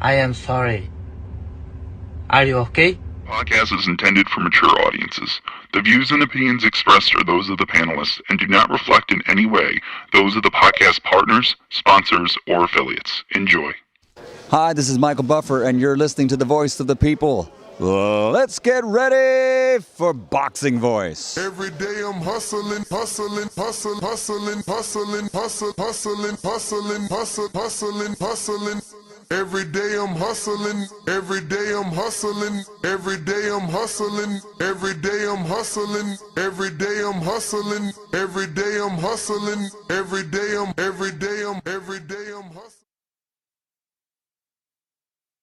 I am sorry. Are you okay? Podcast is intended for mature audiences. The views and opinions expressed are those of the panelists and do not reflect in any way those of the podcast partners, sponsors, or affiliates. Enjoy. Hi, this is Michael Buffer, and you're listening to the Voice of the People. Let's get ready for Boxing Voice. Every day I'm hustling, hustling, hustling, hustling, hustling, hustling, hustling, hustling, hustling, hustling, hustling. Every day I'm hustling, every day I'm hustling, every day I'm hustling, every day I'm hustling, every day I'm hustling, every day I'm hustling, every day I'm hustling.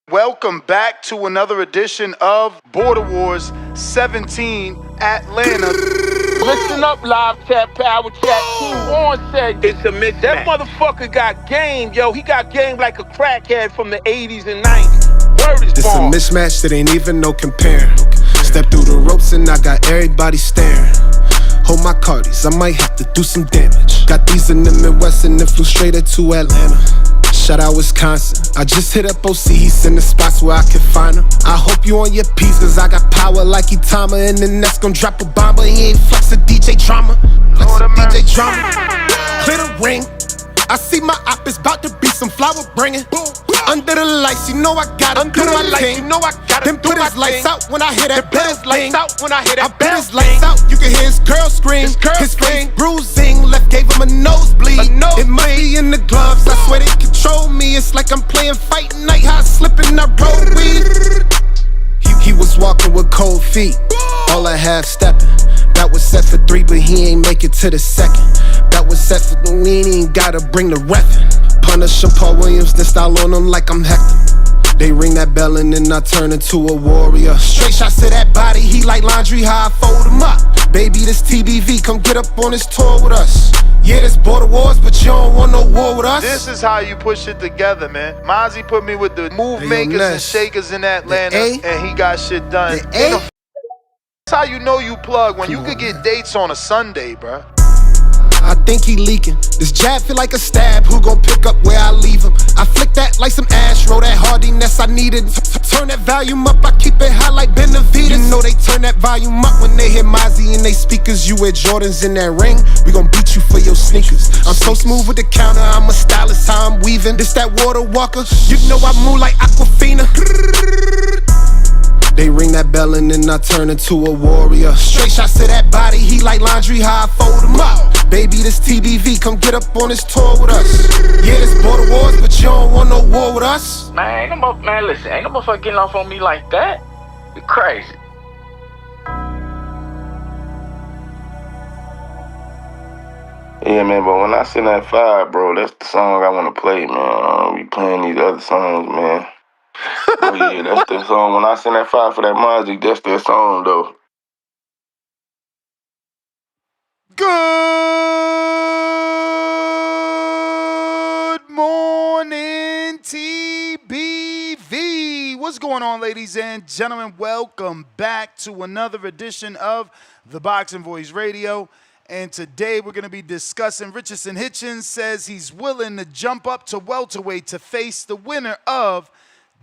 Welcome back to another edition of Border Wars 17 Atlanta. Listen up, live chat, power chat. Team on said it's a mismatch. That motherfucker got game, yo. He got game like a crackhead from the 80s and 90s. Word is This a born. mismatch that ain't even no comparing. Step through the ropes and I got everybody staring. Hold my cardies, I might have to do some damage. Got these in the Midwest and then flew straight to Atlanta. Shout out Wisconsin. I just hit up OCs in the spots where I can find them. I hope you on your P's, cause I got power like Itama. And the next gon' drop a bomb, but he ain't flex a DJ drama. Flex a DJ drama. Clear the ring. I see my op is about to be some flower bringing. Under the lights, you know I gotta do my thing. Then put his lights out when I hear that bell ring. I bet his lights out, you can hear his girl scream. His face bruising, left gave him a nosebleed. It might be in the gloves, I swear they control me. It's like I'm playing fight night, how I slip in that road weed. He was walking with cold feet, all I half stepping. That was set for 3, but he ain't make it to the second. That was set for the we ain't gotta bring the reffin'. Punish him, Paul Williams, then style on him like I'm Hector. They ring that bell and then I turn into a warrior. Straight shots to that body, he like laundry, how I fold him up. Baby, this TBV, come get up on this tour with us. Yeah, this Border Wars, but you don't want no war with us. This is how you push it together, man. Mozzie put me with the move makers and shakers in Atlanta, and he got shit done. That's how you know you plug, when you could get dates on a Sunday, bruh. I think he leaking. This jab feel like a stab. Who gon' pick up where I leave him? I flick that like some Astro. That hardiness I needed. Turn that volume up. I keep it high like Benavides. You know they turn that volume up when they hear Mozzie in they speakers. You wear Jordans in that ring. We gon' beat you for your sneakers. I'm so smooth with the counter. I'm a stylist. How I'm weaving. This that water walker. You know I move like Aquafina. They ring that bell and then I turn into a warrior. Straight shots to that body, he like laundry, how I fold him up. Baby, this TBV, come get up on this tour with us. Yeah, this Border Wars, but you don't want no war with us. Man, listen, ain't no motherfucker getting off on me like that. You crazy. Yeah, man, but when I send that fire, bro, that's the song I want to play, man. We playing these other songs, man. Oh yeah, that's the song. When I send that fire for that Mozzie, that's that song, though. Good morning, TBV. What's going on, ladies and gentlemen? Welcome back to another edition of the Boxing Voice Radio. And today we're going to be discussing Richardson Hitchens says he's willing to jump up to welterweight to face the winner of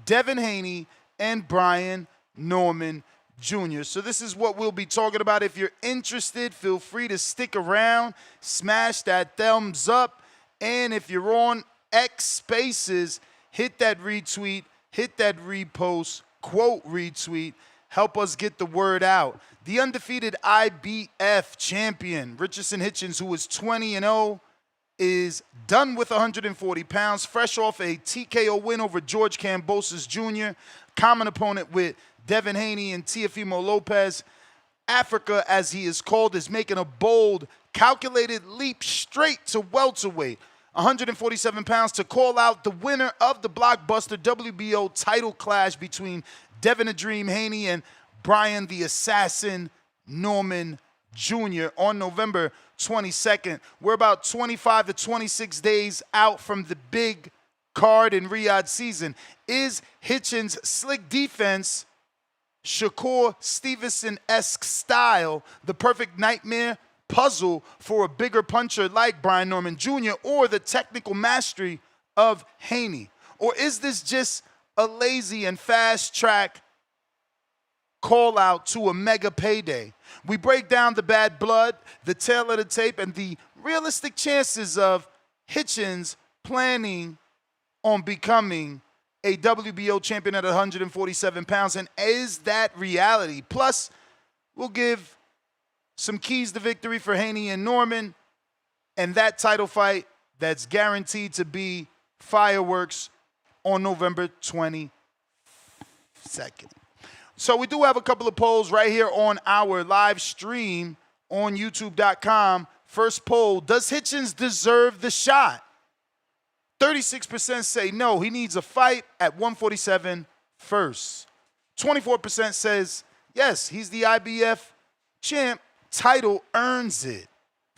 Devin Haney and Brian Norman Jr. So this is what we'll be talking about. If you're interested, feel free to stick around, smash that thumbs up, and if you're on X Spaces, hit that retweet, hit that repost, quote retweet, help us get the word out. The undefeated IBF champion, Richardson Hitchens, who is 20-0, is done with 140 pounds, fresh off a TKO win over George Kambosos Jr., common opponent with Devin Haney and Teofimo Lopez. Africa, as he is called, is making a bold, calculated leap straight to welterweight, 147 pounds, to call out the winner of the blockbuster WBO title clash between Devin the Dream Haney and Brian the Assassin Norman Jr. on November 22nd. We're about 25 to 26 days out from the big card in Riyadh season. Is Hitchens' slick defense, Shakur Stevenson-esque style, the perfect nightmare puzzle for a bigger puncher like Brian Norman Jr., or the technical mastery of Haney? Or is this just a lazy and fast-track call-out to a mega payday. We break down the bad blood, the tail of the tape, and the realistic chances of Hitchens planning on becoming a WBO champion at 147 pounds, and is that reality? Plus, we'll give some keys to victory for Haney and Norman, and that title fight that's guaranteed to be fireworks on November 22nd. So we do have a couple of polls right here on our live stream on YouTube.com. First poll, does Hitchens deserve the shot? 36% say no, he needs a fight at 147 first. 24% says yes, he's the IBF champ, title earns it.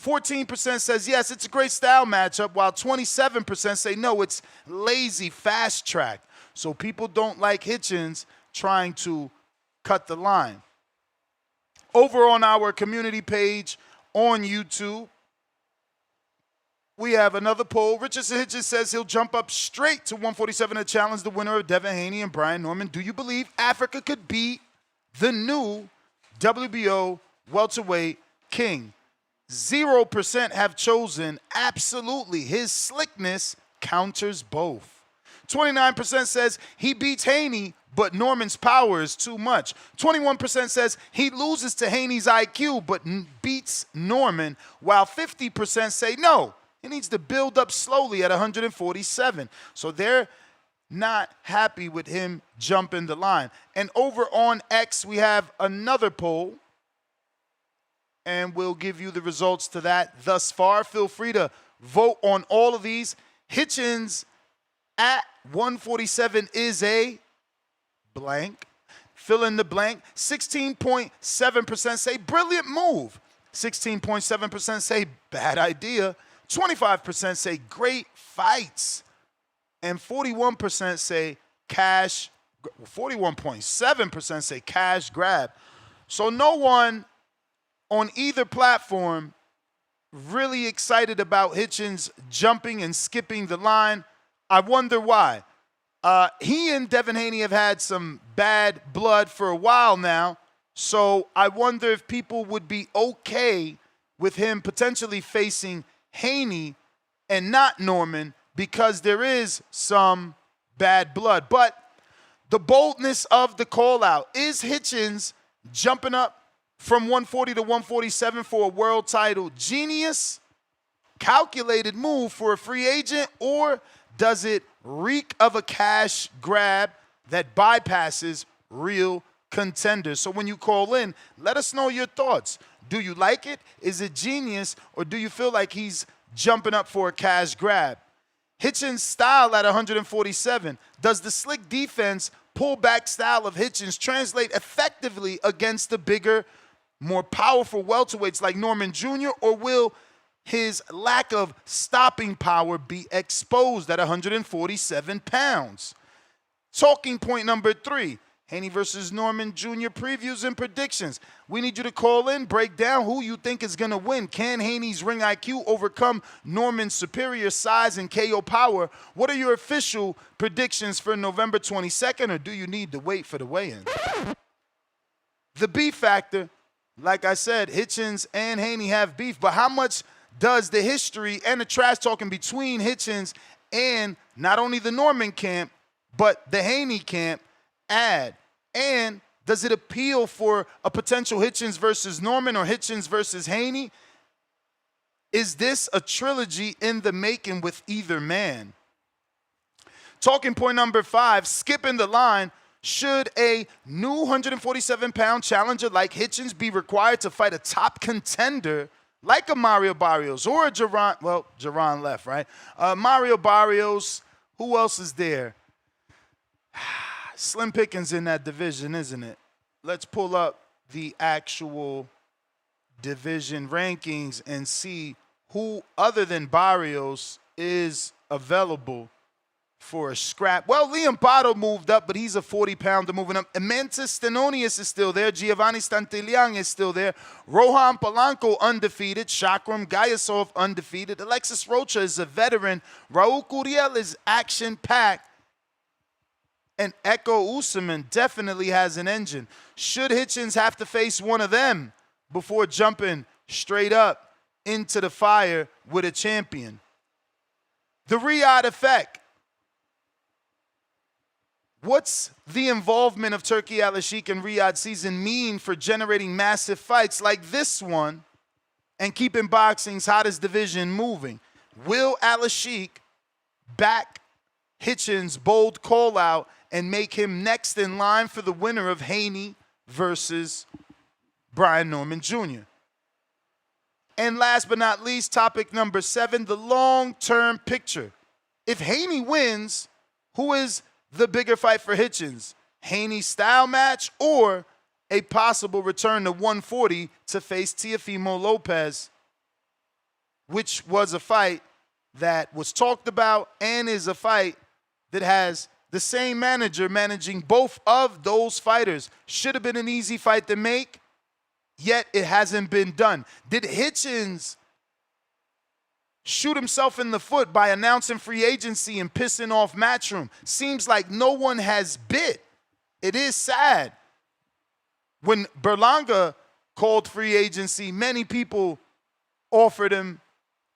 14% says yes, it's a great style matchup, while 27% say no, it's lazy, fast track. So people don't like Hitchens trying to cut the line. Over on our community page on YouTube, we have another poll. Richardson Hitchens says he'll jump up straight to 147 to challenge the winner of Devin, Haney and Brian Norman. Do you believe Africa could be the new WBO welterweight king? 0% have chosen absolutely. His slickness counters both. 29% says he beats Haney, but Norman's power is too much. 21% says he loses to Haney's IQ, but beats Norman, while 50% say no, he needs to build up slowly at 147. So they're not happy with him jumping the line. And over on X, we have another poll, and we'll give you the results to that thus far. Feel free to vote on all of these. Hitchens at 147 is a blank. Fill in the blank. 16.7% say brilliant move. 16.7% say bad idea. 25% say great fights. And 41% say cash, 41.7% say cash grab. So no one on either platform really excited about Hitchens jumping and skipping the line. I wonder why. He and Devin Haney have had some bad blood for a while now, so I wonder if people would be okay with him potentially facing Haney and not Norman, because there is some bad blood. But the boldness of the call-out, is Hitchens jumping up from 140 to 147 for a world title genius, calculated move for a free agent, or does it reek of a cash grab that bypasses real contenders? So when you call in, let us know your thoughts. Do you like it? Is it genius? Or do you feel like he's jumping up for a cash grab? Hitchens' style at 147. Does the slick defense, pullback style of Hitchens translate effectively against the bigger, more powerful welterweights like Norman Jr., or will his lack of stopping power be exposed at 147 pounds? Talking point number 3, Haney versus Norman Jr. previews and predictions. We need you to call in, break down who you think is going to win. Can Haney's ring IQ overcome Norman's superior size and KO power? What are your official predictions for November 22nd, or do you need to wait for the weigh-in? The beef factor, like I said, Hitchens and Haney have beef, but how much does the history and the trash talking between Hitchens and not only the Norman camp, but the Haney camp add? And does it appeal for a potential Hitchens versus Norman or Hitchens versus Haney? Is this a trilogy in the making with either man? Talking point number 5, skipping the line. Should a new 147-pound challenger like Hitchens be required to fight a top contender like a Mario Barrios or a Jaron? Well, Jaron left, right? Mario Barrios. Who else is there? Slim pickings in that division, isn't it? Let's pull up the actual division rankings and see who other than Barrios is available for a scrap. Well, Liam Botto moved up, but he's a 40-pounder moving up. Emantis Stenonius is still there. Giovanni Stantilian is still there. Rohan Polanco undefeated. Shakram Gayasov undefeated. Alexis Rocha is a veteran. Raul Curiel is action-packed. And Echo Usman definitely has an engine. Should Hitchens have to face one of them before jumping straight up into the fire with a champion? The Riyadh effect. What's the involvement of Turki Al-Sheikh and Riyadh season mean for generating massive fights like this one and keeping boxing's hottest division moving? Will Al-Sheikh back Hitchens' bold call-out and make him next in line for the winner of Haney versus Brian Norman Jr.? And last but not least, topic number 7, the long-term picture. If Haney wins, who is the bigger fight for Hitchens? Haney's style match or a possible return to 140 to face Teofimo Lopez, which was a fight that was talked about and is a fight that has the same manager managing both of those fighters. Should have been an easy fight to make, yet it hasn't been done. Did Hitchens shoot himself in the foot by announcing free agency and pissing off Matchroom? Seems like no one has bit. It is sad. When Berlanga called free agency, many people offered him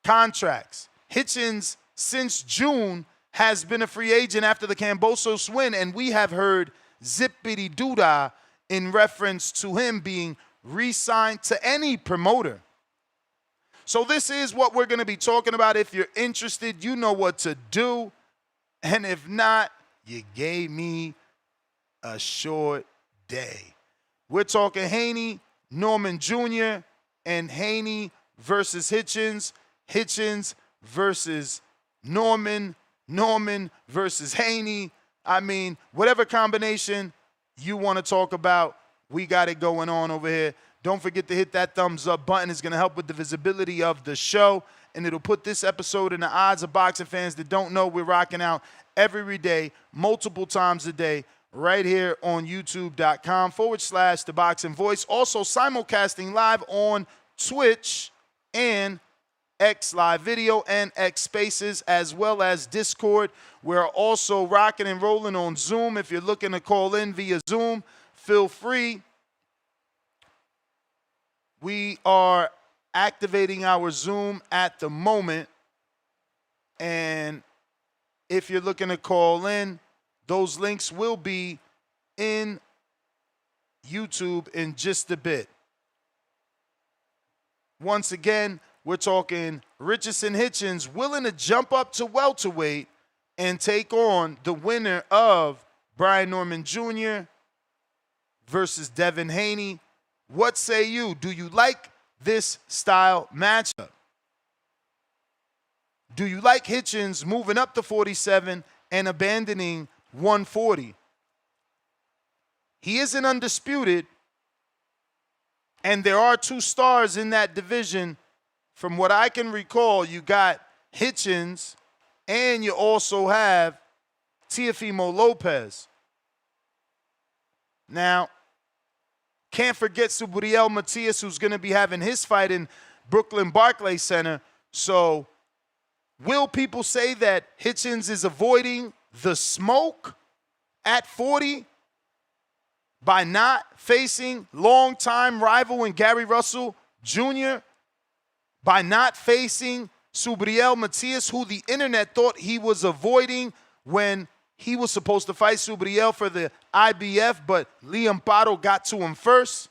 contracts. Hitchens, since June, has been a free agent after the Kambosos win, and we have heard zippity doodah in reference to him being re-signed to any promoter. So this is what we're going to be talking about. If you're interested, you know what to do. And if not, you gave me a short day. We're talking Haney-Norman Jr. and Haney versus Hitchens. Hitchens versus Norman. Norman versus Haney. I mean, whatever combination you want to talk about, we got it going on over here. Don't forget to hit that thumbs up button. It's going to help with the visibility of the show, and it'll put this episode in the odds of boxing fans that don't know we're rocking out every day, multiple times a day, right here on youtube.com/The Boxing Voice. Also simulcasting live on Twitch and X Live Video and X Spaces, as well as Discord. We're also rocking and rolling on Zoom. If you're looking to call in via Zoom, feel free. We are activating our Zoom at the moment. And if you're looking to call in, those links will be in YouTube in just a bit. Once again, we're talking Richardson Hitchens willing to jump up to welterweight and take on the winner of Brian Norman Jr. versus Devin Haney. What say you? Do you like this style matchup? Do you like Hitchens moving up to 47 and abandoning 140? He isn't undisputed, and there are 2 stars in that division. From what I can recall, you got Hitchens, and you also have Teofimo Lopez. Now, can't forget Subriel Matias, who's going to be having his fight in Brooklyn Barclays Center. So, will people say that Hitchens is avoiding the smoke at 40 by not facing longtime rival in Gary Russell Jr., by not facing Subriel Matias, who the internet thought he was avoiding when he was supposed to fight Subriel for the IBF, but Liam Paro got to him first?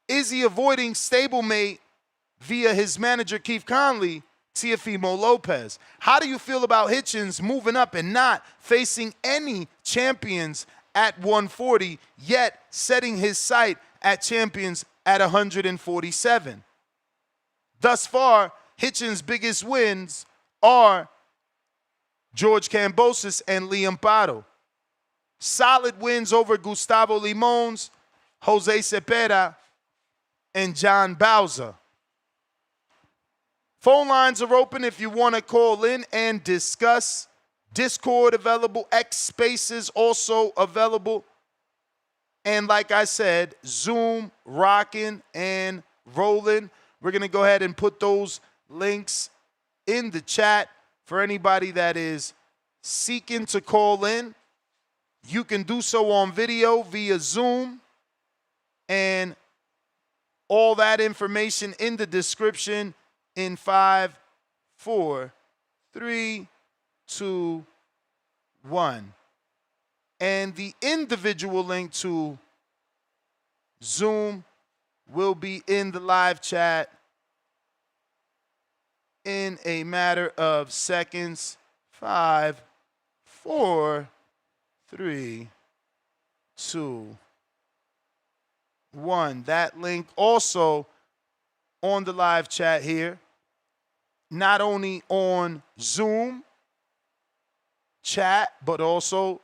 Is he avoiding stablemate via his manager Keith Conley, Teofimo Lopez? How do you feel about Hitchens moving up and not facing any champions at 140, yet setting his sight at champions at 147? Thus far, Hitchens' biggest wins are George Kambosos and Liam Paro. Solid wins over Gustavo Limons, Jose Cepeda, and John Bauza. Phone lines are open if you want to call in and discuss. Discord available, X Spaces also available. And like I said, Zoom rocking and rolling. We're going to go ahead and put those links in the chat for anybody that is seeking to call in. You can do so on video via Zoom, and all that information in the description in 5, 4, 3, 2, 1. And the individual link to Zoom will be in the live chat in a matter of seconds. 5, 4, 3, 2, 1. That link also on the live chat here, not only on Zoom chat, but also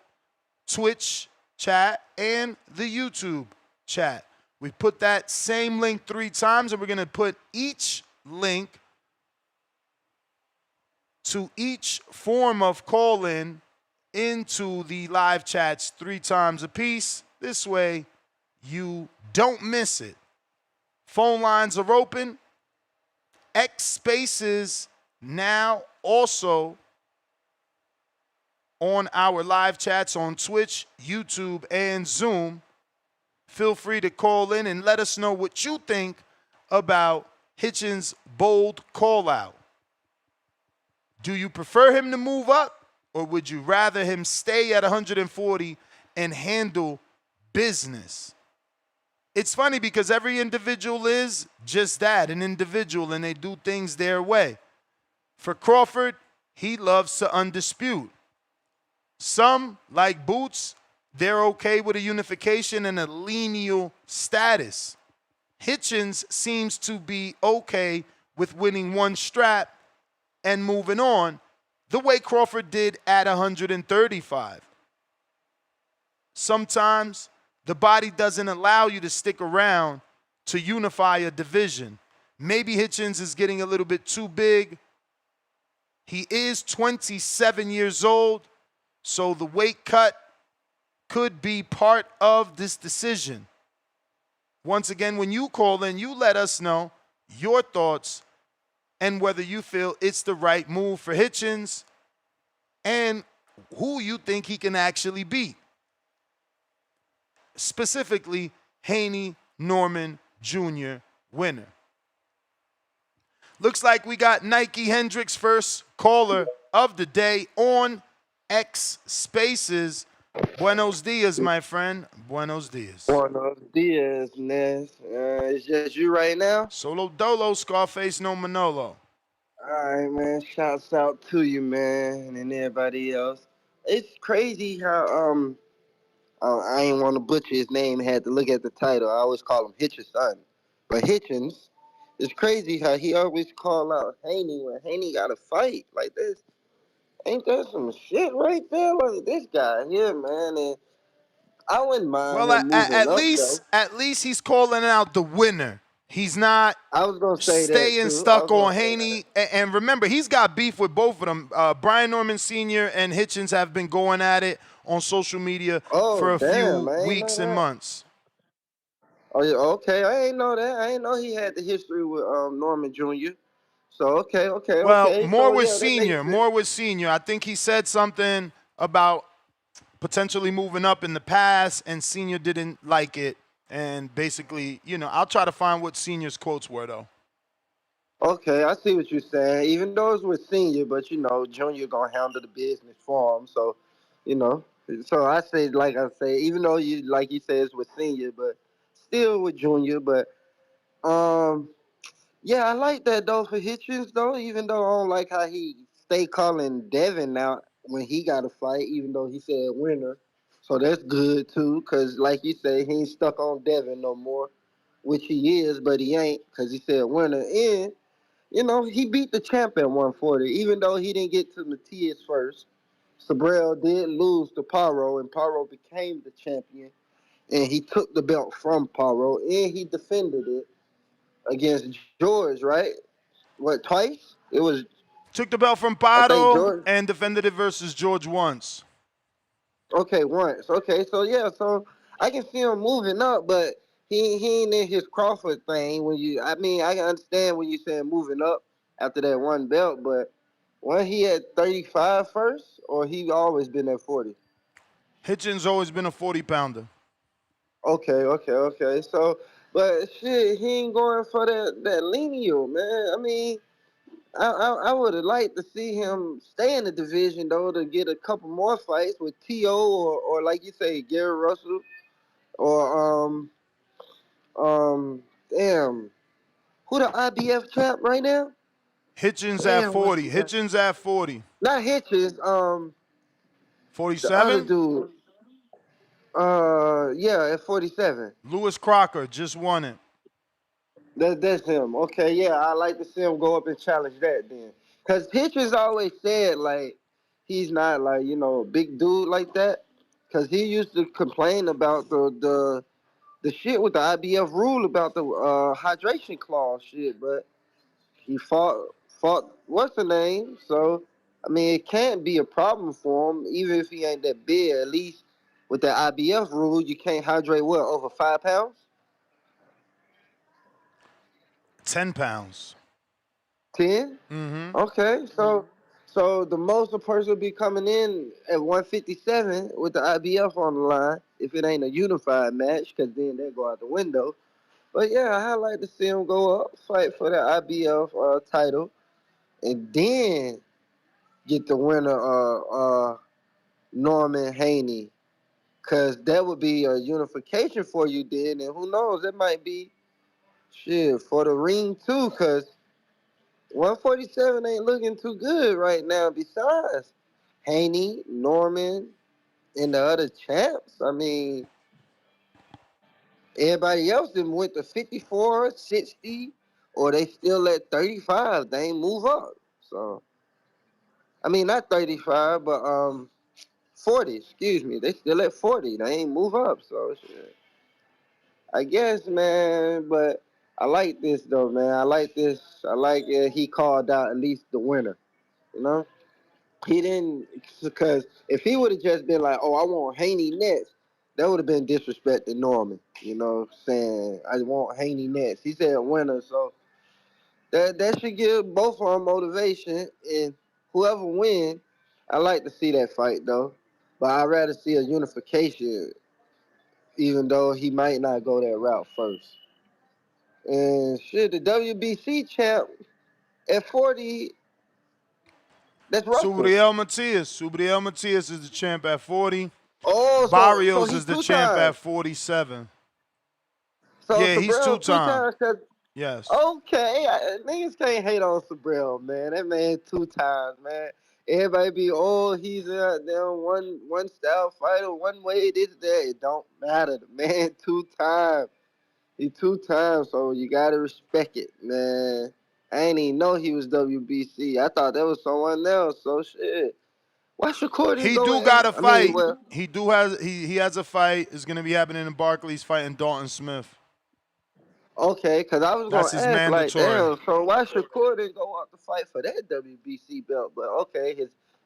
Twitch chat and the YouTube chat. We put that same link 3 times, and we're going to put each link to each form of call-in into the live chats 3 times apiece. This way, you don't miss it. Phone lines are open. X Spaces now also on our live chats on Twitch, YouTube, and Zoom. Feel free to call in and let us know what you think about Hitchens' bold call-out. Do you prefer him to move up, or would you rather him stay at 140 and handle business? It's funny because every individual is just that, an individual, and they do things their way. For Crawford, he loves to undispute. Some, like Boots, they're okay with a unification and a lineal status. Hitchens seems to be okay with winning one strap and moving on, the way Crawford did at 135. Sometimes the body doesn't allow you to stick around to unify a division. Maybe Hitchens is getting a little bit too big. He is 27 years old, so the weight cut could be part of this decision. Once again, when you call in, you let us know your thoughts and whether you feel it's the right move for Hitchens and who you think he can actually beat. Specifically, Haney-Norman Jr. winner. Looks like we got Nike Hendricks first caller of the day on X Spaces. Buenos dias, my friend. Buenos dias. Buenos dias, Ness. It's just you right now? Solo dolo, Scarface, no Manolo. All right, man. Shouts out to you, man, and everybody else. It's crazy how I ain't want to butcher his name. Had to look at the title. I always call him Hitchison, but Hitchens. It's crazy how he always call out Haney when Haney got to fight like this. Ain't that some shit right there? Like this guy here, man. And I wouldn't mind Well, him moving at least he's calling out the winner. He's not I was gonna say staying stuck on Haney. And remember, he's got beef with both of them. Brian Norman Sr. and Hitchens have been going at it on social media for a few weeks and months. Oh, yeah, okay. I ain't know that. I ain't know he had the history with Norman Jr. So, okay. Well, more so, with Senior. More with Senior. I think he said something about potentially moving up in the past, and Senior didn't like it. And basically, I'll try to find what Senior's quotes were, though. Okay, I see what you're saying. Even though it's with Senior, but, Junior going to handle the business for him. So, So I say, like I say, even though you say it's with Senior, but still with Junior. But, yeah, I like that, though, for Hitchens, though, even though I don't like how he stay calling Devin out when he got a fight, even though he said winner. So that's good, too, because like you say, he ain't stuck on Devin no more, which he is, but he ain't because he said winner. And, he beat the champ at 140, even though he didn't get to Matias first. Sabrell did lose to Paro, and Paro became the champion, and he took the belt from Paro, and he defended it against George, right? What, twice? It was... Took the belt from Paro and defended it versus George once. Okay, once. Okay, so yeah, so I can see him moving up, but he ain't in his Crawford thing. I can understand when you saying moving up after that one belt, but when he at 35 first, or he always been at 40? Hitchens always been a 40-pounder. Okay. So, but shit, he ain't going for that lineal, man. I mean, I would have liked to see him stay in the division though to get a couple more fights with T.O. or like you say, Gary Russell or damn, who the IBF champ right now? Hitchens at Damn, what's 40. his name? Hitchens at 40. Not Hitchens. The other 47? dude. Yeah, at 47. Lewis Crocker just won it. That's him. Okay, yeah, I like to see him go up and challenge that then. Cause Hitchens always said like he's not like, you know, a big dude like that. Cause he used to complain about the shit with the IBF rule about the hydration clause shit, but he fought what's the name? So I mean it can't be a problem for him, even if he ain't that big, at least with the IBF rule you can't hydrate what, over 5 pounds? 10 pounds. 10? Mm-hmm. Okay, so the most a person will be coming in at 157 with the IBF on the line, if it ain't a unified match, because then they go out the window. But yeah, I like to see him go up, fight for the IBF title, and then get the winner, Norman Haney, because that would be a unification for you then, and who knows, it might be shit for the ring too, because 147 ain't looking too good right now. Besides Haney, Norman, and the other champs, I mean, everybody else done went to 54, 60, or they still at 35. They ain't move up. So, I mean, not 35, but 40. Excuse me. They still at 40. They ain't move up. So, shit. I guess, man. But I like this though, man. I like this. I like it. He called out at least the winner. You know. He didn't, because if he would have just been like, "Oh, I want Haney next," that would have been disrespecting Norman. You know, saying I want Haney next. He said winner, so that should give both of them motivation. And whoever win, I like to see that fight though. But I'd rather see a unification, even though he might not go that route first. And shit, the WBC champ at 40, that's Russell. Subriel Matias is the champ at 40. Oh, so Barrios he's is the two champ at times. 47. So Yeah, he's Sabrell two two-time. times. Yes. Okay, niggas can't hate on Sabrell, man. That man 2 times, man. Everybody be, oh, he's a damn one style fighter, one way, this, that. It don't matter. The man 2 times. He 2 times, so you gotta respect it, man. I ain't even know he was WBC. I thought that was someone else, so shit. Why Shakur didn't He go do in? got a I mean, fight. well, He has a fight. It's gonna be happening in Barclays fighting Dalton Smith. okay, because I was That's going to his ask, like, mandatory. damn, so why Shakur didn't go out to fight for that WBC belt? But okay,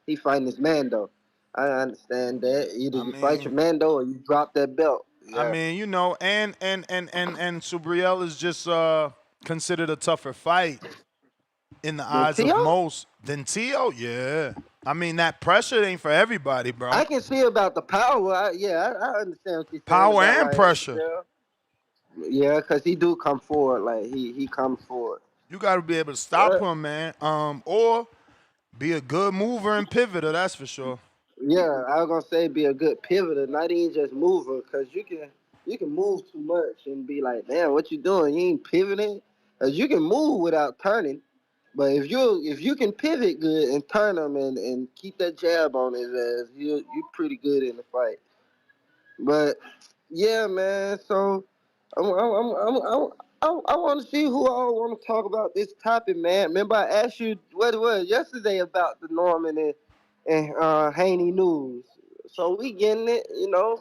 he fighting his Mando. I understand that. Either you fight your Mando or you drop that belt. Yeah. You know, and Subriel is just considered a tougher fight in the Then eyes of T.O.? most than T.O. Yeah. I mean, that pressure ain't for everybody, bro. I can see about the power. I understand what you're saying Power about, and like, pressure. yeah, because he do come forward. Like, he comes forward. You got to be able to stop him, man. Or be a good mover and pivoter, that's for sure. Yeah, I was gonna say be a good pivoter, not even just mover, cause you can move too much and be like, damn, what you doing? You ain't pivoting, cause you can move without turning, but if you can pivot good and turn him and keep that jab on his ass, you pretty good in the fight. But yeah, man. So I want to see who all want to talk about this topic, man. Remember I asked you what it was yesterday about the Norman and Haney news. So we getting it, you know.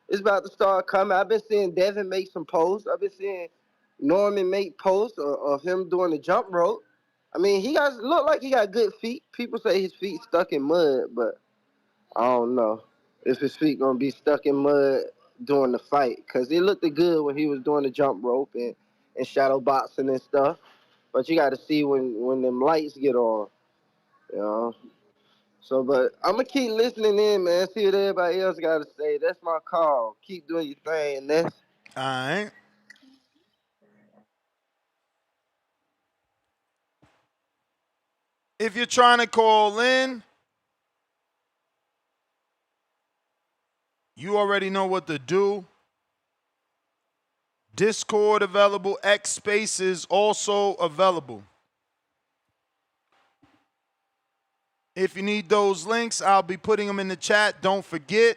It's about to start coming. I've been seeing Devin make some posts. I've been seeing Norman make posts of him doing the jump rope. I mean, he got look like he got good feet. People say his feet stuck in mud, but I don't know if his feet gonna be stuck in mud during the fight, cause he looked good when he was doing the jump rope and shadow boxing and stuff. But you got to see when them lights get on, you know. So, but I'm going to keep listening in, man. See what everybody else got to say. That's my call. Keep doing your thing. And that's All right. If you're trying to call in, you already know what to do. Discord available. X Spaces also available. If you need those links, I'll be putting them in the chat. Don't forget.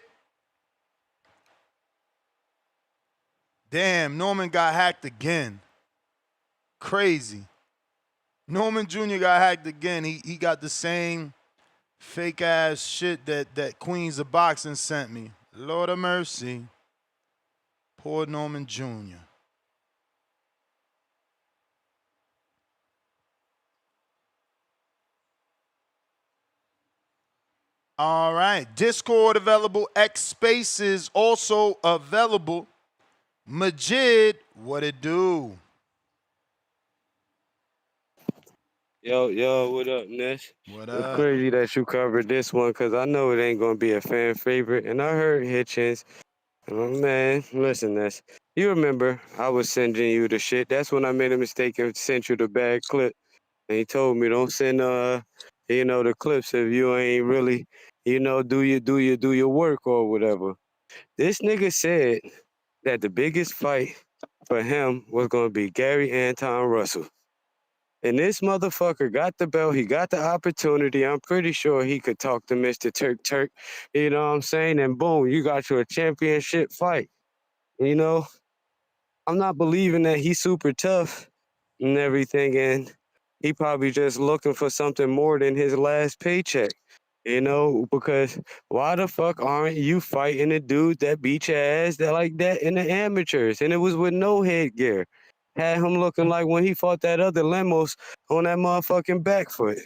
Damn, Norman got hacked again. Crazy. Norman Jr. got hacked again. He got the same fake ass shit that Queens of Boxing sent me. Lord of mercy. Poor Norman Jr. All right. Discord available. X Spaces also available. Majid, what it do? Yo, what up, Ness? What It's up? crazy that you covered this one because I know it ain't going to be a fan favorite. And I heard Hitchens. Oh, man, listen, Ness. You remember I was sending you the shit. That's when I made a mistake and sent you the bad clip. And he told me don't send, the clips if you ain't really, do your work or whatever. This nigga said that the biggest fight for him was going to be Gary Anton Russell. And this motherfucker got the belt. He got the opportunity. I'm pretty sure he could talk to Mr. Turk. You know what I'm saying? And boom, you got your championship fight. You know, I'm not believing that he's super tough and everything. And he probably just looking for something more than his last paycheck. You know, because why the fuck aren't you fighting a dude that beat your ass that like that in the amateurs? And it was with no headgear. Had him looking like when he fought that other Lemos on that motherfucking back foot.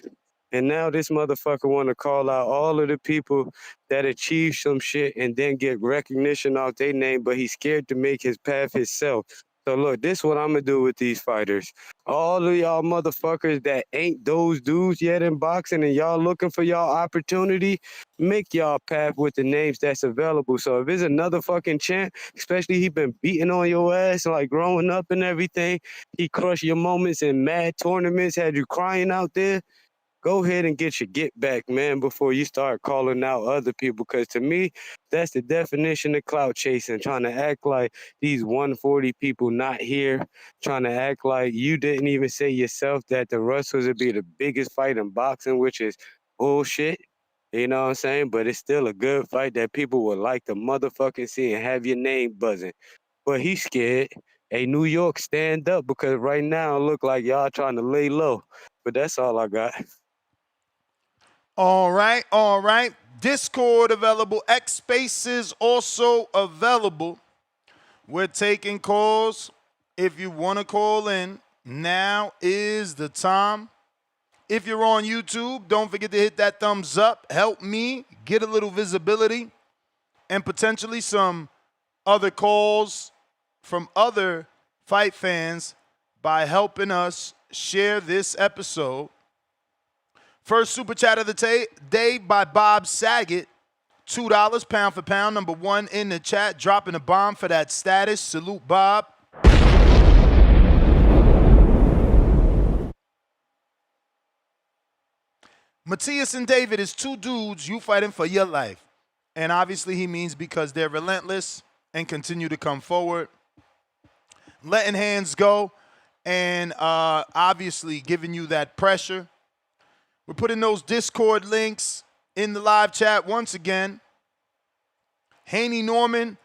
And now this motherfucker want to call out all of the people that achieve some shit and then get recognition off their name, but he's scared to make his path himself. So look, this is what I'm going to do with these fighters. All of y'all motherfuckers that ain't those dudes yet in boxing and y'all looking for y'all opportunity, make y'all path with the names that's available. So if there's another fucking champ, especially he been beating on your ass like growing up and everything, he crushed your moments in mad tournaments, had you crying out there, go ahead and get your get back, man, before you start calling out other people. Because to me, that's the definition of clout chasing, trying to act like these 140 people not here, trying to act like you didn't even say yourself that the Russells would be the biggest fight in boxing, which is bullshit. You know what I'm saying? But it's still a good fight that people would like to motherfucking see and have your name buzzing. But he's scared. Hey, New York, stand up, because right now it look like y'all trying to lay low. But that's all I got. All right. Discord available. X Spaces also available. We're taking calls. If you want to call in, now is the time. If you're on YouTube, don't forget to hit that thumbs up. Help me get a little visibility and potentially some other calls from other fight fans by helping us share this episode. First super chat of the day by Bob Saget. $2 pound for pound. Number one in the chat. Dropping a bomb for that status. Salute, Bob. Matthias and David is two dudes you fighting for your life. And obviously he means because they're relentless and continue to come forward. Letting hands go and obviously giving you that pressure. We're putting those Discord links in the live chat once again. Haney-Norman,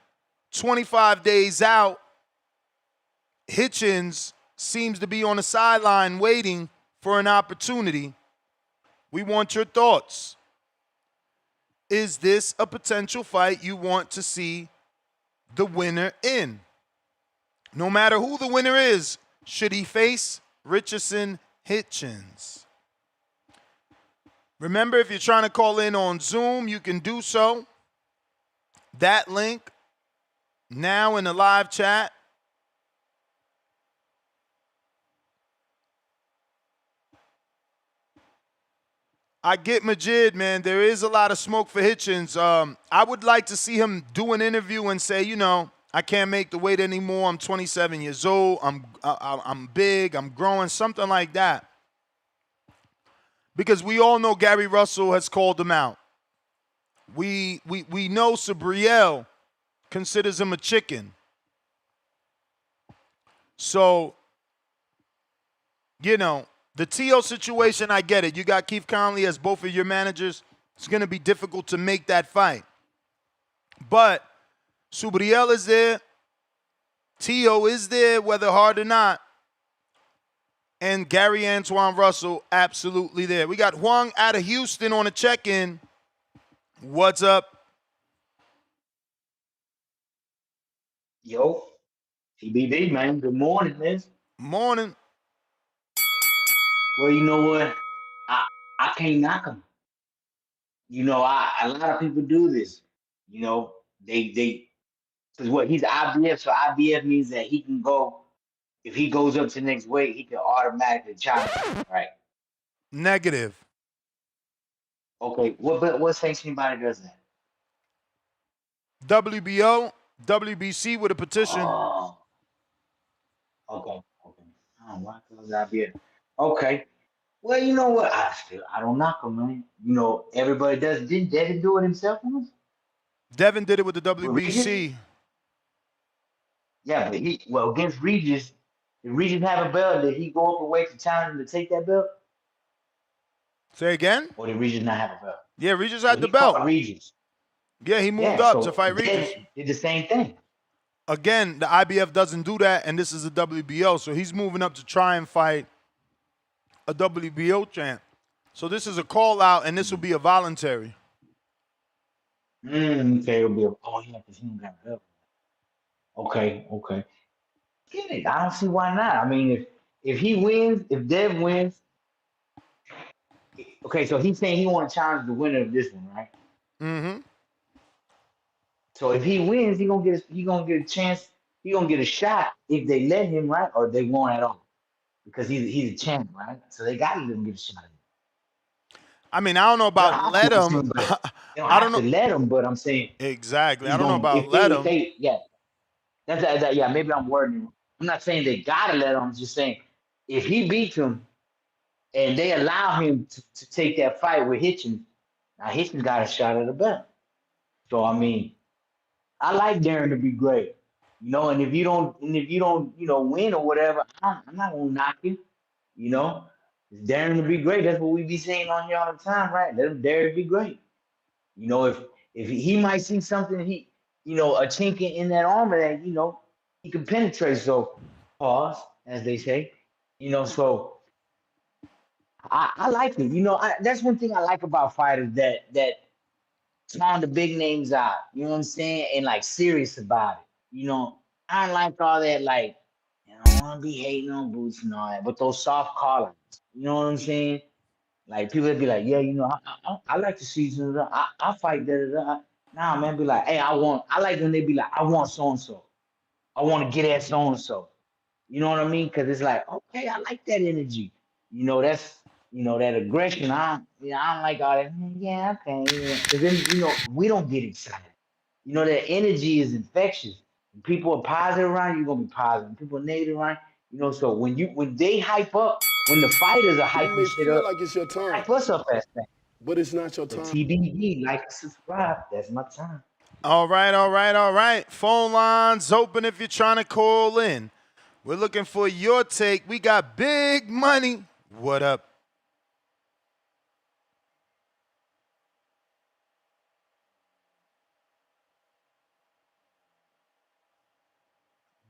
25 days out. Hitchens seems to be on the sideline waiting for an opportunity. We want your thoughts. Is this a potential fight you want to see the winner in? No matter who the winner is, should he face Richardson Hitchens? Remember, if you're trying to call in on Zoom, you can do so. That link now in the live chat. I get Majid, man. There is a lot of smoke for Hitchens. I would like to see him do an interview and say, I can't make the weight anymore. I'm 27 years old. I'm big. I'm growing. Something like that. Because we all know Gary Russell has called him out. We know Sabriel considers him a chicken. So, the T.O. situation, I get it. You got Keith Conley as both of your managers. It's going to be difficult to make that fight. But Subriel is there. T.O. is there, whether hard or not. And Gary Antoine Russell, absolutely there. We got Huang out of Houston on a check-in. What's up? Yo, TBD, man. Good morning, man. Morning. Well, you know what? I can't knock him. A lot of people do this. They because what he's IBF, so IBF means that he can go. If he goes up to the next weight, he can automatically challenge him, right? Negative. Okay, what sanction body does that? WBO, WBC with a petition. Oh, okay. Oh, why cause IBF? Okay. Well, you know what? I don't knock him, man. Everybody does. Didn't Devin do it himself once? Devin did it with the With Regis? WBC. Yeah, but against Regis, if Regis have a belt, did he go up a weight to challenge him to take that belt? Say again? Or did Regis not have a belt? Yeah, Regis had the He belt. fought Regis. Yeah, he moved up to fight Devin Regis. did the same thing. Again, the IBF doesn't do that, and this is a WBO, so he's moving up to try and fight a WBO champ. So this is a call out, and this will be a voluntary. Okay, it'll be because he don't got a belt. Okay. Get it. I don't see why not. I mean, if he wins, if Dev wins, okay, so he's saying he want to challenge the winner of this one, right? Mm-hmm. So if he wins, he gonna get a chance. He gonna get a shot if they let him, right, or they won't at all, because he's a champ, right? So they got to let him get a shot. I mean, I don't know about let him. I don't know. Let him, but I'm saying exactly. I don't know about let him. Yeah, maybe I'm wording. I'm not saying they gotta let him. I'm just saying if he beats him and they allow him to take that fight with Hitchens, now Hitchens got a shot at the belt. So I mean, I like Darren to be great, and if you don't, win or whatever, I'm not gonna knock you, It's Darren to be great. That's what we be saying on here all the time, right? Let him dare to be great. If he might see something, a chink in that armor that he can penetrate. So pause, as they say, So I like it. That's one thing I like about fighters that throwing the big names out. You know what I'm saying? And like serious about it. I don't like all that like. I don't want to be hating on Boots and all that, but those soft call-outs. You know what I'm saying? Like people would be like, yeah, I like to see some. I fight da. Nah, man, be like, hey, I like when they be like, I want so and so. I want to get at so and so. You know what I mean? Because it's like, okay, I like that energy. That's that aggression. I don't like all that. Yeah, okay. Because then we don't get excited. That energy is infectious. When people are positive around you, you're gonna be positive. When people are negative around so when they hype up, when the fighters are hyping shit up, like it's your time, hype us up as that. but it's not your time. TBD, like, subscribe. That's my time. All right. Phone lines open if you're trying to call in. We're looking for your take. We got big money. What up?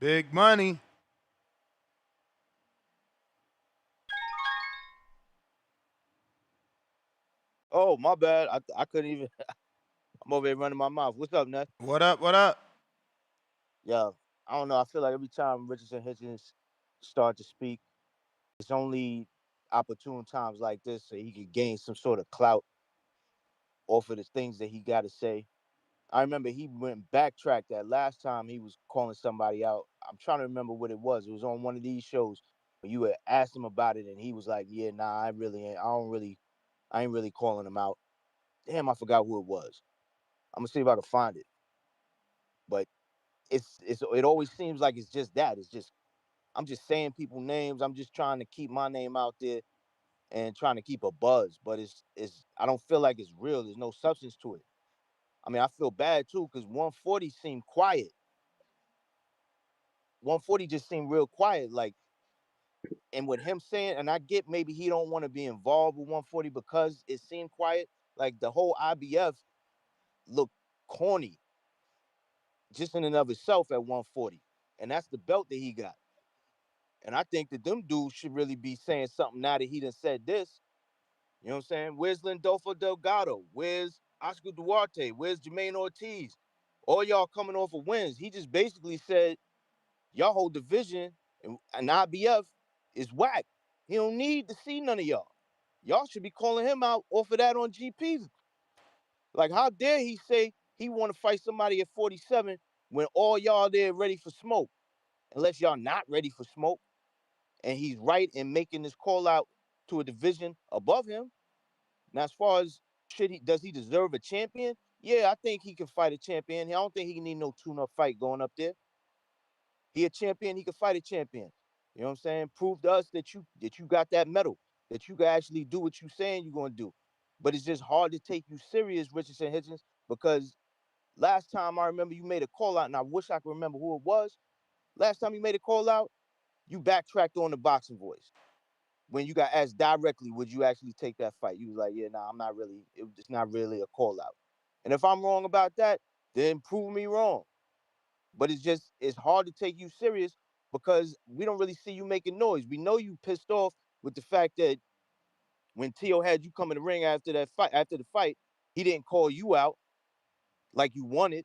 Big money. Oh, my bad. I couldn't even. I'm over here running my mouth. What's up, Ness? What up? Yeah, I don't know. I feel like every time Richardson Hitchens start to speak, it's only opportune times like this so he could gain some sort of clout off of the things that he got to say. I remember he went backtracked that last time he was calling somebody out. I'm trying to remember what it was. It was on one of these shows where you had asked him about it, and he was like, "Yeah, nah, I don't really I ain't really calling him out. Damn, I forgot who it was. I'm gonna see if I can find it. But it always seems like it's just that. It's just I'm just saying people names. I'm just trying to keep my name out there and trying to keep a buzz. But it's I don't feel like it's real. There's no substance to it. I mean, I feel bad too because 140 seemed quiet. 140 just seemed real quiet. Like, and with him saying, and I get maybe he don't want to be involved with 140 because it seemed quiet. Like the whole IBF looked corny just in and of itself at 140, and that's the belt that he got. And I think that them dudes should really be saying something now that he done said this. You know what I'm saying? Where's Lindolfo Delgado? Where's Oscar Duarte? Where's Jermaine Ortiz? All y'all coming off of wins. He just basically said, y'all whole division and IBF is whack. He don't need to see none of y'all. Y'all should be calling him out off of that on GP. Like, how dare he say he want to fight somebody at 47 when all y'all there ready for smoke? Unless y'all not ready for smoke. And he's right in making this call out to a division above him. Now, as far as does he deserve a champion? Yeah, I think he can fight a champion. I don't think he need no tune-up fight going up there. He a champion, he can fight a champion. You know what I'm saying? Prove to us that you got that medal, that you can actually do what you saying you're gonna do. But it's just hard to take you serious, Richardson Hitchens, because last time I remember you made a call out, and I wish I could remember who it was. Last time you made a call out, you backtracked on the boxing voice. When you got asked directly, would you actually take that fight? You was like, yeah, nah, I'm not really, it's not really a call out. And if I'm wrong about that, then prove me wrong. But it's hard to take you serious because we don't really see you making noise. We know you pissed off with the fact that when Tio had you come in the ring after the fight, he didn't call you out like you wanted.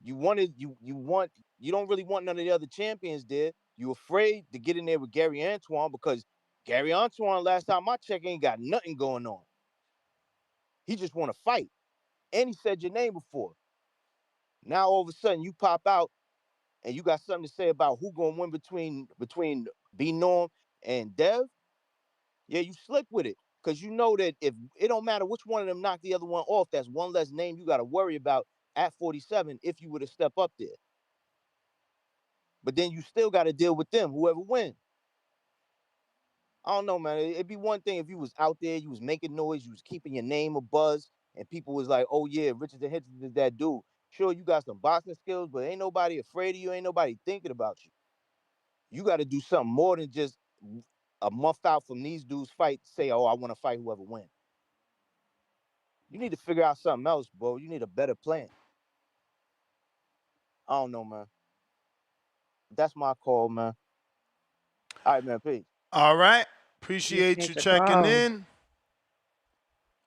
You don't really want none of the other champions there. You afraid to get in there with Gary Antoine because Gary Antoine, last time I checked, ain't got nothing going on. He just want to fight. And he said your name before. Now all of a sudden you pop out and you got something to say about who gonna win between B Norm and Dev. Yeah, you slick with it. Cause you know that if it don't matter which one of them knock the other one off, that's one less name you gotta worry about at 47 if you were to step up there. But then you still got to deal with them, whoever wins. I don't know, man. It'd be one thing if you was out there, you was making noise, you was keeping your name a buzz, and people was like, oh yeah, Richardson Hitchens is that dude. Sure, you got some boxing skills, but ain't nobody afraid of you, ain't nobody thinking about you. You got to do something more than just a month out from these dudes fight, say, oh, I want to fight whoever wins. You need to figure out something else, bro. You need a better plan. I don't know, man. That's my call, man. All right, man. Peace. All right. Appreciate you checking in.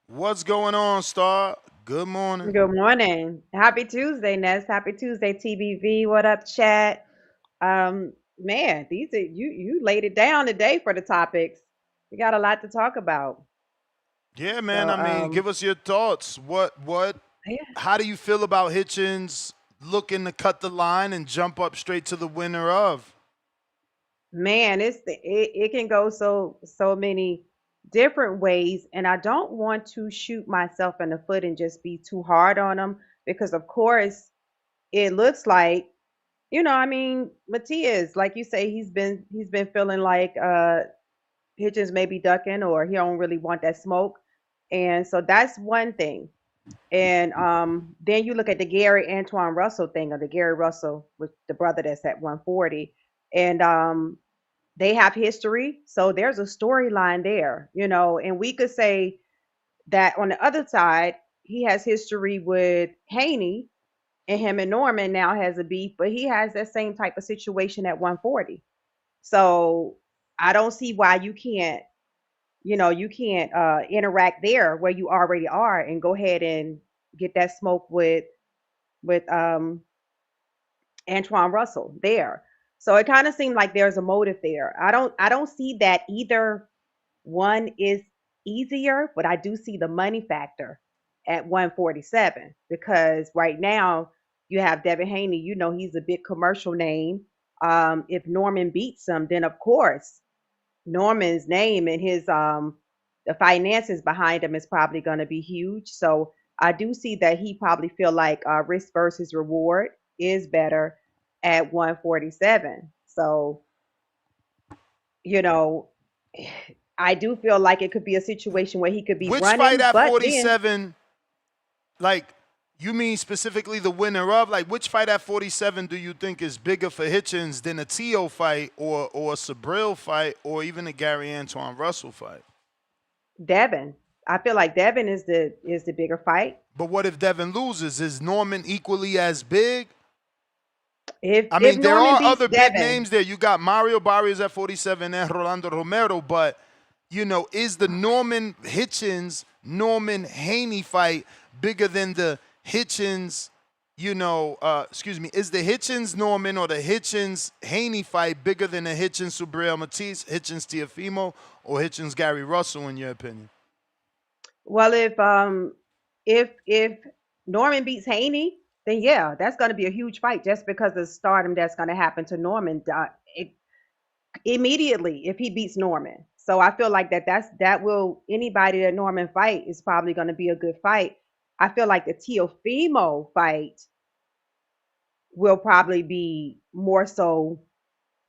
What's going on, Star? Good morning. Good morning. Happy Tuesday, Ness. Happy Tuesday, TBV. What up, chat? Man, these are you laid it down today for the topics. We got a lot to talk about. Yeah, man. So, I mean, give us your thoughts. How do you feel about Hitchens looking to cut the line and jump up straight to the winner of? Man, it can go so many different ways, and I don't want to shoot myself in the foot and just be too hard on him because, of course, it looks like, I mean, Matias, like you say, he's been feeling like Hitchens may be ducking or he don't really want that smoke, and so that's one thing. And then you look at the Gary Antoine Russell thing, or the Gary Russell with the brother that's at 140, and they have history, so there's a storyline there, and we could say that on the other side, he has history with Haney, and him and Norman now has a beef, but he has that same type of situation at 140. So I don't see why you can't interact there where you already are and go ahead and get that smoke with Antoine Russell there. So it kind of seemed like there's a motive there. I don't see that either one is easier, but I do see the money factor at 147 because right now you have Devin Haney. He's a big commercial name. If Norman beats him, then of course Norman's name and his the finances behind him is probably going to be huge. So I do see that he probably feel like risk versus reward is better at 147. So, you know, I do feel like it could be a situation where he could be Which fight running, at but then 47, like, you mean specifically the winner of? Like, which fight at 47 do you think is bigger for Hitchens than a Tio fight or a Sabril fight or even a Gary Antoine Russell fight? Devin. I feel like Devin is the bigger fight. But what if Devin loses? Is Norman equally as big? I If mean, there Norman are beats other big Devin, names there. You got Mario Barrios at 47 and Rolando Romero, but, you know, is the Norman Hitchens, Norman Haney fight bigger than the Hitchens, is the Hitchens Norman or the Hitchens Haney fight bigger than the Hitchens Subriel Matisse, Hitchens Teofimo, or Hitchens Gary Russell, in your opinion? well, if Norman beats Haney, then yeah, that's going to be a huge fight just because of the stardom that's going to happen to Norman immediately if he beats Norman. So I feel like that will anybody that Norman fight is probably going to be a good fight. I feel like the Teofimo fight will probably be more so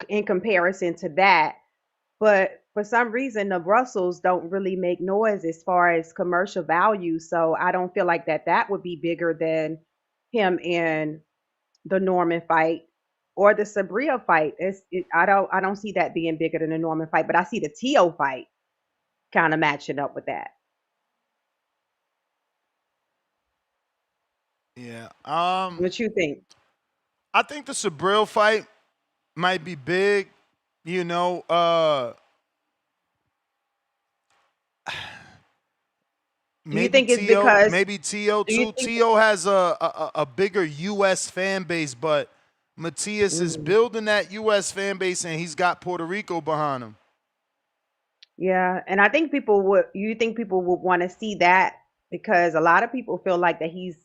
in comparison to that. But for some reason, the Russells don't really make noise as far as commercial value. So I don't feel like that would be bigger than him in the Norman fight or the Sabria fight. I don't see that being bigger than the Norman fight, but I see the Tio fight kind of matching up with that. Yeah. What you think? I think the Sabril fight might be big. You know, Do you think it's because maybe Tio do you too. think Tio has a bigger U.S. fan base, but Matias is building that U.S. fan base, and he's got Puerto Rico behind him. yeah, and I think people would want to see that because a lot of people feel like that he's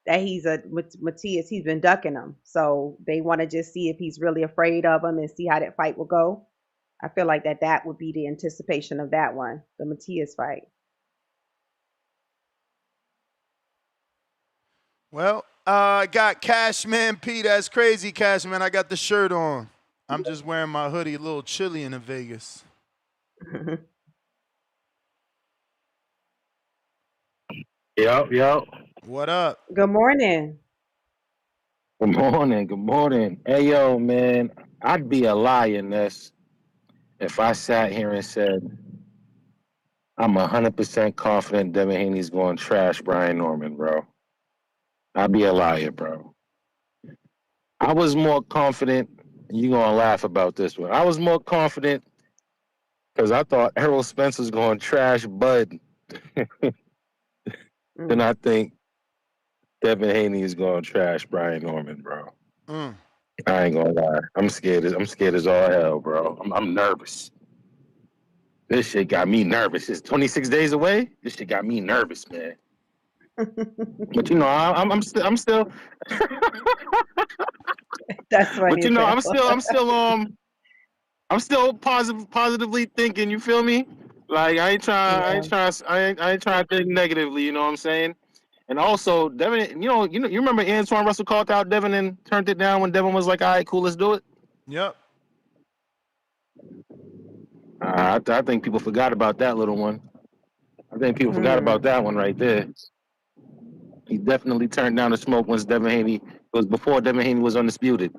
Matias, he's been ducking him. So they want to just see if he's really afraid of him and see how that fight will go. I feel like that would be the anticipation of that one, the Matias fight. Well, I got Cashman P. That's crazy, Cashman. I got the shirt on. I'm just wearing my hoodie, a little chilly in Vegas. Yo. What up? Good morning. Good morning. Hey, yo, man, I'd be a liar, Ness, if I sat here and said I'm 100% confident Devin Haney's going to trash Brian Norman, bro. I'd be a liar, bro. I was more confident, and you're going to laugh about this one. I was more confident because I thought Errol Spencer's going to trash Bud than I think Devin Haney is going to trash Brian Norman, bro. I ain't gonna lie. I'm scared as all hell, bro. I'm nervous. This shit got me nervous. It's 26 days away. This shit got me nervous, man. But you know, I'm still. That's funny. But you know, I'm still positively thinking. You feel me? Like I ain't trying to think negatively. You know what I'm saying? And also, Devin, you remember Antoine Russell called out Devin and turned it down when Devin was like, "All right, cool, let's do it." Yep. I think people forgot about that little one. I think people forgot about that one right there. He definitely turned down the smoke once Devin Haney. It was before Devin Haney was undisputed,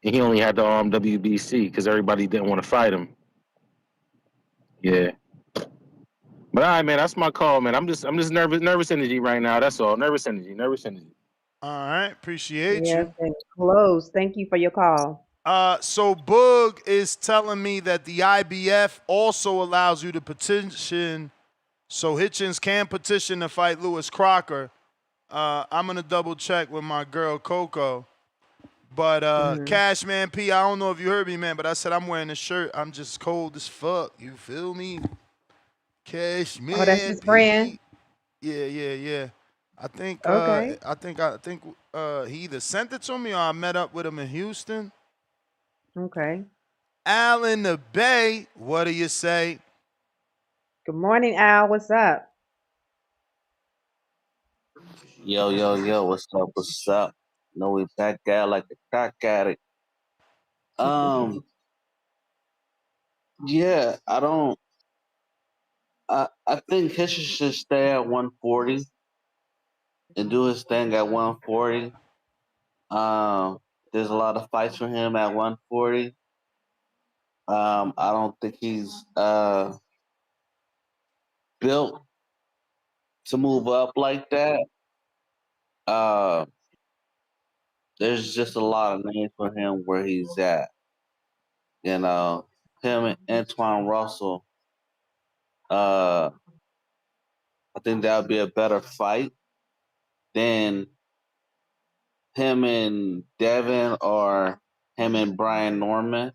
and he only had the WBC because everybody didn't want to fight him. Yeah. But all right, man, that's my call, man. I'm just nervous energy right now. That's all. Nervous energy. All right, appreciate you. Close. Thank you for your call. So Boog is telling me that the IBF also allows you to petition, so Hitchens can petition to fight Lewis Crocker. I'm gonna double check with my girl Coco. But Cashman P, I don't know if you heard me, man, but I said I'm wearing a shirt. I'm just cold as fuck. You feel me? Cashman. Oh, that's his brand. Yeah. I think he either sent it to me or I met up with him in Houston. Okay. Al in the Bay, what do you say? Good morning, Al. What's up? Yo, yo, yo, what's up? What's up? No, we back at like a crack addict. Yeah, I think Hitchens should stay at 140 and do his thing at 140. There's a lot of fights for him at 140. I don't think he's built to move up like that. Uh, there's just a lot of names for him where he's at. You know, him and Antoine Russell. I think that would be a better fight than him and Devin or him and Brian Norman.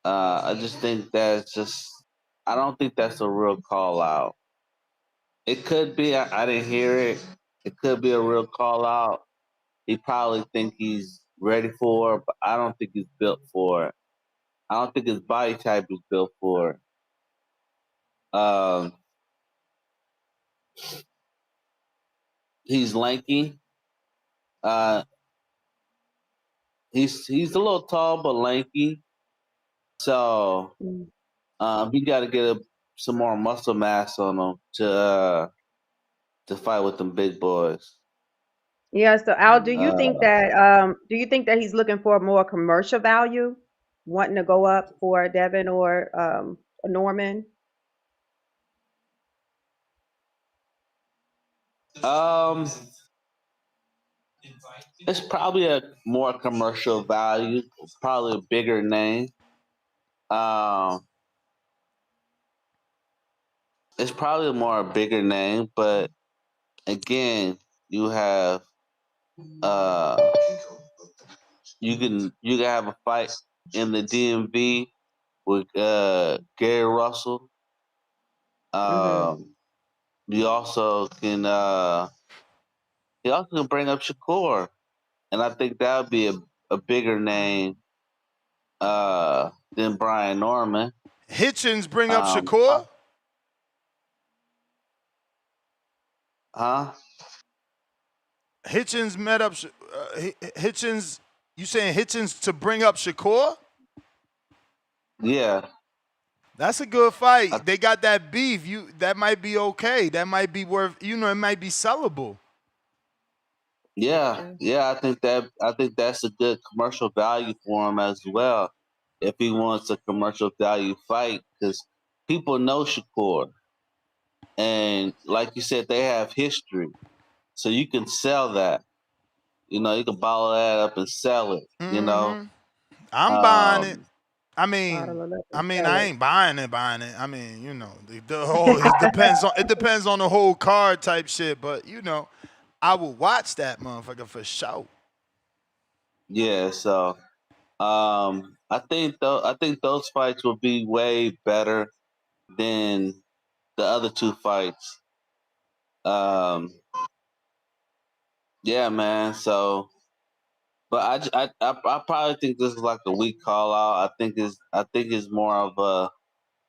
I just think I don't think that's a real call out. It could be, I didn't hear it. It could be a real call out. He probably think he's ready for it, but I don't think he's built for it. I don't think his body type is built for it. He's lanky. Uh, he's a little tall but lanky. So he got to get some more muscle mass on him to fight with them big boys. Yeah, so Al, do you think that he's looking for more commercial value, wanting to go up for Devin or Norman? It's probably a more commercial value, probably a bigger name. It's probably a bigger name, but again, you have you can have a fight in the DMV with Gary Russell. You also can bring up Shakur, and I think that would be a bigger name than Brian Norman. Hitchens bring up Shakur? Huh? Hitchens met up. Hitchens, you saying Hitchens to bring up Shakur? Yeah. That's a good fight. They got that beef. That might be okay. That might be worth. It might be sellable. Yeah. I think that's a good commercial value for him as well. If he wants a commercial value fight, because people know Shakur, and like you said, they have history, so you can sell that. You can bottle that up and sell it. I'm buying it. I mean, Sell I it. ain't buying it. I mean, the whole it depends on the whole card type shit. But I will watch that motherfucker for sure. Yeah. So, I think those fights will be way better than the other two fights. Yeah, man. So, but I probably think this is like a weak call out. I think it's more of a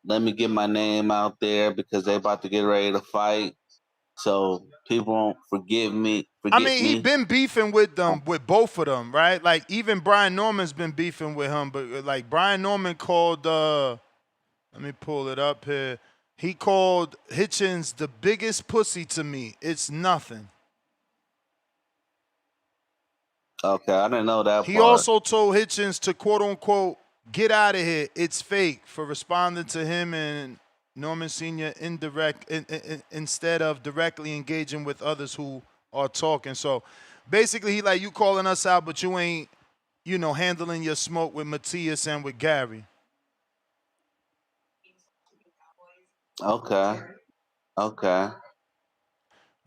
let me get my name out there because they about to get ready to fight, so people won't forget me. I mean, he been beefing with them, with both of them, right? Like even Brian Norman's been beefing with him, but like Brian Norman called. Let me pull it up here. He called Hitchens the biggest pussy to me. It's nothing. Okay, I didn't know that He part. also told Hitchens to quote unquote get out of here. It's fake for responding to him and Norman Sr. instead of directly engaging with others who are talking. So basically, he like you calling us out, but you ain't handling your smoke with Matthias and with Gary. Okay.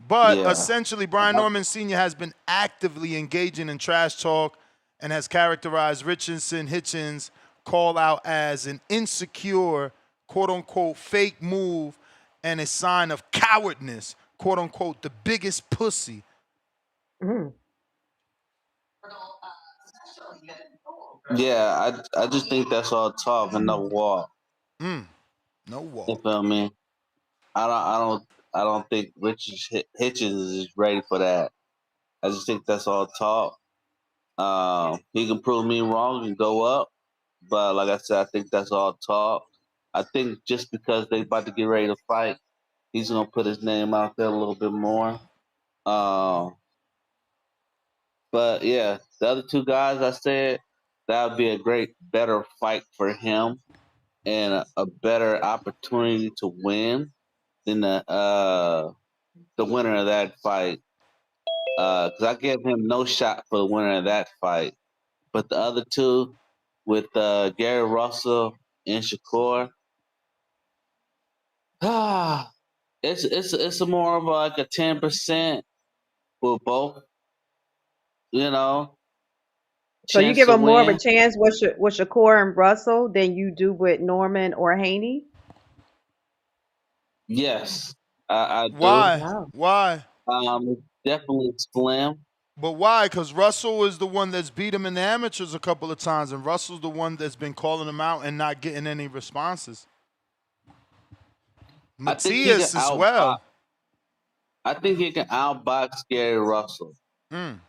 But Yeah. essentially, Brian Norman Sr. has been actively engaging in trash talk and has characterized Richardson Hitchens' call out as an insecure, quote unquote, fake move and a sign of cowardness, quote unquote, the biggest pussy. Yeah, I just think that's all talk and no walk. No You walk. feel me? I don't think Richard Hitchens is ready for that. I just think that's all talk. He can prove me wrong and go up, but like I said, I think that's all talk. I think just because they about to get ready to fight, he's gonna put his name out there a little bit more. Um, but yeah, the other two guys I said that would be a better fight for him and a better opportunity to win than the winner of that fight. Because I gave him no shot for the winner of that fight. But the other two, with Gary Russell and Shakur, it's a more of like a 10% with both. You know, So you chance give to him more of a win. chance with Shakur and Russell than you do with Norman or Haney? Yes, I do. Why? Wow. Why? Definitely slim. But why? Because Russell is the one that's beat him in the amateurs a couple of times, and Russell's the one that's been calling him out and not getting any responses. I think he can Matias as outbox. well. I think he can outbox Gary Russell. Mm.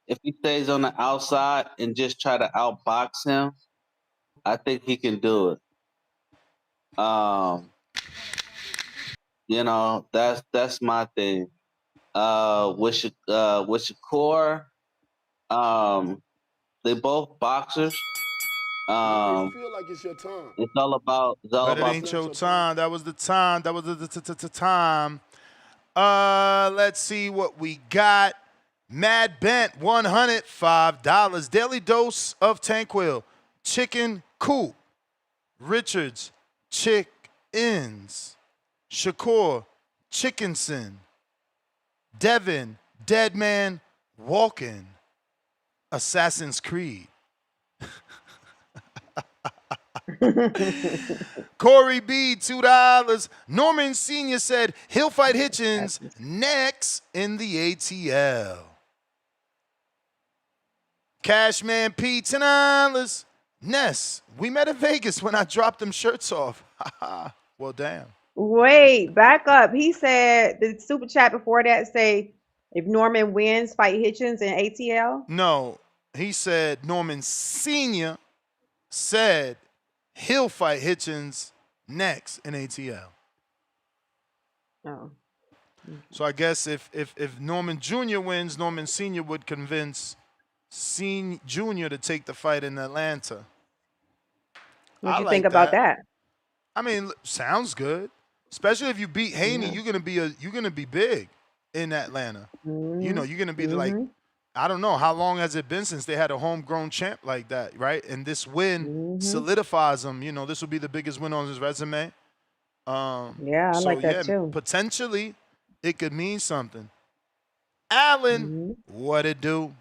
If he stays on the outside and just try to outbox him, I think he can do it. Um, that's my thing. With Shakur, they both boxers. Feel like it's your time. It's all But it about ain't your time. That was the time. That was the time. Let's see what we got. Mad Bent, $105. Daily dose of Tanquil. Chicken Coop. Richards, Chickens. Shakur, Chickenson. Devin, Dead Man Walking. Assassin's Creed. Corey B, $2. Norman Sr. said he'll fight Hitchens next in the ATL. Cashman P, $10. Ness, we met in Vegas when I dropped them shirts off. Well, damn. Wait, back up. He said the super chat before that say if Norman wins, fight Hitchens in ATL. No, he said Norman Sr. said he'll fight Hitchens next in ATL. Oh. So I guess if Norman Jr. wins, Norman Sr. would convince Jr. to take the fight in Atlanta. What I you think like about that. that? I mean, sounds good. Especially if you beat Haney, Yeah. you're gonna be big in Atlanta. Mm-hmm. You're gonna be like, Mm-hmm. I don't know how long has it been since they had a homegrown champ like that, right? And this win Mm-hmm. solidifies him. This will be the biggest win on his resume. Yeah, I So like that yeah, too. potentially it could mean something. Allen, Mm-hmm. what it do?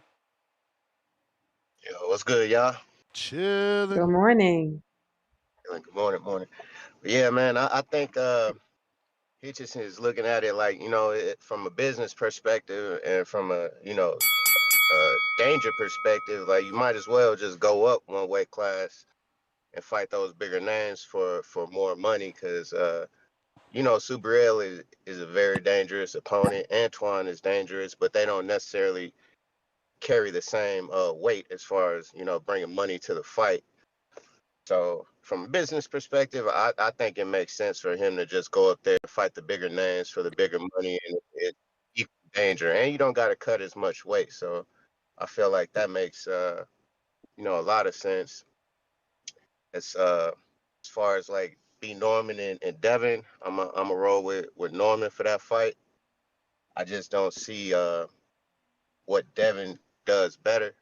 Yo, what's good, y'all? Chilling. Good morning. Good morning, morning. But yeah, man, I think Hitchison is looking at it like, from a business perspective and from a, danger perspective, like you might as well just go up one weight class and fight those bigger names for more money because, Subriel is a very dangerous opponent. Antoine is dangerous, but they don't necessarily carry the same weight as far as, bringing money to the fight. So from a business perspective, I think it makes sense for him to just go up there and fight the bigger names for the bigger money and it equal danger. And you don't got to cut as much weight. So I feel like that makes a lot of sense. As far as like B Norman and Devin, I'm a roll with Norman for that fight. I just don't see what Devin does better.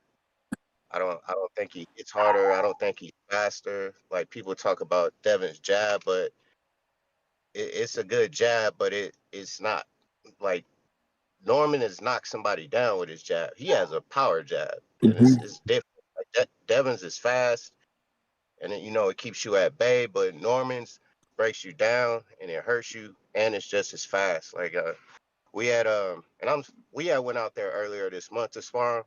I don't think he hits harder. I don't think he's faster. Like people talk about Devin's jab, but it's a good jab, but it's not like Norman has knocked somebody down with his jab. He has a power jab, and it's different. Like Devin's is fast, and it keeps you at bay, but Norman's breaks you down and it hurts you, and it's just as fast. Like we had we had went out there earlier this month to spar,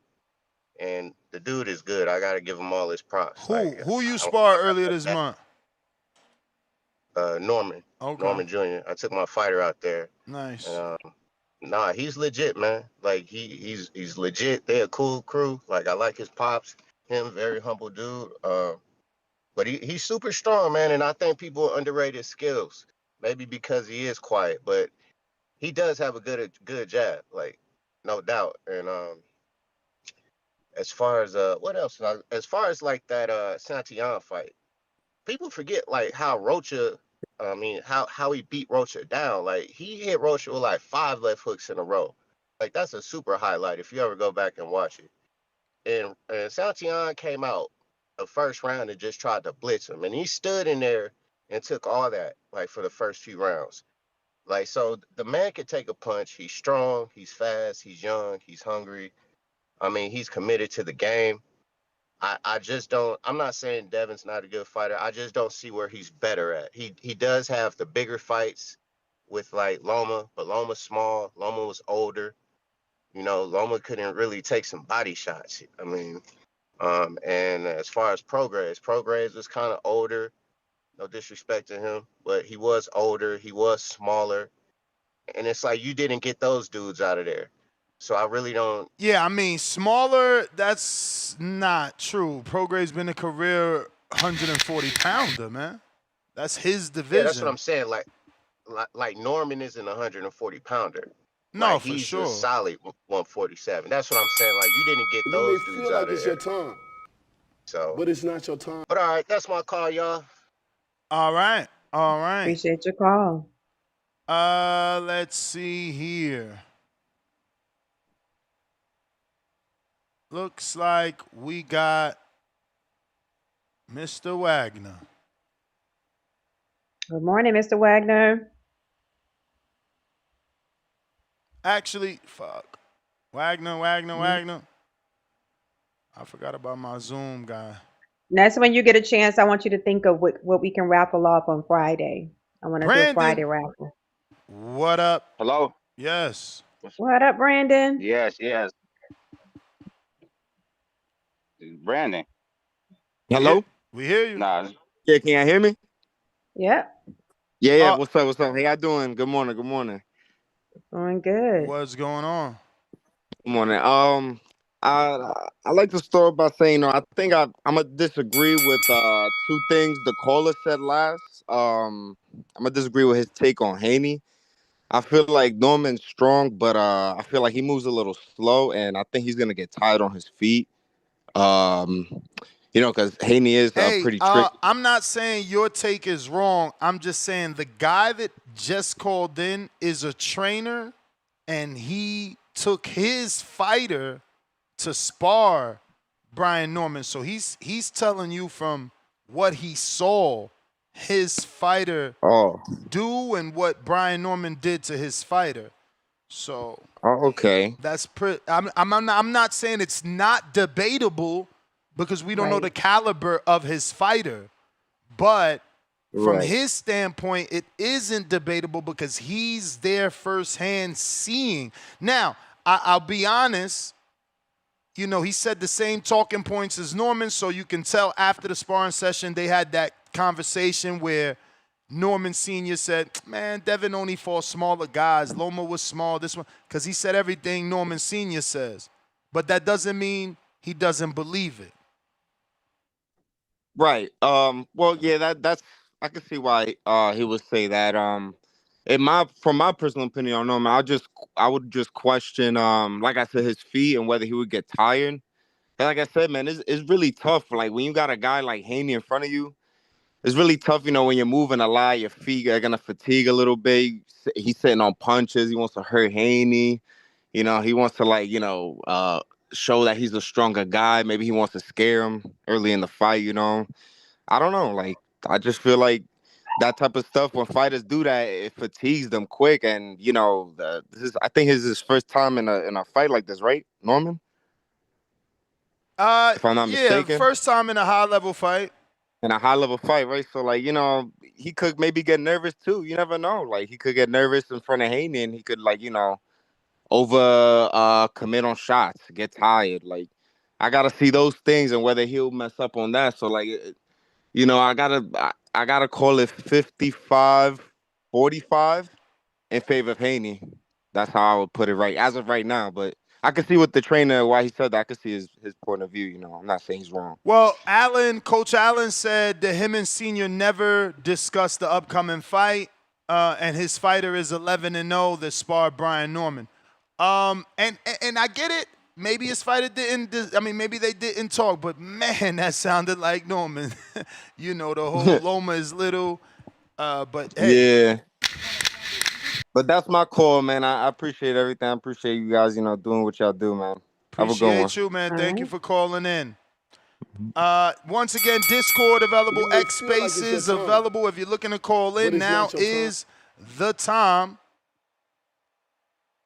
and the dude is good. I gotta give him all his props. Like Who you spar earlier this month? Norman. Okay. Norman Jr. I took my fighter out there. Nice. Nah, he's legit, man. Like he's legit. They a cool crew. Like I like his pops. Him, very humble dude. But he's super strong, man. And I think people underrate his skills. Maybe because he is quiet, but he does have a good jab, like no doubt. And as far as what else? As far as like that Santillan fight, people forget like how Rocha. I mean, how he beat Rocha down. Like he hit Rocha with like 5 left hooks in a row. Like that's a super highlight if you ever go back and watch it. And Santillan came out the first round and just tried to blitz him, and he stood in there and took all that like for the first few rounds. Like so, the man can take a punch. He's strong. He's fast. He's young. He's hungry. I mean, he's committed to the game. I just don't. I'm not saying Devin's not a good fighter. I just don't see where he's better at. He does have the bigger fights with like Loma, but Loma's small. Loma was older. You know, Loma couldn't really take some body shots. I mean, and as far as Prograis was kind of older. No disrespect to him, but he was older. He was smaller, and it's like you didn't get those dudes out of there. So I really don't. Yeah, I mean, smaller, that's not true. Prograde's been a career 140-pounder, man. That's his division. Yeah, that's what I'm saying. Like Norman isn't a 140-pounder. No, like, for he's sure. a solid 147. That's what I'm saying. Like you didn't get those dudes feel out like of it's there. your time, So, but it's not your time. but all right, that's my call, y'all. All right. All right. Appreciate your call. Let's see here. Looks like we got Mr. Wagner. Good morning, Mr. Wagner. Actually, fuck. Wagner. I forgot about my Zoom guy. Next, when you get a chance, I want you to think of what we can raffle off on Friday. I want to do a Friday raffle. What up? Hello? Yes. What up, Brandon? Yes. Brandon. Hello? We hear you. Nah. Yeah, can y'all hear me? Yep. Yeah. What's up? How y'all doing? Good morning. Doing good. What's going on? Good morning. I like to start by saying, I think I'm gonna disagree with 2 things the caller said last. I'm gonna disagree with his take on Haney. I feel like Norman's strong, but I feel like he moves a little slow, and I think he's gonna get tired on his feet. Because Haney is pretty tricky. I'm not saying your take is wrong. I'm just saying the guy that just called in is a trainer, and he took his fighter to spar Brian Norman. So he's telling you from what he saw his fighter do and what Brian Norman did to his fighter. So okay. That's I'm not saying it's not debatable because we don't know the caliber of his fighter. But from his standpoint, it isn't debatable because he's there firsthand seeing. Now, I'll be honest, he said the same talking points as Norman, so you can tell after the sparring session they had that conversation where Norman Sr. said, man, Devin only fought smaller guys. Loma was small, this one, because he said everything Norman Sr. says. But that doesn't mean he doesn't believe it. Right. Well, yeah, that's I can see why he would say that. From my personal opinion on Norman, I would just question like I said, his feet and whether he would get tired. And like I said, man, it's really tough. Like when you got a guy like Haney in front of you, it's really tough, when you're moving a lot, your feet are gonna fatigue a little bit. He's sitting on punches. He wants to hurt Haney. He wants to show that he's a stronger guy. Maybe he wants to scare him early in the fight. I don't know. Like I just feel like that type of stuff when fighters do that, it fatigues them quick. And I think this is his first time in a fight like this, right, Norman? If I'm not mistaken. First time in a high level fight. In a high level fight, right? So he could maybe get nervous too. You never know. Like he could get nervous in front of Haney, and he could over commit on shots, get tired. Like I gotta see those things and whether he'll mess up on that. So I gotta call it 55-45 in favor of Haney. That's how I would put it right as of right now. But I can see what the trainer, why he said that. I can see his point of view. You know, I'm not saying he's wrong. Well, Coach Allen said that him and Senior never discussed the upcoming fight, and his fighter is 11-0 that sparred Brian Norman. And I get it. Maybe his fighter didn't. I mean, maybe they didn't talk, but man, that sounded like Norman. You know, the whole Loma is little, but hey. Yeah. But that's my call, man. I appreciate everything. I appreciate you guys, you know, doing what y'all do, man. Have a good one. Appreciate you, man. Thank you for calling in. Once again, Discord available, X Spaces available. If you're looking to call in, now is the time.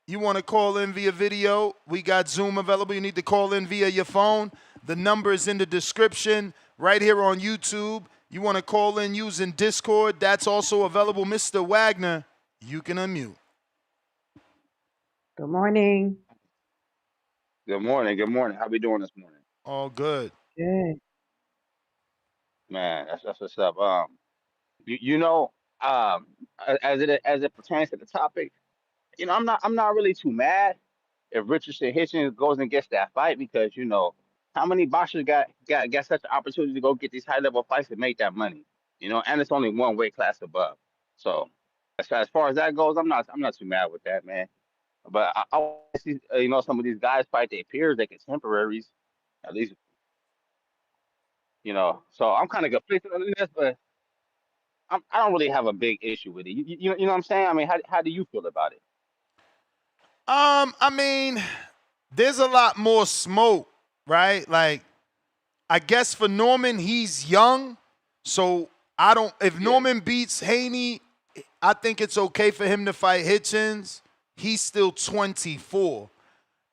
You want to call in via video, we got Zoom available. You need to call in via your phone. The number is in the description right here on YouTube. You want to call in using Discord, that's also available. Mr. Wagner, you can unmute. Good morning. Good morning. Good morning. How we doing this morning? All good. Good. Man, that's what's up. You know, as it pertains to the topic, you know, I'm not really too mad if Richardson Hitchens goes and gets that fight because you know how many boxers got such an opportunity to go get these high level fights and make that money, you know, and it's only one weight class above. So as far as that goes, I'm not too mad with that, man. But I want to see you know some of these guys fight their peers, their contemporaries, at least you know. So I'm kind of conflicted on this, but I don't really have a big issue with it. You know what I'm saying? I mean, how do you feel about it? I mean, there's a lot more smoke, right? Like, I guess for Norman, he's young, so I don't. If Norman beats Haney, I think it's okay for him to fight Hitchens. He's still 24.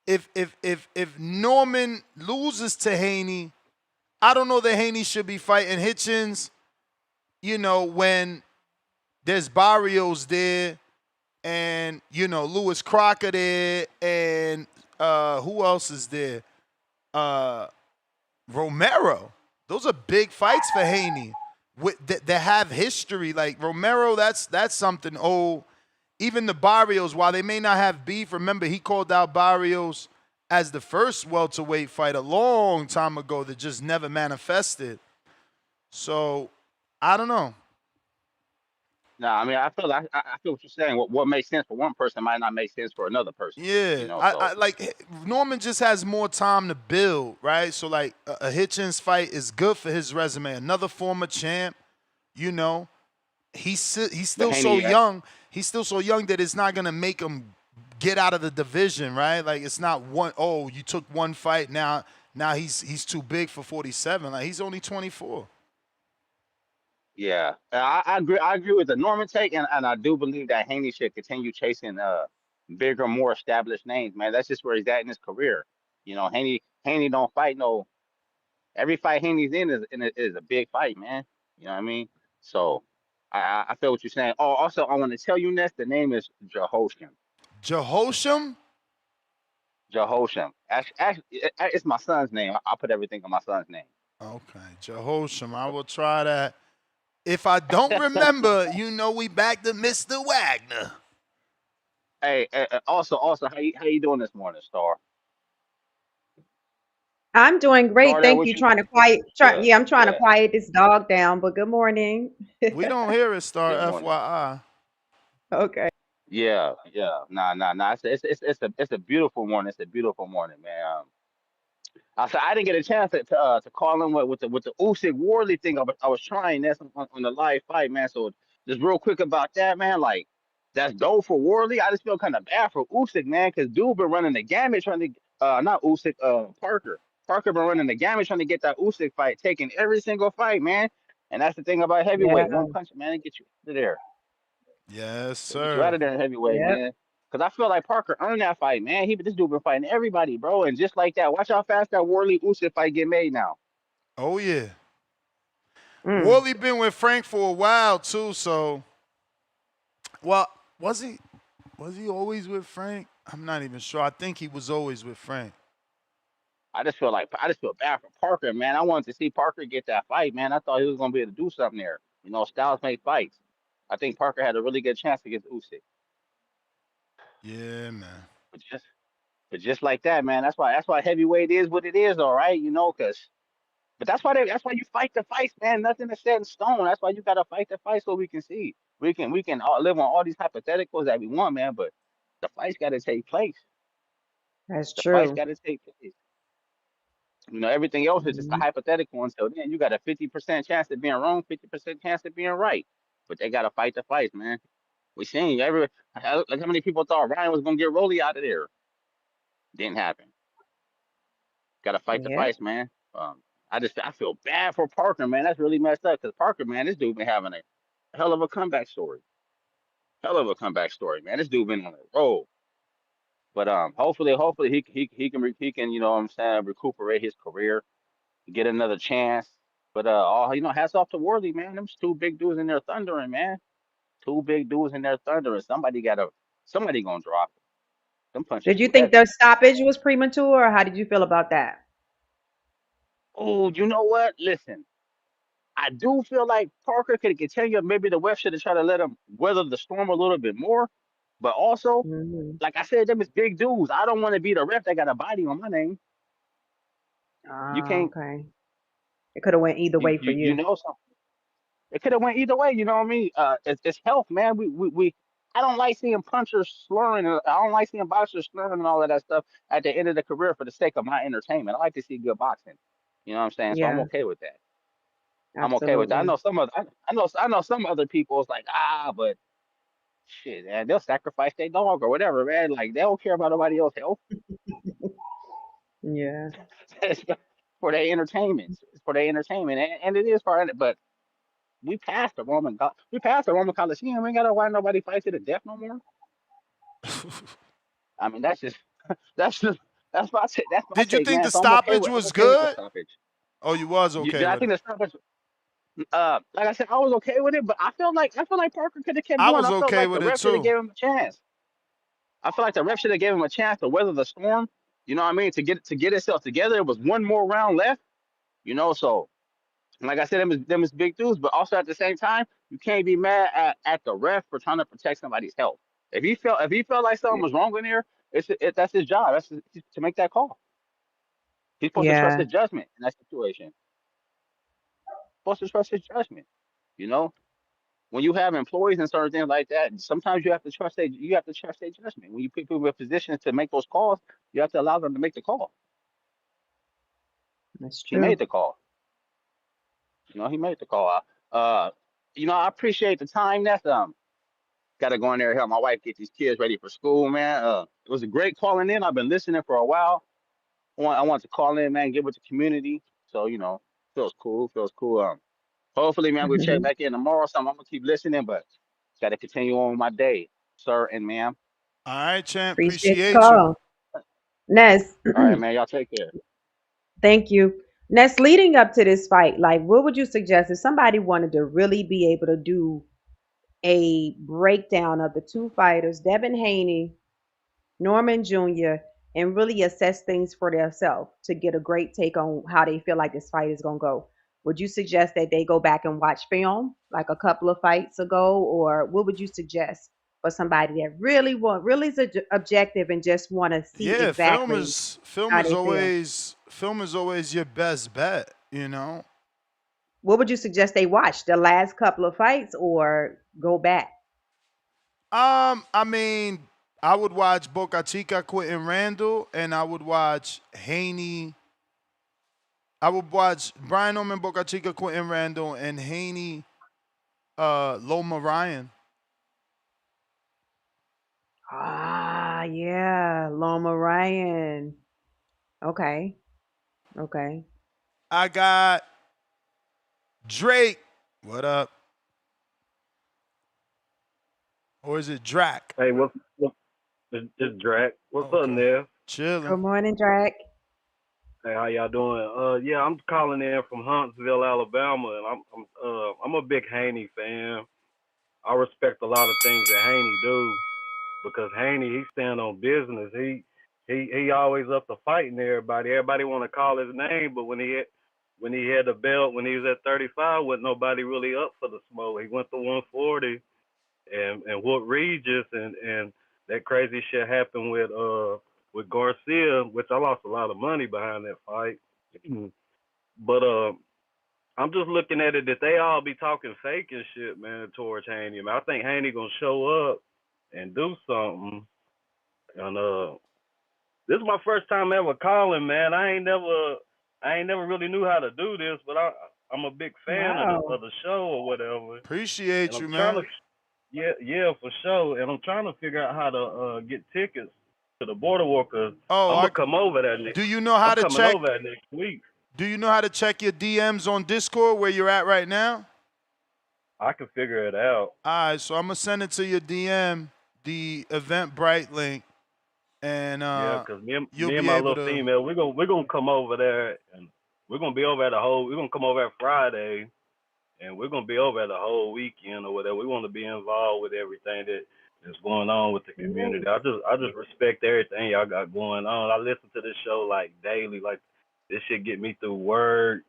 If Norman loses to Haney, I don't know that Haney should be fighting Hitchens. You know, when there's Barrios there, and you know Lewis Crocker there, and who else is there? Romero. Those are big fights for Haney that have history. Like Romero, that's something old. Even the Barrios, while they may not have beef, remember he called out Barrios as the first welterweight fight a long time ago that just never manifested. So I don't know. No, I mean I feel what you're saying. What makes sense for one person might not make sense for another person. Yeah, you know, I like Norman just has more time to build, right? So like a Hitchens fight is good for his resume. Another former champ, you know, he's still so young. He's still so young that it's not gonna make him get out of the division, right? Like it's not one. Oh, you took one fight now he's too big for 47. Like he's only 24. Yeah, I agree. I agree with the Norman take, and I do believe that Haney should continue chasing bigger, more established names. Man, that's just where he's at in his career. You know, Haney don't fight no. Every fight Haney's in is a big fight, man. You know what I mean? So I feel what you're saying. Oh, also I want to tell you next. The name is Jehosham. Jehosham? Jehosham. Actually, it's my son's name. I'll put everything on my son's name. Okay, Jehosham. I will try that. If I don't remember, you know we back to Mr. Wagner. Hey, also, how you doing this morning, Star? I'm doing great. Star, Thank you. Trying to I'm trying to quiet this dog down, but good morning. We don't hear it, Star, Good morning. FYI. Okay. Yeah. Nah. It's a beautiful morning. It's a beautiful morning, man. I didn't get a chance to call in with the Usyk Worley thing. I was trying this on the live fight, man. So just real quick about that, man. Like that's dope for Worley. I just feel kind of bad for Usyk, man, because dude been running the gamut trying to not Usyk, Parker. Parker been running the gamut trying to get that Usyk fight, taking every single fight, man. And that's the thing about heavyweight. Yeah. One punch, man, and get you out of there. Yes, sir. Get you out of there in heavyweight, man. Because I feel like Parker earned that fight, man. This dude been fighting everybody, bro. And just like that, watch how fast that Worley Usyk fight get made now. Oh, yeah. Worley been with Frank for a while, too, so. Well, was he always with Frank? I'm not even sure. I think he was always with Frank. I just feel bad for Parker, man. I wanted to see Parker get that fight, man. I thought he was going to be able to do something there. Styles make fights. I think Parker had a really good chance against Usyk. Yeah, man. But just like that, man. That's why heavyweight is what it is, all right. Cause but that's why you fight the fights, man. Nothing is set in stone. That's why you gotta fight the fight so we can see. We can all live on all these hypotheticals that we want, man. But the fights gotta take place. That's The fights true. gotta take place. Everything else is just a Mhm. hypothetical until then. You got a 50% chance of being wrong, 50% chance of being right. But they gotta fight the fights, man. We seen like how many people thought Ryan was gonna get Rolly out of there? Didn't happen. Gotta fight the Yeah. fights, man. I feel bad for Parker, man. That's really messed up because Parker, man, this dude been having a hell of a comeback story. Hell of a comeback story, man. This dude been on a roll. But hopefully he can what I'm saying, recuperate his career, get another chance. But hats off to Worthy, man. Them two big dudes in there thundering, man. Two big dudes in there thundering. Somebody gonna drop it. Them punches Did you too think heavy. the stoppage was premature, or how did you feel about that? Oh, you know what? Listen, I do feel like Parker could continue. Maybe the West should have tried to let him weather the storm a little bit more. But also, Hmm. like I said, them is big dudes. I don't want to be the ref that got a body on my name. You Ah, can't. okay. It could have went either You way for you, you you. know something. It could have went either way. You know what I mean? It's health, man. We. I don't like seeing punchers slurring. I don't like seeing boxers slurring and all of that stuff at the end of the career for the sake of my entertainment. I like to see good boxing. You know what I'm saying? So I'm Yeah, okay with that. I'm okay with that. I absolutely. know some of I know some other people is like but shit, man, they'll sacrifice their dog or whatever, man. Like they don't care about nobody else's health. Yeah. It's for their entertainment. It's for their entertainment, and it is for it. But we passed the Roman Coliseum. We ain't gotta why nobody fight to the death no more. I mean, that's just that's my Did you take, think man. the So stoppage I'm was okay with the good? stoppage. Oh, you was okay Did I with think it. the stoppage? Like I said, I was okay with it, but I feel like Parker could have kept I going. was I felt okay like the with it ref should have too. gave him a chance. I feel like the ref should have gave him a chance to weather the storm. You know what I mean? To get itself together. It was one more round left. So like I said, them is big dudes, but also at the same time, you can't be mad at the ref for trying to protect somebody's health. If he felt like something was wrong in there, that's his job. To make that call. He's supposed to trust Yeah. his judgment in that situation. Supposed to trust his judgment. You know, when you have employees and certain things like that, sometimes you have to trust their judgment. When you put people in positions to make those calls, you have to allow them to make the call. That's He made true. the call. He made the call. Uh, I appreciate the time. Got to go in there and help my wife get these kids ready for school, man. It was a great calling in. I've been listening for a while. I want to call in, man, get with the community. So feels cool. Feels cool. Hopefully, man, we'll check back in tomorrow. So I'm gonna keep listening, but got to continue on with my day, sir and ma'am. All right, champ. Appreciate the Appreciate you. call. Ness, All right, man. Y'all take care. thank you. Ness, leading up to this fight, like, what would you suggest if somebody wanted to really be able to do a breakdown of the two fighters, Devin Haney, Norman Jr., and really assess things for themselves to get a great take on how they feel like this fight is going to go? Would you suggest that they go back and watch film like a couple of fights ago, or what would you suggest for somebody that really is objective and just want to see Yeah, exactly how they feel? film is always your best bet, you know. What would you suggest they watch? The last couple of fights or go back? I mean, I would watch Boca Chica, Quentin Randall, and I would watch Haney. I would watch Brian Norman, Boca Chica, Quentin Randall, and Haney, Loma Ryan. Ah, yeah, Loma Ryan. Okay, okay. I got Drake. What up? Or is it Drac? Hey, what's this Drac? What's up, Okay. Nev? Chilling. Good morning, Drake. Hey, how y'all doing? Yeah, I'm calling in from Huntsville, Alabama, and I'm a big Haney fan. I respect a lot of things that Haney do because Haney he stand on business. He always up to fighting everybody. Everybody want to call his name, but when he had the belt, when he was at 35, wasn't nobody really up for the smoke. He went to 140 and whooped Regis, and that crazy shit happened with Garcia, which I lost a lot of money behind that fight. But I'm just looking at it that they all be talking fake and shit, man, towards Haney. Man, I think Haney gonna show up and do something. And this is my first time ever calling, man. I ain't never really knew how to do this, but I'm a big fan of the show or whatever. Appreciate you, man. Yeah, for sure. And I'm trying to figure out how to get tickets to the Border War, because I'm gonna come over there next. Do you know how to check? I'm coming over there next week. Do you know how to check your DMs on Discord where you're at right now? I can figure it out. All right, so I'm gonna send it to your DM, the Eventbrite link, and yeah, because me and my little female, we're gonna come over there, and we're gonna be over there we're gonna come over at Friday, and we're gonna be over there the whole weekend or whatever. We want to be involved with everything that's going on with the community. I just respect everything y'all got going on. I listen to this show like daily, like this shit get me through work.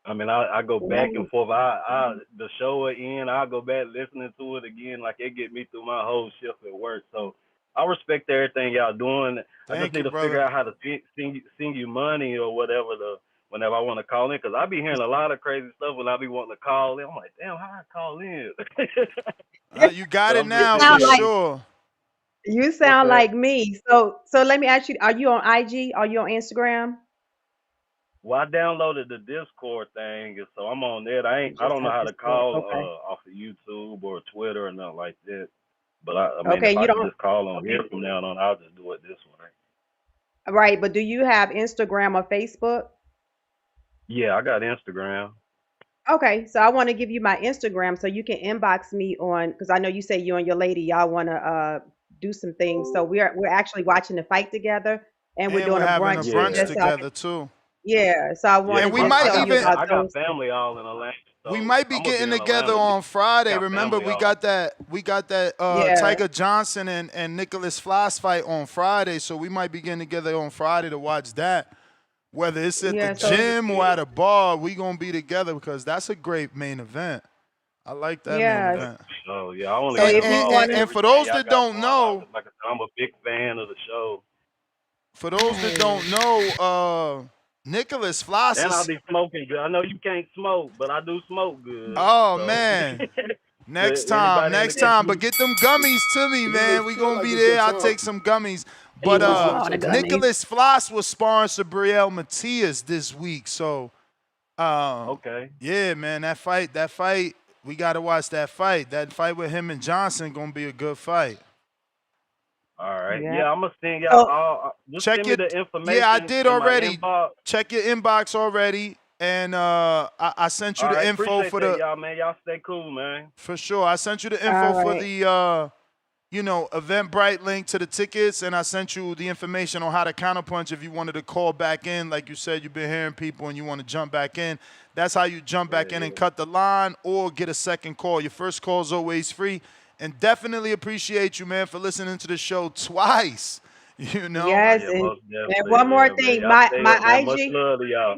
I mean, I go back and forth. The show will end, I'll go back listening to it again. Like, it get me through my whole shift at work. So I respect everything y'all doing. I just need to figure out how to send you money or whatever whenever I want to call in, because I be hearing a lot of crazy stuff when I be wanting to call in. I'm like, damn, how I call in? You got it now for sure. You sound like me. So let me ask you, are you on IG? Are you on Instagram? Well, I downloaded the Discord thing, and so I'm on there. I don't know how to call off of YouTube or Twitter or nothing like that. But I mean, if I can just call on here from now on, I'll just do it this way. Right, but do you have Instagram or Facebook? Yeah, I got Instagram. Okay, so I want to give you my Instagram so you can inbox me on, because I know you say you and your lady, y'all want to do some things. So we're actually watching the fight together, and we're doing a brunch together too. Yeah, so I want. And we might even. I got family all in Atlanta. So we might be getting together on Friday. Remember, we got that Tiger Johnson and Nicholas Floss fight on Friday, so we might be getting together on Friday to watch that. Whether it's at the gym or at a bar, we gonna be together because that's a great main event. I like that main event. Oh yeah, I want to. And for those that don't know, like I'm a big fan of the show. For those that don't know, Nicholas Floss. And I'll be smoking good. I know you can't smoke, but I do smoke good. Oh man. Next time. But get them gummies to me, man. We gonna be there. I'll take some gummies. But Nicholas Floss was sparring Sabriel Matias this week. So okay. Yeah, man, that fight, we gotta watch that fight. That fight with him and Johnson gonna be a good fight. All right. Yeah, I'm gonna send y'all all. Check the information. Yeah, I did already. Check your inbox already, and I sent you the info for the. Y'all, man. Y'all stay cool, man. For sure, I sent you the info for the Eventbrite link to the tickets, and I sent you the information on how to counterpunch if you wanted to call back in. Like you said, you've been hearing people, and you want to jump back in. That's how you jump back in and cut the line, or get a second call. Your first call is always free. And definitely appreciate you, man, for listening to the show twice. You know. Yes, and one more thing, my IG. Much love to y'all.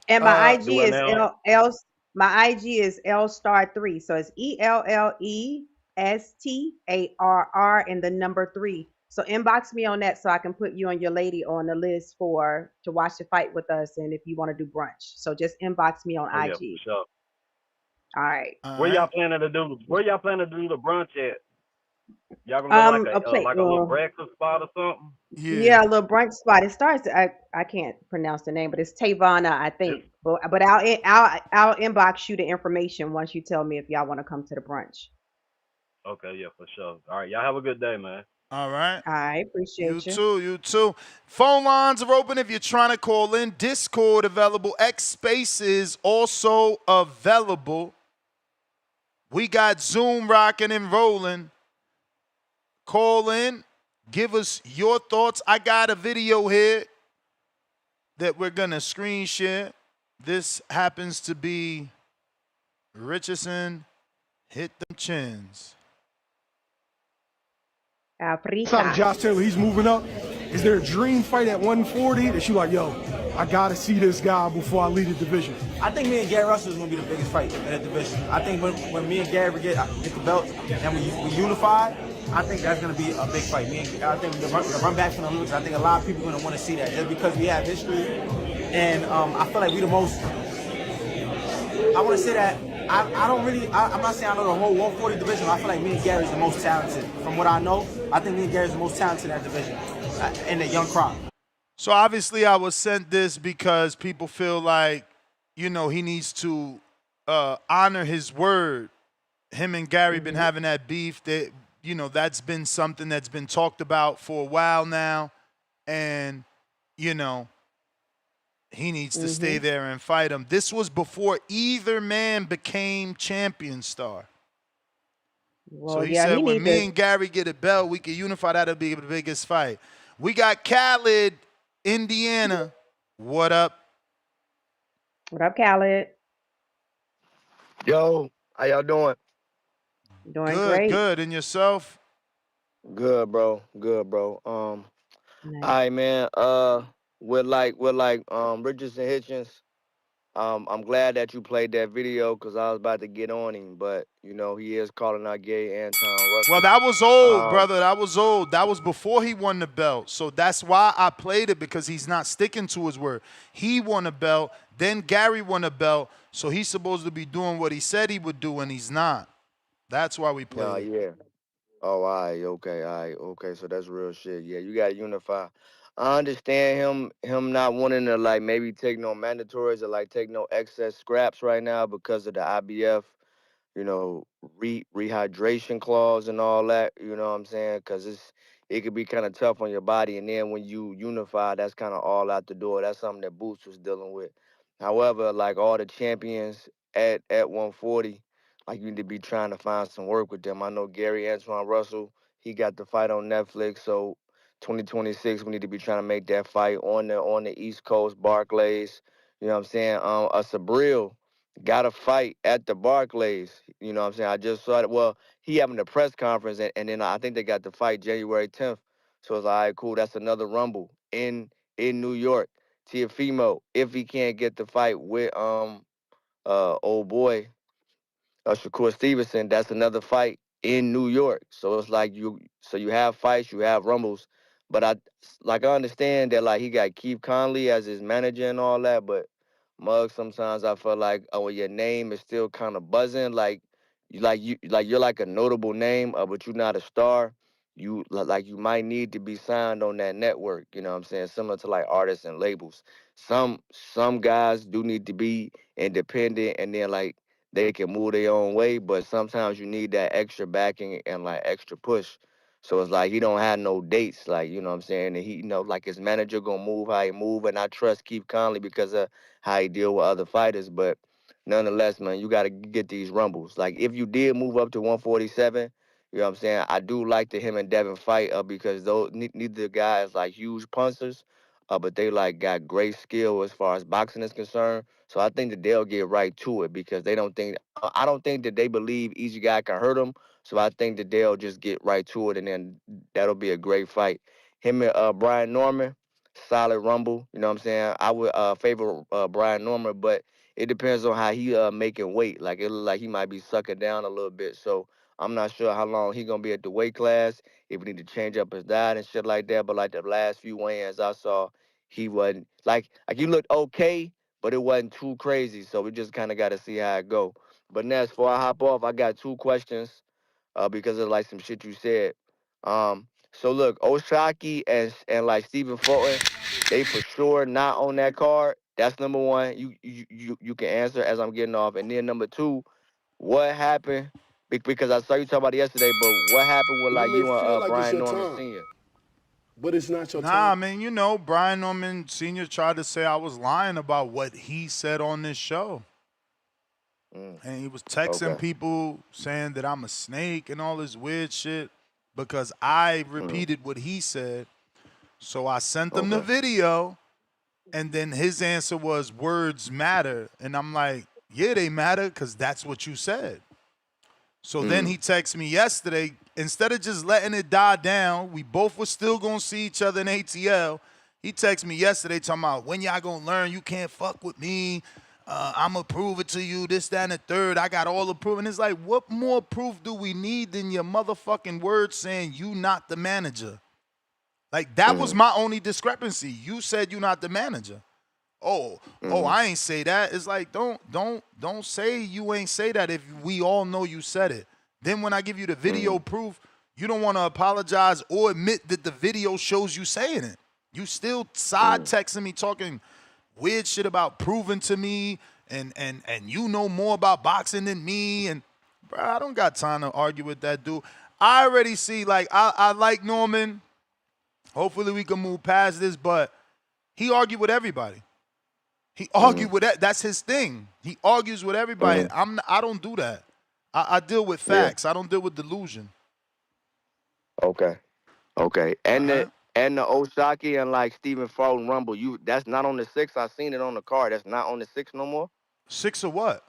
And my IG is my IG is L*3. So it's ELLESTARR and the number 3. So inbox me on that so I can put you and your lady on the list to watch the fight with us, and if you want to do brunch. So just inbox me on IG. Yeah, for sure. All right. Where y'all planning to do the brunch at? Y'all gonna go like a little breakfast spot or something? Yeah, a little brunch spot. It starts. I can't pronounce the name, but it's Tavana, I think. But I'll inbox you the information once you tell me if y'all want to come to the brunch. Okay, yeah, for sure. All right, y'all have a good day, man. All right. I appreciate you. You too. Phone lines are open if you're trying to call in. Discord available. X Spaces also available. We got Zoom rocking and rolling. Call in. Give us your thoughts. I got a video here that we're going to screen share. This happens to be Richardson Hit Them Chins. What's up, Josh Taylor? He's moving up. Is there a dream fight at 140 that you like, yo, I gotta see this guy before I leave the division. I think me and Gary Russell is gonna be the biggest fight in that division. I think when me and Gary get the belt and we unify, I think that's gonna be a big fight. I think the run back from the Olympics, I think a lot of people are gonna want to see that just because we have history, and I feel like we the most. I want to say that I don't really. I'm not saying I know the whole 140 division. I feel like me and Gary is the most talented. From what I know, I think me and Gary is the most talented in that division, in the young crop. So obviously I was sent this because people feel like, you know, he needs to honor his word. Him and Gary been having that beef that, you know, that's been something that's been talked about for a while now. And, you know, he needs to stay there and fight him. This was before either man became champion star. Well, so he yeah, said, he when needs me to. and Gary get a belt, we can unify. That'll be the biggest fight. We got Khaled, Indiana. What up? What up, Khaled? Yo, how y'all doing? Doing Good, great. good. And yourself? Good, bro. Good, bro. All Nice. right, man. With Richardson Hitchens. I'm glad that you played that video because I was about to get on him, but you know he is calling out gay Anton Russell. Well, that was old, brother. That was old. That was before he won the belt. So that's why I played it, because he's not sticking to his word. He won a belt, then Gary won a belt, so he's supposed to be doing what he said he would do, and he's not. That's why we played it. Yeah. Oh, all right, okay. So that's real shit. Yeah, you gotta unify. I understand him not wanting to like maybe take no mandatories or like take no excess scraps right now because of the IBF, you know, rehydration clause and all that. You know what I'm saying? Because it could be kind of tough on your body, and then when you unify, that's kind of all out the door. That's something that Boots was dealing with. However, like all the champions at 140. Like you need to be trying to find some work with them. I know Gary Antoine Russell, he got the fight on Netflix. So 2026, we need to be trying to make that fight on the East Coast, Barclays. You know what I'm saying? A Sabril got a fight at the Barclays. You know what I'm saying? I just saw it. Well, he having a press conference, and then I think they got the fight January 10th. So it's like, all right, cool. That's another Rumble in New York. Tiafimo, if he can't get the fight with old boy. Shakur Stevenson, that's another fight in New York. So it's like you have fights, you have rumbles. But I understand that like he got Keith Conley as his manager and all that, but Mug, sometimes I feel like your name is still kind of buzzing, you're like a notable name, but you're not a star. You you might need to be signed on that network, you know what I'm saying? Similar to like artists and labels. Some guys do need to be independent, and then like they can move their own way, but sometimes you need that extra backing and like extra push. So it's like he don't have no dates, like, you know what I'm saying? And he, you know, like his manager gonna move how he move, and I trust Keith Conley because of how he deal with other fighters. But nonetheless, man, you gotta get these rumbles. Like if you did move up to 147, you know what I'm saying? I do like the him and Devin fight because neither guys like huge punchers, but they like got great skill as far as boxing is concerned. So I think that they'll get right to it because I don't think that they believe each guy can hurt them. So I think that they'll just get right to it, and then that'll be a great fight. Him and Brian Norman, solid rumble. You know what I'm saying? I would favor Brian Norman, but it depends on how he making weight. Like it look like he might be sucking down a little bit. So I'm not sure how long he gonna be at the weight class. If we need to change up his diet and shit like that. But like the last few weigh-ins I saw, he wasn't like he looked okay, but it wasn't too crazy. So we just kind of got to see how it go. But Ness, before I hop off, I got two questions because of like some shit you said. So look, Oshaki and like Stephen Fulton, they for sure not on that card. That's number one. You can answer as I'm getting off. And then number two, what happened? Because I saw you talk about it yesterday, but what happened with You like may you and feel like it's Brian your Norman time, Sr.? but it's not your time. Nah, man, you know, Brian Norman Sr. tried to say I was lying about what he said on this show. And he was texting people saying that I'm a snake and all this weird shit because I repeated what he said. So I sent him the video, and then his answer was words matter. And I'm like, yeah, they matter because that's what you said. So then he texted me yesterday, instead of just letting it die down, we both were still going to see each other in ATL. He texted me yesterday talking about when y'all gonna learn you can't fuck with me. I'ma prove it to you, this, that, and the third. I got all the proof. And it's like, what more proof do we need than your motherfucking words saying you not the manager? Like, that was my only discrepancy. You said you not the manager. Oh, I ain't say that. It's like, don't say you ain't say that if we all know you said it. Then when I give you the video proof, you don't want to apologize or admit that the video shows you saying it. You still side texting me talking weird shit about proving to me and you know more about boxing than me. And bro, I don't got time to argue with that dude. I already see, like, I like Norman. Hopefully we can move past this, but he argued with everybody. He argued with that. That's his thing. He argues with everybody. I don't do that. I deal with facts. I don't deal with delusion. Okay. And the Osaki and like Stephen Fallon Rumble, that's not on the 6. I seen it on the card. That's not on the 6 no more. 6 of what?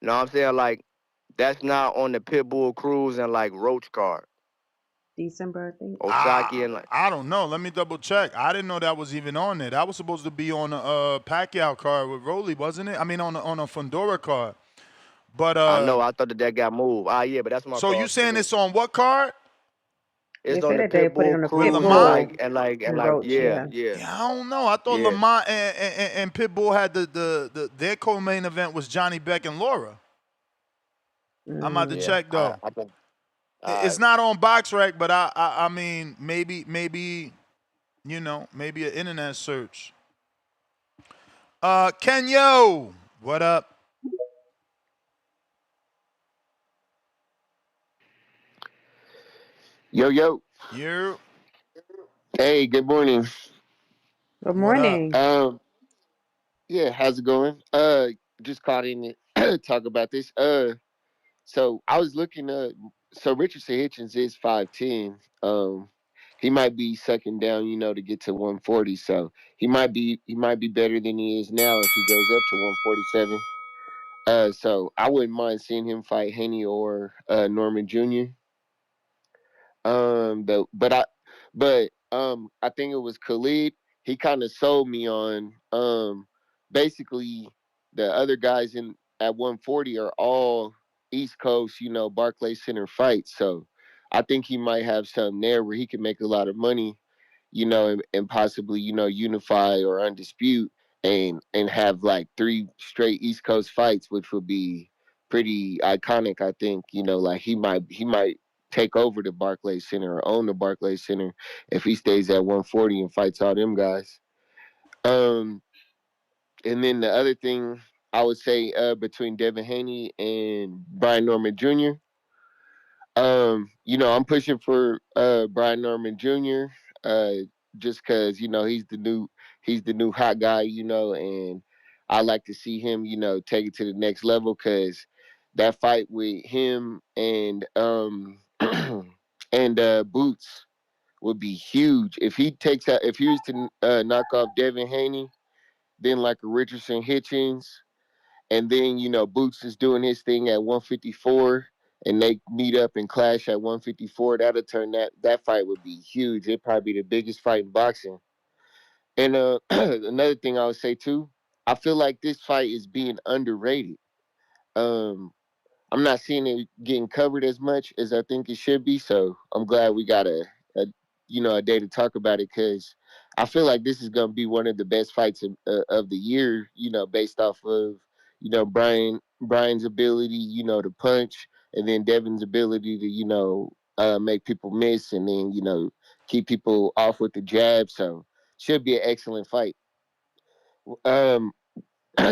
No, I'm saying like that's not on the Pitbull Cruz and like Roach card. December, I think. Osaki and like I don't know. Let me double check. I didn't know that was even on there. That was supposed to be on a Pacquiao card with Rolly, wasn't it? I mean, on a Fundora card. But I know. I thought that got moved. Yeah, but that's my. So you saying it's on what card? It's on the Pitbull Cruz and like yeah. I don't know. I thought Lamont and Pitbull had their co-main event was Johnny Beck and Laura. I'm about to check though. It's not on BoxRec, but I mean maybe you know, maybe an internet search. Kenyo, what up? Yo. You. Hey, good morning. Good morning. Yeah, how's it going? Just caught in to talk about this. So I was looking so Richardson Hitchens is 5'10". He might be sucking down, you know, to get to 140. So he might be better than he is now if he goes up to 147. So I wouldn't mind seeing him fight Haney or Norman Jr. I think it was Khalid. He kind of sold me on basically the other guys in at 140 are all East Coast, you know, Barclays Center fights. So I think he might have something there where he can make a lot of money, you know, and possibly, you know, unify or undispute and have like 3 straight East Coast fights, which would be pretty iconic. I think, you know, like he might take over the Barclays Center or own the Barclays Center if he stays at 140 and fights all them guys. And then the other thing I would say between Devin Haney and Brian Norman Jr. You know, I'm pushing for Brian Norman Jr. Just because you know he's the new hot guy, you know, and I like to see him, you know, take it to the next level because that fight with him and and Boots would be huge if he was to knock off Devin Haney, then like a Richardson Hitchens, and then you know Boots is doing his thing at 154, and they meet up and clash at 154. That'll turn that fight would be huge. It'd probably be the biggest fight in boxing. And another thing I would say too, I feel like this fight is being underrated. Um, I'm not seeing it getting covered as much as I think it should be. So I'm glad we got a day to talk about it because I feel like this is going to be one of the best fights of the year. You know, based off of Brian's ability, you know, to punch, and then Devin's ability to make people miss, and then keep people off with the jab. So should be an excellent fight. Um,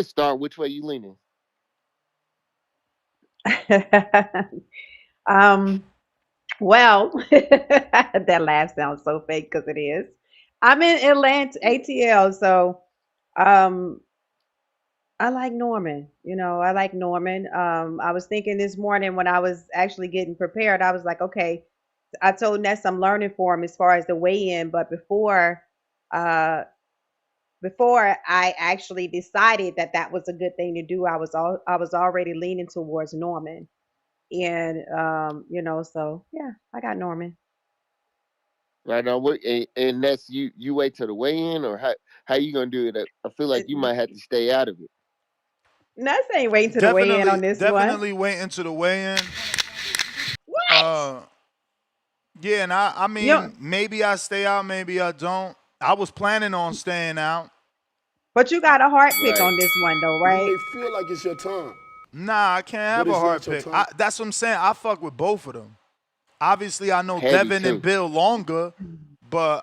Star, which way you leaning? Well, that laugh sounds so fake because it is. I'm in Atlanta, ATL, so um, I like Norman. You know, I like Norman. I was thinking this morning when I was actually getting prepared, I was like, okay, I told Ness I'm learning for him as far as the weigh-in, but uh, before I actually decided that that was a good thing to do, I was already leaning towards Norman. And so yeah, I got Norman. Right now, and that's you. You wait till the weigh-in, or how you gonna do it? I feel like you might have to stay out of it. Nuss ain't waiting to the weigh in Definitely, on this one. definitely waiting to the weigh-in. What? Yeah, and I You mean, maybe I stay out, maybe I don't. I was planning on staying out. but you got a heart pick Right. on this one though, You right? may feel like it's your time, Nah, I can't but have a it's hard not your pick. time. That's what I'm saying. I fuck with both of them. Obviously, I know Heavy Devin and too. Bill longer, but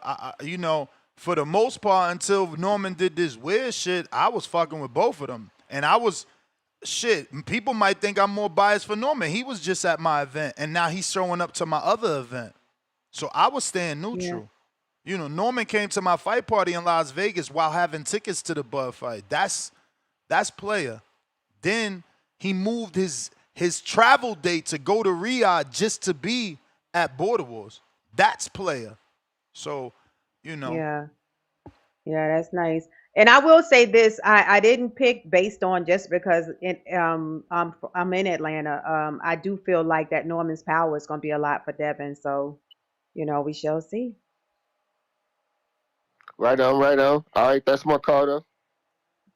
for the most part, until Norman did this weird shit, I was fucking with both of them, and I was shit. People might think I'm more biased for Norman. He was just at my event, and now he's showing up to my other event, so I was staying Yeah. neutral. Norman came to my fight party in Las Vegas while having tickets to the Bud fight. That's player. Then he moved his travel date to go to Riyadh just to be at Border Wars. That's player. So, Yeah. Yeah, that's nice. And I will say this, I didn't pick based on just because I'm in Atlanta. I do feel like that Norman's power is gonna be a lot for Devin. So, we shall see. Right on, right on. All right, that's my call though.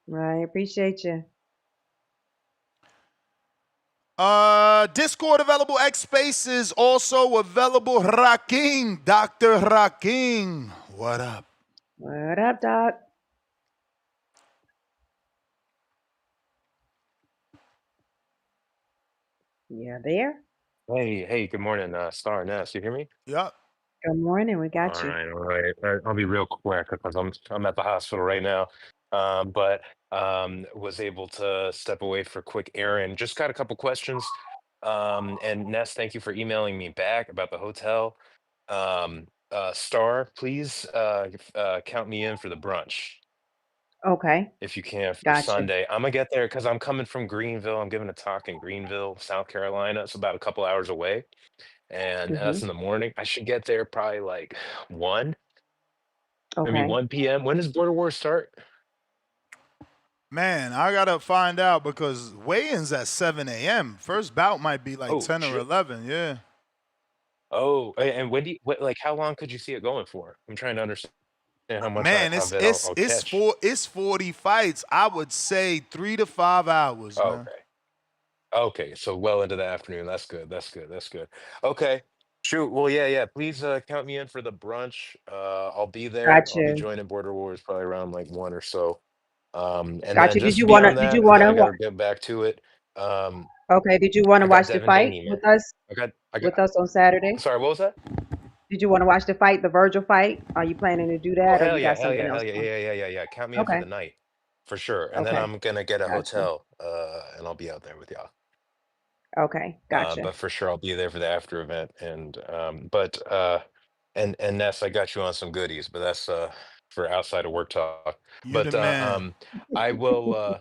Right. Appreciate you. Discord available, X Spaces also available. Raking, Dr. Raking. What up? What up, Doc? Yeah, there. Hey, good morning, Star Ness. You hear me? Yup. Good morning. We All got you. right, all right. I'll be real quick because I'm at the hospital right now. But was able to step away for a quick errand. Just got a couple questions. And Ness, thank you for emailing me back about the hotel. Star, please count me in for the brunch Okay. if you can for Gotcha. Sunday. I'm gonna get there because I'm coming from Greenville. I'm giving a talk in Greenville, South Carolina. It's about a couple hours away. And Mm-hmm. that's in the morning. I should get there probably like 1, maybe Okay. 1 p.m. When does Border Wars start? Man, I gotta find out because weigh-ins at 7 a.m. First bout might be like Oh 10 or shit. 11. Yeah. Oh, and when do you, like how long could you see it going for? I'm trying to understand how much Man, of it's it it's I'll it's catch. for it's 40 fights. I would say 3 to 5 hours, Oh, man. okay. Okay, so well into the afternoon. That's good. That's good. That's good. Okay. Shoot. Well, yeah. Please count me in for the brunch. I'll be there. I'll be Gotcha. joining Border Wars probably around like 1 or so. And then Gotcha. just beyond that, and then I got to get back to it. Um, Okay, did you want to I got watch the Devin fight Haney, man. with us I got. on Saturday? Sorry, what was that? Did you want to watch the fight, the Virgil fight? Are you planning to do Oh that or hell you yeah, got hell something yeah, hell else yeah, on? yeah. Count me in for Okay. the night, for sure. And then Okay. I'm gonna get a Gotcha. hotel, and I'll be out there with y'all. Okay. Gotcha. But for sure I'll be there for the after event. And Ness, I got you on some goodies, but that's for outside of work talk. You the But man. I will.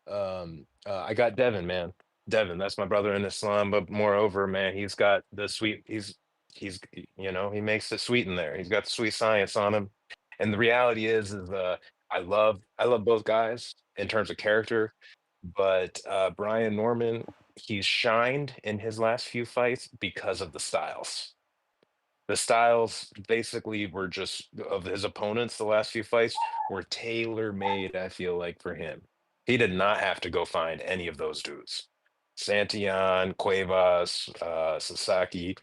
I got Devin, man. Devin, that's my brother in Islam. But moreover, man, he's got the sweet. He's he makes it sweet in there. He's got the sweet science on him. And the reality is I love both guys in terms of character, but Brian Norman, he's shined in his last few fights because of the styles. The styles basically were just of his opponents, the last few fights were tailor made, I feel like, for him. He did not have to go find any of those dudes. Santillan, Cuevas, Sasaki,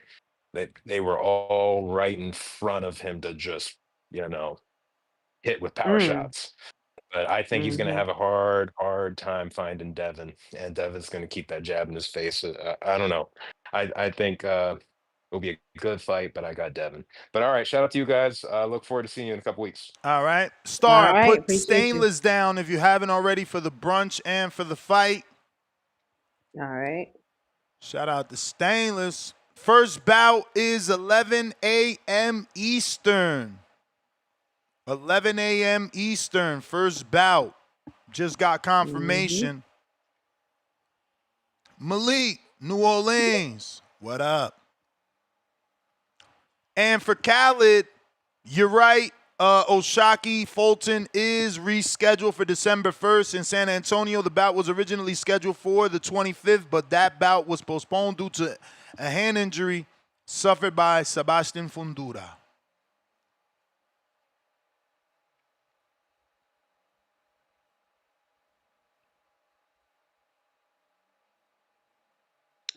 they were all right in front of him to just, you know, hit with power Mm. shots. But I think he's going to Mm-hmm. have a hard time finding Devin, and Devin's going to keep that jab in his face. I don't know. I think it'll be a good fight, but I got Devin. But all right, shout out to you guys. Look forward to seeing you in a couple weeks. All right. All Star, right. put Appreciate you. Stainless down if you haven't already for the brunch and for the fight. All right. Shout out to Stainless. First bout is 11 a.m. Eastern. 11 a.m. Eastern, first bout. Just got Mm-hmm. confirmation. Malik, New Orleans. What up? And for Khaled, you're right. Oshaki Fulton is rescheduled for December 1st in San Antonio. The bout was originally scheduled for the 25th, but that bout was postponed due to a hand injury suffered by Sebastian Fundura.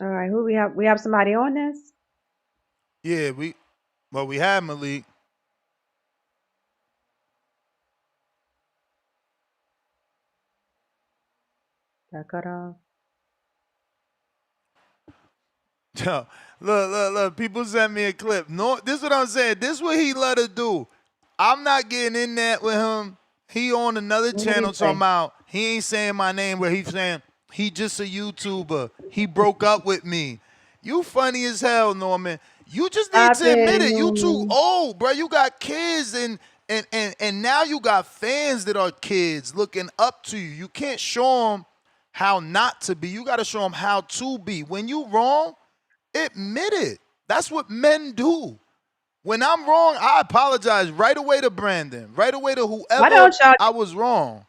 All right, who we have? We have somebody on this. Yeah, we had Malik. That cut off. Look. People sent me a clip. No, this is what I'm saying. This is what he let her do. I'm not getting in that with him. He on another What did he channel talking say? about he ain't saying my name, but he's saying he just a YouTuber. He broke up with me. You funny as hell, Norman. You just need Stop to admit it, it. You too Norman. old, bro. You got kids and now you got fans that are kids looking up to you. You can't show them how not to be. You got to show them how to be. When you wrong, admit it. That's what men do. When I'm wrong, I apologize right away to Brandon, right away to Why whoever don't y'all? I was wrong.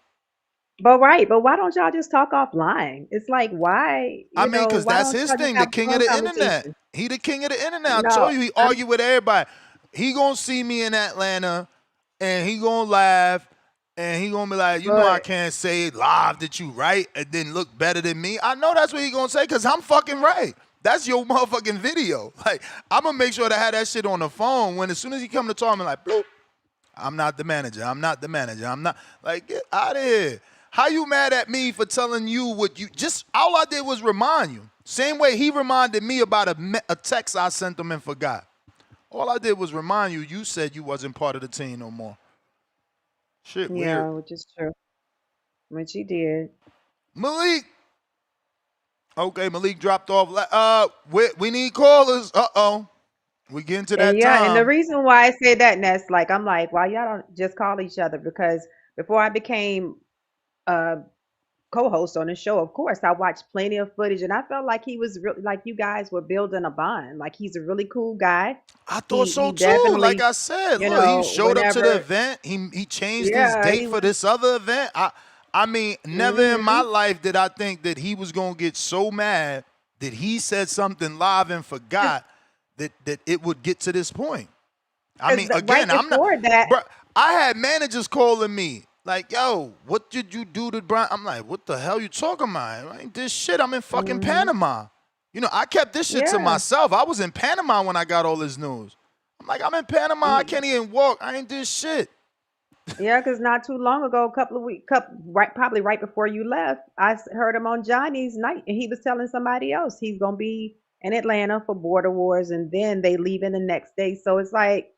But right, but why don't y'all just talk offline? It's like, why, I mean, because why that's don't his y'all just thing, the have a king of phone the internet. conversation? He the king of the internet. I No, told you he I'm. argue with everybody. He gonna see me in Atlanta and he gonna laugh and he gonna be like, you know I But can't say it live that you right and then look better than me. I know that's what he gonna say because I'm fucking right. That's your motherfucking video. Like, I'm gonna make sure to have that shit on the phone when as soon as he come to talk, I'm like, bloop. I'm not the manager. I'm not the manager. I'm not like get out of here. How you mad at me for telling you what you just all I did was remind you. Same way he reminded me about a text I sent him and forgot. All I did was remind you. You said you wasn't part of the team no more. Shit, weird. yeah, which is true. Which he did. Malik. Okay, Malik dropped off. We need callers. We getting to And that yeah, and the time. reason why I say that, Ness, like I'm like, why y'all don't just call each other? Because before I became a co-host on the show, of course, I watched plenty of footage, and I felt like he was really like you guys were building a bond. Like he's a really cool guy. I thought He so too. Like definitely, I said, look, he showed up to the whenever, event. He changed his yeah, date he for was. this other event. I mean, never in my Hmm. life did I think that he was gonna get so mad that he said something live and forgot that it would get to this point. I Because mean, right again, I'm not, before that, bro. I had managers calling me like, "Yo, what did you do to Brian?" I'm like, "What the hell you talking about? I ain't this shit. I'm in fucking hmm, Panama." You know, I kept this shit to yeah, myself. I was in Panama when I got all this news. I'm like, I'm in Panama. I mm, can't even walk. I ain't this shit. yeah, because not too long ago, a couple of weeks, right, probably right before you left, heard him on Johnny's night, and he was telling somebody else he's gonna be in Atlanta for Border Wars, and then they leave in the next day. So it's like,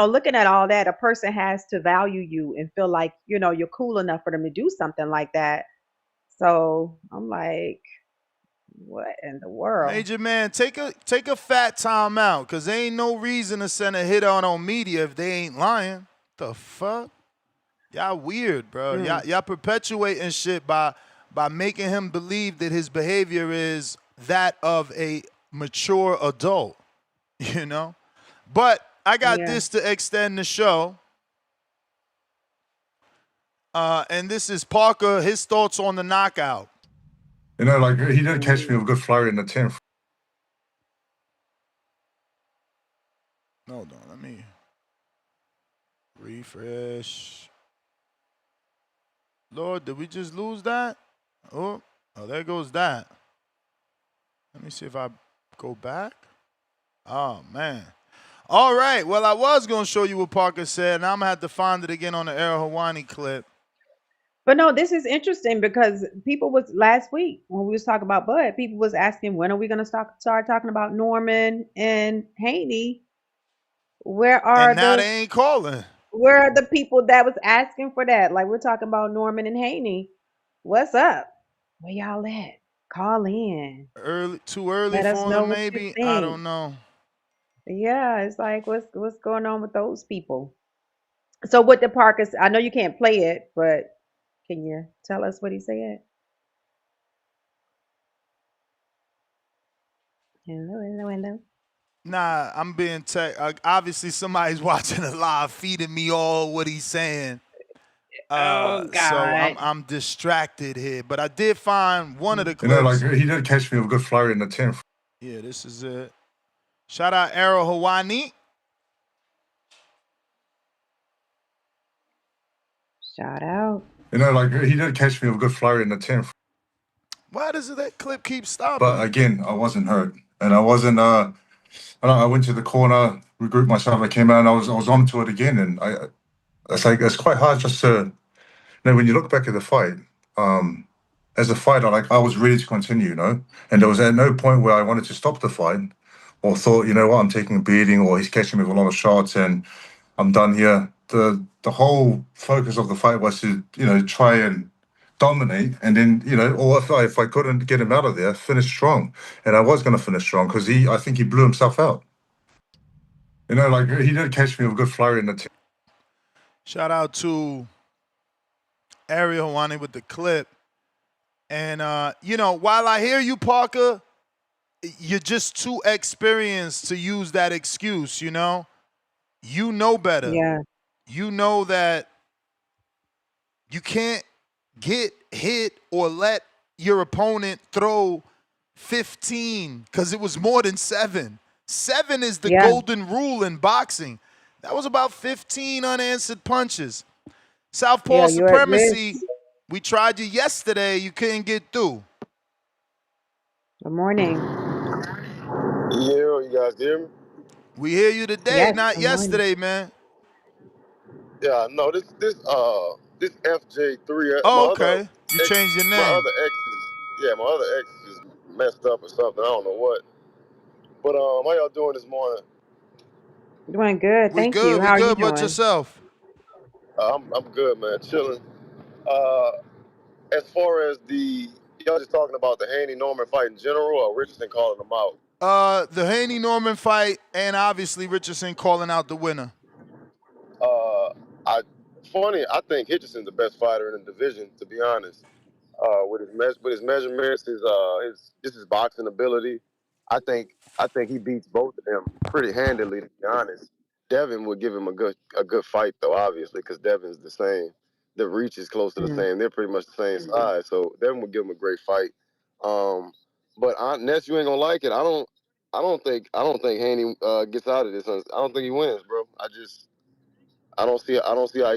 looking at all that, a person has to value you and feel like, you're cool enough for them to do something like that. So I'm like, what in the world? Major man, take a fat time out, cause there ain't no reason to send a hit out on media if they ain't lying. The fuck? Y'all weird, bro. Mm, Y'all perpetuating shit by making him believe that his behavior is that of a mature adult, you know? But I got yeah. this to extend the show. And this is Parker, his thoughts on the knockout. You know, like he did catch me Mm. with a good flurry in the 10th. Hold on, let me refresh. Lord, did we just lose that? Oh, there goes that. Let me see if I go back. Oh, man. All right. Well, I was going to show you what Parker said, and I'm going to have to find it again on the Errol Hawani clip. But no, this is interesting because people was last week when we was talking about Bud, people was asking when are we gonna start talking about Norman and Haney? Where And are now the they ain't calling. where are the people that was asking for that? Like we're talking about Norman and Haney. What's up? Where y'all at? Call in. Too early Let us for know them, what you maybe? I think. don't know. Yeah, it's like what's going on with those people? So what the Parkers, I know you can't play it, but can you tell us what he said? Hello, hello, hello. Nah, I'm being obviously somebody's watching a live feeding me all what he's saying. Oh So God. I'm distracted here. But I did find one of the You know, like clips. he did catch me with a good flurry in the 10th. Yeah, this is it. Shout out Errol Hawani. Shout out. You know, like he did catch me with a good flurry in the 10th. Why does that clip keep stopping? But again, I wasn't hurt, and I wasn't. I went to the corner, regrouped myself. I came out, and I was onto it again. And it's quite hard just to, when you look back at the fight. As a fighter, like I was ready to continue, and there was at no point where I wanted to stop the fight, or thought, you know what, I'm taking a beating, or he's catching me with a lot of shots, and I'm done here. The whole focus of the fight was to, try and dominate, and then, or if I couldn't get him out of there, finish strong. And I was going to finish strong because I think he blew himself out. Like he did catch me with a good flurry in the. Shout out to Ariel Hawani with the clip. And, while I hear you, Parker, you're just too experienced to use that excuse, You know better. Yeah. You know that you can't get hit or let your opponent throw 15 because it was more than 7. 7 is the golden rule in boxing. That was about 15 unanswered punches. Southpaw supremacy. We tried you yesterday. You couldn't get through. Good morning. Yeah, you guys hear me? We hear you today, not yesterday, man. Yeah, no, this FJ3. Oh, okay. You changed your name. My other ex is messed up or something. I don't know what. But how y'all doing this morning? Doing good, thank you. We How are you good. doing? But yourself? I'm good, man. Chilling. As far as y'all just talking about the Haney-Norman fight in general, or Richardson calling them out? The Haney-Norman fight, and obviously Richardson calling out the winner. I think Hitcherson's the best fighter in the division, to be honest. With his measurements, his boxing ability, I think he beats both of them pretty handily, to be honest. Devin would give him a good fight though, obviously, because Devin's the same. The reach is close to the same. They're pretty much the same size, so Devin would give him a great fight. But Ness, you ain't gonna like it. I don't think Haney gets out of this. I don't think he wins, bro. I don't see how I see how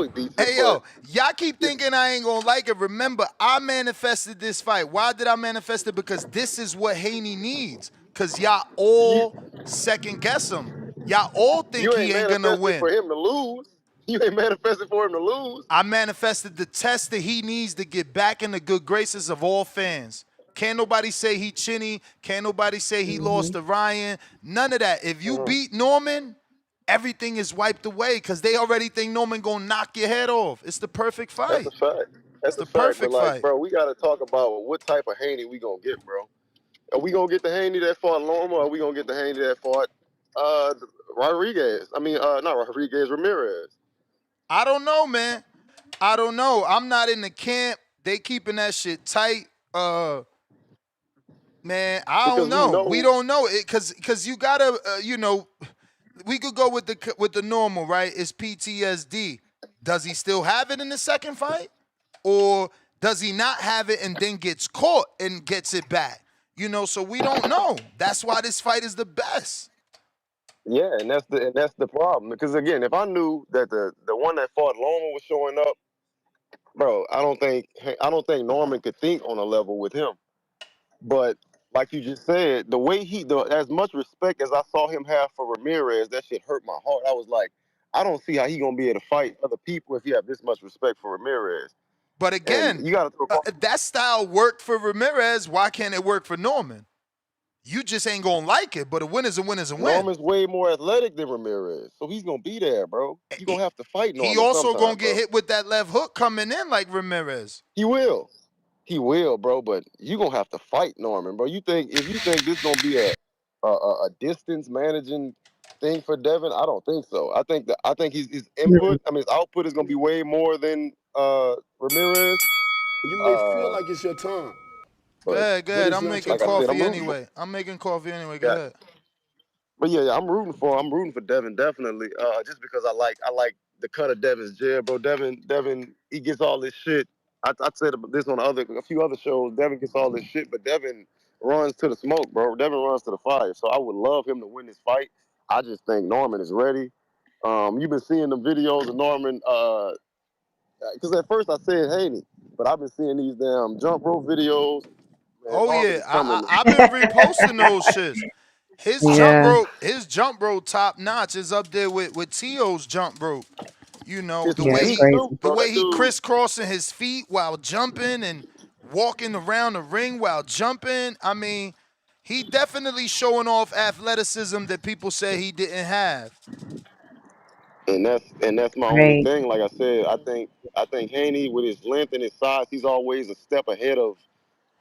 he beats it. Hey, yo, y'all keep thinking I ain't gonna like it. Remember, I manifested this fight. Why did I manifest it? Because this is what Haney needs. Because y'all all second guess him. Y'all all think he ain't gonna win. For him to lose. You ain't manifested for him to lose. I manifested the test that he needs to get back in the good graces of all fans. Can't nobody say he chinny. Can't nobody say he lost to Ryan. None of that. If you beat Norman, everything is wiped away because they already think Norman gonna knock your head off. It's the perfect fight. That's a fact. That's the perfect fight. Bro, we gotta talk about what type of Haney we gonna get, bro. Are we gonna get the Haney that fought Loma, or are we gonna get the Haney that fought Rodriguez? I mean, not Rodriguez, Ramirez. I don't know, man. I don't know. I'm not in the camp. They keeping that shit tight. Man, I don't know. We don't know it because you gotta, we could go with the normal, right? It's PTSD. Does he still have it in the second fight, or does he not have it and then gets caught and gets it back? So we don't know. That's why this fight is the best. Yeah, and that's the problem. Because again, if I knew that the one that fought Loma was showing up, bro, I don't think Norman could think on a level with him. But like you just said, the way as much respect as I saw him have for Ramirez, that shit hurt my heart. I was like, I don't see how he gonna be able to fight other people if you have this much respect for Ramirez. But again, you gotta that style worked for Ramirez. Why can't it work for Norman? You just ain't gonna like it, but a win is a win is a win. Norman's way more athletic than Ramirez, so he's gonna be there, bro. You gonna have to fight Norman. He also gonna get hit with that left hook coming in like Ramirez. He will, bro. But you gonna have to fight Norman, bro. If you think this gonna be a distance managing thing for Devin, I don't think so. I think his input, his output is gonna be way more than Ramirez. You may feel like it's your time. Go ahead. I'm making coffee anyway. Go ahead. But yeah, I'm rooting for Devin definitely. Just because I like the cut of Devin's jab, bro. Devin, he gets all this shit. I said this on a few other shows. Devin gets all this shit, but Devin runs to the smoke, bro. Devin runs to the fire. So I would love him to win this fight. I just think Norman is ready. You've been seeing the videos of Norman. Because at first I said Haney, but I've been seeing these damn jump rope videos. Man, Oh Marvin yeah, is coming. I've been reposting those shits. Yeah. His jump rope top notch is up there with Tio's jump rope. You know, His the Yeah, way it's technique he too, crazy. the bro. way That he dude. crisscrossing his feet while jumping and walking around the ring while jumping. I mean, he definitely showing off athleticism that people say he didn't have. And that's my only Right. thing. Like I said, I think Haney with his length and his size, he's always a step ahead of,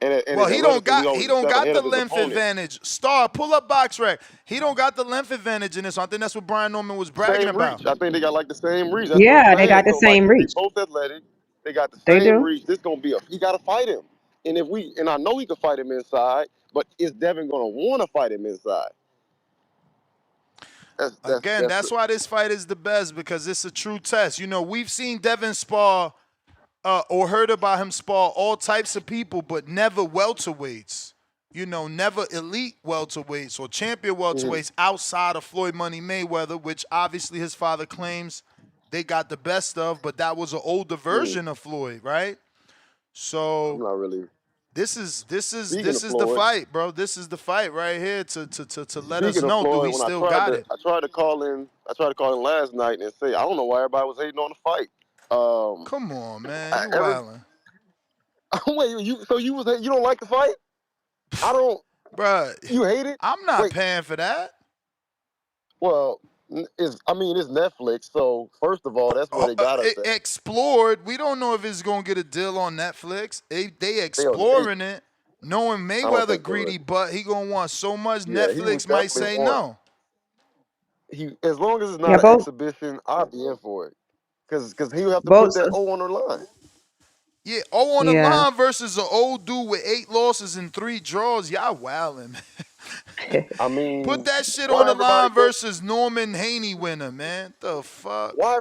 and Well, his athleticism, he's he always a don't step got ahead the of his length opponent. advantage. Star, pull up box rec. He don't got the length advantage in this. I think that's what Brian Norman was bragging Same about. reach. I think they got like the same reach. That's what I'm Yeah, they saying. got the So like same they reach. both athletic. They got the They same do. reach. This gonna be he gotta fight him. And I know he can fight him inside, but is Devin gonna want to fight him inside? Again, That's that's why this fight is the best because it's a true test. You know, we've seen Devin spar or heard about him spar all types of people, but never welterweights. You know, never elite welterweights or champion welterweights outside of Floyd Money Mayweather, which obviously his father claims they got the best of, but that was an older version of Floyd, right? I'm So not really. this is this is Speaking this of is the Floyd, fight, bro. This is the fight right here to let us speaking of know do he Floyd, when still got it. I tried to call in, last night and say I don't know why everybody was hating on the fight. Come on, man, you Every wildin'. wait, you don't like the fight? I don't. Bruh, You hate it? I'm not Wait, paying for that. well, it's Netflix, so first of all, that's where they got us at. Explored. We don't know if it's gonna get a deal on Netflix. They They, exploring it, knowing I don't Mayweather think they greedy, would. but he gonna want so much. Yeah, he would Netflix might definitely say want. no. As long as it's Yeah, not an both exhibition, I'll be in for it. Cause he'll have to put both that O on the line. Yeah, oh on the yeah. line versus an old dude with 8 losses and 3 draws. Y'all wildin', man. I Put mean, that shit on why the everybody line think? versus Norman Haney winner, man. The fuck? Why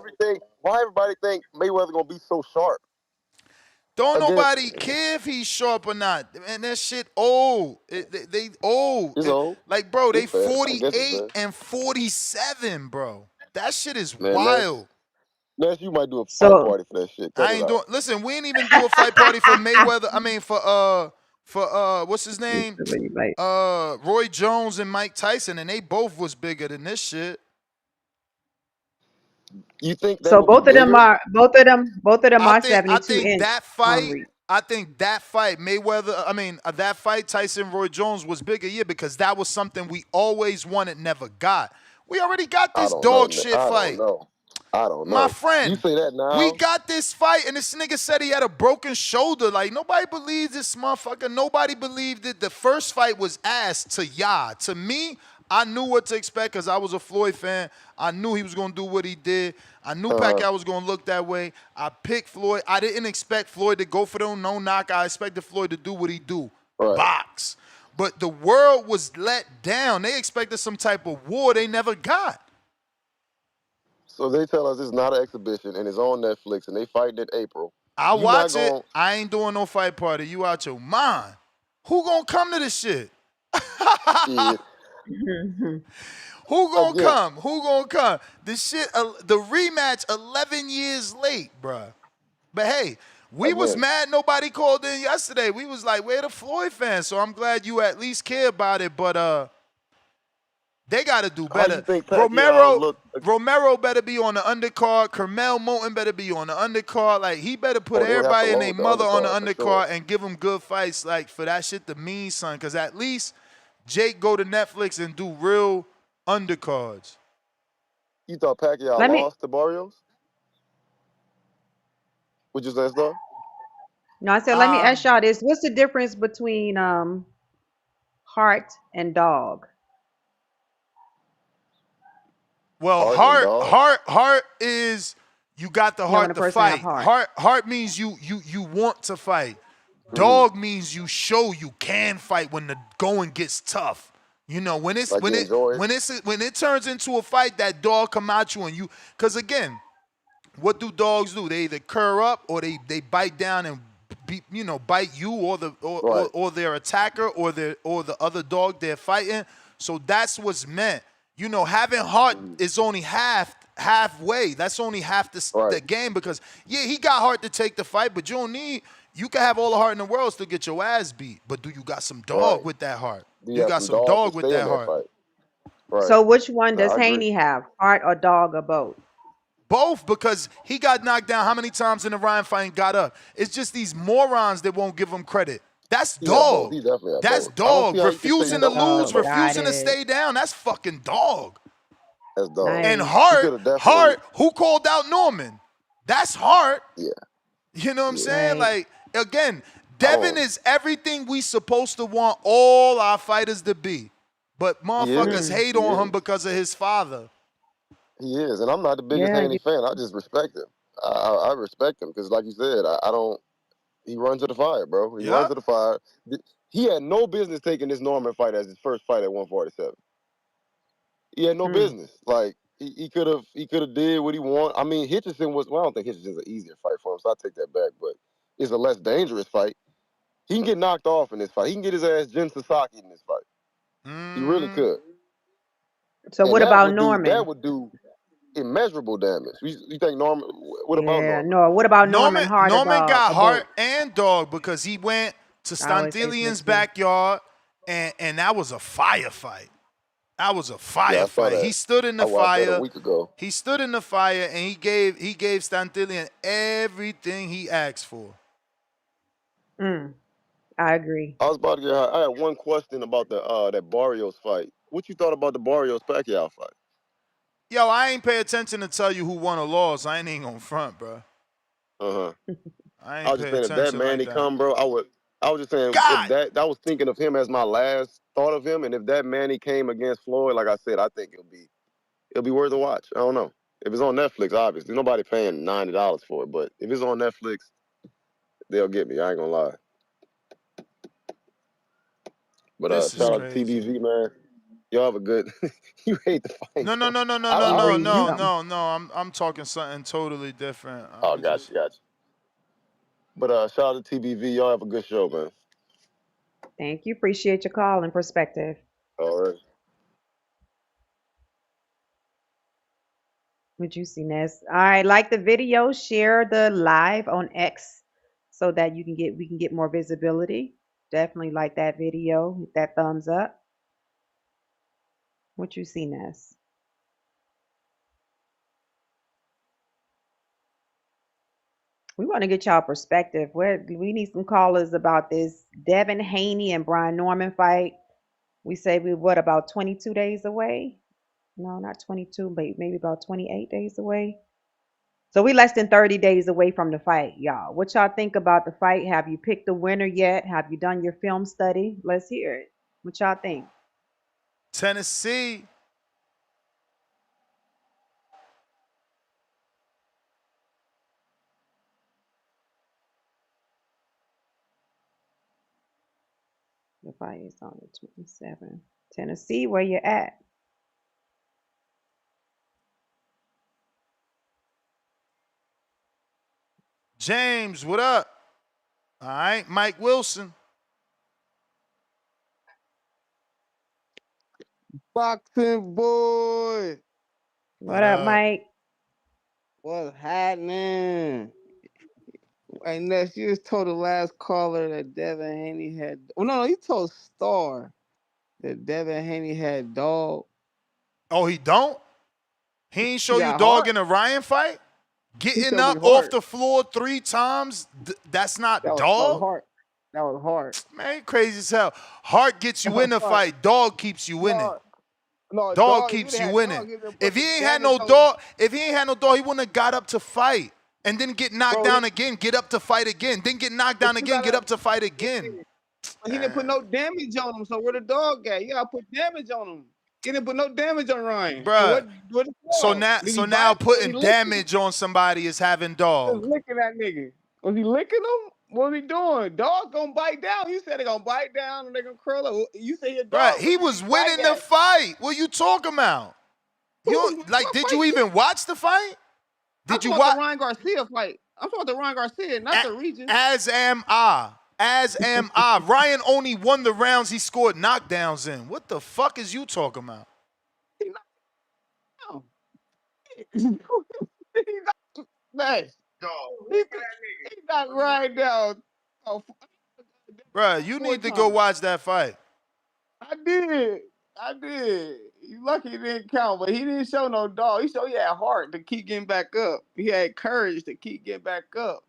everybody think Mayweather gonna be so sharp Don't against? nobody care if he's sharp or not. Man, that shit old. They old. It's old. Like, bro, they It's fair. I guess it's 48 fair. and 47, bro. That shit is Man, wild. Ness, you might do a fight So party for that shit. Cut I it ain't out. doing. Listen, we ain't even do a fight party for Mayweather. I mean, for what's his name? like, Roy Jones and Mike Tyson, and they both was bigger than this shit. You think they so would be both of them bigger? are I are think I 72 think inch that arm fight. reach. I think that fight Mayweather. I mean that fight Tyson Roy Jones was bigger, yeah, because that was something we always wanted, never got. We already got I this don't know. dog shit I don't fight. know. I don't My know. You friend, say that we now? got this fight, and this nigga said he had a broken shoulder. Like, nobody believes this motherfucker. Nobody believed it. The first fight was ass to Yah. To me, I knew what to expect because I was a Floyd fan. I knew he was going to do what he did. I knew Pacquiao was going to look that way. I picked Floyd. I didn't expect Floyd to go for the no knock. I expected Floyd to do what he do. Right. Box. But the world was let down. They expected some type of war they never got. So they tell us it's not an exhibition and it's on Netflix and they fighting in April. I'll You not watch it. going? I ain't doing no fight party. You out your mind. Who gonna come to this shit? Shit. Who gonna Again, come? Who gonna come? This shit, the rematch 11 years late, bruh. But hey, we was again. mad nobody called in yesterday. We was like, we're the Floyd fans, so I'm glad you at least care about it. But they gotta do How you better. think Pacquiao look? Romero better be on the undercard. Kermel Moulton better be on the undercard. Like, he better put Oh, he'll have to everybody and their load the mother on the undercard for undercard sure. and give them good fights, like, for that shit to mean something. Because at least Jake go to Netflix and do real undercards. You thought Pacquiao Let me lost to Barrios? Would you say so? no, I said let me Uh, ask y'all this. What's the difference between heart and dog? well, Heart and dog. heart is you got the You know, when heart a to person have fight. heart. Heart means you want to fight. Mm-hmm. Dog means you show you can fight when the going gets tough. You know, when it's Like you enjoy it? when it turns into a fight, that dog come at you and you, because again, what do dogs do? They either curl up or they bite down and bite you or Right. or their attacker or the other dog they're fighting. So that's what's meant. You know, having heart is only halfway. That's only half the Right. game, because yeah, he got heart to take the fight, but you don't need You can have all the heart in the world, still get your ass beat. But do you got some dog Right. with that heart? Do you You have got some some dog to dog with stay in that that heart. fight? Right. So which one No, does I agree. Haney have? Heart or dog or both? Both, because he got knocked down how many times in the Ryan fight and got up? It's just these morons that won't give him credit. That's He have both. dog. He definitely have That's both. I don't see dog. how you can say he Refusing to don't have lose, it, bro. Got refusing to it. stay down. That's fucking dog. That's dog. And Nice. He could have definitely. Hart, who called out Norman? That's Hart. Yeah. You know what I'm Yeah. saying? Right. Like, again, I Devin don't. is everything we supposed to want all our fighters to be. But He motherfuckers is. Mm. hate He on him is. because of his father. He is. And I'm not the biggest Yeah. Haney fan. I just respect him. I respect him because, like you said, I don't. He runs to the fire, bro. He runs Yep. to the fire. He had no business taking this Norman fight as his first fight at 147. He had no Mm. business. Like he could have did what he want. I mean, Hitchison was. Well, I don't think Hitchison's an easier fight for him, so I take that back. But it's a less dangerous fight. He can get knocked off in this fight. He can get his ass Jin Sasaki in this fight. He really Mm-hmm. could. So And what about Norman? that would do immeasurable damage. You think Norman? What about Yeah. Norman? No. What about Norman? Norman Heart or Norman dog got or heart both? and dog because he went to I always say Stantilian's Smithy. backyard and that was a firefight. That was a Yeah, I saw firefight. that. He stood in I the watched that a fire. week ago. He stood in the fire and he gave Stantilian everything he asked for. Mm. I agree. I was about to get. I had one question about the that Barrios fight. What you thought about the Barrios Pacquiao fight? Yo, I ain't pay attention to tell you who won or lost. I ain't even gonna front, bro. Uh huh. I I ain't was just pay saying if that attention man like he that. come, bro, I was just saying if God, that I was thinking of him as my last thought of him, and if that Manny came against Floyd, like I said, I think it'll be worth a watch. I don't know if it's on Netflix. Obviously, nobody paying $90 for it, but if it's on Netflix, they'll get me. I ain't gonna lie. But this is shout Mm. out to crazy. TBV, man. Y'all have a good. You hate the No, fights, no, though. no, no, no, I, no, I no, Agreed. no, You. no, no. I'm talking something totally different. oh, I'm gotcha, just gotcha. But shout out to TBV. Y'all have a good show, man. Thank you. Appreciate your call and perspective. All right. What you see, Ness? All right. Like the video, share the live on X so that we can get more visibility. Definitely like that video. Hit that thumbs up. What you see, Ness? We want to get y'all perspective. We need some callers about this Devin Haney and Brian Norman fight. We say we what about 22 days away? No, not 22, but maybe about 28 days away. So we less than 30 days away from the fight, y'all. What y'all think about the fight? Have you picked the winner yet? Have you done your film study? Let's hear it. What y'all think? Tennessee. The fight is on the 27th. Tennessee, where you at? James, what up? All right, Mike Wilson. Boxing boy, What What up, up? Mike? what's happening? Hey, Ness, you just told the last caller that Devin Haney had. Oh, no, you told Star that Devin Haney had dog. Oh, he don't? He ain't He show you got dog heart. in a Ryan fight? He Getting showed me up off heart. the floor 3 times? That's not That was dog? heart. That was heart. Man, you crazy as hell. Heart gets That you in was the heart. fight. Dog keeps you winning. No, no, Dog dog. If he'd keeps have you had winning. dog, he'd have If put he some ain't had damage no on him. dog, he wouldn't have got up to fight. And then get knocked Bro, down again, get up to fight again. Then get knocked but down you again, get gotta. up to fight again. But he didn't put no damage on him. So where the dog at? You gotta put damage on him. He didn't put no damage on Ryan. And Bruh. what the So dog? now, Did he now bite? Was he putting licking? damage on somebody is having Just dog. licking that nigga. Was he licking him? What was he doing? Dog gonna bite down. You said they gonna bite down and they gonna curl up. You say your Bruh, dog. he Where did was he bite winning the at? fight. What you talking about? Like, What did fight? you even watch the fight? I'm Did talking you about the watch? Ryan Garcia fight. I'm talking about the Ryan Garcia, not the Regis. As am I. As am I. Ryan only won the rounds he scored knockdowns in. What the fuck is you talking about? He knocked down. He knocked nice. He knocked Ryan down Oh, Bruh, you four need to go times. watch that fight. I did. I did. You lucky it didn't count, but he didn't show no dog. He showed he had heart to keep getting back up. He had courage to keep getting back up.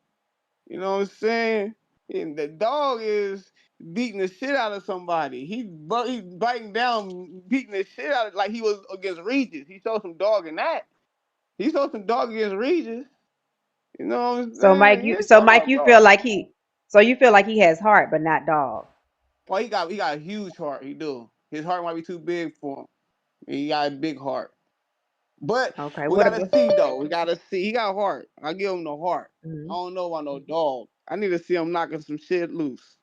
You know what I'm saying? And the dog is beating the shit out of somebody. He biting down, beating the shit out of like he was against Regis. He showed some dog in that. He showed some dog against Regis. You know what I'm So Mike, saying? He you didn't so show Mike, no you feel dog. like he has heart, but not dog. Well, he got a huge heart. He do. His heart might be too big for him. He got a big heart. But Okay. we What gotta about? see though. We gotta see. He got heart. I give him the heart. I Mhm. don't know about no dog. I need to see him knocking some shit loose.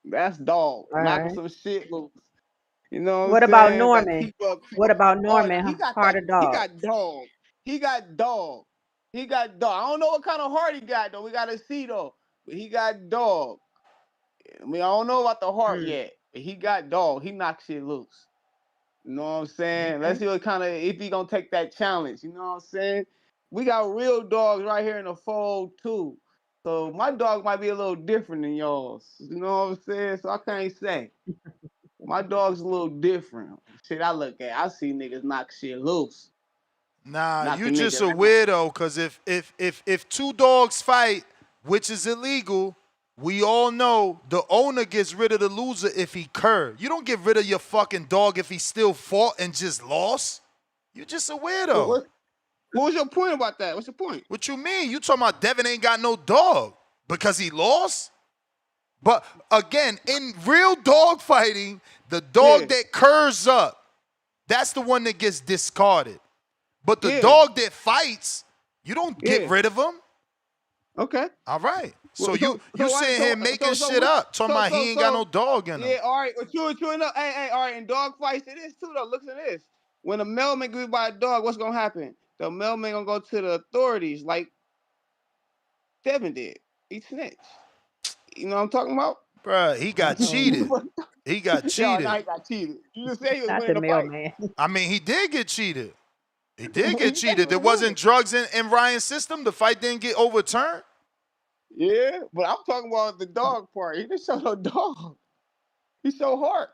That's dog. All Knocking right. some shit loose. You know what What I'm about saying? That Norman? keep up. What about Oh, now he Norman? got Heart that. of He dog. got dog. He got dog. He got dog. I don't know what kind of heart he got though. We gotta see though. But he got dog. I mean, I don't know about the heart Mm. yet. But he got dog. He knocks shit loose. You know what I'm saying? Let's Okay. see what kind of if he gonna take that challenge. You know what I'm saying? We got real dogs right here in the fold too. So my dog might be a little different than yours. You know what I'm saying? So I can't say. My dog's a little different. Shit, I look at, I see niggas knock shit loose. Nah, Knock you a just nigga a out. weirdo. Cause if two dogs fight, which is illegal, we all know the owner gets rid of the loser if he curved. You don't get rid of your fucking dog if he still fought and just lost. You just a What, weirdo. what, what was your point about that? What's your point? What you mean? You talking about Devin ain't got no dog because he lost? But again, in real dog fighting, the Yeah, dog that curves up, that's the one that gets discarded. But the yeah, dog that fights, you don't get yeah. rid of him. Okay. All right. So Well, you why sitting here making shit what up, talking about he ain't got no dog in him. yeah, all right, well, true enough. Hey, all right, in dog fights it is too though. Look at this. When a mailman gets by a dog, what's gonna happen? The mailman gonna go to the authorities like Devin did. He snitched. You know what I'm talking about? Bruh, he got cheated. He got Yeah, now cheated. he got cheated. You just say he was Not winning the the fight. mailman. I mean, he did get cheated. He did He get said he cheated. was There winning. wasn't drugs in Ryan's system. The fight didn't get overturned. Yeah, but I'm talking about the dog part. He didn't show no dog. He showed heart.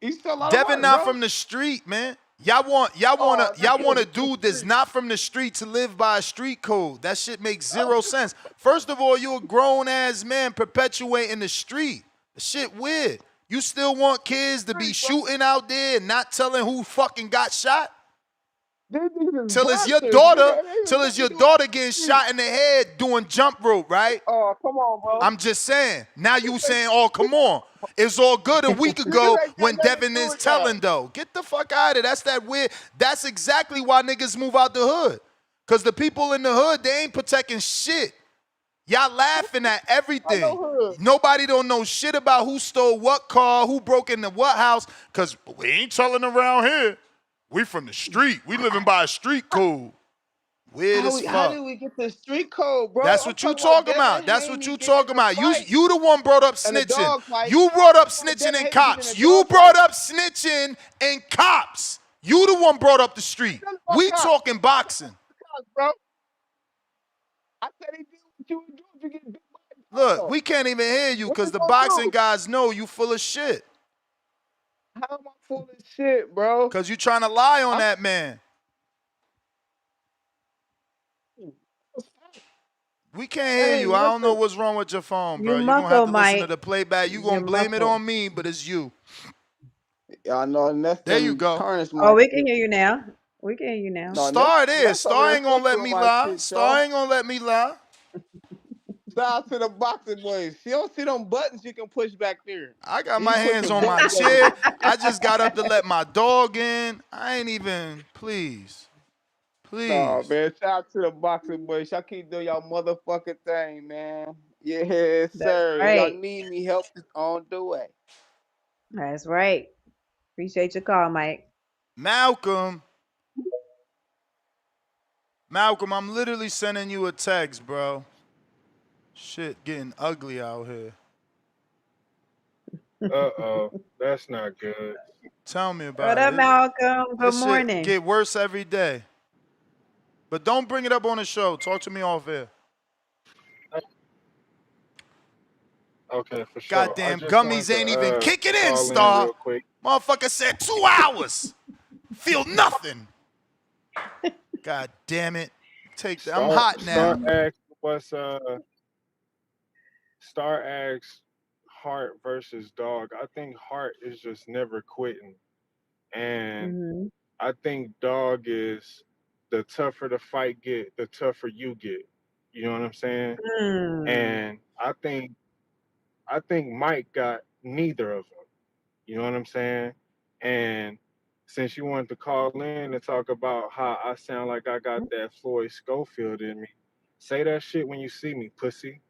He showed a lot of Devin heart, not bro. from the street, man. Y'all want Oh, now he a was from dude the that's street. not from the street to live by a street code. That shit makes zero sense. First of all, you a grown ass man perpetuating the street. The shit weird. You still want kids to be Street, bro. shooting out there and not telling who fucking got shot? These niggas is Till it's your boxers, daughter, nigga. They was till it's nothing your to do with daughter the getting street. shot in the head doing jump rope, right? Oh, come on, bro. I'm just saying. Now you saying, oh, come on. It's all good a week Niggas ago ain't got when nothing to Devin do is with that. telling, though. Get the fuck out of there. That's that weird. That's exactly why niggas move out the hood. Because the people in the hood, they ain't protecting shit. Y'all laughing at I know everything. hood. Nobody don't know shit about who stole what car, who broke into what house, because we ain't telling around here. We from the street. We living by a street code. Weird as How did fuck. we get the street code, bro? That's I'm what you talking about talking about. Devin That's what Haney you getting in talking the about. fight You the one brought up and a snitching. dog fight. You brought up I'm talking about snitching Devin and Haney getting in cops. a You dog brought fight. up snitching and cops. You the one brought up the street. Tell me about We cops. talking boxing. Cops, bro. I said he did what you would do if you get bit by a Look, dog. we can't even hear you What because you the gonna boxing do? guys know you full of shit. How am I full of shit, bro? Because you trying to lie on I'm that man. We can't hear hey, you. I don't know listen. what's wrong with your phone, You bro. You're going to have muffled, to listen to Mike. the playback. You're You're going to blame it muffled. on me, but it's you. Y'all know, and that's There you them go. tarnish Oh, my we can shit. hear you now. We can hear you now. No, Star it is. that's over Star there ain't going to let censoring me my lie. shit, Star y'all. ain't going to let me lie. Shout out to the boxing boys. You don't see them buttons you can push back there. I got You my push hands a on my button back chair. there. I just got up to let my dog in. I ain't even, please. No, Please. man. Shout out to the boxing boys. Y'all keep doing y'all motherfucking thing, man. Yes, That's sir. If y'all right. need me, help is on the way. That's right. Appreciate your call, Mike. Malcolm. Malcolm, I'm literally sending you a text, bro. Shit getting ugly out here. Uh-oh. That's not good. Tell me What about up, it. Malcolm? Good This shit morning. get worse every day. But don't bring it up on the show. Talk to me off air. Okay, for sure. I Goddamn just wanted gummies ain't even to kicking in, call in Star. real quick. Motherfucker said 2 hours. Feel nothing. God damn it. Take that. I'm hot Star now. asked what's Star asks Heart versus Dog. I think Heart is just never quitting. And Hmm. I think Dog is the tougher the fight get, the tougher you get. You know what I'm saying? Mm. And I think Mike got neither of them. You know what I'm saying? And since you wanted to call in and talk about how I sound like I got that Floyd Schofield in me, say that shit when you see me, pussy.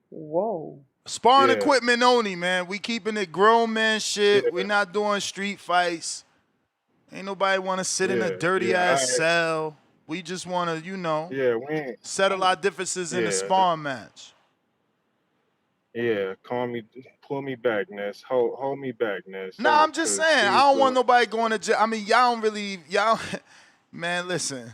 Whoa. Sparring Yeah, equipment only, man. We keeping it grown man yeah, shit. We not doing street fights. Ain't nobody want to sit in a dirty yeah. ass cell. We just want to, Yeah, we ain't. settle our differences in the Yeah, sparring match. yeah. Pull me back, Ness. Hold me back, Ness. Nah, I'm just Cause saying. I please don't want do. nobody going to jail. I mean, y'all don't really, man, listen.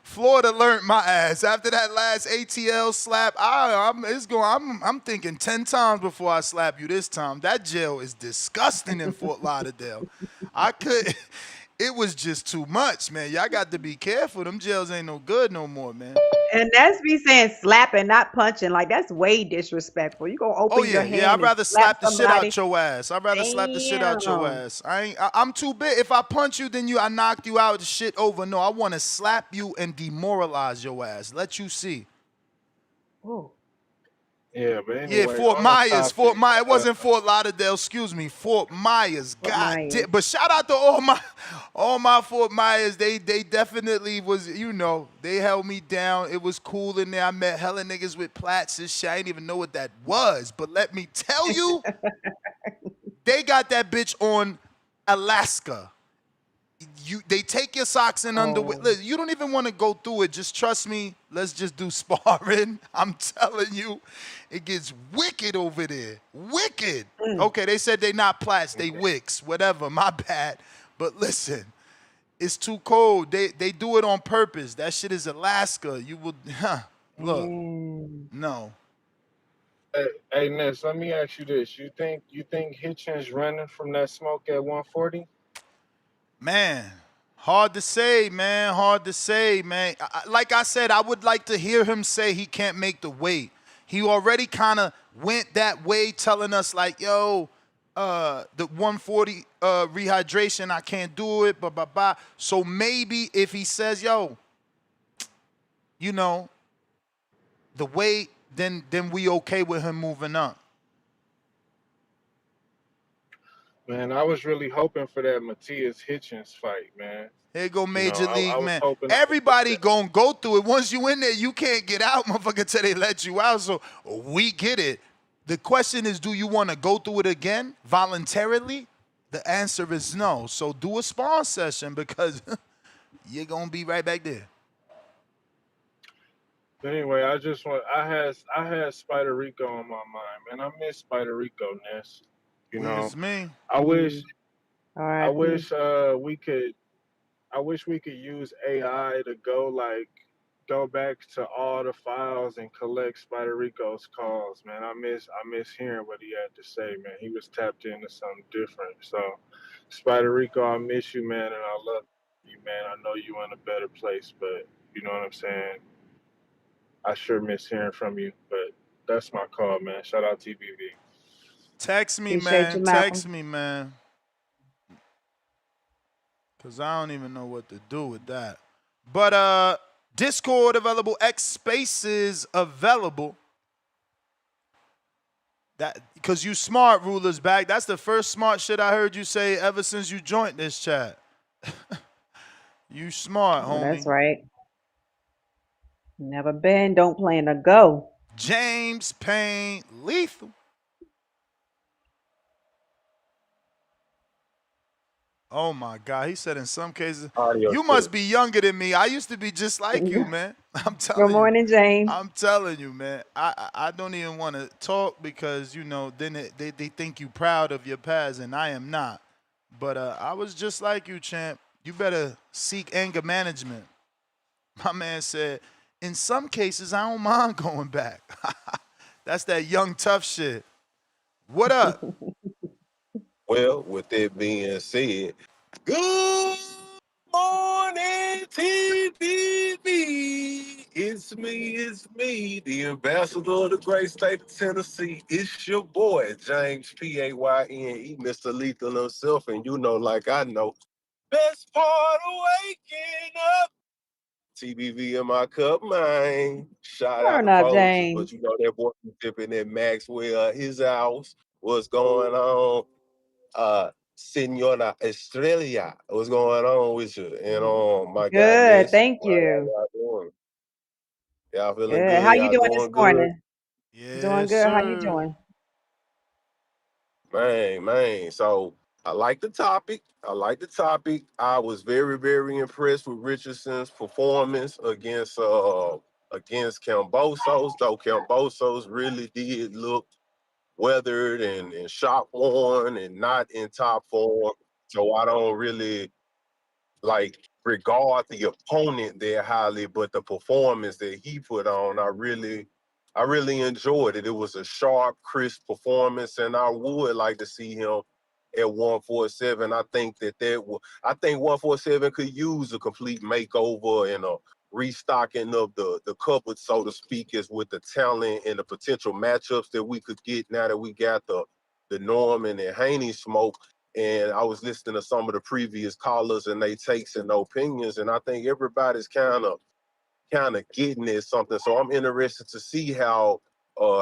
Florida learned my ass after that last ATL slap. I'm thinking 10 times before I slap you this time. That jail is disgusting in Fort Lauderdale. I could. It was just too much, man. Y'all got to be careful. Them jails ain't no good no more, man. And that's me saying slapping, not punching. Like that's way disrespectful. You gonna Oh open your yeah. hand I'd and rather slap slap the shit somebody? out your ass. I'd rather slap the shit out your Damn. ass. I'm too big. If I punch you, then I knocked you out. The shit over. No, I want to slap you and demoralize your ass. Let you see. Oh. Yeah, but Yeah, anyway, Fort on the Myers. Fort topic. Myers. It wasn't Fort Lauderdale. Excuse me. Fort Myers. Fort God Myers. damn. But shout out to all my Fort Myers. They definitely was. They held me down. It was cool in there. I met hella niggas with plats and shit. I didn't even know what that was. But let me tell you, they got that bitch on Alaska. They take your socks and underwear. Oh. Listen, you don't even want to go through it. Just trust me. Let's just do sparring. I'm telling you, it gets wicked over there. Wicked. Mm. Okay, they said they not plats, they wicks. Whatever. My bad. But listen, it's too cold. They do it on purpose. That shit is Alaska. You will. Look. Mm. No. Hey, Ness, let me ask you this: you think Hitchens running from that smoke at 140? Man, hard to say, man. Hard to say, man. Like I said, I would like to hear him say he can't make the weight. He already kind of went that way, telling us like, yo, the 140 rehydration, I can't do it, blah, blah, blah. So maybe if he says, yo, the weight, then we okay with him moving up. Man, I was really hoping for that Matthias Hitchens fight, man. Here go Major I League, was man. hoping I would get Everybody that. gonna go through it. Once you in there, you can't get out, motherfucker, till they let you out. So we get it. The question is, do you want to go through it again voluntarily? The answer is no. So do a spawn session because you're gonna be right back there. But anyway, I had Spider Rico on my mind, man. I miss Spider Rico, Ness. You Weak know, as me. I wish Mm. I R.I.P. wish we could use AI to go back to all the files and collect Spider Rico's calls, man. I miss hearing what he had to say, man. He was tapped into something different. So, Spider Rico, I miss you, man, and I love you, man. I know you in a better place, but you know what I'm saying. I sure miss hearing from you, but that's my call, man. Shout out TBV. Text me, Appreciate you, man. Malcolm. Text me, man. Cause I don't even know what to do with that. But Discord available, X Spaces available. That because you smart, rulers back. That's the first smart shit I heard you say ever since you joined this chat. You smart, Oh, that's homie. right. Never been, don't plan to go. James Payne Lethal. Oh my God. He said in some cases, Audio you too. must be younger than me. I used to be just like you, man. I'm Good telling you. morning, James. I'm telling you, man. I don't even want to talk because, then they think you proud of your past, and I am not. But I was just like you, champ. You better seek anger management. My man said, in some cases, I don't mind going back. That's that young tough shit. What up? Well, with that being said, good morning, TBV. It's me, the ambassador of the great state of Tennessee. It's your boy, James Payne, Mr. Lethal himself, and you know, like I know, best part of waking up. TBV in my cup, man. Shout out Turn to up, Folgers, James. but you know that boy dipping in Maxwell, his house. What's going on? Senora Estrella, what's going on with you? And my guy Good, Ness, thank how you. y'all doing? Y'all feeling Good. How good? you Y'all doing this doing good? morning? Doing Yes, good. How you sir. doing? Man. So I like the topic. I was very, very impressed with Richardson's performance against Kambosos, though Kambosos really did look weathered and shot worn and not in top form. So I don't really like regard the opponent there highly, but the performance that he put on, I really enjoyed it. It was a sharp, crisp performance, and I would like to see him at 147. I think 147 could use a complete makeover and a restocking of the cupboard, so to speak, is with the talent and the potential matchups that we could get now that we got the Norman and Haney smoke. And I was listening to some of the previous callers and they takes and opinions, and I think everybody's kind of getting at something. So I'm interested to see how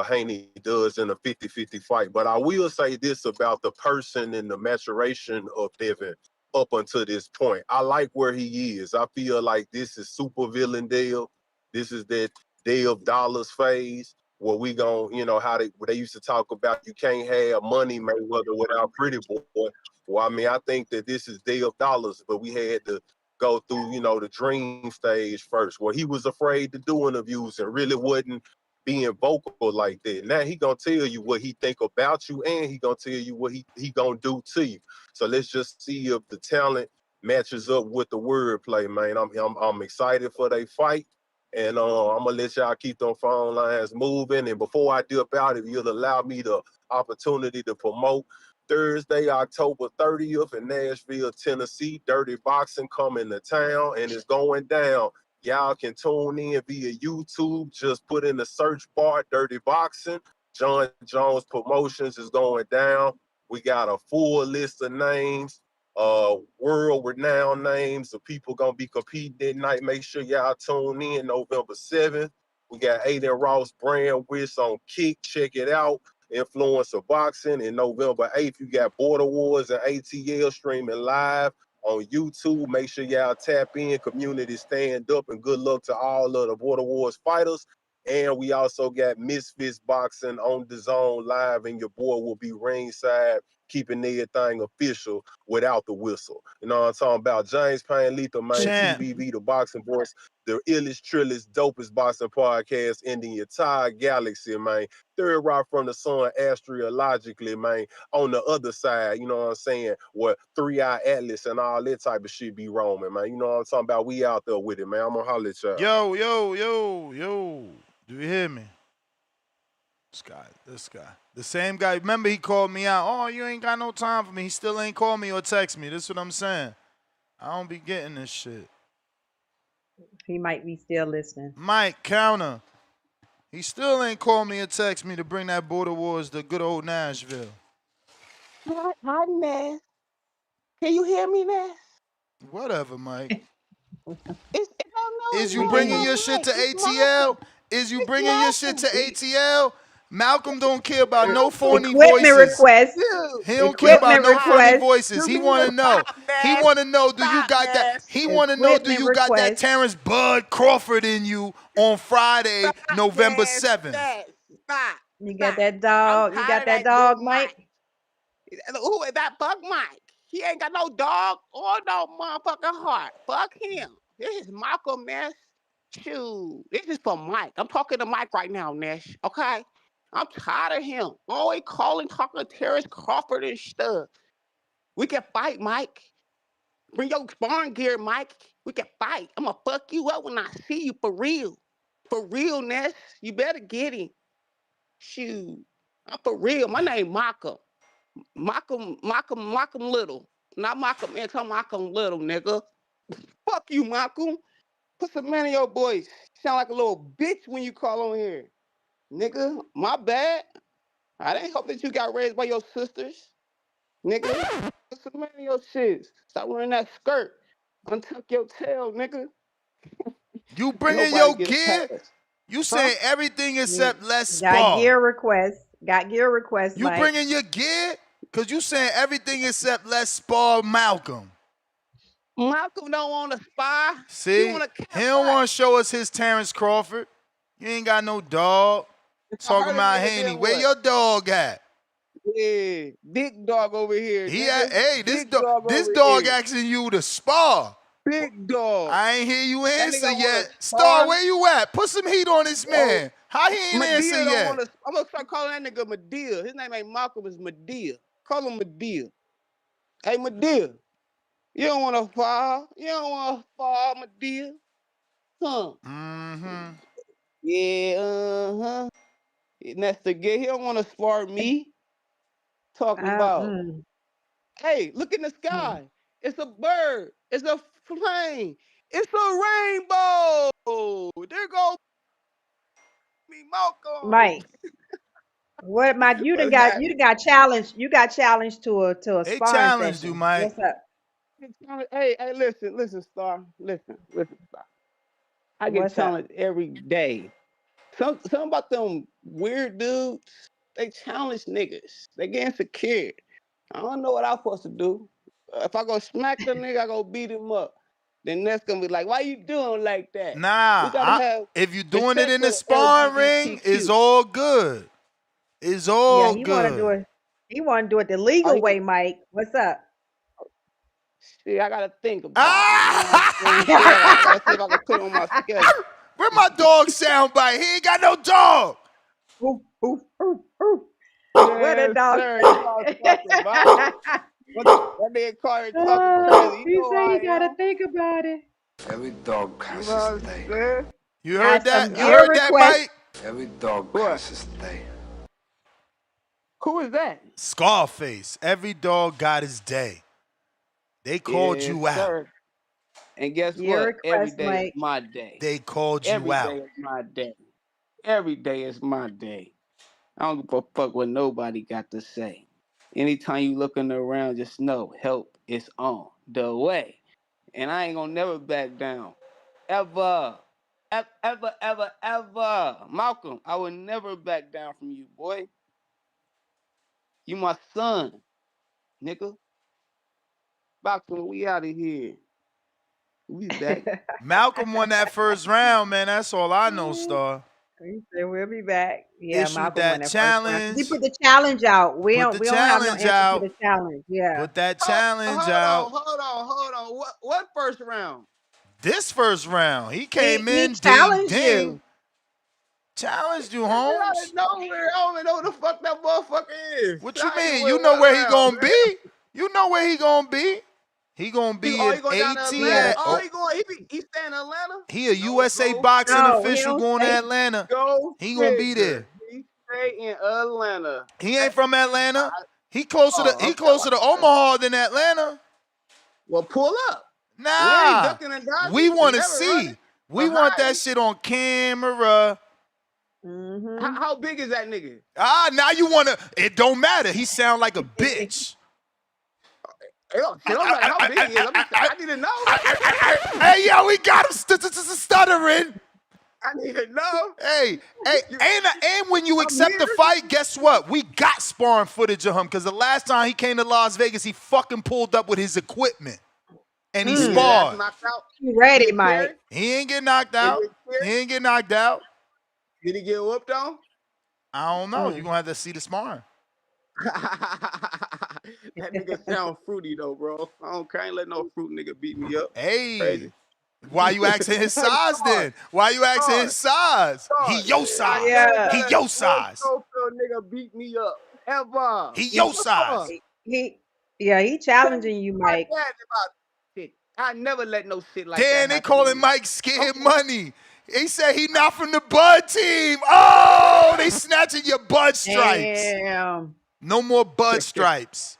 Haney does in a 50-50 fight. But I will say this about the person and the maturation of Devin up until this point. I like where he is. I feel like this is super villain Dale. This is that Day of Dollars phase where we gon', how they used to talk about you can't have money Mayweather without pretty boy. Well, I mean, I think that this is Day of Dollars, but we had to go through, the dream stage first, where he was afraid to do interviews and really wasn't being vocal like that. Now he gonna tell you what he think about you, and he gonna tell you what he gonna do to you. So let's just see if the talent matches up with the wordplay, man. I'm excited for they fight. And I'm gonna let y'all keep them phone lines moving. And before I dip out, if you'll allow me the opportunity to promote Thursday, October 30th in Nashville, Tennessee. Dirty Boxing coming to town and it's going down. Y'all can tune in via YouTube. Just put in the search bar, Dirty Boxing. John Jones Promotions is going down. We got a full list of names, world-renowned names of people going to be competing that night. Make sure y'all tune in November 7th. We got Aiden Ross Brand Wish on Kick. Check it out. Influence of Boxing. In November 8th, you got Border Wars and ATL streaming live on YouTube. Make sure y'all tap in, community stand up, and good luck to all of the Border Wars fighters. And we also got Misfits Boxing on the Zone live, and your boy will be ringside, keeping everything official without the whistle. You know what I'm talking about? James Payne Lethal, man, Champ. TBV, the boxing voice, the illest, trillest, dopest boxing podcast in the entire galaxy, man. Third rock from the sun astrologically, man, on the other side, you know what I'm saying, where 3-eye atlas and all that type of shit be roaming, man. You know what I'm talking about? We out there with it, man. I'm gonna holler at y'all. Yo. Do you hear me? This guy. The same guy. Remember he called me out. Oh, you ain't got no time for me. He still ain't called me or text me. This is what I'm saying. I don't be getting this shit. He might be still listening. Mike, counter. He still ain't called me or text me to bring that Border Wars to good old Nashville. Hi, Ness. Can you hear me, Ness? Whatever, Mike. It's Is you We can bringing hear your you. shit to It's ATL? Malcolm. Is you It's bringing your shit to Malcolm. ATL? Malcolm don't care about no Malcolm. phony Equipment voices. request. Dude, He don't care dude, about Equipment no phony request. voices. you He need want to to know. stop, He Ness. want to know. Do you Stop, got that? Ness. He want to know. Do Equipment you got that request. Terrence Bud Crawford in you on Friday, Stop, November Ness. 7th? Ness. Stop. You got Stop. that I'm dog. You tired got of that that little dog, Mike? Mike. Who is that Buck Mike? He ain't got no dog or no motherfucking heart. Fuck him. This is Malcolm, Ness. Shoot. This is for Mike. I'm talking to Mike right now, Nash. Okay? I'm tired of him. Always calling, talking to Terrence Crawford and stuff. We can fight, Mike. Bring your sparring gear, Mike. We can fight. I'm gonna fuck you up when I see you for real. For real, Ness. You better get him. Shoot. I'm for real. My name Malcolm. Malcolm Little. Not Malcolm X, I'm Malcolm Little, nigga. Fuck you, Malcolm. Put some man in your voice. Sound like a little bitch when you call on here. Nigga, my bad. I didn't hope that you got raised by your sisters. Nigga, put some man in your shit. Stop wearing that skirt. Untuck your tail, nigga. You bringing Nobody your get a gear? pass. You saying everything except let's Got spar. gear requests. Got gear requests, You Mike. bringing your gear? Because you saying everything except let's spar Malcolm. Malcolm don't want to spy. See? He, He don't want to show us his Terrence Crawford. You ain't got no dog. Talking about Haney. Where your dog at? Yeah, big dog over here. Hey, this dog dog asking you to spar. Big dog. I ain't hear you answer yet. Star, Star, where you at? Put some heat on this man. How he ain't answer yet? I'm gonna start calling that nigga Medea. His name ain't Malcolm, it's Medea. Call him Medea. Hey, Medea. You don't want to fall. You don't want to fall, Medea. Huh? Mm-hmm. Yeah, Next to get, he don't want to spar me. Talking about. Hey, look in the sky. It's a bird. It's a plane. It's a rainbow. There goes me, Malcolm. Mike. What, Mike? You done got challenged. You got challenged to a They sparring challenged session. you, Mike. What's up? Hey, listen, Star. Listen, Star. I get What's up? challenged every day. Something about them weird dudes. They challenge niggas. They get insecure. I don't know what I'm supposed to do. If I go smack the nigga, I go beat him up. Then that's gonna be like, why you doing like that? Nah, if you doing it in the sparring ring, it's all good. It's all he good. wanna do it. He wanna do it the legal way, Mike. What's up? See, I gotta think about it. You know what I'm saying? I gotta see if I can put it on my schedule. Where my dog soundbite? He ain't got no dog. Where the dog? Sir, you know what I'm talking about. That nigga Carter talking crazy. He say you gotta think about it. Every dog has his day. You heard that? You heard that, Mike? Every dog has his day. Who is that? Scarface. Every dog got his day. They called you out. Sir. And guess what? Every day is my day. They called you out. Every day is my day. Every day is my day. I don't give a fuck what nobody got to say. Anytime you looking around, just know help is on the way. And I ain't gonna never back down. Ever. Ever. Malcolm, I will never back down from you, boy. You my son, nigga. Malcolm, we out of here. We back. Malcolm won that first round, man. That's all I know, Star. He said we'll be back. Yeah, Issued Malcolm that won that challenge. He put the challenge out. We don't have no answer out. to the challenge. Yeah. Put that challenge out. Hold on. What first round? This first round. He came in, challenged you. Challenged you, Holmes. Out of nowhere. I don't even know who the fuck that motherfucker is. What you mean? You know where he gonna be? You know where he gonna be? He gonna be in ATL. He stay in Atlanta? He a USA boxing official going to Atlanta. He gonna be there. He stay in Atlanta. He ain't from Atlanta. He closer to Omaha than Atlanta. Well, pull up. Nah. We want to see. We want that shit on camera. How big is that nigga? Now you want to. It don't matter. He sound like a bitch. How big he is. I need to know. Hey, yo, we got him stuttering. I need to know. Hey, and when you accept the fight, guess what? We got sparring footage of him because the last time he came to Las Vegas, he fucking pulled up with his equipment. And he sparred. You ready, Mike? He ain't get knocked out. Did he get whooped on? I don't know. You're going to have to see the sparring. That nigga sound fruity though, bro. I ain't let no fruit nigga beat me up. Hey. Crazy. Why you asking his size then? Why you asking his size? He your size. Yeah. He your size. No nigga beat me up ever. He your size. He challenging you, Mike. I never let no shit like that. They calling Mike scared money. He said he not from the Bud team. Oh, they snatched scratching your bud stripes. Damn. No more bud stripes.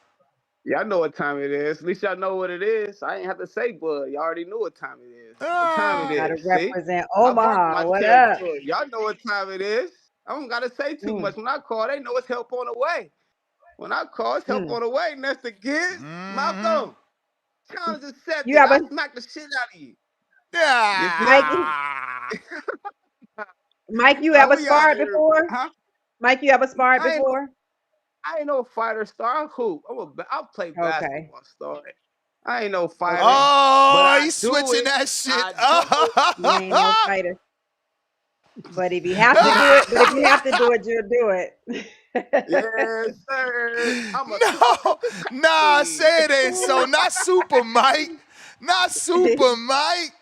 Y'all know what time it is. At least y'all know what it is. I ain't have to say bud. Y'all already knew what time it is. What time it Gotta is. See? represent I brought Omaha. my What up? territory. Y'all know what time it is. I don't gotta say too much. When I call, they know it's help on the way. When I call, it's help on the way. And that's the kids. Malcolm. Challenge You accepted. have I a smacked the shit out of you. Yeah. Mike, you ever We out sparred here. before? Huh? Mike, you ever sparred before? I ain't no fighter star. Who? I'll play Okay. basketball star. I ain't no fighter. Okay. But Oh, I he's do switching it. that shit I do You ain't no fighter. But if you have to do it, you'll do it. Yes, sir. I'm a No, nah, say it ain't so. Not Super Mike. Not Super Mike.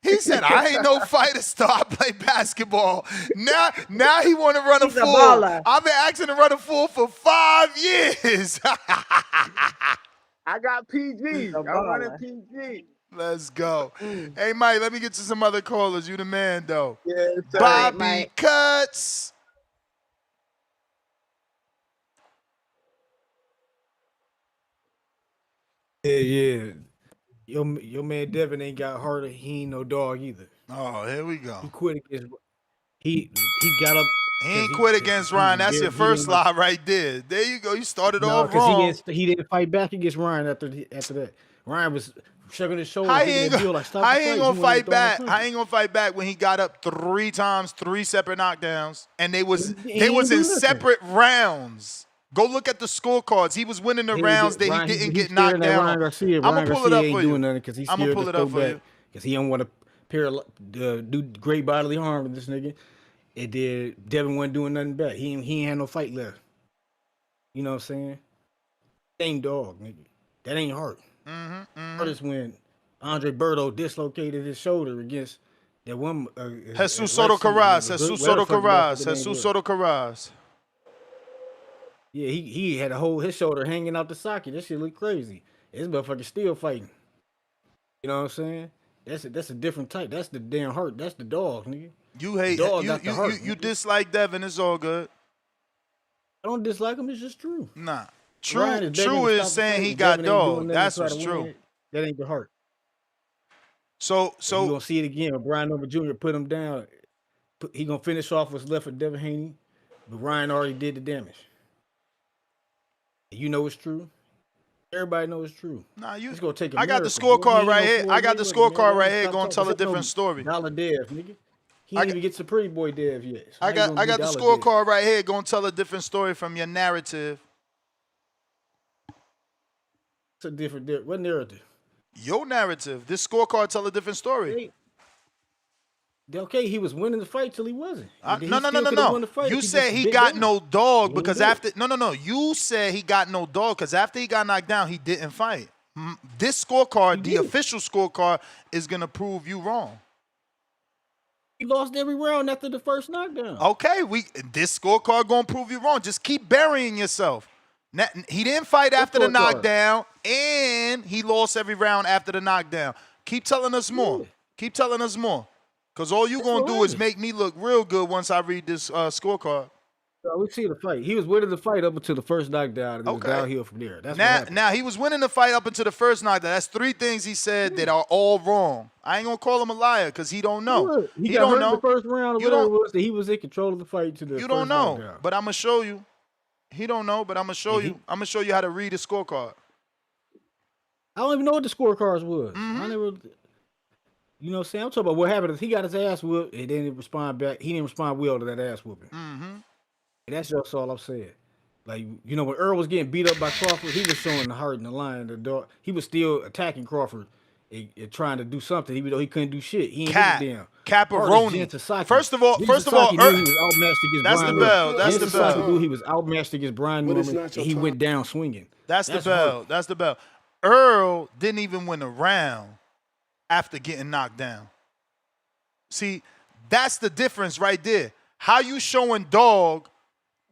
He said, I ain't no fighter star. I play basketball. Now he want to run a He's a full. baller. I've been asking to run a full for 5 years. I got He's PG. a I'm running baller. PG. Let's go. Hey, Mike, let me get to some other callers. You the man, though. Yes, sir. All right, Bobby Mike. Cuts. Yeah. Your man Devin ain't got harder. He ain't no dog either. Oh, here we go. He quit against he got up. He ain't quit against Ryan. That's your first lie right there. There you go. You started off because wrong. he didn't fight back against Ryan after that. Ryan was shrugging his shoulders, How looking he at Bill like, stop how the he fight. ain't gonna fight back? How he ain't gonna fight back when he got up 3 times, 3 separate knockdowns, and they was in separate rounds. Go look at the scorecards. He was winning the rounds that he didn't get knocked down. Ryan Garcia. I'm Ryan gonna pull it Garcia up ain't for doing you. nothing because he's I'm gonna scared to pull it throw up for back you. because he don't want to do great bodily harm to this nigga. It did. Devin wasn't doing nothing back. He ain't had no fight left. You know what I'm saying? Ain't dog, nigga. That ain't hard. Hard is when Andre Berto dislocated his shoulder against that one. Jesus Soto Carras. Jesus Soto Carras. Jesus Jesus Soto Carras. Yeah, he had his shoulder hanging out the socket. That shit look crazy. This motherfucker still fighting. You know what I'm saying? That's a different type. That's the damn heart. That's the dog, nigga. You hate the dog got the heart. You dislike Devin. It's all good. I don't dislike him. It's just true. Nah. Ryan True is saying he got dog. That's what's true. That ain't the heart. So you gonna see it again. When Brian Jr. put him down, he gonna finish off what's left for Devin Haney, but Ryan already did the damage. You know it's true. Everybody knows it's true. Nah, it's gonna take a I got the miracle, scorecard right here. I got the scorecard right here. Gonna tell a different story. Dollar Dev, nigga. He didn't even get some pretty boy Dev yet. So I got the scorecard right here. Gonna tell a different story from your narrative. It's a different. What narrative? Your narrative. This scorecard tell a different story. Okay, he was winning the fight till he wasn't. No. You said he got no dog because after You said he got no dog because after he got knocked down, he didn't fight. This scorecard, the official scorecard, is gonna prove you wrong. He lost every round after the first knockdown. Okay, this scorecard gonna prove you wrong. Just keep burying yourself. He didn't fight after the knockdown, and he lost every round after the knockdown. Keep telling us more. Keep telling us more. Because all you going to do is make me look real good once I read this scorecard. So we see the fight. He was winning the fight up until the first knockdown, and it was downhill from there. That's now he was winning the fight up until the first knockdown. That's 3 things he said that are all wrong. I ain't going to call him a liar because he don't know. He got hurt in the first round. He was in control of the fight to the You don't know, but I'm going to show you. He don't know, but I'm going to show you. I'm going to show you how to read the scorecard. I don't even know what the scorecards was. I never... You know what I'm saying? I'm talking about what happened is he got his ass whooped and didn't respond back. He didn't respond well to that ass whooping. And that's just all I'm saying. Like, you know, when Earl was getting beat up by Crawford, he was showing the heart and the lion, the dog. He was still attacking Crawford and trying to do something, even though he couldn't do shit. He ain't down. Caparoni. First of all, he was outmatched against that's Brian the bell. Norman. That's the bell. He was outmatched against Brian Norman, and he went down swinging. That's the bell. That's the bell. Earl didn't even win a round after getting knocked down. See, that's the difference right there. How you showing dog?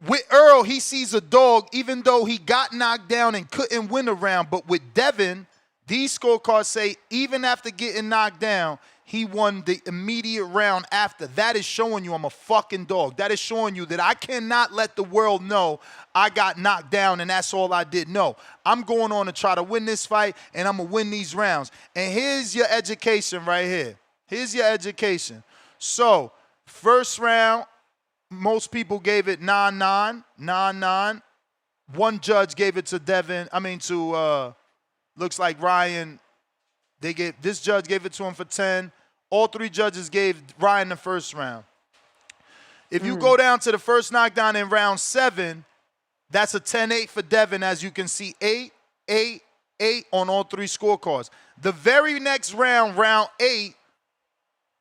With Earl, he sees a dog even though he got knocked down and couldn't win a round. But with Devin, these scorecards say even after getting knocked down, he won the immediate round after. That is showing you I'm a fucking dog. That is showing you that I cannot let the world know I got knocked down and that's all I did. No, I'm going on to try to win this fight, and I'm going to win these rounds. And here's your education right here. Here's your education. So, first round, most people gave it 9-9, 9-9. One judge gave it to Devin. Looks like Ryan. This judge gave it to him for 10. All three judges gave Ryan the first round. If you go down to the first knockdown in round 7, that's a 10-8 for Devin, as you can see, 8, 8, 8 on all three scorecards. The very next round, round 8,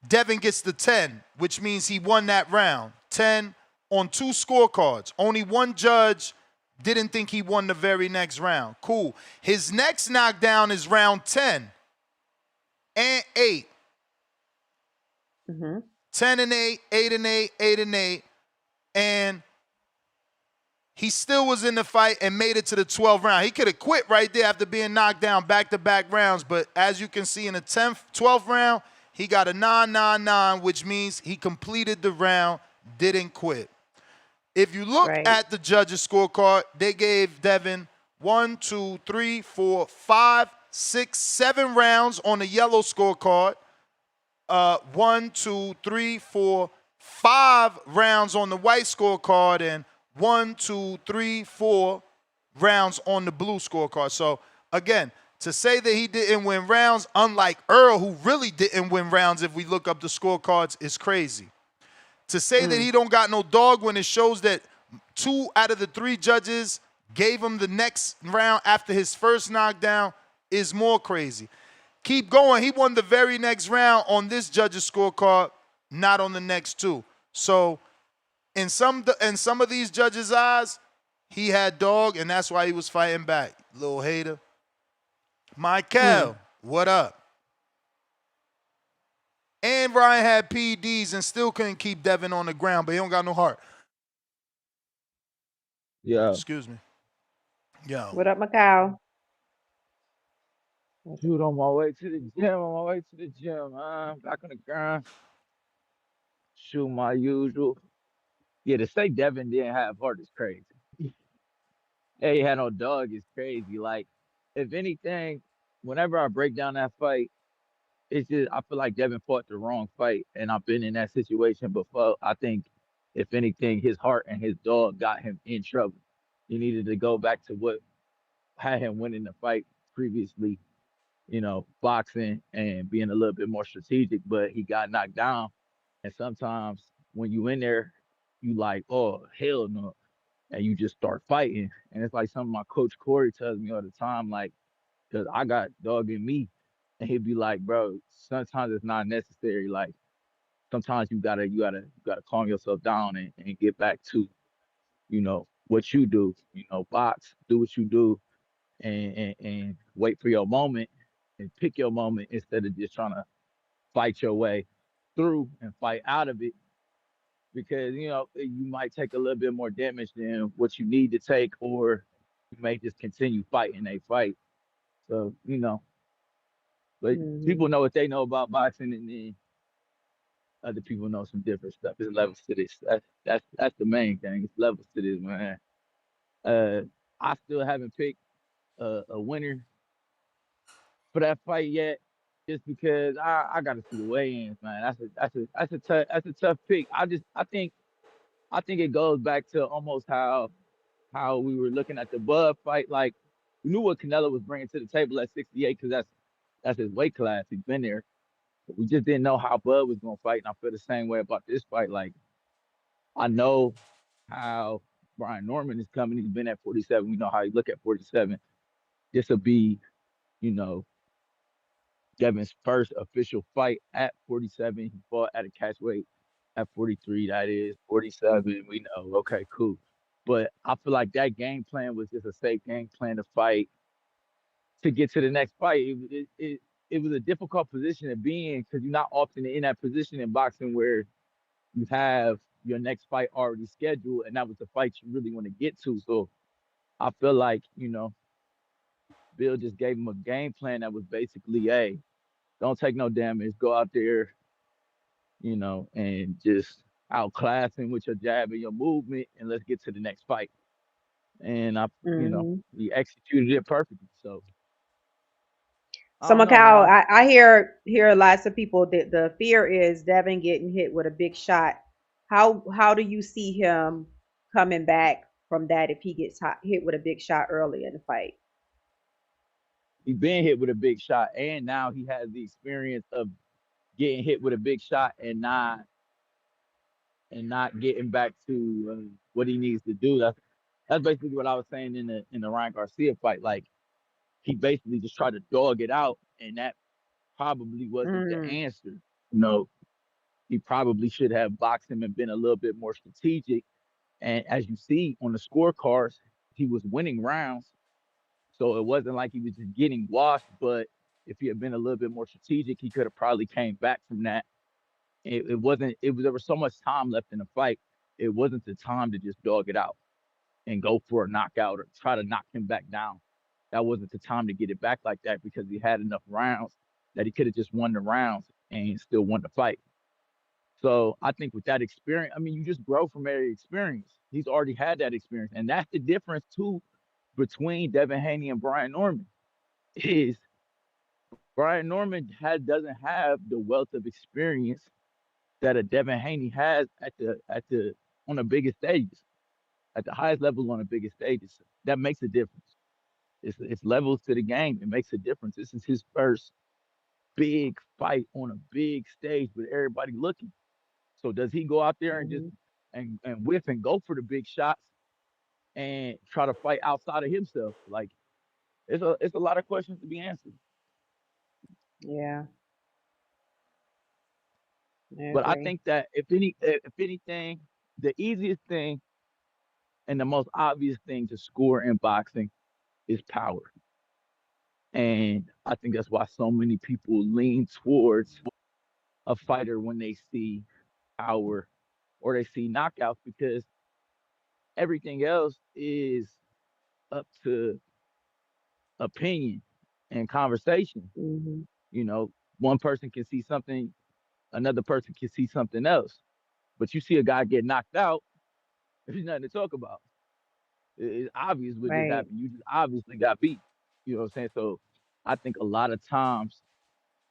Devin gets the 10, which means he won that round. 10 on 2 scorecards. Only one judge didn't think he won the very next round. Cool. His next knockdown is round 10 and 8. 10 and 8, 8 and 8, 8 and 8. And he still was in the fight and made it to the 12th round. He could have quit right there after being knocked down back-to-back rounds. But as you can see in the 12th round, he got a 9-9-9, which means he completed the round, didn't quit. If you look at the judges' scorecard, they gave Devin 1, 2, 3, 4, 5, 6, 7 rounds on the yellow scorecard. 1, 2, 3, 4, 5 rounds on the white scorecard, and 1, 2, 3, 4 rounds on the blue scorecard. So again, to say that he didn't win rounds, unlike Earl, who really didn't win rounds if we look up the scorecards, is crazy. To say that he don't got no dog when it shows that 2 out of the 3 judges gave him the next round after his first knockdown is more crazy. Keep going. He won the very next round on this judge's scorecard, not on the next 2. So in some of these judges' eyes, he had dog, and that's why he was fighting back. Little hater. Michael, what up? And Ryan had PEDs and still couldn't keep Devin on the ground, but he don't got no heart. Yeah. Excuse me. Yo. What up, Macau? Dude, on my way to the gym, man. Back on the grind. Shoot, my usual. Yeah, to say Devin didn't have heart is crazy. Hey, he had no dog is crazy. Like, if anything, whenever I break down that fight, it's just I feel like Devin fought the wrong fight, and I've been in that situation before. I think, if anything, his heart and his dog got him in trouble. He needed to go back to what had him winning the fight previously, boxing and being a little bit more strategic, but he got knocked down. And sometimes when you in there, you like, oh, hell no. And you just start fighting. And it's like something my coach Corey tells me all the time, like, because I got dog in me. And he'd be like, bro, sometimes it's not necessary. Like sometimes you gotta calm yourself down and get back to, what you do, box, do what you do and wait for your moment and pick your moment instead of just trying to fight your way through and fight out of it because you might take a little bit more damage than what you need to take, or you may just continue fighting a fight. So but people know what they know about boxing, and then other people know some different stuff. There's levels to this. That's the main thing. It's levels to this, man. I still haven't picked a winner for that fight yet, just because I got to see the weigh-ins, man. That's a tough pick. I think it goes back to almost how we were looking at the Bud fight. Like we knew what Canelo was bringing to the table at 68 because that's his weight class. He's been there. But we just didn't know how Bud was gonna fight, and I feel the same way about this fight. Like I know how Brian Norman is coming. He's been at 47. We know how he look at 47. This will be, you know, Devin's first official fight at 47. He fought at a catch weight at 43. That is 47. We know. Okay, cool. But I feel like that game plan was just a safe game plan to fight to get to the next fight. It was a difficult position to be in because you're not often in that position in boxing where you have your next fight already scheduled, and that was the fight you really want to get to. So I feel like, Bill just gave him a game plan that was basically, hey, Don't take no damage. Go out there, and just outclass him with your jab and your movement, and let's get to the next fight. And Hmm. he executed it perfectly. So I So don't know, Macau, man. I hear lots of people that the fear is Devin getting hit with a big shot. How do you see him coming back from that if he gets hit with a big shot early in the fight? He's been hit with a big shot, and now he has the experience of getting hit with a big shot and not getting back to what he needs to do. That's basically what I was saying in the Ryan Garcia fight. Like he basically just tried to dog it out, and that probably wasn't the Mm, answer. You know, he probably should have boxed him and been a little bit more strategic. And as you see on the scorecards, he was winning rounds, so it wasn't like he was just getting washed. But if he had been a little bit more strategic, he could have probably came back from that. It wasn't. It was there was so much time left in the fight. It wasn't the time to just dog it out and go for a knockout or try to knock him back down. That wasn't the time to get it back like that because he had enough rounds that he could have just won the rounds and still won the fight. So I think with that experience, I mean, you just grow from every experience. He's already had that experience, and that's the difference too between Devin Haney and Brian Norman. Is Brian Norman doesn't have the wealth of experience that a Devin Haney has at the on the biggest stages, at the highest level on the biggest stages. That makes a difference. It's levels to the game. It makes a difference. This is his first big fight on a big stage with everybody looking. So does he go out there and just hmm. and whiff and go for the big shots and try to fight outside of himself? Like it's a lot of questions to be answered. Yeah, I But I agree. think that if anything, the easiest thing and the most obvious thing to score in boxing is power. And I think that's why so many people lean towards a fighter when they see power or they see knockouts because everything else is up to opinion and conversation. Hmm. You know, one person can see something, another person can see something else. But you see a guy get knocked out, there's nothing to talk about. It's obvious what just Right. happened. You just obviously got beat. You know what I'm saying? So I think a lot of times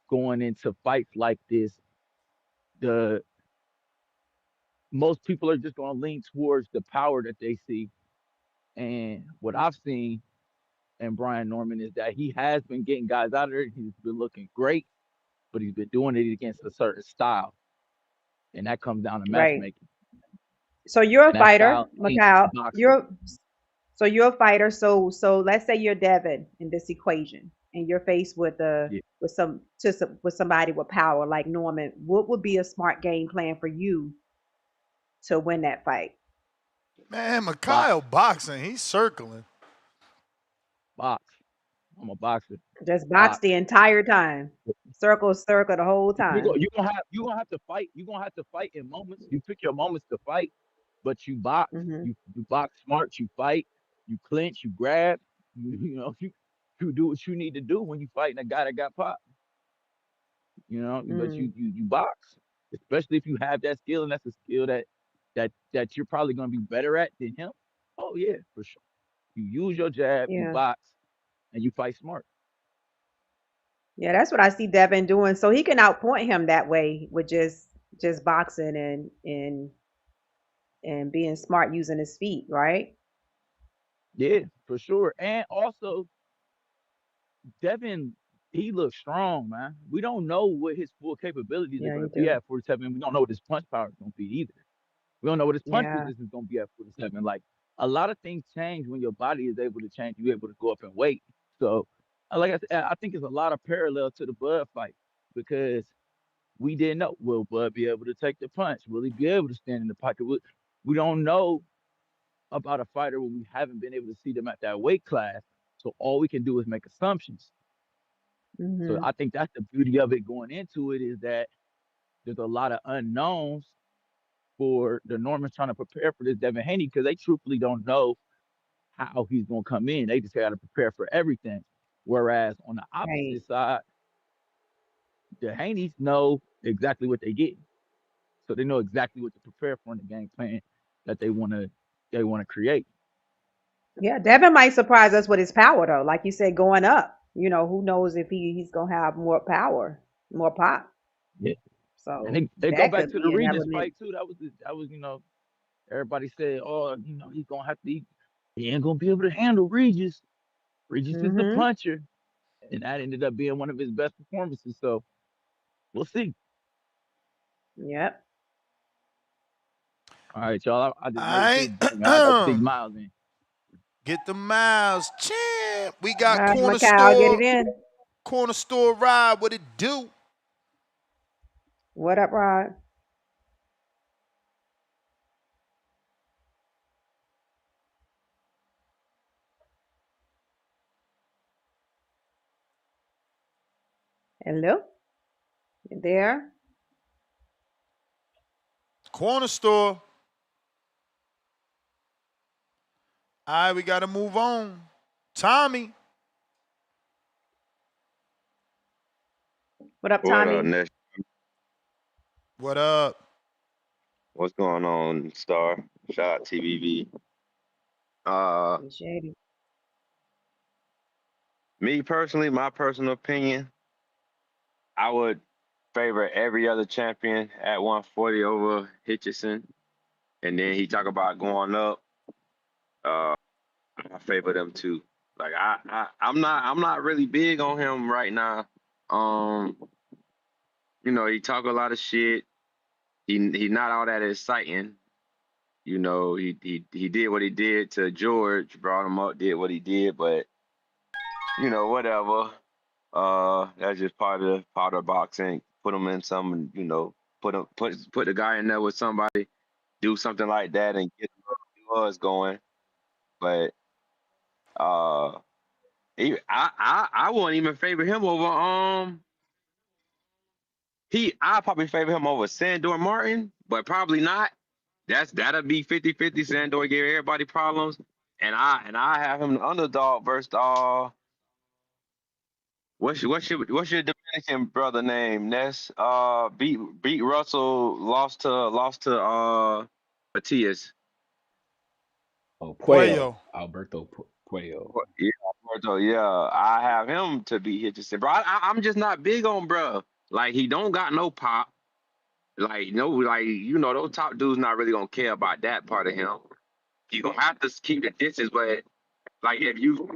going into fights like this, the most people are just going to lean towards the power that they see. And what I've seen in Brian Norman is that he has been getting guys out of there. He's been looking great, but he's been doing it against a certain style, and that comes down to Right. matchmaking. So you're a And that fighter, style ain't Macau. boxing. You're a fighter. So let's say you're Devin in this equation, and you're faced with Yeah. with somebody with power like Norman. What would be a smart game plan for you to win that fight? Man, Box, Mikhail boxing, he's circling. box. I'm a boxer. Just box Box. the entire time, circle, circle the whole You go. time. You gonna have to fight. You gonna have to fight in moments. You pick your moments to fight, but you box. Hmm. You box smart. You fight. You clinch. You grab. You do what you need to do when you fighting a guy that got popped. But you Mm. you you box, especially if you have that skill, and that's a skill that you're probably gonna be better at than him. Oh yeah, for sure. You use your jab. You Yeah. box, and you fight smart. Yeah, that's what I see Devin doing. So he can outpoint him that way with just boxing and being smart using his feet, right? Yeah, for sure. And also Devin, he looks strong, man. We don't know what his full capabilities are Yeah, going you to be do. at 47. We don't know what his punch power is going to be either. We don't know what his punch Yeah. resistance is going to be at 47. Like a lot of things change when your body is able to change. You're able to go up in weight. So, like I said, I think it's a lot of parallel to the Bud fight because we didn't know, will Bud be able to take the punch? Will he be able to stand in the pocket? We don't know about a fighter when we haven't been able to see them at that weight class. So all we can do is make assumptions. So Hmm. I think that's the beauty of it going into it is that there's a lot of unknowns for the Normans trying to prepare for this Devin Haney because they truthfully don't know how he's going to come in. They just got to prepare for everything. Whereas on the Right. opposite side, the Haneys know exactly what they get, so they know exactly what to prepare for in the game plan that they wanna create. Yeah, Devin might surprise us with his power though. Like you said, going up. Who knows if he's gonna have more power, more pop. Yeah. And So they go that back could to the be an Regis element. fight too. That was everybody said, oh, he's gonna have to. He ain't gonna be able to handle Regis. Regis is the Mm-hmm. puncher, and that ended up being one of his best performances. So we'll see. Yep. All right, y'all. I All just made sure right. I got 6 miles in. Get the miles, champ. We All got right, Macau, get it in. corner store ride. What it do? What up, Rod? Hello? You there? Corner store. All right, we got to move on. Tommy. What up, What up, Tommy? Nick? What up? What's going on, Star? Shout out TBV. Appreciate it. Me personally, my personal opinion, I would favor every other champion at 140 over Hitchison. And then he talk about going up. Uh, I favor them too. Like I'm not really big on him right now. Um, he talk a lot of shit. He not all that exciting. He did what he did to George, brought him up, did what he did, but whatever. That's just part of boxing. Put him in some, put the guy in there with somebody, do something like that, and get the buzz going. But uh, I wouldn't even favor him over I probably favor him over Sandor Martin, but probably not. That'll be 50-50. Sandor gave everybody problems, and I have him the underdog versus what's your Dominican brother name? Ness beat Russell, lost to Matias. Oh, Puello. Alberto Puello. Yeah, Alberto, yeah. I have him to beat Hitchison. Bro, I'm just not big on bro. Like he don't got no pop. Like no, like those top dudes not really gonna care about that part of him. You gonna have to keep the distance, but like if you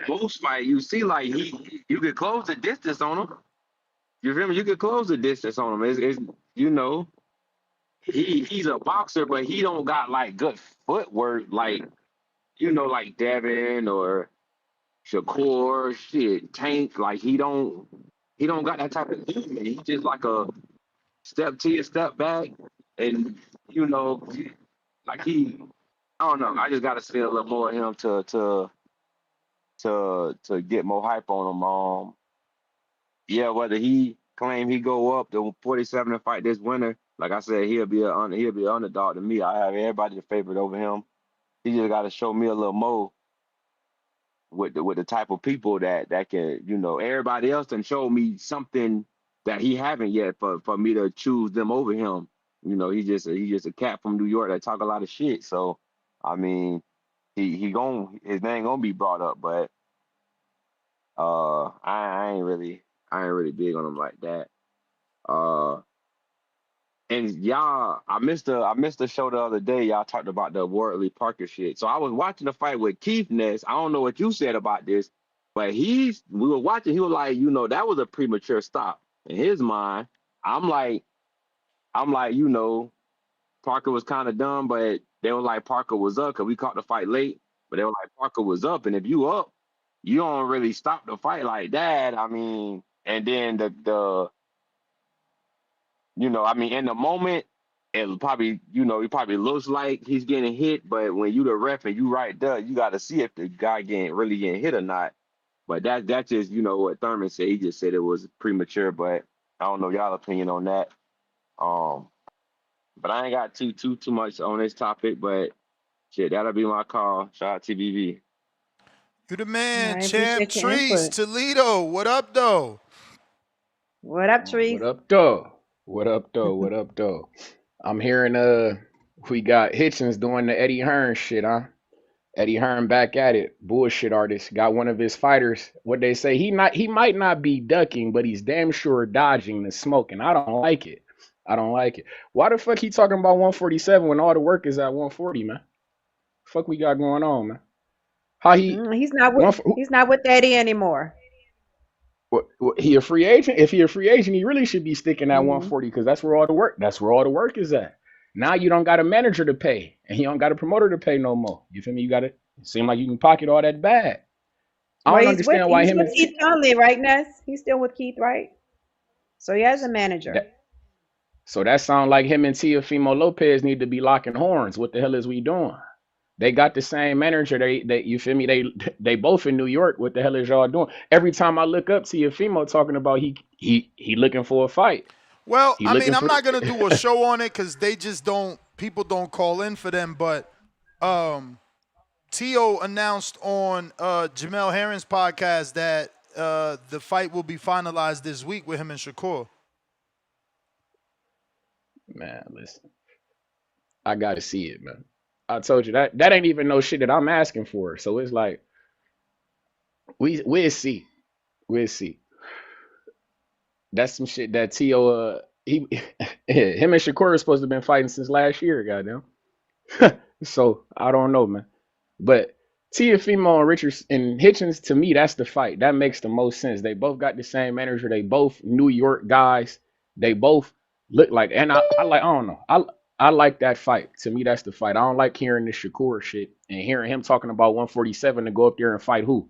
most fight, you see like you could close the distance on him. You feel me? You could close the distance on him. It's you know he's a boxer, but he don't got like good footwork like like Devin or Shakur, shit, Tank. Like he don't got that type of movement. He just like a step to your step back, and you know like I don't know. I just got to see a little more of him to get more hype on him. Yeah, whether he claim he go up to 47 and fight this winter, like I said, he'll be an underdog to me. I have everybody the favorite over him. He just got to show me a little more with the type of people that can everybody else done show me something that he haven't yet for me to choose them over him. He's just a cat from New York that talk a lot of shit. So I mean, his name gonna be brought up, but I ain't really big on him like that. Uh, and y'all, I missed the show the other day. Y'all talked about the Wardley Parker shit. So I was watching the fight with Keith Ness. I don't know what you said about this, but we were watching. He was like, that was a premature stop in his mind. I'm like, Parker was kind of dumb, but they were like Parker was up because we caught the fight late. But they were like Parker was up, and if you up, you don't really stop the fight like that. I mean, and then in the moment, it probably looks like he's getting hit, but when you the ref and you right there, you got to see if the guy really getting hit or not. But that's just what Thurman said. He just said it was premature, but I don't know y'all opinion on that. Um, but I ain't got too much on this topic, but shit, that'll be my call. Shout out TBV. You the man, I champ. appreciate your Trees, input. Toledo. What up, though? What up, Trees? What up, though? What up, though? What up, though? I'm hearing we got Hitchens doing the Eddie Hearn shit, huh? Eddie Hearn back at it. Bullshit artist. Got one of his fighters. What they say, he might not be ducking, but he's damn sure dodging the smoke, and I don't like it. I don't like it. Why the fuck he talking about 147 when all the work is at 140, man? Fuck we got going on, man? How he He's not with Eddie anymore. he a free agent? If he a free agent, he really should be sticking at Mm-hmm. 140 because that's where all the work is at. Now you don't got a manager to pay, and you don't got a promoter to pay no more. You feel me? You got it. Seem like you can pocket all that bad. I don't understand why he's him with and Keith Conley, right, Ness? He's still with Keith, right? So he has a manager. So that sounds like him and Teofimo Lopez need to be locking horns. What the hell is we doing? They got the same manager. They you feel me? They both in New York. What the hell is y'all doing? Every time I look up Teofimo talking about he looking for a fight. Well, I mean, I'm not gonna do a show on it because people don't call in for them. But Tio announced on Jamel Herring's podcast that the fight will be finalized this week with him and Shakur. Man, listen, I gotta see it, man. I told you that ain't even no shit that I'm asking for. So it's like we'll see. That's some shit that Tio him and Shakur are supposed to have been fighting since last year, goddamn. So I don't know, man. But Teofimo and Richardson and Hitchens, to me, that's the fight. That makes the most sense. They both got the same manager. They both New York guys. They both look like, and I don't know. I like that fight. To me, that's the fight. I don't like hearing the Shakur shit and hearing him talking about 147 to go up there and fight who?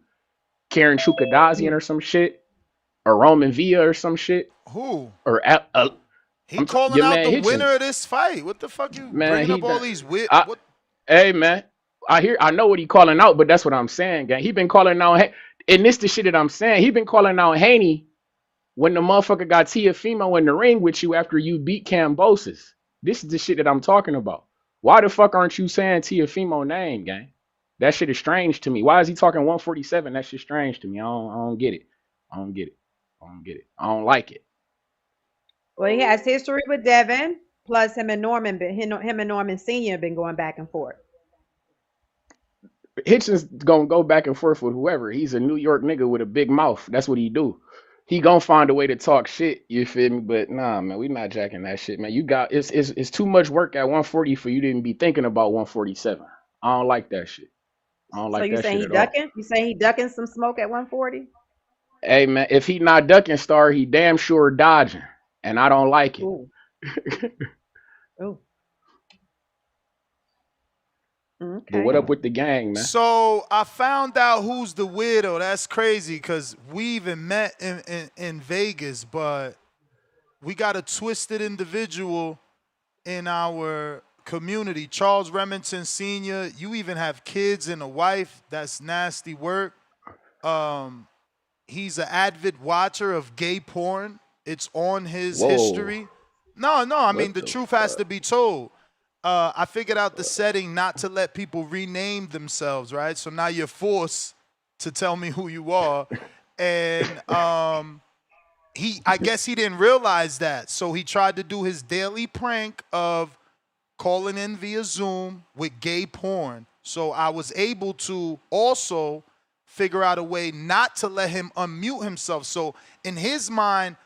Karen Chukadazian or some shit? Or Roman Villa or some shit? Who? Or he calling out the Hitchens. winner of this fight. What the fuck you bringing up all these weird? Hey man, I know what he calling out, but that's what I'm saying, gang. He been calling out, and this the shit that I'm saying. He been calling out Haney when the motherfucker got Teofimo in the ring with you after you beat Kambosos. This is the shit that I'm talking about. Why the fuck aren't you saying Teofimo name, gang? That shit is strange to me. Why is he talking 147? That shit strange to me. I don't get it. I don't like it. Well, he has history with Devin, plus him and Norman Sr. been going back and forth. Hitchens gonna go back and forth with whoever. He's a New York nigga with a big mouth. That's what he do. He gonna find a way to talk shit. You feel me? But nah, man, we not jacking that shit, man. You got it's too much work at 140 for you to even be thinking about 147. I don't like that shit. I don't like that shit at all. So you saying he ducking? You saying he ducking some smoke at 140? Hey man, if he not ducking, Star, he damn sure dodging, and I don't like it. Ooh. Ooh. Okay. But what up with the gang, man? So I found out who's the weirdo. That's crazy because we even met in Vegas, but we got a twisted individual in our community. Charles Remington Sr. You even have kids and a wife. That's nasty work. He's an avid watcher of gay porn. It's on his history. No. I mean, the truth has to be told. I figured out the setting not to let people rename themselves, right? So now you're forced to tell me who you are. And I guess he didn't realize that. So he tried to do his daily prank of calling in via Zoom with gay porn. So I was able to also figure out a way not to let him unmute himself. So in his mind,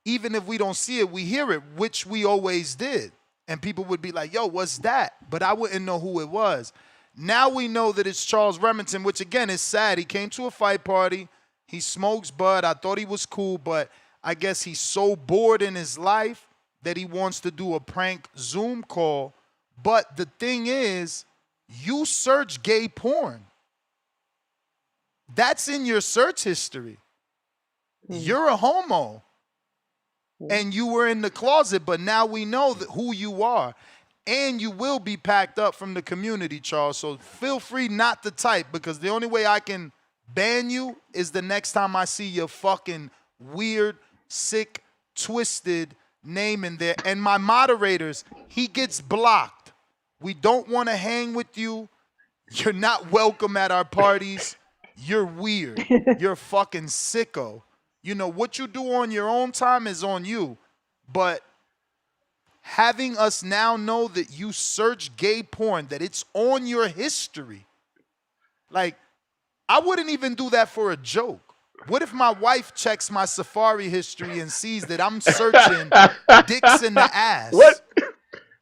even if we don't see it, we hear it, which we always did. And people would be like, yo, what's that? But I wouldn't know who it was. Now we know that it's Charles Remington, which again is sad. He came to a fight party. He smokes bud. I thought he was cool, but I guess he's so bored in his life that he wants to do a prank Zoom call. But the thing is, you search gay porn. That's in your search history. You're a homo. And you were in the closet, but now we know who you are. And you will be packed up from the community, Charles. So feel free not to type, because the only way I can ban you is the next time I see your fucking weird, sick, twisted name in there. And my moderators, he gets blocked. We don't want to hang with you. You're not welcome at our parties. You're weird. You're fucking sicko. You know, what you do on your own time is on you. But having us now know that you search gay porn, that it's on your history. Like, I wouldn't even do that for a joke. What if my wife checks my Safari history and sees that I'm searching dicks in the ass?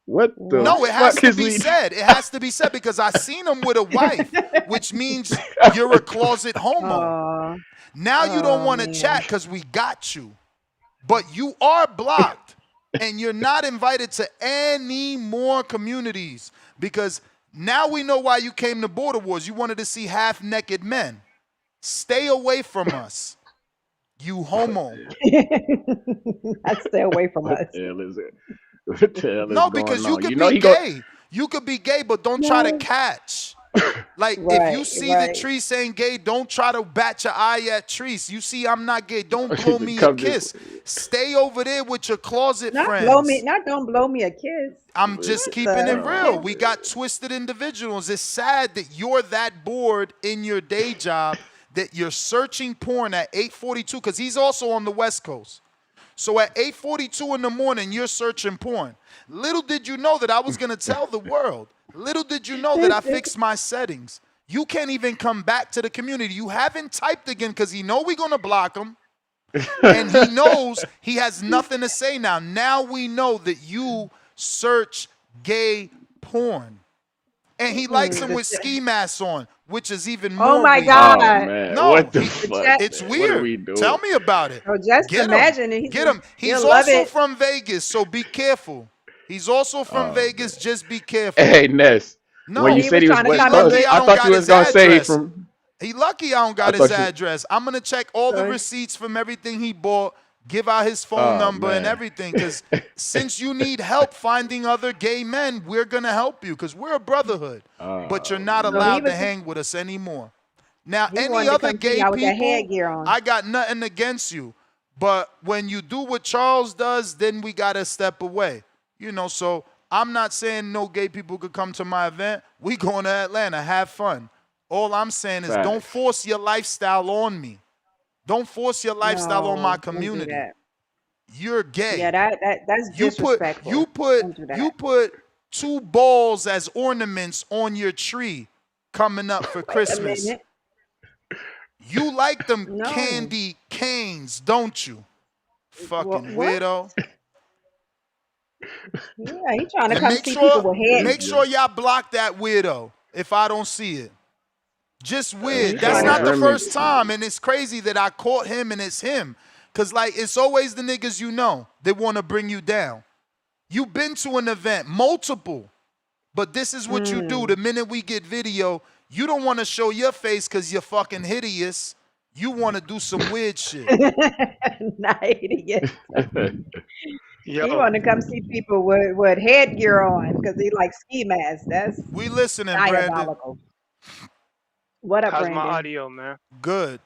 What the No, it has fuck to is be we? said. It has to be said because I seen him with a wife, which means you're a closet homo. Now you don't want to chat because we got you. But you are blocked and you're not invited to any more communities because now we know why you came to Border Wars. You wanted to see half-naked men. Stay away from us, you homo. I stay away from What us. the hell is it? What the hell is No, going because you on? You could know be he go. gay. You could be gay, but don't try to catch. Like, if you see the tree saying gay, don't try to bat your eye at trees. You see I'm not gay. Don't blow me a Come this kiss. Stay over there with your closet Not friends. blow me. Not don't blow me a kiss. I'm just What keeping the it real. heck? We got twisted individuals. It's sad that you're that bored in your day job that you're searching porn at 8:42 because he's also on the West Coast. So at 8:42 in the morning, you're searching porn. Little did you know that I was going to tell the world. Little did you know that I fixed my settings. You can't even come back to the community. You haven't typed again because he know we're going to block him. And he knows he has nothing to say now. Now we know that you search gay porn. And he likes him with ski masks on, which is even more Oh my weird. God. Oh man, No, what the fuck? it's Man? weird. What are we doing? Tell me about it. Oh, just Get imagine him. it. Get him. He's he'll love also it. from Vegas, so be careful. He's also from Oh, Vegas. Just be careful. Hey Ness, No, when you He said was he was trying to West come Coast, and lucky I I don't thought you got was his gonna say he address. from. He lucky I don't got I his thought you. address. I'm gonna check all the receipts from everything he bought, give out his phone Oh number and man. everything. Because since you need help finding other gay men, we're gonna help you because we're a brotherhood. But you're Oh not So he allowed man. to was. hang with us anymore. Now, He any wanted to other come see gay y'all with that people, headgear on. I got nothing against you. But when you do what Charles does, then we gotta step away. You know, so I'm not saying no gay people could come to my event. We going to Atlanta, have fun. All I'm saying is don't Facts. force your lifestyle on me. Don't force your lifestyle on my No, don't do community. that. You're Yeah, gay. that's You put disrespectful. Don't do you that. put two balls as ornaments on your tree coming up for Wait a Christmas. minute. You like them No. candy canes, don't you? Fucking What? weirdo. Yeah, he trying to And come see people with head. make sure y'all block that weirdo if I don't see it. Just He weird. That's trying not to. the first Remington. time, and it's crazy that I caught him and it's him. Cause like it's always the niggas you know that want to bring you down. You've been to an event, multiple, but this is what you do. The minute we get video, you don't want to show your face because you're fucking hideous. You want to do some weird shit. Not idiot. He Yo, want to come see people with headgear on because he like ski masks. That's We listening, Brandon. diabolical. What up, how's my Brandon? audio, man? Good.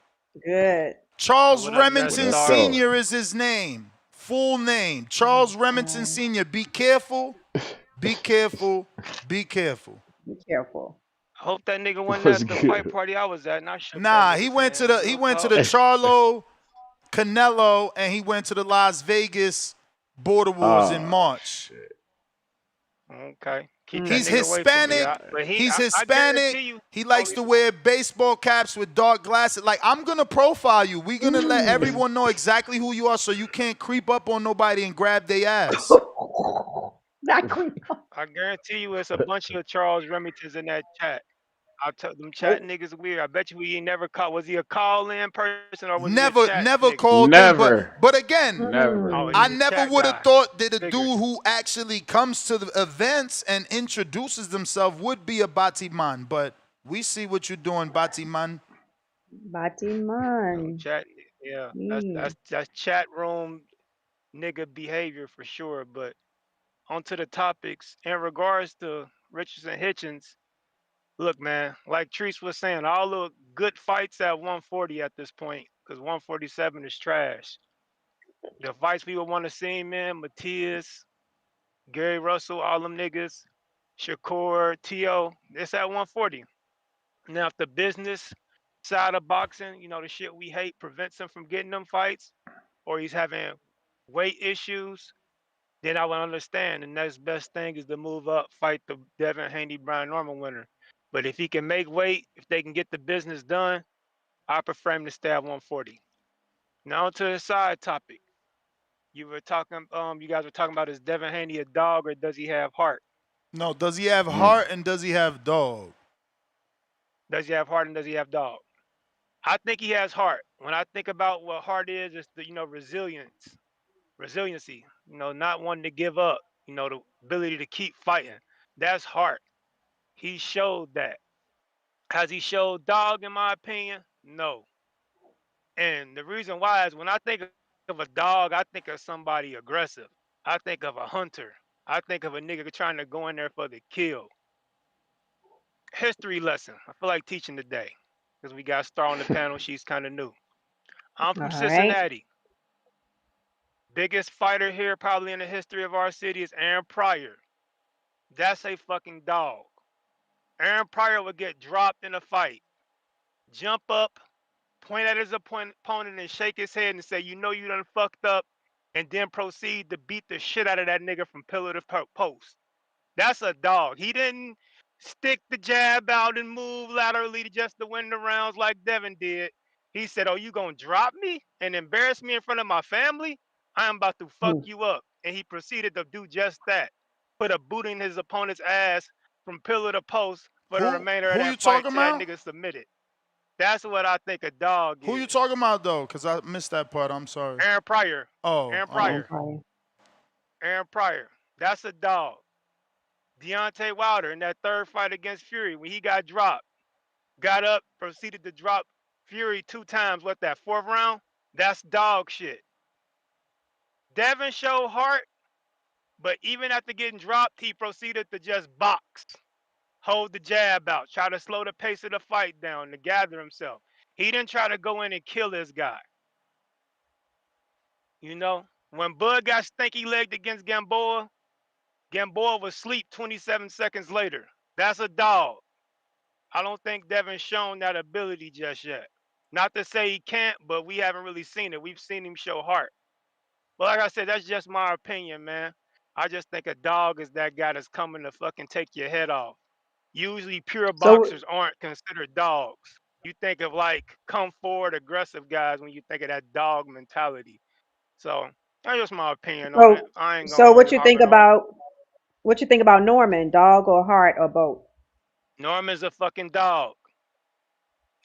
Good. Charles What up, Ness Remington Let's Star? go. Sr. is his name. Full name. Charles Remington Sr. Be careful. Be careful. Be careful. Be careful. I hope that nigga wasn't What's at the fight good? party I was at, and I shook that Nah, he nigga's went to hand. the Real Charlo Canelo and he went to the Las Vegas Border Wars in Oh March. shit. Okay. Keep that He's nigga away from me. Hispanic. But He's I guarantee Hispanic. you, He likes to wear baseball caps with dark glasses. Like, I'm going to profile you. We're going to let everyone know exactly who you are so you can't creep up on nobody and grab their ass. Not creep. I guarantee you it's a bunch of Charles Remingtons in that chat. I tell them chat niggas weird. I bet you he ain't never caught. Was he a call-in person or was he a chat Never nigga? called in. Never. But again, Never. Oh, I he's a never chat would have guy. thought that a Figured. dude who actually comes to the events and introduces themselves would be a Batiman. But we see what you're doing, Batiman. Batiman. Chat, yeah, that's chat room nigga behavior for sure. But onto the topics in regards to Richardson Hitchens. Look, man, like Treese was saying, all the good fights at 140 at this point, because 147 is trash. The fights we would want to see, man, Matias, Gary Russell, all them niggas, Shakur, T.O., it's at 140. Now, if the business side of boxing, the shit we hate prevents him from getting them fights, or he's having weight issues, then I would understand. The next best thing is to move up, fight the Devin Haney Brian Norman winner. But if he can make weight, if they can get the business done, I prefer him to stay at 140. Now to the side topic. You guys were talking about, is Devin Haney a dog or does he have heart? No, does he have heart and does he have dog? Does he have heart and does he have dog? I think he has heart. When I think about what heart is, it's the resiliency. Not wanting to give up. The ability to keep fighting. That's heart. He showed that. Has he showed dog? In my opinion, no. And the reason why is when I think of a dog, I think of somebody aggressive. I think of a hunter. I think of a nigga trying to go in there for the kill. History lesson. I feel like teaching today because we got Star on the panel. She's kind of new. I'm from All right. Cincinnati. Biggest fighter here probably in the history of our city is Aaron Pryor. That's a fucking dog. Aaron Pryor would get dropped in a fight, jump up, point at his opponent and shake his head and say, you done fucked up, and then proceed to beat the shit out of that nigga from pillar to post. That's a dog. He didn't stick the jab out and move laterally just to win the rounds like Devin did. He said, oh, you gonna drop me and embarrass me in front of my family? I am about to fuck you up. And he proceeded to do just that. Put a boot in his opponent's ass from pillar to post for the remainder of Who you that fight talking till that about? nigga submitted. That's what I think a dog Who you is. talking about though? Cause I missed that part. I'm sorry. Aaron Pryor. Oh, Aaron Aaron Pryor. Pryor. Aaron Pryor. That's a dog. Deontay Wilder in that third fight against Fury, when he got dropped, got up, proceeded to drop Fury 2 times. What, that 4th round? That's dog shit. Devin showed heart, but even after getting dropped, he proceeded to just box, hold the jab out, try to slow the pace of the fight down to gather himself. He didn't try to go in and kill this guy. When Bud got stinky legged against Gamboa was asleep 27 seconds later. That's a dog. I don't think Devin's shown that ability just yet. Not to say he can't, but we haven't really seen it. We've seen him show heart. But like I said, that's just my opinion, man. I just think a dog is that guy that's coming to fucking take your head off. Usually pure So boxers aren't considered dogs. You think of like come forward aggressive guys when you think of that dog mentality. So that's just my opinion on it. so I ain't so gonna what you think harping on it. about Norman, dog or heart or both? Norman's a fucking dog.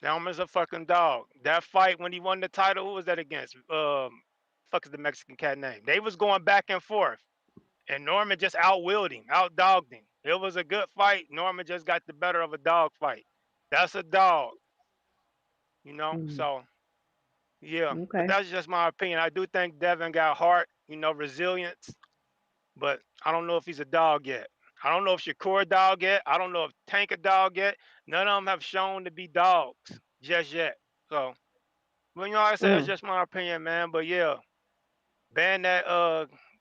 Norman's a fucking dog. That fight when he won the title, who was that against? Fuck is the Mexican cat name? They was going back and forth, and Norman just outwilled him, outdogged him. It was a good fight. Norman just got the better of a dog fight. That's a dog, So yeah, but Okay. that's just my opinion. I do think Devin got heart, resilience, but I don't know if he's a dog yet. I don't know if Shakur a dog yet. I don't know if Tank a dog yet. None of them have shown to be dogs just yet. So, well, like I said, that's just my opinion, man. But yeah, ban that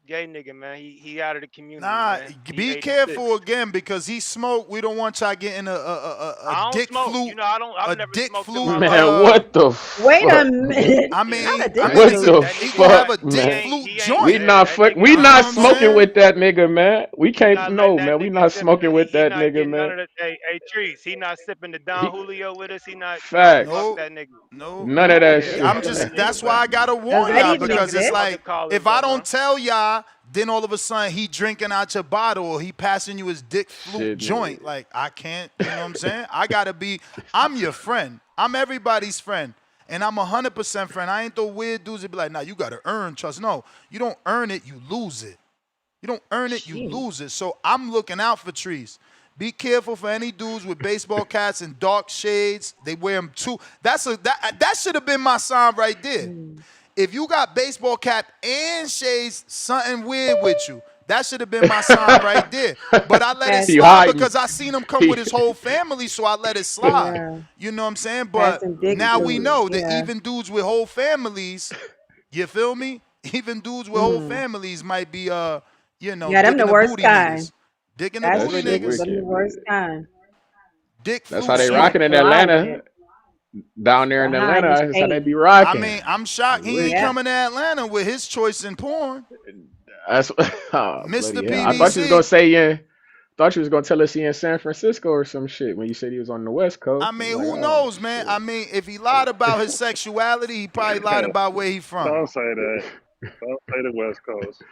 gay nigga, man. He out of the community, Nah, man. He be 86. careful again because he smoked. We don't want y'all getting I don't dick smoke. flute. I've never Dick smoked in flute. my Man, life. what the Wait a fuck? minute. I Not mean, a dick What flute. the he gonna have a fuck, dick man? flute He ain't We joint. not that fuck. nigga We You not know not what I'm smoking saying? with that nigga, man. We He can't. not letting No, that man. We nigga not sip. smoking with He that not nigga, getting none man. of the. Hey, Trees. He not sipping the Don He Julio with us. He not. No, fuck facts. No, that nigga. no. None of that Yeah, shit. I'm fuck just. that nigga, That's why man. I gotta Does warn that y'all Fuck even fuck because his it's exist? like motherfucking if callers I up, don't man. tell y'all, then all of a sudden he drinking out your bottle or he passing you his dick flute Shit, man. joint. Like I can't. You know what I'm saying? I gotta be. I'm your friend. I'm everybody's friend. And I'm 100% friend. I ain't the weird dudes that be like, nah, you gotta earn trust. No, you don't earn it, you lose it. You don't earn it, you Shit. lose it. So I'm looking out for trees. Be careful for any dudes with baseball caps and dark shades. They wear them too. That should have been my sign right there. If you got baseball cap and shades, something weird with you. That should have been my sign right there. But I let it That's He slide hiding. because I seen him come with He his whole family, so I let it slide. yeah. You know what I'm saying? But Passing dick now we flute. know that Yeah. even dudes with whole families, you feel me? Even dudes with whole families might be Yeah, them the dicking the worst booty kind. niggas. Dicking the That's that booty shit niggas. ridiculous. Them the wicked, worst man. kind. Dick That's how flute they Shit, joint. rocking in allowing Atlanta. it. Down there in behind Atlanta, his that's how they page. be I rocking. mean, I'm shocked he ain't Wicked. Yep. coming to Atlanta with his choice in porn. That's oh, Mr. bloody hell. I thought you was gonna PBC. say yeah. Thought you was gonna tell us he in San Francisco or some shit when you said he was on the West I Coast. I'm mean, like, who oh knows, man? I shit. mean, if he lied about his sexuality, he probably lied about where he from. Don't say that. Don't say the West Coast.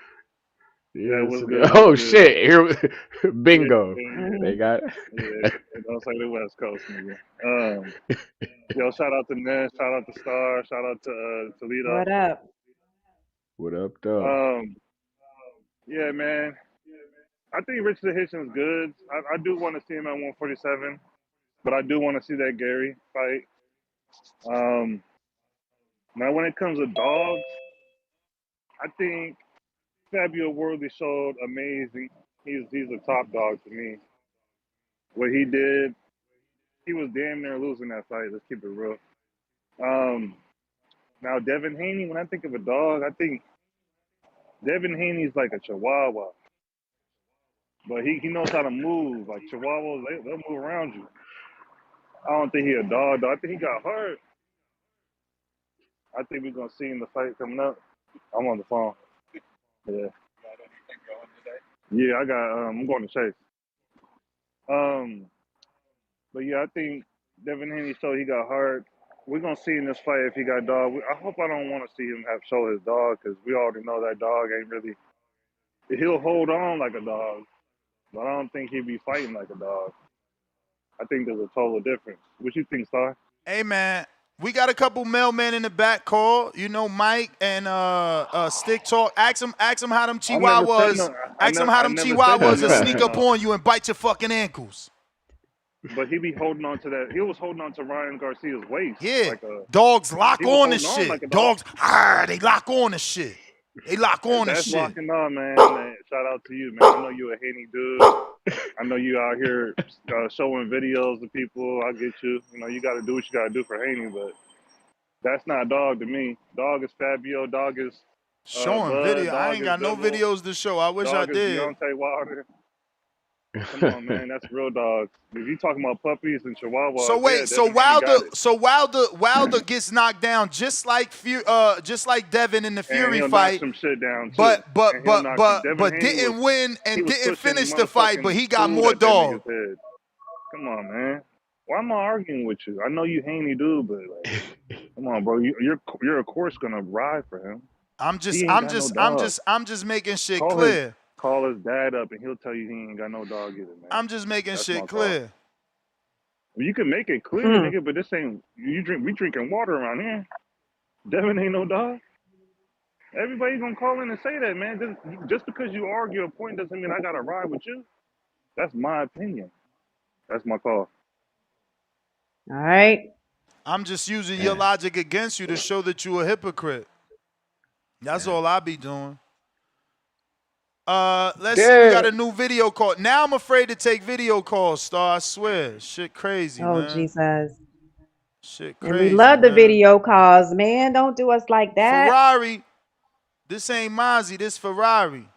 Yeah, Yes. what's good? What's Oh good? shit. Here Yeah, bingo. They Mhm. got yeah. Don't say the West Coast, nigga. Yo, shout out to Ness, shout out to Star, shout out to Toledo. What up? what up though? Um, yeah, man. I think Richardson Hitchens is good. I do want to see him at 147, but I do want to see that Gary fight. Um, Now, when it comes to dogs, I think Fabio Worthy showed amazing. He's a top dog to me. What he did, he was damn near losing that fight. Let's keep it real. Um, Now, Devin Haney, when I think of a dog, I think Devin Haney's like a Chihuahua, but he knows how to move. Like Chihuahuas, they'll move around you. I don't think he a dog, though. I think he got hurt. I think we're gonna see in the fight coming up. I'm on the phone. Yeah, yeah. I'm going to Chase. Um, But yeah, I think Devin Haney showed he got hurt. We're gonna see in this fight if he got dog. I hope I don't want to see him have show his dog because we already know that dog ain't really. He'll hold on like a dog, but I don't think he'd be fighting like a dog. I think there's a total difference. What you think, Star? Hey, man, we got a couple mailmen in the back call. You know, Mike and Stick Talk. Ask him how them I never said Chihuahuas. no. Ask him how I them never said you Chihuahuas will never. sneak up on you and bite your fucking ankles. But he be holding on to that. He was holding on to Ryan Garcia's waist Yeah, like a. dogs lock He was on the holding on like shit. a dog. Dogs, they lock on the shit. They lock on the That's shit. locking on, man. Shout out to you, man. I know you a Haney dude. I know you out here showing videos to people. I get you. You know, you got to do what you got to do for Haney, but that's not dog to me. Dog is Fabio. Dog is Showing Bud. video. I Dog ain't is got no Bivol. videos to show. I wish I Dog is did. Deontay Wilder. Come on, man. That's real dogs. If you talking about puppies and So chihuahuas, yeah, wait, Devin Haney got it. Wilder gets knocked down just like Devin in the And Fury he'll knock fight, some shit down, too. but but And he'll but knock some. but Devin but Haney didn't win he and was didn't pushing finish the fight, but motherfucking he got food more at that dog. nigga's head. Come on, man. Why am I arguing with you? I know you Haney dude, but like, come on, bro. You're of course gonna ride for him. He ain't got no dog. I'm just making shit clear. Call his dad up and he'll tell you he ain't got no dog either, man. I'm just making That's shit my call. clear. Well, you can make it clear, nigga, but this ain't we drinking water around here. Devin ain't no dog. Everybody gonna call in and say that, man. Just because you argue a point doesn't mean I gotta ride with you. That's my opinion. That's my call. All right. I'm just using your logic against you to show that you a hypocrite. That's all I be doing. Let's see. We got a new video call. Now I'm afraid to take video calls, Star. I swear. Shit crazy, Oh, man. Jesus. Shit And we crazy, love the man. video calls, man. Don't do us like that. Ferrari. This ain't Mozzie. This Ferrari.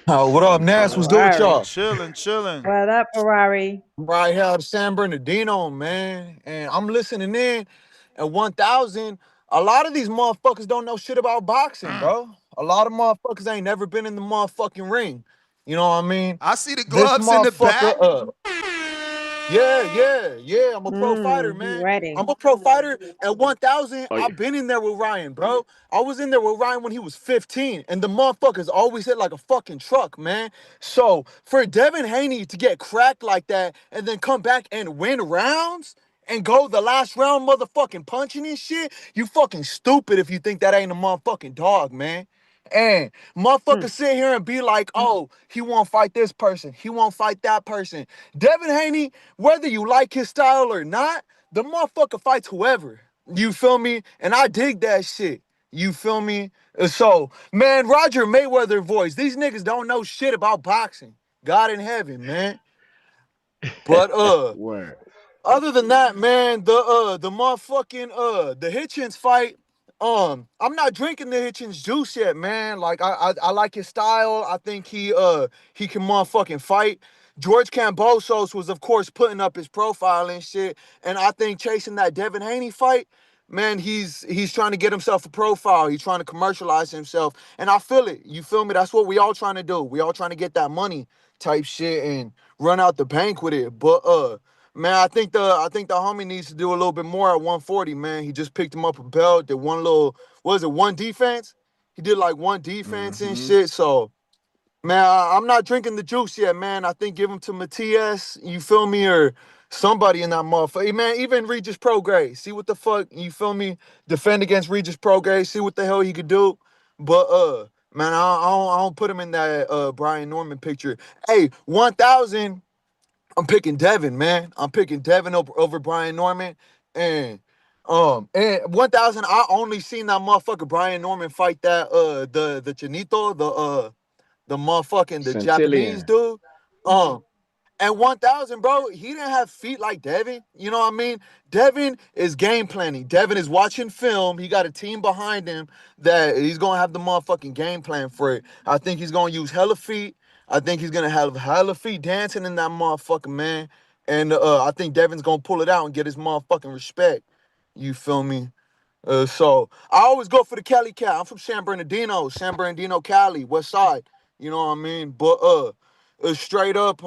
Oh, what up, Nas? What's good with Ferrari. y'all? Chilling. What up, Ferrari? I'm right here out of San Bernardino, man. And I'm listening in at 1,000. A lot of these motherfuckers don't know shit about boxing, bro. A lot of motherfuckers ain't never been in the motherfucking ring. You know what I mean? I see the This gloves in the back. motherfucker, yeah. I'm a pro fighter, He man. ready. I'm a pro fighter at 1,000. Oh, yeah. I've been in there with Ryan, bro. I was in there with Ryan when he was 15, and the motherfuckers always hit like a fucking truck, man. So for Devin Haney to get cracked like that and then come back and win rounds and go the last round motherfucking punching and shit, you fucking stupid if you think that ain't a motherfucking dog, man. And motherfuckers sit here and be like, oh, he won't fight this person. He won't fight that person. Devin Haney, whether you like his style or not, the motherfucker fights whoever. You feel me? And I dig that shit. You feel me? So, man, Roger Mayweather voice. These niggas don't know shit about boxing. God in heaven, man. But Word. other than that, man, the motherfucking the Hitchens fight. I'm not drinking the Hitchens juice yet, man. Like I like his style. I think he can motherfucking fight. George Kambosos was, of course, putting up his profile and shit. And I think chasing that Devin Haney fight, man, he's trying to get himself a profile. He's trying to commercialize himself. And I feel it. You feel me? That's what we all trying to do. We all trying to get that money type shit and run out the bank with it. But man, I think the homie needs to do a little bit more at 140, man. He just picked him up a belt, did one little, what was it, one defense? He did like one defense and shit. So man, I'm not drinking the juice yet, man. I think give him to Matias, you feel me, or somebody in that motherfucker. Hey, man, even Regis Prograis. See what the fuck, you feel me? Defend against Regis Prograis. See what the hell he could do. But man, I don't put him in that Brian Norman picture. Hey, 1,000. I'm picking Devin, man. I'm picking Devin over Brian Norman, and 1,000. I only seen that motherfucker Brian Norman fight that the Chinito, the motherfucking the Japanese Centillion. dude. And 1,000, bro, he didn't have feet like Devin. You know what I mean? Devin is game planning. Devin is watching film. He got a team behind him that he's gonna have the motherfucking game plan for it. I think he's gonna use hella feet. I think he's gonna have hella feet dancing in that motherfucker, man. And I think Devin's gonna pull it out and get his motherfucking respect. You feel me? So I always go for the Cali cat. I'm from San Bernardino, Cali, West Side. You know what I mean? But straight up,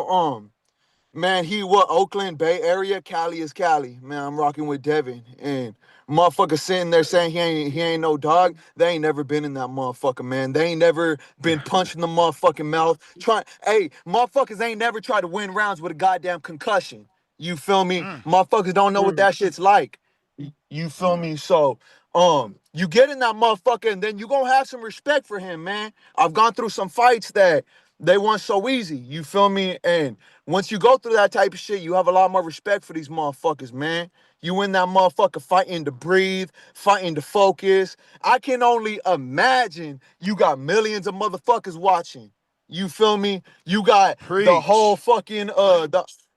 man, he what Oakland Bay Area, Cali is Cali. Man, I'm rocking with Devin and motherfucker sitting there saying he ain't no dog. They ain't never been in that motherfucker, man. They ain't never been punched in the motherfucking mouth. Hey, motherfuckers ain't never tried to win rounds with a goddamn concussion. You feel me? Motherfuckers don't know what that shit's like. You feel me? So, you get in that motherfucker and then you gonna have some respect for him, man. I've gone through some fights that they weren't so easy. You feel me? And once you go through that type of shit, you have a lot more respect for these motherfuckers, man. You in that motherfucker fighting to breathe, fighting to focus. I can only imagine you got millions of motherfuckers watching. You feel me? You got the whole Preach. fucking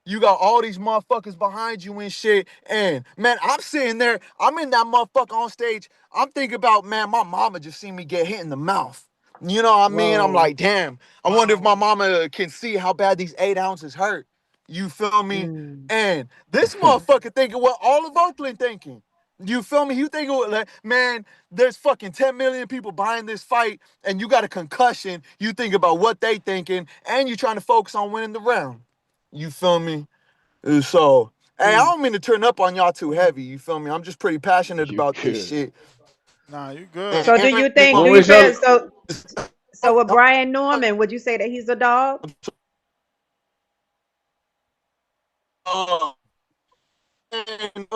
you got all these motherfuckers behind you and shit. And man, I'm sitting there, I'm in that motherfucker on stage. I'm thinking about, man, my mama just seen me get hit in the mouth. You know what I mean? I'm Whoa. like, damn, I wonder if my mama can see how bad these 8 ounces hurt. You feel me? Mm. And this motherfucker thinking what all of Oakland thinking. You feel me? You thinking, like, man, there's fucking 10 million people buying this fight and you got a concussion. You think about what they thinking and you trying to focus on winning the round. You feel me? So, hey, I don't mean to turn up on y'all too heavy. You feel me? I'm just pretty passionate You about this good. shit. Nah, you good. So do And you think, When do you was feel your so with Brian Norman, would you say that he's a dog? uh, and,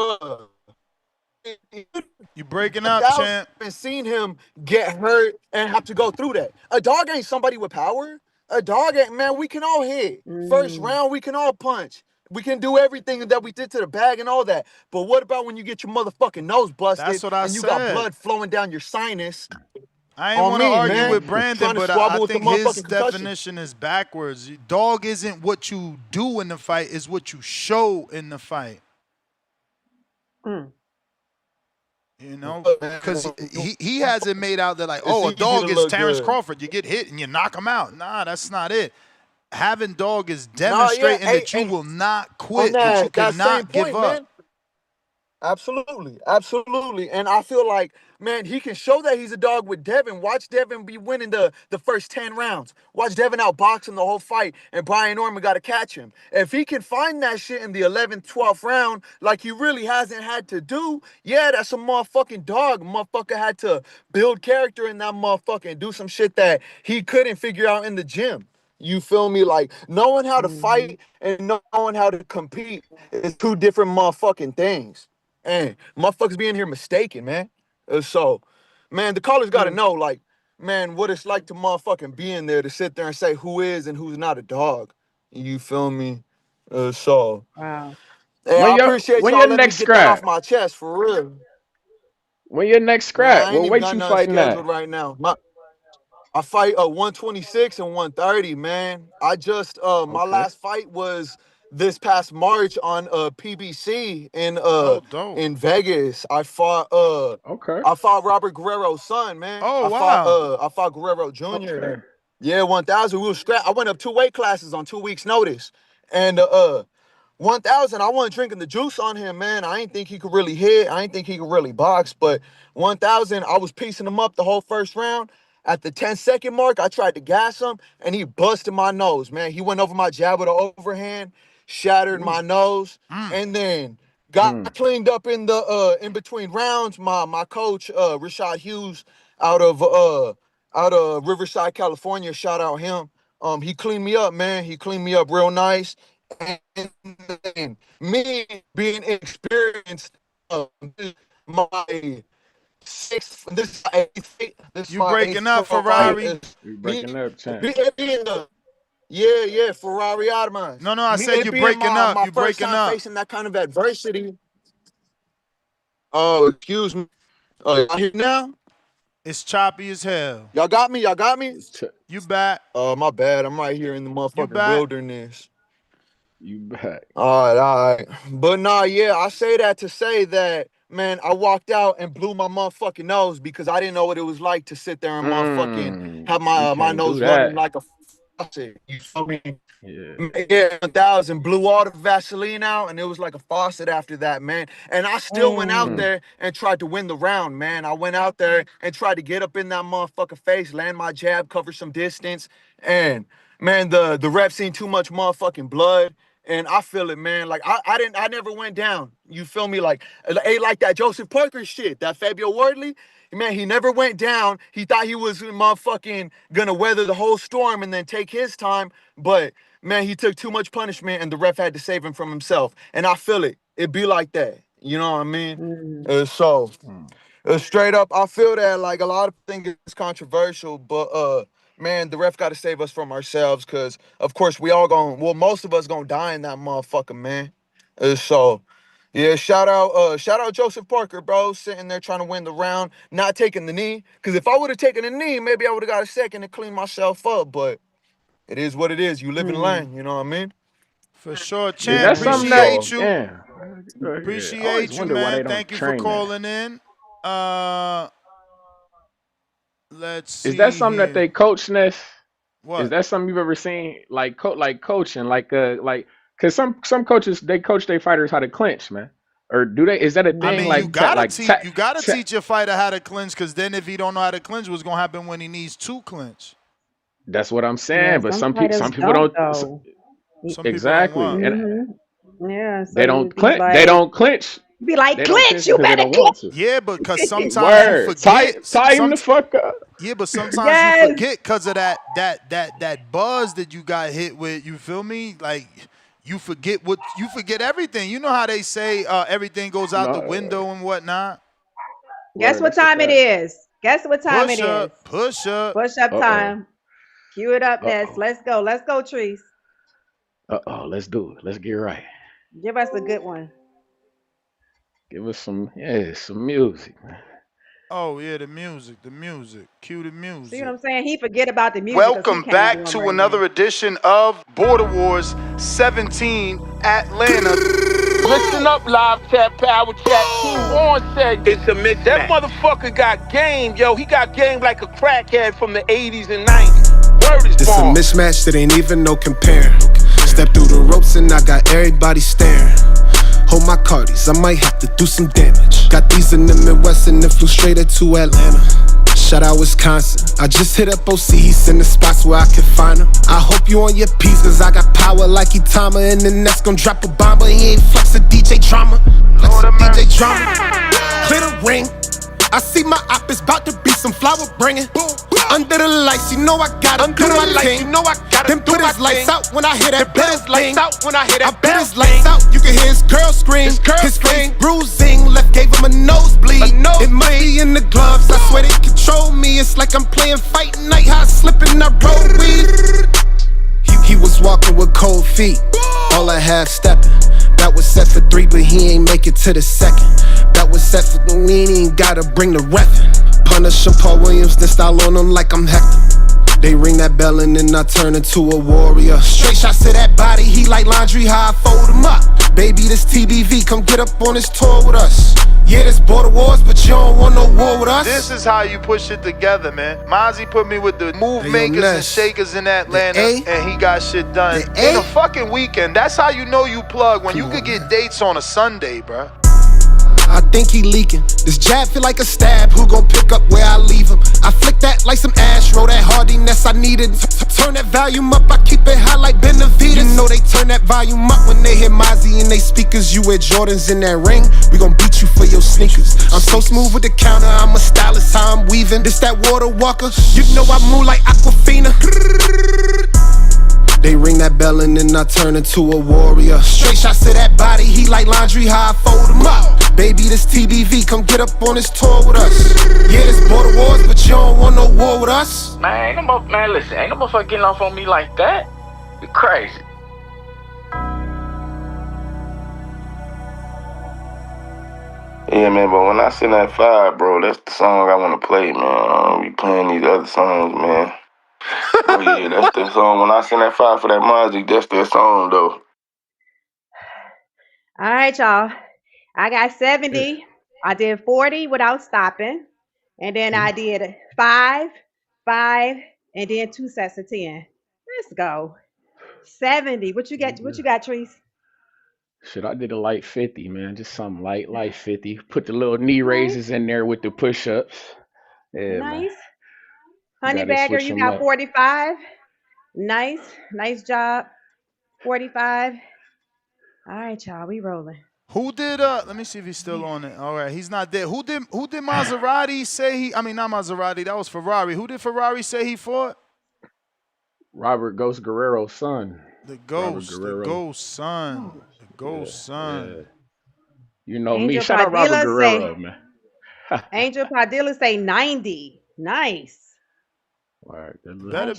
You breaking up, 1,000 champ. seen him get hurt and have to go through that. A dog ain't somebody with power. A dog ain't, man, we can all hit. First Mm. round, we can all punch. We can do everything that we did to the bag and all that. But what about when you get your motherfucking nose That's busted what I and you got said. blood flowing down your sinus I ain't on want to me, argue man? with Brandon, Trying to but I squabble with the think his motherfucking concussion. definition is backwards. Dog isn't what you do in the fight, is what you show in the fight. Mm. You know, because he has it made out that like, It's oh, a easy to dog is look Terrence good. Crawford. You get hit and you knock him out. Nah, that's not it. Having dog is Nah, yeah, demonstrating hey, that you and will not on quit, that you that same cannot give point, up. man. Absolutely. And I feel like, man, he can show that he's a dog with Devin. Watch Devin be winning the first 10 rounds. Watch Devin outboxing the whole fight, and Brian Norman got to catch him. If he can find that shit in the 11th, 12th round, like he really hasn't had to do, yeah, that's a motherfucking dog. Motherfucker had to build character in that motherfucker and do some shit that he couldn't figure out in the gym. You feel me? Like, knowing how to Mm-hmm. fight and knowing how to compete is two different motherfucking things. And motherfuckers being here mistaken, man. So, man, the callers got to Mm. know, like, man, what it's like to motherfucking be in there to sit there and say who is and who's not a dog. You feel me? So, Wow. hey, when I your appreciate when y'all your letting me next get that off scrap? my chest for real. When your next Man, scrap? I ain't What even weight got you nothing fighting scheduled at? right now. I fight 126 and 130, man. I just my Okay. last fight was this past March on PBC Oh, dope. in Vegas. Okay. I fought Robert Guerrero's son, man. Oh, wow. I fought Guerrero Jr. Okay. Yeah, 1,000. We was scrap. I went up 2 weight classes on 2 weeks' notice. And 1,000, I wasn't drinking the juice on him, man. I didn't think he could really hit. I didn't think he could really box. But 1,000, I was piecing him up the whole first round. At the 10-second mark, I tried to gas him, and he busted my nose, man. He went over my jab with an overhand, shattered my nose, and then got cleaned up in the in between rounds. My coach, Rashad Hughes, out of Riverside, California, shout out him. He cleaned me up, man. He cleaned me up real nice. And me being experienced, my sixth, this is my eighth, You breaking up, Ferrari? You breaking up, champ. Yeah, Ferrari out of mine. No, I said you're breaking up. My You're breaking up. facing that kind of adversity. Oh, excuse me. Y'all here now? It's choppy as hell. Y'all got me? You back? My bad. I'm right here in the motherfucking wilderness. You back. All right. But nah, yeah, I say that to say that, man, I walked out and blew my motherfucking nose because I didn't know what it was like to sit there and motherfucking have my nose running like a faucet. You feel me? Yeah, 1,000 blew all the Vaseline out, and it was like a faucet after that, man. And I still went out there and tried to win the round, man. I went out there and tried to get up in that motherfucker face, land my jab, cover some distance, and man, the ref seen too much motherfucking blood. And I feel it, man. Like I never went down. You feel me? Like that Joseph Parker shit, that Fabio Wardley. Man, he never went down. He thought he was motherfucking gonna weather the whole storm and then take his time. But man, he took too much punishment and the ref had to save him from himself. And I feel it. It be like that. You know what I mean? So straight up, I feel that like a lot of things is controversial, but man, the ref got to save us from ourselves because, of course, most of us gonna die in that motherfucker, man. So, yeah, shout out Joseph Parker, bro, sitting there trying to win the round, not taking the knee. Because if I would have taken the knee, maybe I would have got a second to clean myself up. But it is what it is. You live and learn, you know what I mean? For sure, champ. Appreciate you. Appreciate you, man. Thank you for calling in. Let's see. Is that something that they coach, Ness? What? Is that something you've ever seen? Like coaching, because some coaches they coach their fighters how to clinch, man. Or do they? Is that a thing? I mean, like you gotta teach your fighter how to clinch, because then if he don't know how to clinch, what's gonna happen when he needs to clinch? That's what I'm saying. Yeah, but some people don't. Exactly. And yeah, so they don't clinch. Like, they don't clinch. Be like, clinch, you better clinch. Yeah, because sometimes you forget. Tie him the fuck up. Yeah, but sometimes you forget because of that buzz that you got hit with. You feel me? Like you forget everything. You know how they say everything goes out the window and whatnot. Guess what time it is? Guess what time it is? Push up time. Cue it up, Ness. Let's go, Trees. Let's do it. Let's get right. Give us a good one. Give us some music, man. Oh, yeah, the music. Cue the music. See what I'm saying? He forget about the music. Welcome back to another edition of Border Wars 17 Atlanta. Listen up, live chat, power chat. Team On said it's a mismatch. That motherfucker got game, yo. He got game like a crackhead from the 80s and 90s. Word is born. It's a mismatch that ain't even no comparing. Step through the ropes and I got everybody staring. Hold my cardies, I might have to do some damage. Got these in the Midwest and then flew straight to Atlanta. Shout out Wisconsin. I just hit up OCs in the spots where I can find them. I hope you on your piece, cause I got power like Itama. And the next gon' drop a bomb, but he ain't flex a DJ drama. Clear the ring. I see my op is about to be some flower bringing. Under the lights, you know I gotta do my thing. Then put his lights out when I hear that bell ring. I bet his lights out, you can hear his girl scream. His face bruising, left gave him a nosebleed. It might be in the gloves, I swear they control me. It's like I'm playing fight night, how I slip in that road weed. He was walking with cold feet, all I half stepping. That was set for 3, but he ain't make it to the second. That was set for the we ain't gotta bring the reffin'. Punish him, Paul Williams, then style on him like I'm Hector. They ring that bell and then I turn into a warrior. Straight shots to that body, he like laundry, how I fold him up. Baby, this TBV, come get up on this tour with us. Yeah, there's border wars, but you don't want no war with us. This is how you push it together, man. Mozzie put me with the move makers and shakers in Atlanta, and he got shit done in a fucking weekend. That's how you know you plug, when you could get dates on a Sunday, bruh. I think he leaking. This jab feel like a stab. Who gon' pick up where I leave him? I flick that like some Astro. That hardiness I needed. Turn that volume up. I keep it high like Benavides. You know they turn that volume up when they hear Mozzie in they speakers. You wear Jordans in that ring. We gon' beat you for your sneakers. I'm so smooth with the counter. I'm a stylist. How I'm weaving. This that water walker. You know I move like Aquafina. They ring that bell and then I turn into a warrior. Straight shots to that body, he like laundry, how I fold him up. Baby, this TBV, come get up on this tour with us. Yeah, there's border wars, but you don't want no war with us. Man, listen, ain't no motherfucker getting off on me like that. You crazy. Yeah, man, but when I send that fire, bro, that's the song I want to play, man. I don't be playing these other songs, man. Oh, yeah, that's the song. When I send that fire for that Mozzie, that's that song, though. All right, y'all. I got 70. I did 40 without stopping. And then I did 5, and then 2 sets of 10. Let's go. 70. What you got, Trees? Shit, I did a light 50, man. Just something light 50. Put the little knee raises in there with the push-ups. Yeah, nice. Man. Honey Bagger, you got 45. Nice job. 45. All right, y'all, we rolling. Who did let me see if he's still on it. All right, he's not there. Who did Maserati say not Maserati, that was Ferrari. Who did Ferrari say he fought? Robert Ghost Guerrero's son. The Ghost son. The Ghost son. Yeah. You know Angel me. Shout out Robert Guerrero, man. Angel Padilla say 90. Nice. Right, better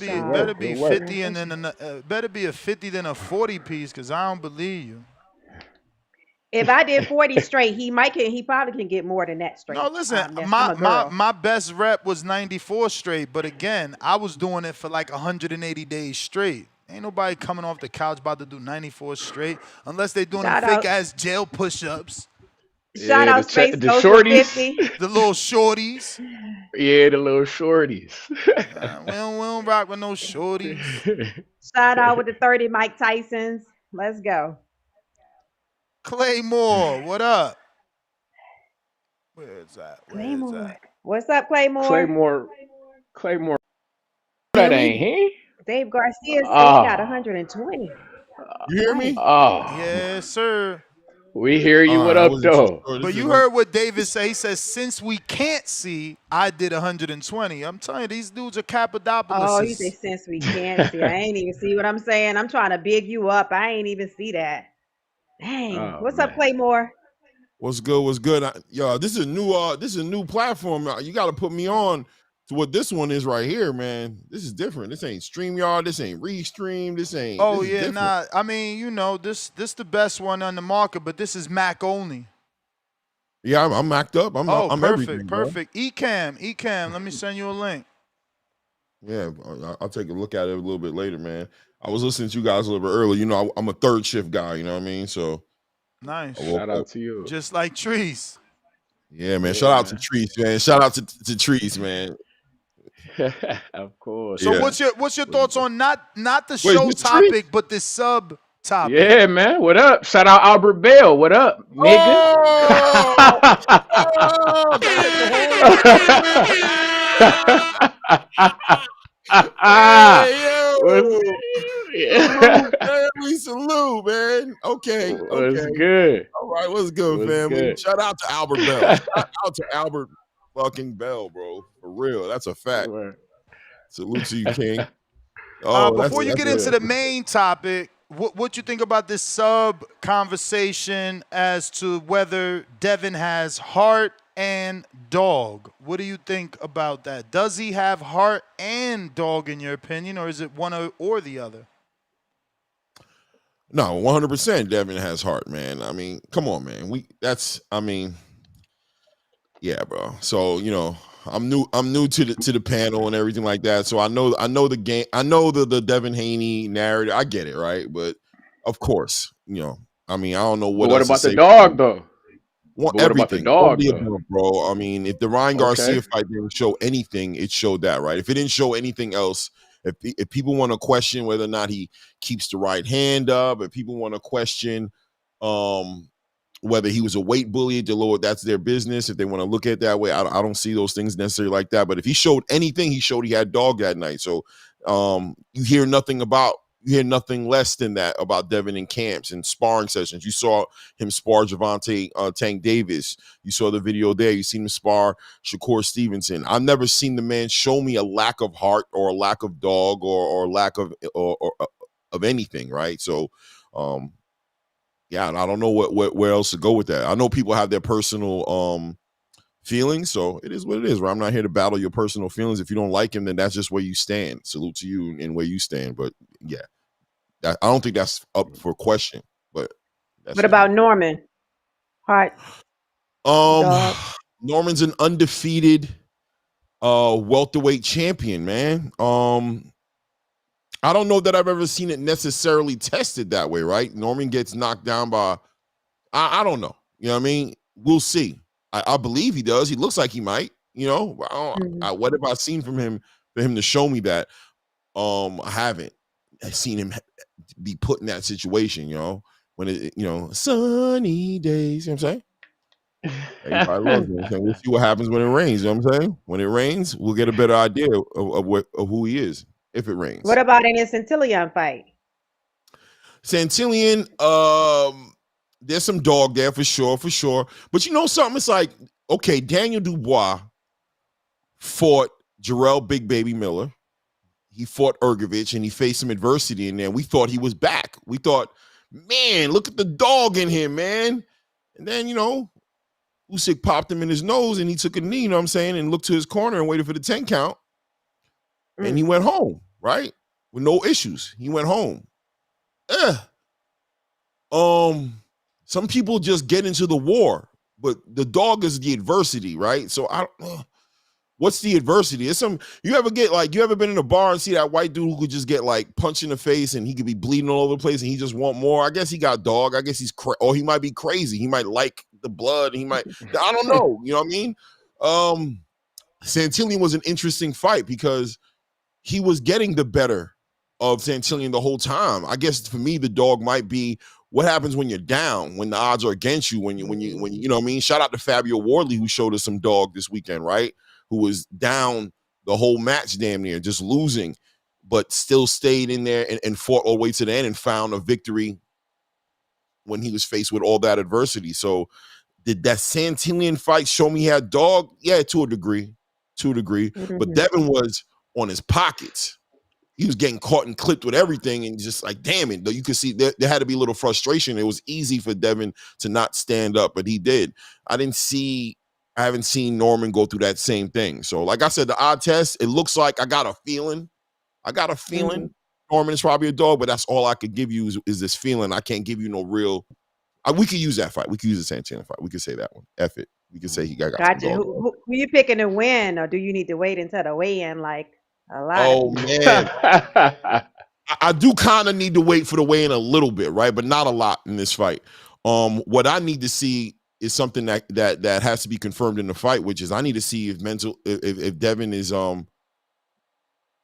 be 50 and then better be a 50 than a 40 piece, because I don't believe you. If I did 40 straight, he probably can get more than that straight. No, listen, my best rep was 94 straight, but again, I was doing it for like 180 days straight. Ain't nobody coming off the couch about to do 94 straight unless they're doing fake ass jail push-ups. Shout out Space the shorties, the little shorties. Yeah, the little shorties. We don't rock with no shorties. Shout out with the 30 Mike Tysons. Let's go. Claymore, what up? Where's that? Claymore. What's up, Claymore? Claymore. That ain't he? Dave Garcia said he got 120. You hear me? Yes, sir. We hear you. What up, though? But you heard what David said. He says, since we can't see, I did 120. I'm telling you, these dudes are Cappadopoulos. Oh, he said, since we can't see. I ain't even see what I'm saying. I'm trying to big you up. I ain't even see that. Dang. What's up, Claymore? What's good? What's good? Yo, this is a new platform. You got to put me on to what this one is right here, man. This is different. This ain't StreamYard. This ain't Restream. This ain't. Oh, this yeah, different. nah. I mean, you know, this the best one on the market, but this is Mac only. Yeah, I'm Mac'd up. I'm perfect, everything, perfect. Ecamm. Let me send you a link. Yeah, I'll take a look at it a little bit later, man. I was listening to you guys a little bit early. You know, I'm a third shift guy. You know what I mean? So nice. Shout out to you. Just like Trees. Yeah, man. Shout out to Trees, man. Shout out to Trees, man. Of course. So what's your thoughts on not the show topic, but the sub topic? Yeah, man. What up? Shout out Albert Bell. What up, nigga? We salute, man. Okay. What's good? All right, what's good, family? Good? Shout out to Albert Bell. Shout out to Albert fucking Bell, bro. For real. That's a fact. Right. Salute to you, King. Before you get into the main topic, what you think about this sub conversation as to whether Devin has heart and dog? What do you think about that? Does he have heart and dog in your opinion, or is it one or the other? No, 100% Devin has heart, man. I mean, come on, man. Yeah, bro. So, you know, I'm new to the panel and everything like that. So I know the game. I know the Devin Haney narrative. I get it, right? But of course, you know, I mean, I don't know But what what else to about the say. dog though? Want But what about the everything, all dog the though? above, bro. I mean, if the Ryan Okay. Garcia fight didn't show anything, it showed that, right? If it didn't show anything else, if people want to question whether or not he keeps the right hand up, if people want to question whether he was a weight bully, Lord, that's their business. If they want to look at it that way, I don't see those things necessarily like that. But if he showed anything, he showed he had dog that night. So you hear nothing less than that about Devin in camps and sparring sessions. You saw him spar Javante Tank Davis. You saw the video there. You seen him spar Shakur Stevenson. I've never seen the man show me a lack of heart or a lack of dog or lack of anything, right? So yeah, I don't know where else to go with that. I know people have their personal feelings, so it is what it is. Right? I'm not here to battle your personal feelings. If you don't like him, then that's just where you stand. Salute to you and where you stand. But yeah, I don't think that's up for question. But what about Norman? Heart. Dog. Norman's an undefeated welterweight champion, man. I don't know that I've ever seen it necessarily tested that way, right? Norman gets knocked down by, I don't know. You know what I mean? We'll see. I believe he does. He looks like he might, you know. What have I seen from him for him to show me that? I haven't. I've seen him be put in that situation, you know, when it, you know, sunny days, you know what I'm saying? Everybody loves it. We'll see what happens when it rains, you know what I'm saying? When it rains, we'll get a better idea of who he is. If it rains. What about in a Santillan fight? Santillan, there's some dog there for sure. But you know something? It's like, okay, Daniel Dubois fought Jarrell Big Baby Miller. He fought Ergovich, and he faced some adversity in there. We thought he was back. We thought, man, look at the dog in him, man. And then, you know, Usyk popped him in his nose, and he took a knee, you know what I'm saying, and looked to his corner and waited for the 10 count. And he went home, right? With no issues. He went home. Some people just get into the war, but the dog is the adversity, right? So what's the adversity? It's you ever been in a bar and see that white dude who could just get like punched in the face and he could be bleeding all over the place and he just want more? I guess he got dog. I guess he's or he might be crazy. He might like the blood. He might, I don't know. You know what I mean? Santillan was an interesting fight because he was getting the better of Santillan the whole time. I guess for me, the dog might be what happens when you're down, when the odds are against you, when you know what I mean? Shout out to Fabio Wardley, who showed us some dog this weekend, right? Who was down the whole match damn near, just losing, but still stayed in there and fought all the way to the end and found a victory when he was faced with all that adversity. So did that Santillan fight show me he had dog? Yeah, to a degree. But Devin was on his pockets. He was getting caught and clipped with everything and just like, damn it. You could see there had to be a little frustration. It was easy for Devin to not stand up, but he did. I haven't seen Norman go through that same thing. So like I said, the odd test, it looks like I got a feeling. Norman is probably a dog, but that's all I could give you is this feeling. I can't give you no real. We could use that fight. We could use the Santillan fight. We could say that one. F it. We could say he got Gotcha. Who you picking to win, or do you need to wait until the weigh-in like a lot? Oh, man. I do kind of need to wait for the weigh-in a little bit, right? But not a lot in this fight. What I need to see is something that has to be confirmed in the fight, which is I need to see if Devin is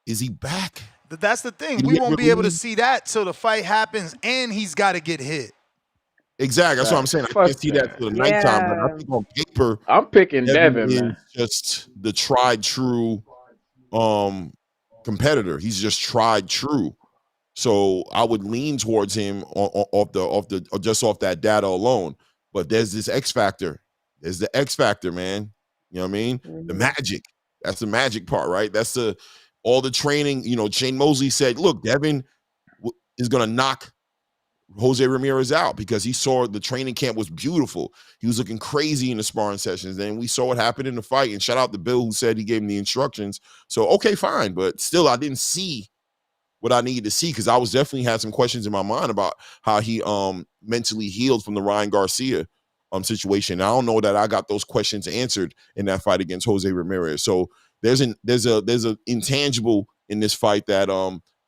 he back? That's the thing. We won't be able to see that till the fight happens and he's got to get hit. Exactly. That's what I'm saying. I can't see that till the nighttime, but I think on paper, I'm picking Devin, man. Just the tried true competitor. He's just tried true. So I would lean towards him off that data alone. But there's this X factor. There's the X factor, man. You know what I mean? The magic. That's the magic part, right? That's all the training. You know, Shane Mosley said, look, Devin is going to knock Jose Ramirez out because he saw the training camp was beautiful. He was looking crazy in the sparring sessions. Then we saw what happened in the fight. And shout out to Bill who said he gave him the instructions. So, okay, fine. But still, I didn't see what I needed to see because I was definitely had some questions in my mind about how he mentally healed from the Ryan Garcia situation. I don't know that I got those questions answered in that fight against Jose Ramirez. So there's an intangible in this fight that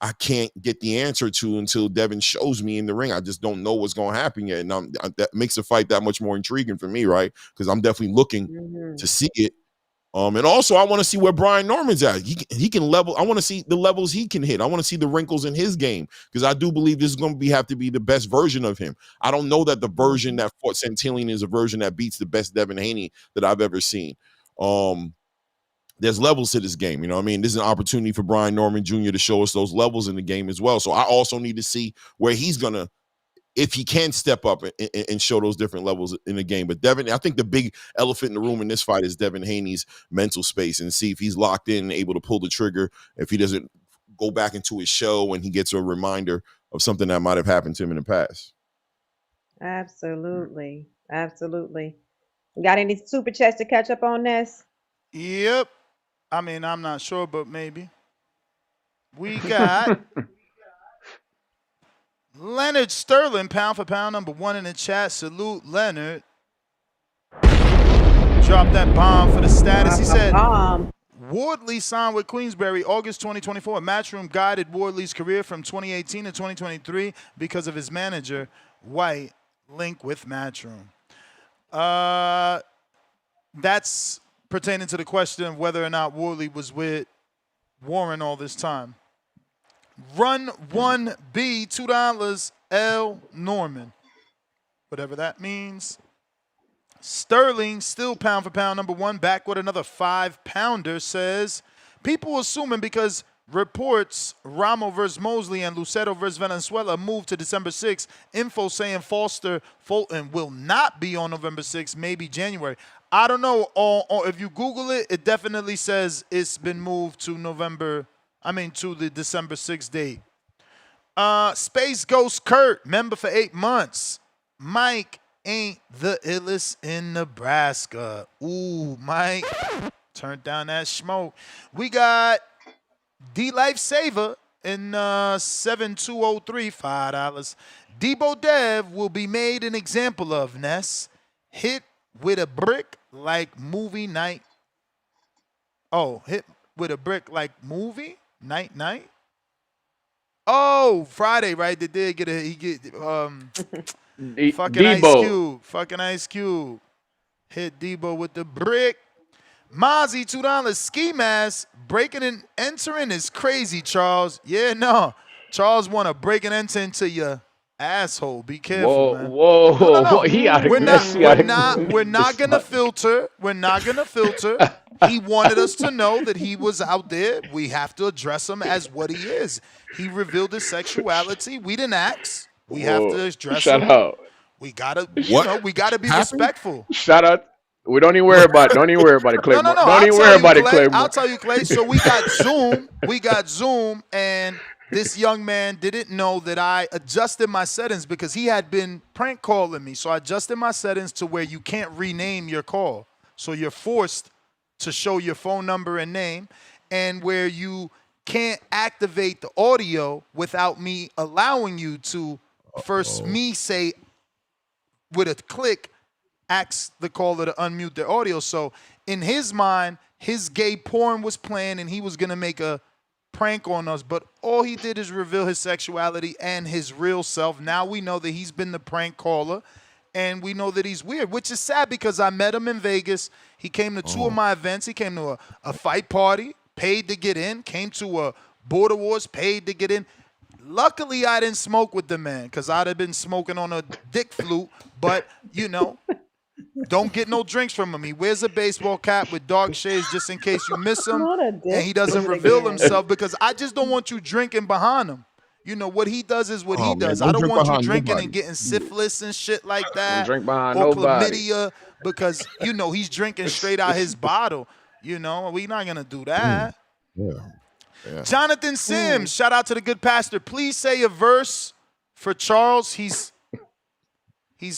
I can't get the answer to until Devin shows me in the ring. I just don't know what's going to happen yet. And that makes the fight that much more intriguing for me, right? Because I'm definitely looking to see it. And also, I want to see where Brian Norman's at. He can level. I want to see the levels he can hit. I want to see the wrinkles in his game because I do believe this is going to have to be the best version of him. I don't know that the version that fought Santillan is a version that beats the best Devin Haney that I've ever seen. There's levels to this game. You know what I mean? This is an opportunity for Brian Norman Jr. to show us those levels in the game as well. So I also need to see where he's going to, if he can step up and show those different levels in the game. But Devin, I think the big elephant in the room in this fight is Devin Haney's mental space and see if he's locked in and able to pull the trigger, if he doesn't go back into his show when he gets a reminder of something that might have happened to him in the past. Absolutely. Absolutely. Got any super chats to catch up on this? Yep. I mean, I'm not sure, but maybe. We got Leonard Sterling, pound for pound, #1 in the chat. Salute, Leonard. Drop that bomb for the status. He said, Wardley signed with Queensberry August 2024. Matchroom guided Wardley's career from 2018 to 2023 because of his manager, White, link with Matchroom. That's pertaining to the question of whether or not Wardley was with Warren all this time. Run 1B, $2, L. Norman. Whatever that means. Sterling, still pound for pound, #1, back with another 5-pounder, says, people assuming because reports Ramo versus Mosley and Lucero versus Valenzuela moved to December 6th, info saying Foster Fulton will not be on November 6th, maybe January. I don't know. If you Google it, it definitely says it's been moved to to the December 6th date. Space Ghost Kurt, member for 8 months. Mike ain't the illest in Nebraska. Ooh, Mike, turn down that smoke. We got D Life Saver in 7203, $5. Debo Dev will be made an example of, Ness. Hit with a brick like movie night. Oh, hit with a brick like movie night. Oh, Friday, right? They did get fucking Debo. Ice Cube. Hit Debo with the brick. Mozzie, $2. Ski mask. Breaking and entering is crazy, Charles. Yeah, no. Charles want to break and enter into your asshole. Be careful, man. Whoa. No. We're not gonna filter. We're not gonna filter. He wanted us to know that he was out there. We have to address him as what he is. He revealed his sexuality. We didn't ask. We have to address him. Shout out. We gotta, we gotta be respectful. Shout out. We don't even worry about it. Don't even worry about it, Claymore. No. Don't even worry about it, Claymore. I'll tell you, Clay. So we got Zoom, and this young man didn't know that I adjusted my settings because he had been prank calling me. So I adjusted my settings to where you can't rename your call. So you're forced to show your phone number and name, and where you can't activate the audio without me allowing you to first me say with a click, ask the caller to unmute their audio. So in his mind, his gay porn was playing and he was going to make a prank on us, but all he did is reveal his sexuality and his real self. Now we know that he's been the prank caller, and we know that he's weird, which is sad because I met him in Vegas. He came to 2 of my events. He came to a fight party, paid to get in, came to a Border Wars, paid to get in. Luckily, I didn't smoke with the man because I'd have been smoking on a dick flute, but, don't get no drinks from him. He wears a baseball cap with dark shades just in case you miss him, and he doesn't reveal himself because I just don't want you drinking behind him. What he does is what he does. I don't want you drinking and getting syphilis and shit like that, drink behind or nobody. chlamydia, because he's drinking straight out his bottle. We're not gonna do that. Yeah. Jonathan Sims, shout out to the good pastor. Please say a verse for Charles. He's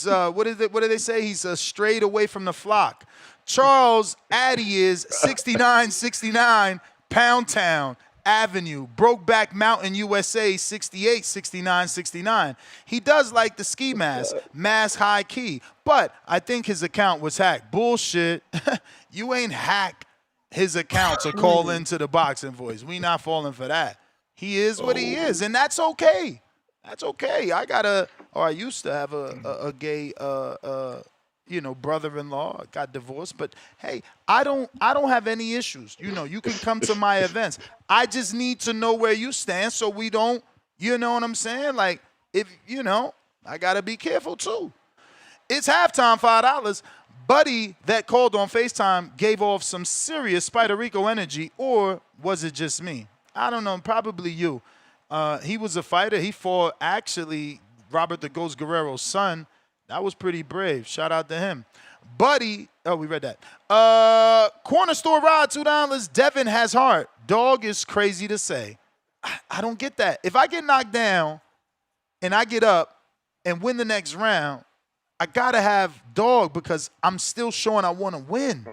what do they say? He's strayed away from the flock. Charles Addy is 6969 Pound Town Avenue, Brokeback Mountain, USA, 686969. He does like the ski mask, high key, but I think his account was hacked. Bullshit. You ain't hack his account to call into the boxing voice. We not falling for that. He is what he is, and that's okay. That's okay. I used to have a gay brother-in-law. Got divorced, but hey, I don't have any issues. You can come to my events. I just need to know where you stand so we don't, you know what I'm saying? Like, if I gotta be careful too. It's halftime, $5. Buddy that called on FaceTime gave off some serious Spider Rico energy, or was it just me? I don't know, probably you. He was a fighter. He fought, actually, Robert the Ghost Guerrero's son. That was pretty brave. Shout out to him. Buddy, we read that. Corner store ride, $2. Devin has heart. Dog is crazy to say. I don't get that. If I get knocked down and I get up and win the next round, I gotta have dog because I'm still showing I want to win.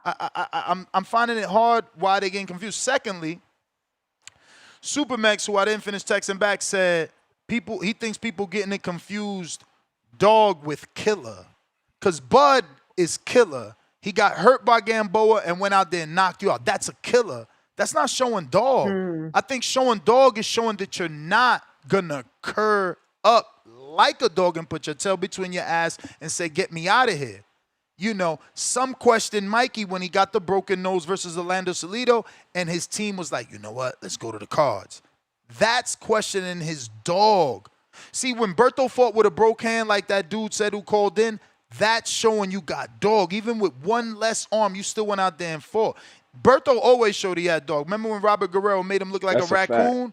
I'm finding it hard why they getting confused. Secondly, Supermax, who I didn't finish texting back, said he thinks people getting it confused dog with killer. Because Bud is killer. He got hurt by Gamboa and went out there and knocked you out. That's a killer. That's not showing dog. I think showing dog is showing that you're not gonna curl up like a dog and put your tail between your ass and say, get me out of here. Some questioned Mikey when he got the broken nose versus Orlando Salido, and his team was like, you know what? Let's go to the cards. That's questioning his dog. See, when Berto fought with a broke hand like that dude said who called in, that's showing you got dog. Even with one less arm, you still went out there and fought. Berto always showed he had dog. Remember when Robert Guerrero made him look like a raccoon?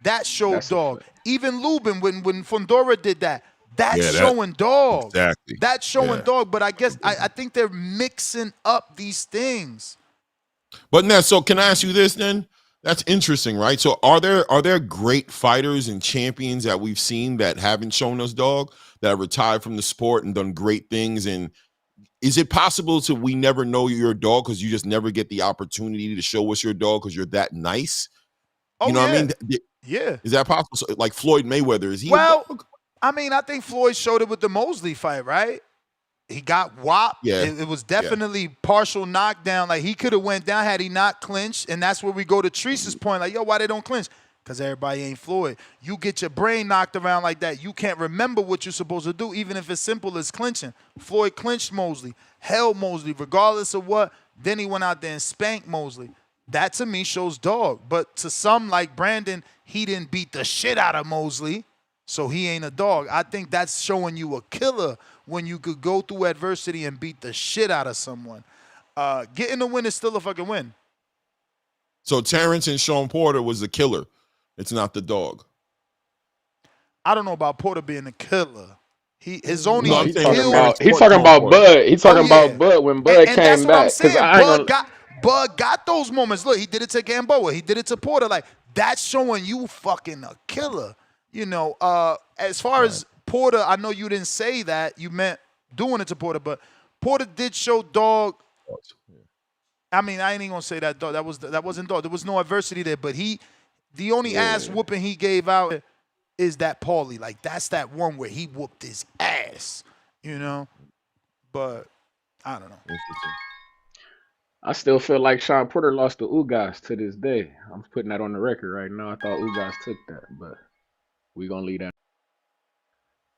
That showed dog. Even Lubin, when Fundora did that, that's showing dog. Exactly. That's showing dog. But I guess I think they're mixing up these things. But now, so can I ask you this then? That's interesting, right? So are there great fighters and champions that we've seen that haven't shown us dog, that have retired from the sport and done great things? And is it possible we never know you're a dog because you just never get the opportunity to show us your dog because you're that nice? You know what I mean? Yeah. Is that possible? So, like Floyd Mayweather, is he a dog? I mean, I think Floyd showed it with the Mosley fight, right? He got whopped. Yeah. It was definitely partial knockdown. Like, he could have went down had he not clinched. And that's where we go to Treese's point. Like, yo, why they don't clinch? Because everybody ain't Floyd. You get your brain knocked around like that, you can't remember what you're supposed to do, even if it's simple as clinching. Floyd clinched Mosley, held Mosley, regardless of what. Then he went out there and spanked Mosley. That, to me, shows dog. But to some, like Brandon, he didn't beat the shit out of Mosley, so he ain't a dog. I think that's showing you a killer when you could go through adversity and beat the shit out of someone. Getting the win is still a fucking win. So Terrence and Sean Porter was the killer. It's not the dog. I don't know about Porter being a killer. He's only he's talking about Bud. He's talking about Bud when Bud came that's back. What I'm saying. Bud got those moments. Look, he did it to Gamboa. He did it to Porter. Like, that's showing you fucking a killer. As far as Porter, I know you didn't say that. You meant doing it to Porter, but Porter did show dog. I mean, I ain't even gonna say that dog. That wasn't dog. There was no adversity there, but the only ass whooping he gave out is that Paulie. Like, that's that one where he whooped his ass, But I don't know. I still feel like Sean Porter lost to Ugas to this day. I'm putting that on the record right now. I thought Ugas took that, but we're going to leave that.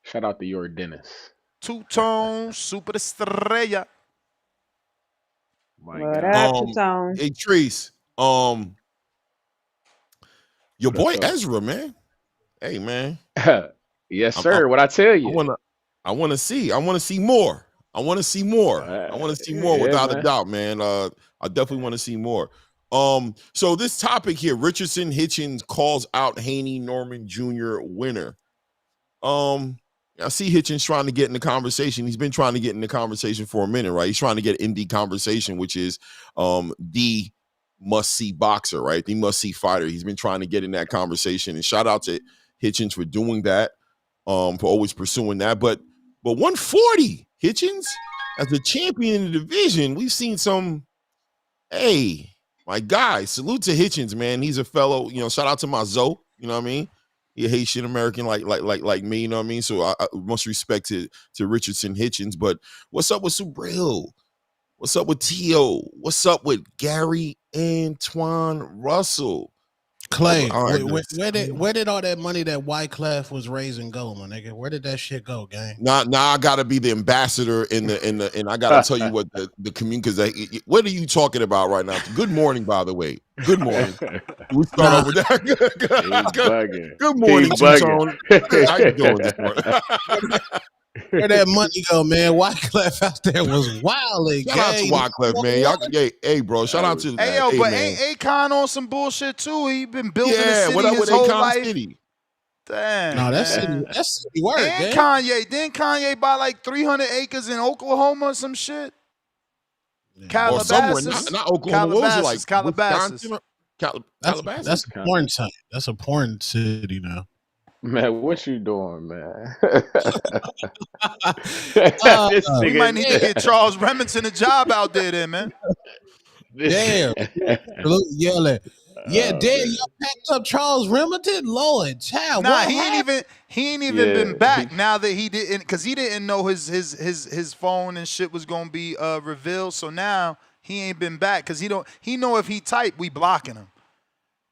Shout out to your Dennis. Two-tone, super estrella. My God. Hey, Treese, your boy Ezra, man. Hey, man. Yes, sir. What I tell you? I want to see more. I want to see more. I want to see more without a doubt, man. I definitely want to see more. So this topic here, Richardson Hitchens calls out Haney-Norman Jr. winner. I see Hitchens trying to get in the conversation. He's been trying to get in the conversation for a minute, right? He's trying to get in the conversation, which is the must-see boxer, right? The must-see fighter. He's been trying to get in that conversation. And shout out to Hitchens for doing that, for always pursuing that. But 140, Hitchens, as a champion in the division, we've seen some, hey, my guy, salute to Hitchens, man. He's a fellow, shout out to my Zoe, you know what I mean? He a Haitian American like me, you know what I mean? So I must respect to Richardson Hitchens. But what's up with Subriel? What's up with Tio? What's up with Gary Antoine Russell? Clay, All right, where did all that money that Wyclef was raising go, my nigga? Where did that shit go, gang? Now I gotta be the ambassador and I gotta tell you what the community, because what are you talking about right now? Good morning, by the way. Good morning. We start off with that. Good morning, Two-Tone. How you doing this morning? Where that money go, man? Wyclef out there was wilding. Shout out to Wyclef, man. Y'all, hey, bro. Shout out to hey, yo, but ain't Akon on some bullshit too? He been building the city what up his with whole Akon life. City? Damn, no, that's city work. And Kanye, didn't Kanye buy like 300 acres in Oklahoma or some shit? Or somewhere, not Oklahoma. What was it like? Calabasas. Calabasas. That's a porn site. That's a porn city now. Man, what you doing, man? We might need to get Charles Remington a job out there, then, man. Damn. Yelling. Yeah, damn, y'all packed up Charles Remington? Lord, child. Nah, he ain't even been back now that he didn't, because he didn't know his phone and shit was gonna be revealed. So now he ain't been back because he know if he type, we blocking him.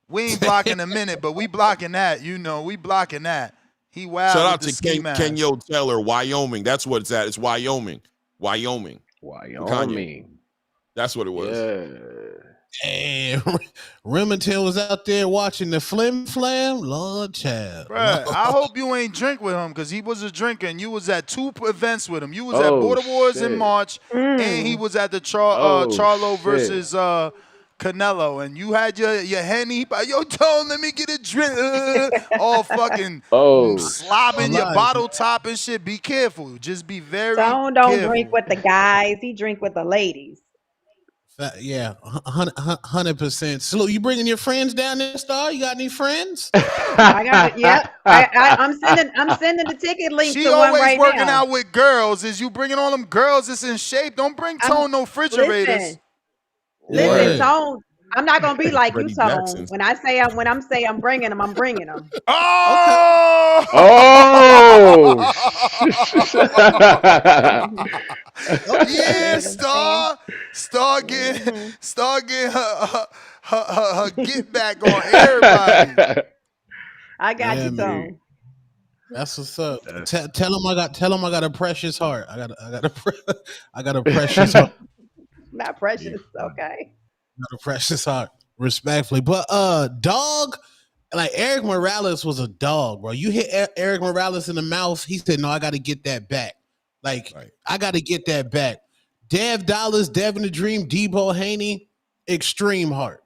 We ain't blocking a minute, but we blocking that. You know, we blocking that. He wild. Shout out to Kenyo Taylor, Wyoming. That's what it's at. It's Wyoming. Wyoming. That's what it was. Yeah. And Remington was out there watching the Flim Flam. Lord child. Bruh, I hope you ain't drink with him because he was a drinker and you was at 2 events with him. You was at Border Wars in March and he was at the Charlo versus Canelo, and you had your Henny. Yo, Tone, let me get a drink. All fucking slobbing your bottle top and shit. Be careful. Just be very Tone don't drink with the guys. He drink with the ladies. Yeah, 100%. Salute. You bringing your friends down there, Star? You got any friends? I got it. Yeah, I'm sending the ticket link. She to always one right working now. out with girls. Is you bringing all them girls that's in shape? Don't bring Tone no refrigerators. Listen, Tone. I'm not gonna be like you, Tone. When I'm bringing them, I'm bringing them. Yeah, Star getting her get back on everybody. I got you, Tone. That's what's up. Tell him I got a precious heart. I got a precious heart. Not precious, okay. Not a precious heart, respectfully. But dog, like Eric Morales was a dog, bro. You hit Eric Morales in the mouth, he said, "No, I got to get that back. I got to get that back." Dev Dollars, Devin the Dream, Debo Haney, extreme heart.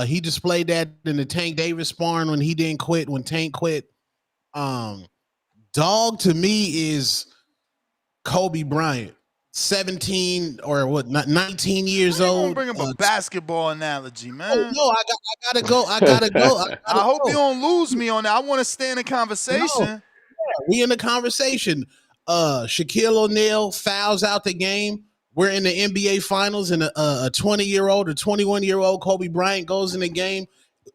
He displayed that in the Tank Davis sparring when he didn't quit, when Tank quit. Dog to me is Kobe Bryant. 17 or what? 19 years old. Bring up a basketball analogy, man. Oh, no, I gotta go. I hope you don't lose me on that. I want to stay in the conversation. No. Yeah, we in the conversation. Shaquille O'Neal fouls out the game. We're in the NBA Finals, and a 20-year-old or 21-year-old Kobe Bryant goes in the game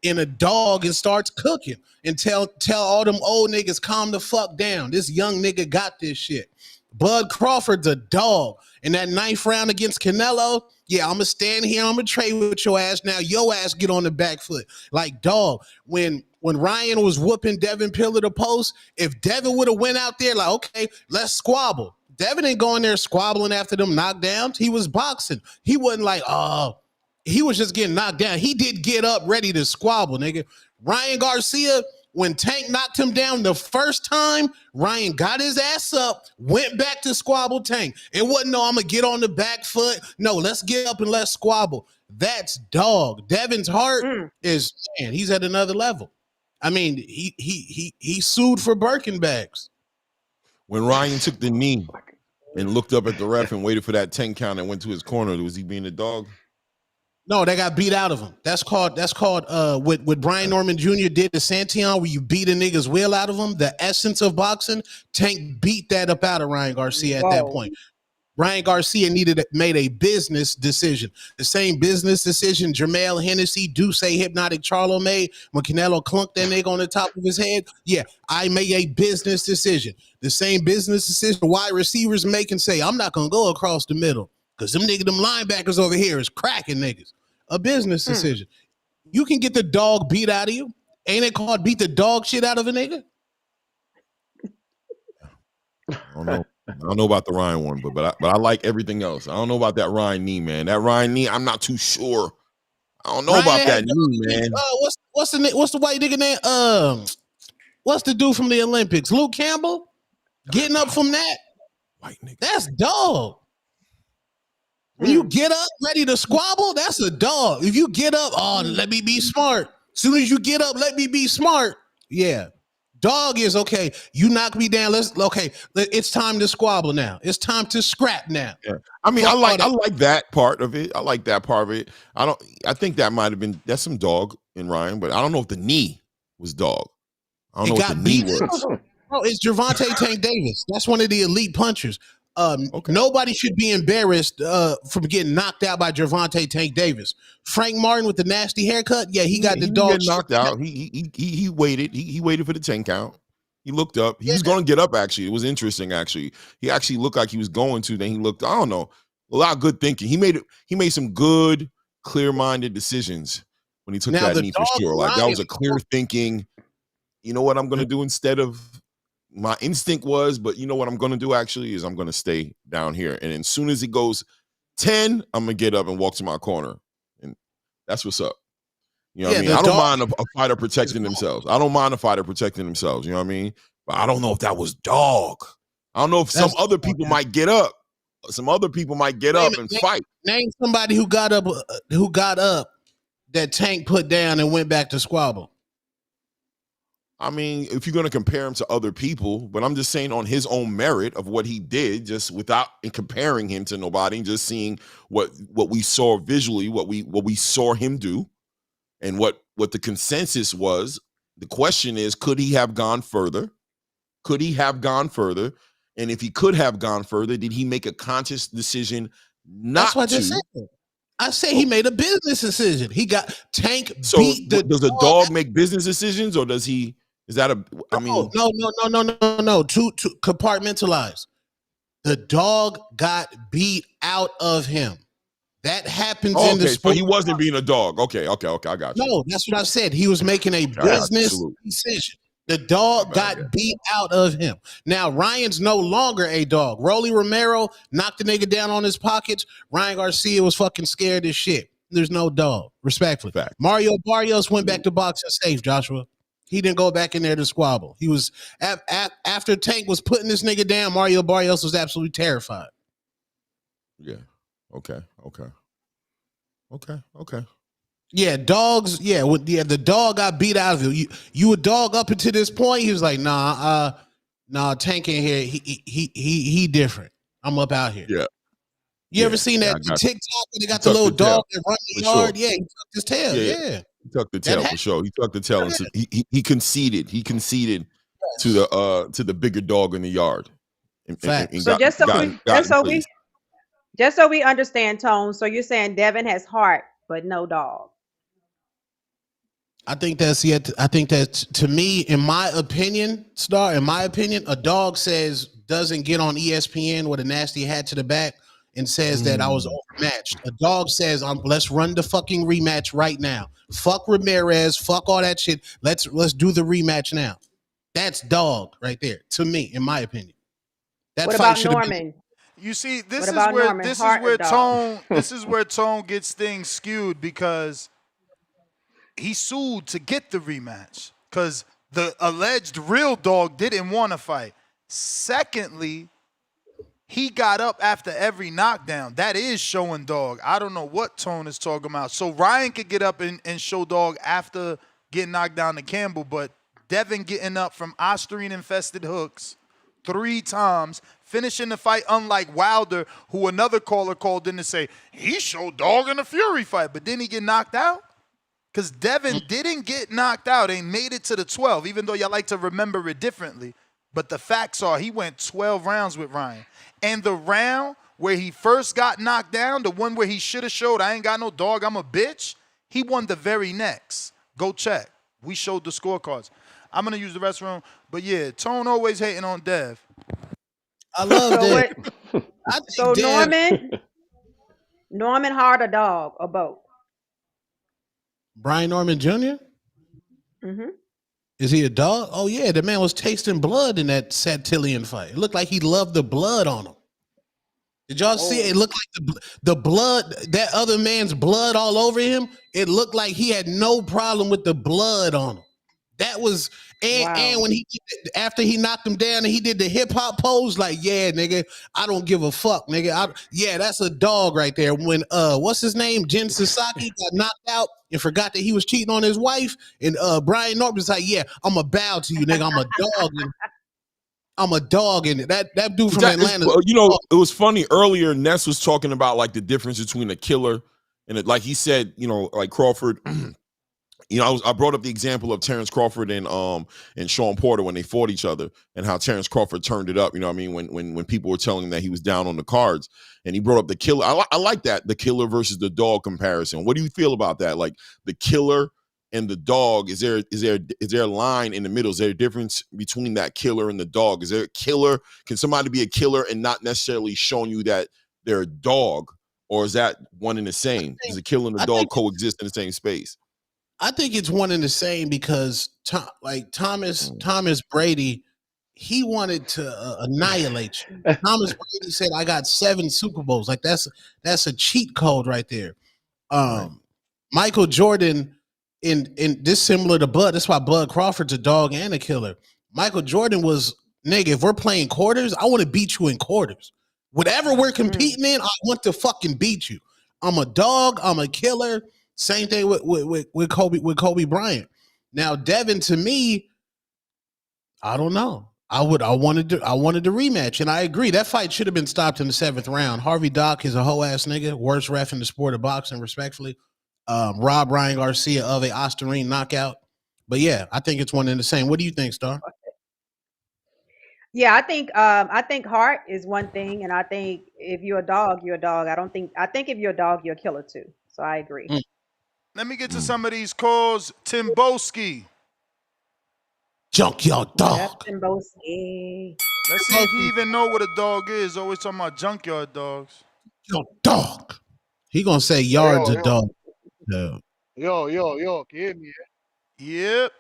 in a dog and starts cooking and tell all them old niggas calm the fuck down. This young nigga got this shit. Bud Crawford's a dog. In that 9th round against Canelo, yeah, I'm going to stand here. I'm going to trade with your ass. Now your ass get on the back foot. Like, dog, when Ryan was whooping Devin Pillar to post, if Devin would have went out there like, okay, let's squabble. Devin ain't going there squabbling after them knockdowns. He was boxing. He wasn't like, he was just getting knocked down. He did get up ready to squabble, nigga. Ryan Garcia, when Tank knocked him down the first time, Ryan got his ass up, went back to squabble Tank. It wasn't, no, I'm going to get on the back foot. No, let's get up and let's squabble. That's dog. Devin's heart is, man, he's at another level. I mean, he sued for Birkin bags. When Ryan took the knee and looked up at the ref and waited for that 10 count and went to his corner, was he being a dog? No, they got beat out of him. That's called what Brian Norman Jr. did to Santion, where you beat a nigga's will out of him. The essence of boxing, Tank beat that up out of Ryan Garcia at that point. Ryan Garcia made a business decision. The same business decision Jermell Hennessy, Duce Hypnotic Charlo made when Canelo clunked that nigga on the top of his head. Yeah, I made a business decision. The same business decision wide receivers make and say, I'm not going to go across the middle because them linebackers over here is cracking niggas. A business decision. You can get the dog beat out of you. Ain't it called beat the dog shit out of a nigga? I don't know. I don't know about the Ryan one, but I like everything else. I don't know about that Ryan knee, man. That Ryan knee, I'm not too sure. I don't know Ryan about that knee, man. What's the white nigga name? What's the dude from the Olympics? Luke Campbell? Getting up from that? White nigga. That's dog. When you get up ready to squabble, that's a dog. If you get up, let me be smart. As soon as you get up, let me be smart. Yeah. Dog is okay. You knock me down. It's time to squabble now. It's time to scrap now. Yeah. I mean, I like that part of it. I like that part of it. I think that might have been that's some dog in Ryan, but I don't know if the knee was dog. I don't know what the knee was. Oh, it's Gervonta Tank Davis. That's one of the elite punchers. Nobody should be embarrassed from getting knocked out by Gervonta Tank Davis. Frank Martin with the nasty haircut. Yeah, he got the dog knocked out. He waited. He waited for the 10 count. He looked up. He was going to get up. Actually, it was interesting. Actually, he actually looked like he was going to. Then he looked. I don't know. A lot of good thinking. He made some good, clear-minded decisions when he took that knee for sure. Like that was a clear thinking. You know what I'm going to do instead of. My instinct was, but you know what I'm going to do actually is I'm going to stay down here. And as soon as he goes 10, I'm going to get up and walk to my corner. And that's what's up. You know what I mean? I don't mind a fighter protecting themselves. I don't mind a fighter protecting themselves. You know what I mean? But I don't know if that was dog. I don't know if some other people might get up. Some other people might get up and fight. Name somebody who got up that Tank put down and went back to squabble. I mean, if you're going to compare him to other people, but I'm just saying on his own merit of what he did, just without comparing him to nobody, just seeing what we saw visually, what we saw him do, and what the consensus was. The question is, could he have gone further? Could he have gone further? And if he could have gone further, did he make a conscious decision not to? That's what I say he made a business decision. He got Tank so beat the does a dog make business decisions, or does he? Is that a? I mean, no. To compartmentalize. The dog got beat out of him. That happens in the sport. So he wasn't being a dog. Okay, I got you. No, that's what I said. He was making a business decision. The dog got beat out of him. Now, Ryan's no longer a dog. Rolly Romero knocked the nigga down on his pockets. Ryan Garcia was fucking scared as shit. There's no dog, respectfully. Fact. Mario Barrios went back to boxing safe, Joshua. He didn't go back in there to squabble. He was after Tank was putting this nigga down. Mario Barrios was absolutely terrified. Yeah. Okay. Yeah, dogs. Yeah, the dog got beat out of you. You a dog up until this point. He was like, nah, Tank in here. He different. I'm up out here. Yeah. You ever seen that TikTok where they got the little dog that run the yard? Sure. Yeah, he tucked his tail. Yeah. He tucked the tail for sure. He tucked the tail. And so he conceded. He conceded to the bigger dog in the yard. So just so we understand, Tone. So you're saying Devin has heart but no dog. I think that's to me, in my opinion, a dog doesn't get on ESPN with a nasty hat to the back and says that I was overmatched. A dog says, let's run the fucking rematch right now. Fuck Ramirez, fuck all that shit. Let's do the rematch now. That's dog right there, to me, in my opinion. That what about Norman? You see, this is where Tone gets things skewed because he sued to get the rematch because the alleged real dog didn't want to fight. Secondly, he got up after every knockdown. That is showing dog. I don't know what Tone is talking about. So Ryan could get up and show dog after getting knocked down to Campbell, but Devin getting up from Ostarine-infested hooks 3 times, finishing the fight, unlike Wilder, who another caller called in to say, he showed dog in a Fury fight, but didn't he get knocked out? Because Devin didn't get knocked out and made it to the 12, even though y'all like to remember it differently. But the facts are he went 12 rounds with Ryan. And the round where he first got knocked down, the one where he should have showed, I ain't got no dog, I'm a bitch, he won the very next. Go check. We showed the scorecards. I'm going to use the restroom. But yeah, Tone always hating on Dev. I love Dev. So Norman, Hart or dog or both? Brian Norman Jr. Mm-hmm. Is he a dog? Oh yeah, the man was tasting blood in that Satillion fight. It looked like he loved the blood on him. Did y'all see it? It looked like the blood, that other man's blood all over him. It looked like he had no problem with the blood on him. That was and when he after he knocked him down and he did the hip hop pose, like, yeah, nigga, I don't give a fuck, nigga. Yeah, that's a dog right there. When what's his name? Jen Sasaki got knocked out and forgot that he was cheating on his wife. And Brian Norton was like, yeah, I'm a bow to you, nigga. I'm a dog. I'm a dog in it. That dude from Atlanta. It was funny earlier. Ness was talking about like the difference between a killer and like he said, like Crawford. I brought up the example of Terrence Crawford and Sean Porter when they fought each other and how Terrence Crawford turned it up. You know what I mean? When people were telling him that he was down on the cards, and he brought up the killer. I like that, the killer versus the dog comparison. What do you feel about that? Like the killer and the dog, is there a line in the middle? Is there a difference between that killer and the dog? Is there a killer? Can somebody be a killer and not necessarily showing you that they're a dog, or is that one and the same? Does the killer and the dog coexist in the same space? I think it's one and the same because Thomas Brady, he wanted to annihilate you. Thomas Brady said, "I got 7 Super Bowls." Like that's a cheat code right there. Michael Jordan, in this similar to Bud. That's why Bud Crawford's a dog and a killer. Michael Jordan was, nigga, if we're playing quarters, I want to beat you in quarters. Whatever we're competing in, I want to fucking beat you. I'm a dog. I'm a killer. Same thing with Kobe Bryant. Now, Devin, to me, I don't know. I wanted the rematch, and I agree. That fight should have been stopped in the 7th round. Harvey Dock is a hoe ass nigga, worst ref in the sport of boxing, respectfully. Rob Ryan Garcia of a Osterine knockout. But yeah, I think it's one and the same. What do you think, Star? Yeah, I think heart is one thing, and I think if you're a dog, you're a dog. I think if you're a dog, you're a killer too. So I agree. Let me get to some of these calls. Timboski. Junkyard dog. Timboski. Let's see if he even know what a dog is. Always talking about junkyard dogs. Your dog. He gonna say yards a dog. Yo, can you hear me? Yep.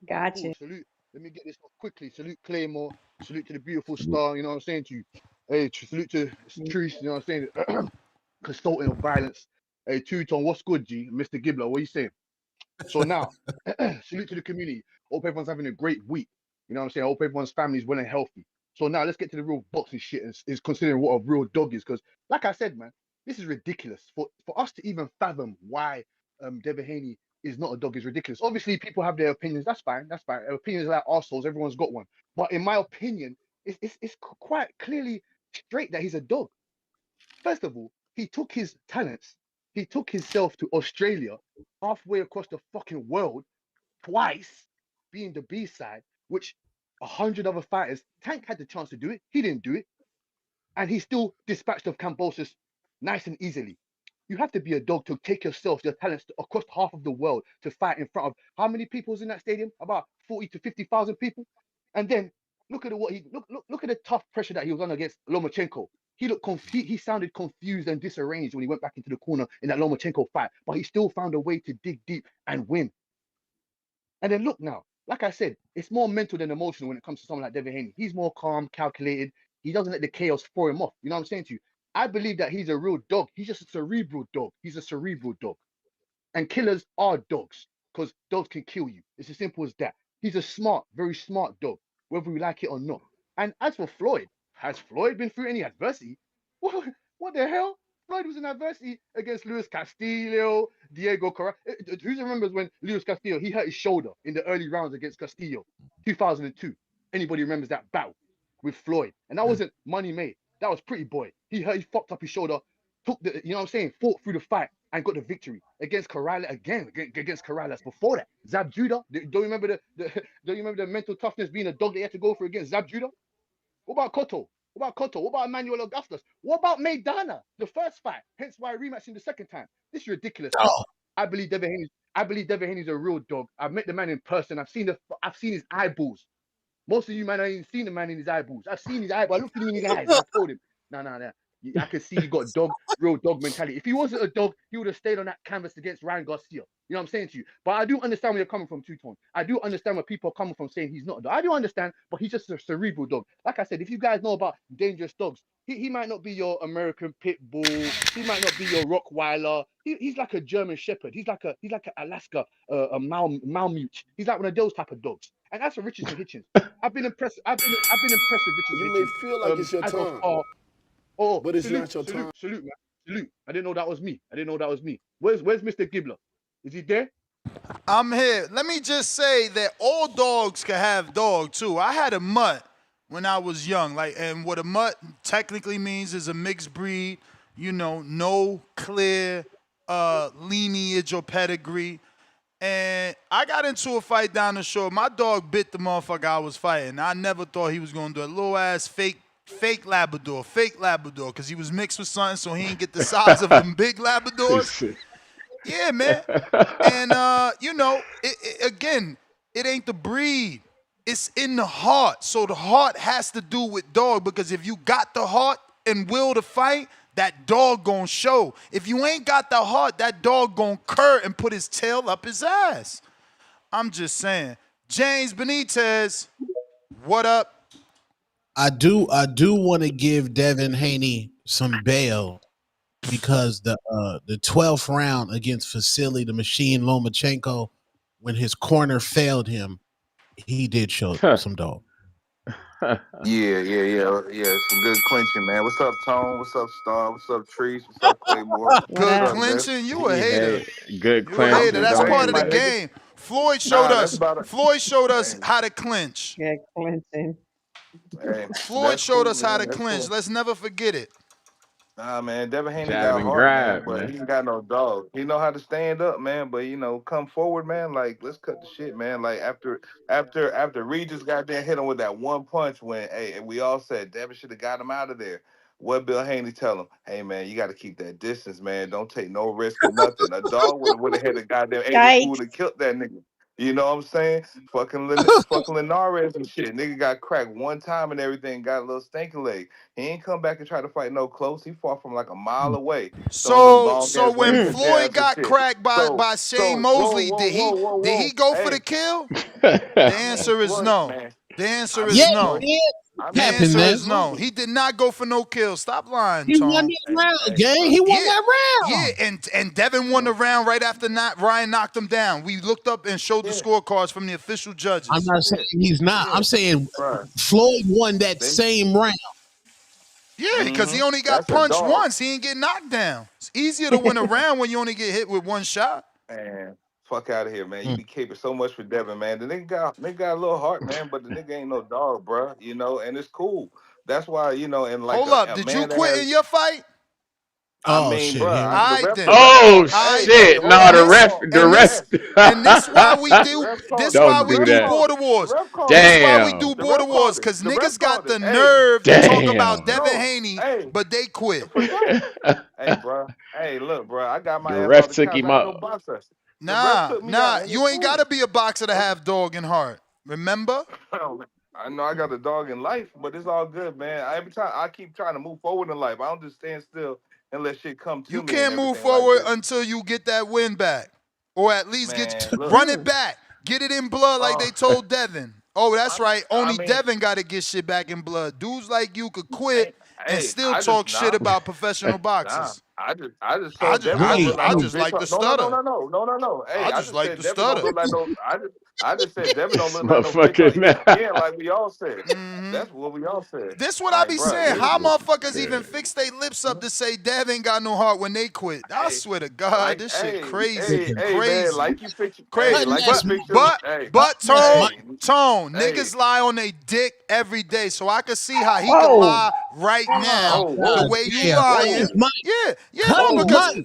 Gotcha. Cool, salute. Let me get this off quickly. Salute Claymore. Salute to the beautiful star. You know what I'm saying to you. Hey, salute to Truce. You know what I'm saying. Consultant of violence. Hey, Two-Tone, what's good, G? Mr. Gibbler, what are you saying? So now, salute to the community. Hope everyone's having a great week. You know what I'm saying? Hope everyone's family is well and healthy. So now let's get to the real boxing shit and is considering what a real dog is. Because like I said, man, this is ridiculous. For us to even fathom why Devin Haney is not a dog is ridiculous. Obviously, people have their opinions. That's fine. That's fine. Opinions are like arseholes. Everyone's got one. But in my opinion, it's quite clearly straight that he's a dog. First of all, he took his talents. He took himself to Australia, halfway across the fucking world, twice, being the B-side, which 100 other fighters, Tank had the chance to do it. He didn't do it. And he still dispatched of Kambosos nice and easily. You have to be a dog to take yourself, your talents across half of the world to fight in front of how many people was in that stadium? About 40 to 50,000 people. And then look at look at the tough pressure that he was on against Lomachenko. He looked he sounded confused and disarranged when he went back into the corner in that Lomachenko fight, but he still found a way to dig deep and win. And then look now, like I said, it's more mental than emotional when it comes to someone like Devin Haney. He's more calm, calculated. He doesn't let the chaos throw him off. You know what I'm saying to you? I believe that he's a real dog. He's just a cerebral dog. He's a cerebral dog. And killers are dogs because dogs can kill you. It's as simple as that. He's a smart, very smart dog, whether we like it or not. And as for Floyd, has Floyd been through any adversity? What the hell? Floyd was in adversity against Luis Castillo, Diego Corral. Who remembers when Luis Castillo, he hurt his shoulder in the early rounds against Castillo, 2002? Anybody remembers that battle with Floyd? And that wasn't money made. That was Pretty Boy. He fucked up his shoulder, took the, you know what I'm saying, fought through the fight and got the victory against Corrales again, against Corrales before that. Zab Judah, don't you remember the mental toughness being a dog that he had to go for against Zab Judah? What about Cotto? What about Cotto? What about Emmanuel Augustus? What about Maidana, the first fight? Hence why rematching the second time. This is ridiculous. Oh. I believe Devin Haney's a real dog. I've met the man in person. I've seen his eyeballs. Most of you man, I ain't seen the man in his eyeballs. I've seen his eyeballs. I looked at him in his eyes and I told him, no. I can see you got dog. real dog mentality. If he wasn't a dog, he would have stayed on that canvas against Ryan Garcia. You know what I'm saying to you? But I do understand where you're coming from, Two-Tone. I do understand where people are coming from saying he's not a dog. I do understand, but he's just a cerebral dog. Like I said, if you guys know about dangerous dogs, he might not be your American pit bull. He might not be your Rottweiler. He's like a German Shepherd. He's like a Alaska a Malamute. He's like one of those type of dogs. And that's for Richardson Hitchens. I've been impressed. I've been impressed with Richardson You Hitchens. may feel like it's your time, but it's not your time. Salute, man. Salute. I didn't know that was me. Where's Mr. Gibbler? Is he there? I'm here. Let me just say that all dogs can have dog too. I had a mutt when I was young, and what a mutt technically means is a mixed breed. You know, no clear lineage or pedigree. And I got into a fight down the shore. My dog bit the motherfucker I was fighting. I never thought he was gonna do a little ass fake Labrador, because he was mixed with something, so he didn't get the size of them big Labradors. Yeah, man. And you know, it ain't the breed. It's in the heart. So the heart has to do with dog, because if you got the heart and will to fight, that dog gonna show. If you ain't got the heart, that dog gonna cur and put his tail up his ass. I'm just saying. James Benitez, what up? I do want to give Devin Haney some bail, because the 12th round against Vasily the Machine Lomachenko, when his corner failed him, he did show some dog. Yeah. Some good clinching, man. What's up, Tone? What's up, Star? What's up, Trees? What's up, Claymore? Good clinching. You a hater. Good You a hater. That's part of the my game. Floyd showed us Hey. how to clinch. Yeah, clinching. Hey, Floyd showed cool, us how to man. clinch. Cool. Let's never forget it. Nah, man, Devin Haney Jab got and heart, grab, man, but man. he ain't got no dog. He know how to stand up, man, but come forward, man. Like, let's cut the shit, man. Like after Regis got there, hit him with that one punch and we all said Devin should have got him out of there. What Bill Haney tell him? Hey, man, you got to keep that distance, man. Don't take no risk or nothing. A dog would have hit a goddamn April Fool and killed that nigga. You know what I'm saying? Fucking Linares and shit. Nigga got cracked one time and everything, got a little stinking leg. He ain't come back and try to fight no close. He fought from like a mile away. So when Floyd got cracked by Shane Mosley, did he go for the kill? The answer is no. Man. The answer is no. The answer is no. He did not go for no kill. Stop lying, He Tom. won that round, gang. He won that round. Yeah, and Devin won the round right after Ryan knocked him down. We looked up and showed the scorecards from the official judges. I'm not saying he's not. I'm saying Floyd won that same round. Yeah, because he only got punched once. He didn't get knocked down. It's easier to win a round when you only get hit with one shot. Man, fuck out of here, man. You be caping so much for Devin, man. The nigga got a little heart, man, but the nigga ain't no dog, bro. And it's cool. That's why, and like hold up, did you quit in your fight? I mean, shit, bro. Shit. No, the ref. And this why we do border wars. This why we do border wars, because niggas got the nerve to talk about Devin Haney, but they quit. Hey, bro. Hey, look, bro. I got my The ass ref out the took couch. him I go out. boxer. Nah. You ain't gotta be a boxer to have dog and heart. Remember? I know I got a dog in life, but it's all good, man. Every time I keep trying to move forward in life. I don't just stand still and let shit come to me. You can't move forward until you get that win back, or at least run it back, get it in blood like they told Devin. Oh, that's right. Only Devin got to get shit back in blood. Dudes like you could quit and still talk shit about professional boxers. I just told Devin I just like the stutter. No. Hey, I just like the stutter. I just said Devin don't look like no bitch on ESPN, like we all said. That's what we all said. This what I be saying. How motherfuckers even fix their lips up to say Dev ain't got no heart when they quit? I swear to God, this shit crazy. Crazy. Man, like you fix crazy. But Tone, niggas lie on their dick every day, so I can see how he can lie right now the way you lying.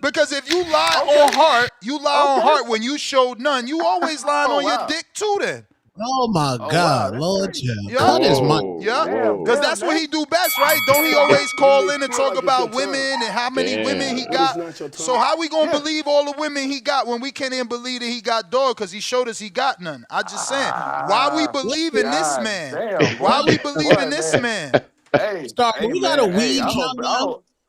Because if you lie on heart, you lie on heart when you showed none. You always lying on your dick too then. Oh my God, Lord, cut his mic. Because that's what he do best, right? Don't he always call in and talk about women and how many women he got? So how we gonna believe all the women he got when we can't even believe that he got dog because he showed us he got none? I just saying, why we believe in this man? Why we believe in this man? Stop. We got a weed countdown.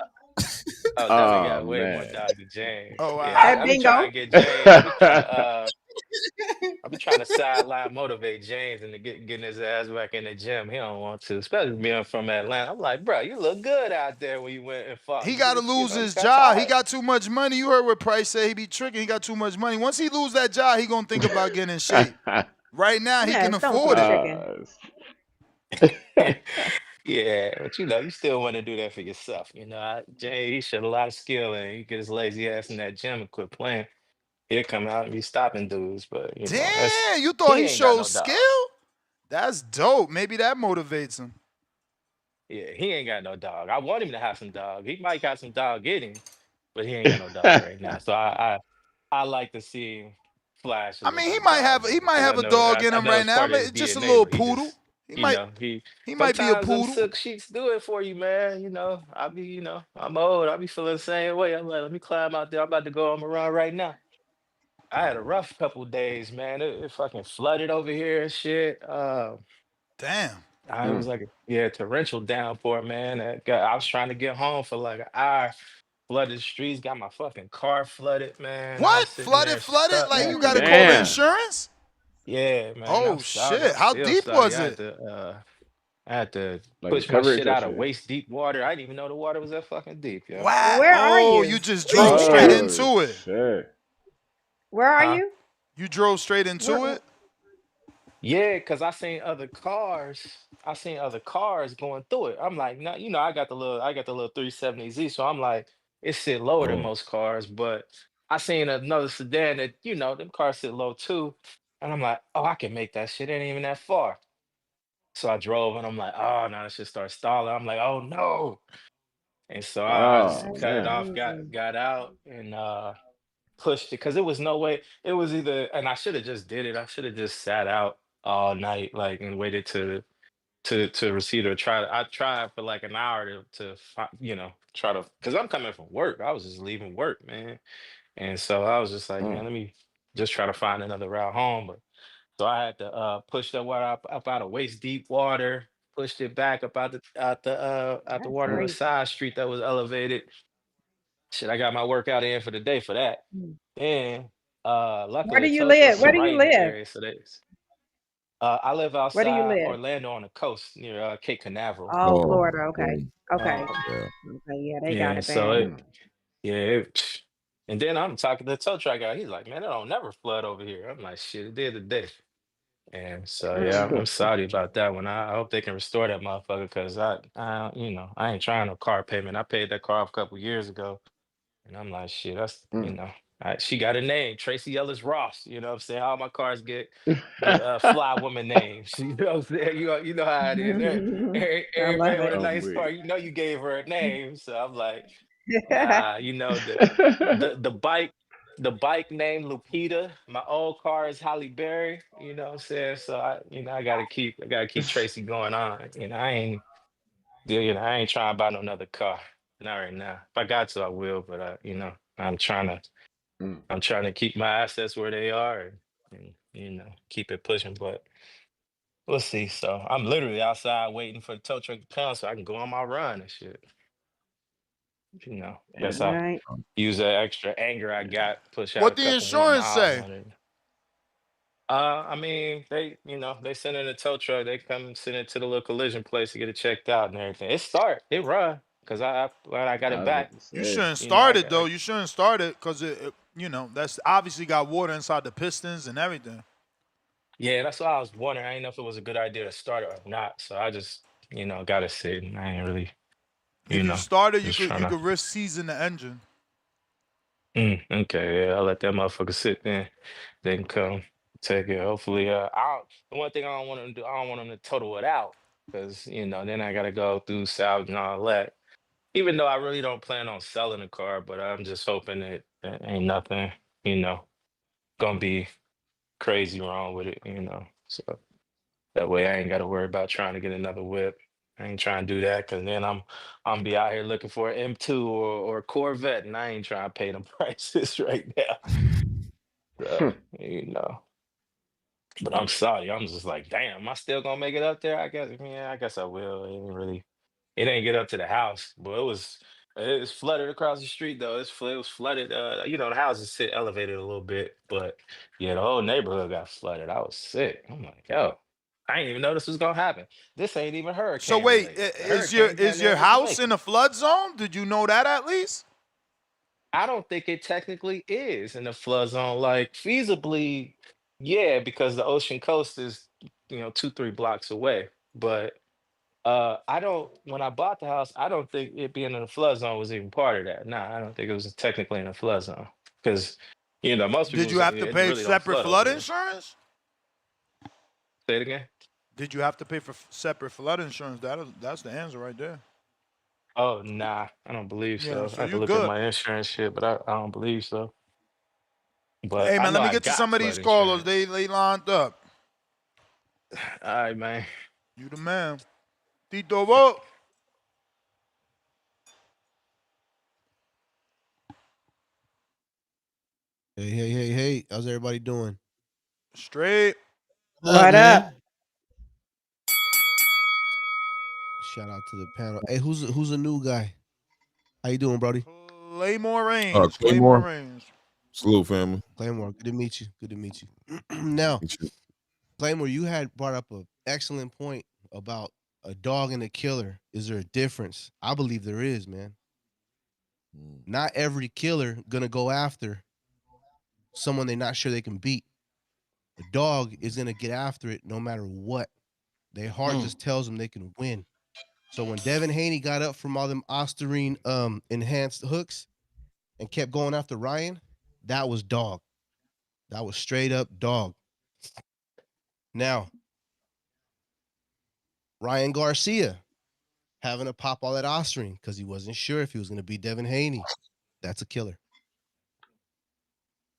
ahead. Oh, Devin Oh got way more man. dog than James. Oh Yeah, wow. That let me try and bingo. get James. Let me try to I be trying to sideline motivate James and to getting his ass back in the gym. He don't want to, especially being from Atlanta. I'm like, bro, you look good out there when you went and fought. He got to You lose know, his got job. He tired. got too much money. You heard what Price said. He be tricking. He got too much money. Once he lose that job, he gonna think about getting in shape. Right now, he Yeah, can don't afford keep it. tricking. Yeah, but you still want to do that for yourself. Jay, he showed a lot of skill and he get his lazy ass in that gym and quit playing. He'll come out and be stopping dudes, but Damn, you thought he he ain't got showed no skill? dog. That's dope. Maybe that motivates him. Yeah, he ain't got no dog. I want him to have some dog. He might got some dog in him, but he ain't got no dog right now. So I like to see him flash a I little mean, bit of dog in him because a dog in I him know right it's now. part of his But just a DNA, little but he poodle. just He you might know he might be a sometimes them poodle. silk sheets do it for you, man. I be I'm old. I be feeling the same way. I'm like, let me climb out there. I'm about to go on a run right now. I had a rough couple days, man. It fucking flooded over here and shit. Damn. I was like, yeah, torrential downpour, man. I was trying to get home for like an hour. Flooded streets, got my fucking car flooded, man. I What? was sitting there Flooded? stuck. Like Had you to got to get call the Damn. insurance? Yeah, man. Oh shit. I'm How still deep stuck. was it? I had to Like the push my coverage shit or out of shit? waist deep water. I didn't even know the water was that fucking deep, yo. Wow. Where are Oh, you you? just Where you drove straight live? Oh into it. shit. Where are Huh? you? You drove straight into Where? it? Yeah, because I seen other cars. I seen other cars going through it. I'm like, no, I got the little 370Z, so I'm like, it sit lower than Oh, most cars, but I seen another sedan that, them cars sit low too. And I'm like, oh, I can make that shit. It ain't even that far. So I drove and I'm like, oh, now that shit start stalling. I'm like, oh no. And so I just Oh That's cut it man. off, crazy. got out and pushed it because it was no way. It was either, and I should have just did it. I should have just sat out all night, like, and waited to receive or try. I tried for like an hour try to, because I'm coming from work. I was just leaving work, man, and so I was just like, man, Mm. let me just try to find another route home. But so I had to push the water up out of waist deep water. Pushed it back up out the That's water on the crazy. side street that was elevated. Shit, I got my workout in for the day for that. Mm. And Where luckily do a you tow truck live? was Where do you right in the live? area. So I live Where do you outside live? Orlando on the coast near Cape Canaveral. Oh, oh, Florida. Okay. okay. Okay. Um, Yeah. Okay. Yeah, they got yeah, it so bad. Mm. and then I'm talking to the tow truck guy. He's like, man, it don't never flood over here. I'm like, shit, it did today. And so yeah, Mm. I'm sorry about that one. I hope they can restore that motherfucker because I ain't trying no car payment. I paid that car off a couple years ago. And I'm like, shit, Mm. she got a name, Tracy Ellis Ross. You know what I'm saying? All my cars get fly woman names. You know what I'm saying? You know how it is. I love Everybody with it. a I'm nice weak. car, you gave her a name. So I'm like, nah, the bike named Lupita. My old car is Holly Berry. You know what I'm saying? So I gotta keep Tracy going on. I ain't trying to buy no another car. Not right now. If I got to, I will. But I'm trying to Mm. I'm trying to keep my assets where they are and keep it pushing. But we'll see. So I'm literally outside waiting for the tow truck to come so I can go on my run and shit. Guess Damn. I Right. use that extra anger I got, push out a What the couple more insurance miles say? on it. I mean, they send in a tow truck. They come send it to the little collision place to get it checked out and everything. It run because when I got I it was about back, to You say. shouldn't start it though. I You shouldn't start it because that's obviously got water inside the pistons and everything. yeah, that's why I was wondering. I didn't know if it was a good idea to start it or not. So I just got to sit and I ain't really If you start it, you just could trying you to. could risk seizing the engine. Okay, yeah, I'll let that motherfucker sit there. They can come take it. Hopefully, the one thing I don't want them to do, I don't want them to total it out because then I gotta go through salvage and all that. Even though I really don't plan on selling the car, but I'm just hoping that ain't nothing, you know, gonna be crazy wrong with it. So that way I ain't gotta worry about trying to get another whip. I ain't trying to do that because then I'm be out here looking for an M2 or a Corvette, and I ain't trying to pay them prices right now. Hmm. So, but I'm sorry. I'm just like, damn, am I still gonna make it up there? I guess, yeah, I guess I will. It ain't get up to the house, but It's flooded across the street though. It was flooded. You know, the houses sit elevated a little bit, but yeah, the whole neighborhood got flooded. I was sick. I'm like, yo, I didn't even know this was gonna happen. This ain't even So hurricane wait, related. The is your hurricane down there in house Jamaica. in a flood zone? Did you know that at least? I don't think it technically is in the flood zone. Like feasibly, yeah, because the ocean coast is, you know, 2, 3 blocks away. But I don't. When I bought the house, I don't think it being in the flood zone was even part of that. Nah, I don't think it was technically in the flood zone because, you know, most people Did you say have to it pay really don't separate flood over flood there. insurance? Say it again. Did you have to pay for separate flood insurance? That's the answer right there. Oh, nah, I don't believe Yeah, so. so I have to you look at good. my insurance shit, but I don't believe so. But Hey I man, know let me I get to got some of flood these callers. insurance. They lined up. All right, man. You the man. Tito, what? Hey. How's everybody doing? Straight. What up, What up? man? Shout out to the panel. Hey, who's a new guy? How you doing, Brody? Claymore Reigns. Claymore Claymore, Reigns. salute family. Claymore, good to meet you. Good to meet you. Now, Claymore, you had brought up an excellent point about a dog and a killer. Is there a difference? I believe there is, man. Not every killer gonna go after someone they're not sure they can beat. A dog is gonna get after it no matter what. Their heart just tells them they can win. So when Devin Haney got up from all them Osterine enhanced hooks and kept going after Ryan, that was dog. That was straight up dog. Now, Ryan Garcia having to pop all that Osterine because he wasn't sure if he was going to beat Devin Haney. That's a killer.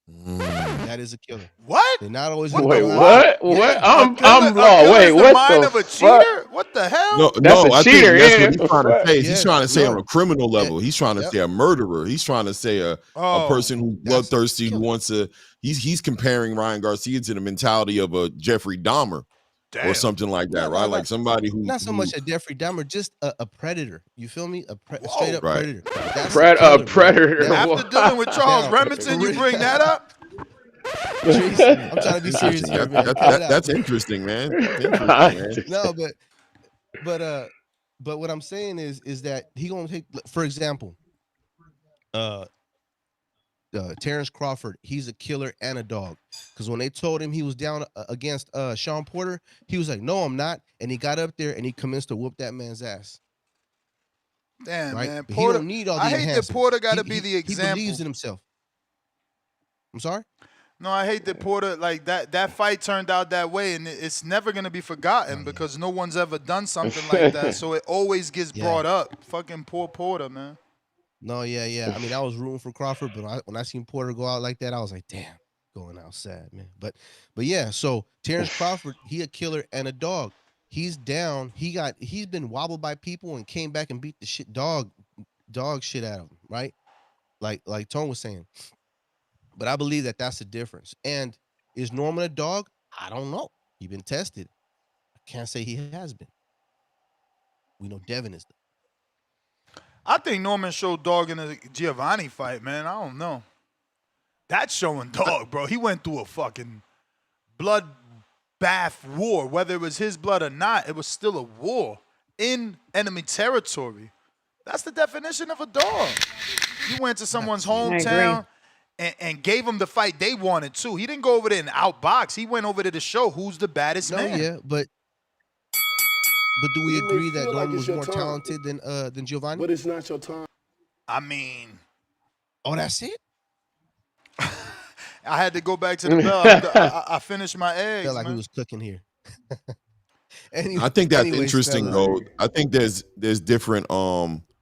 That is a killer. What? They're not always What going to the go fuck? after. What? Yeah. I'm A lost. killer Wait, is the what mind the of a fuck? cheater? What the hell? That's a I cheater, think that's what ain't he's it? trying to Fuck. say. He's Yes. trying to say on No. a criminal Yeah. level. He's trying to Yep. say a murderer. He's trying to say a Oh. person who's That's bloodthirsty, who killer. wants to. He's comparing Ryan Garcia to the mentality of a Jeffrey Dahmer Damn. or something like that, right? Like somebody who not so much a Jeffrey Dahmer, just a predator. You feel me? A straight up right. predator. That's a killer, man. Predator. Now, After dealing with Charles now, Remington, for you real. bring that up? Trees, I'm trying to be serious Interesting. here, man. Cut it out. That's interesting, man. That's interesting, man. No, but what I'm saying is that he gonna take, for example, Terrence Crawford. He's a killer and a dog. Because when they told him he was down against Sean Porter, he was like, "No, I'm not," and he got up there and he commenced to whoop that man's ass. Damn, Right? man. But he Porter, don't need all the I hate that enhancements. Porter got to be He the example. He believes in himself. I'm sorry? No, I hate that Porter, like that fight turned out that way, and it's never going to be forgotten because no one's ever done something like that. So it always gets brought up. Fucking poor Porter, man. No, yeah. I mean, I was rooting for Crawford, but when I seen Porter go out like that, I was like, damn, going out sad, man. But yeah, so Terrence Crawford, he a killer and a dog. He's down. He's been wobbled by people and came back and beat the dog shit out of him, right? Like Tone was saying. But I believe that that's the difference. And is Norman a dog? I don't know. He's been tested. I can't say he has been. We know Devin is. I think Norman showed dog in the Giovanni fight, man. I don't know. That's showing dog, bro. He went through a fucking bloodbath war. Whether it was his blood or not, it was still a war in enemy territory. That's the definition of a dog. He went to someone's hometown and gave them the fight they wanted too. He didn't go over there and outbox. He went over there to show who's the baddest man. Yeah, but do we agree that Norman was more talented than Giovanni? But it's not your time. I mean, that's it. I had to go back to the bell. I finished my eggs. Felt like man. we was cooking here. I think that's interesting, though. I think there's different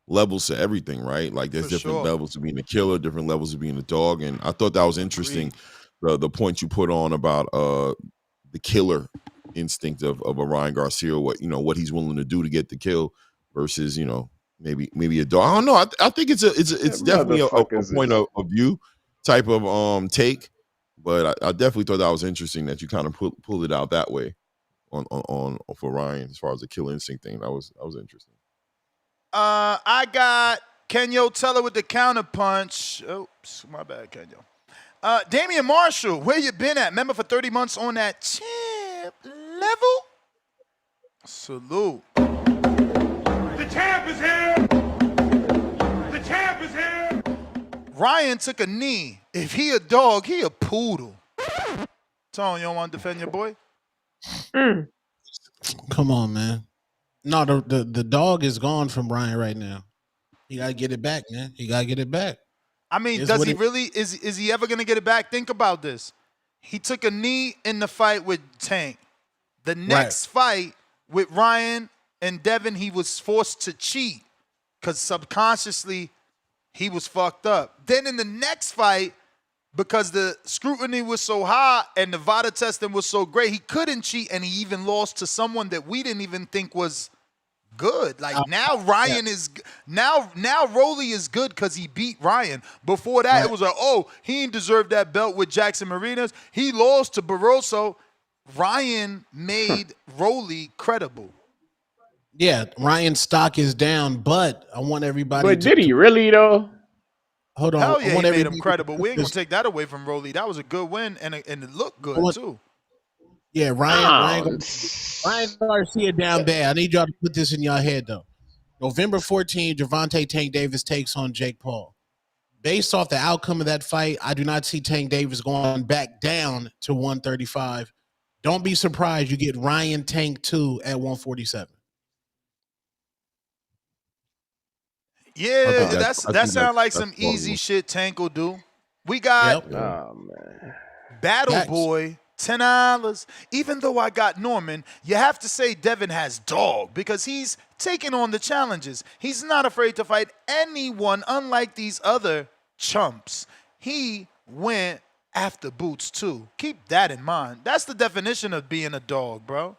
levels to everything, right? Like there's different levels to being a killer, different levels of being a dog, and I thought that was interesting. The point you put on about the killer instinct of a Ryan Garcia, what he's willing to do to get the kill versus maybe a dog. I don't know. I think it's definitely a point of view type of take, but I definitely thought that was interesting that you kind of pulled it out that way on for Ryan as far as the killer instinct thing. That was interesting. I got Kenyo Teller with the counter punch. Oops, my bad, Kenyo. Damian Marshall, where you been at? Member for 30 months on that champ level? Salute. The champ is here. The champ is here. Ryan took a knee. If he a dog, he a poodle. Tone, you don't want to defend your boy? Come on, man. No, the dog is gone from Ryan right now. He gotta get it back, man. He gotta get it back. I mean, does he really? Is he ever gonna get it back? Think about this. He took a knee in the fight with Tank. The next fight with Ryan and Devin, he was forced to cheat because subconsciously he was fucked up. Then in the next fight, because the scrutiny was so high and the VADA testing was so great, he couldn't cheat, and he even lost to someone that we didn't even think was good. Like now Ryan is now Rolly is good because he beat Ryan. Before that, it was like, oh, he didn't deserve that belt with Jackson Marinas. He lost to Barroso. Ryan made Rolly credible. Yeah, Ryan's stock is down, but I want everybody. But did he really though? Hold on. Hell yeah, he made him credible. We ain't gonna take that away from Rolly. That was a good win, and it looked good too. Yeah, Ryan Garcia down bad. I need y'all to put this in your head though. November 14th, Gervonta Tank Davis takes on Jake Paul. Based off the outcome of that fight, I do not see Tank Davis going back down to 135. Don't be surprised you get Ryan Tank 2 at 147. Yeah, that sounds like some easy shit Tank will do. We got Battle Boy, $10. Even though I got Norman, you have to say Devin has dog because he's taking on the challenges. He's not afraid to fight anyone, unlike these other chumps. He went after Boots too. Keep that in mind. That's the definition of being a dog, bro.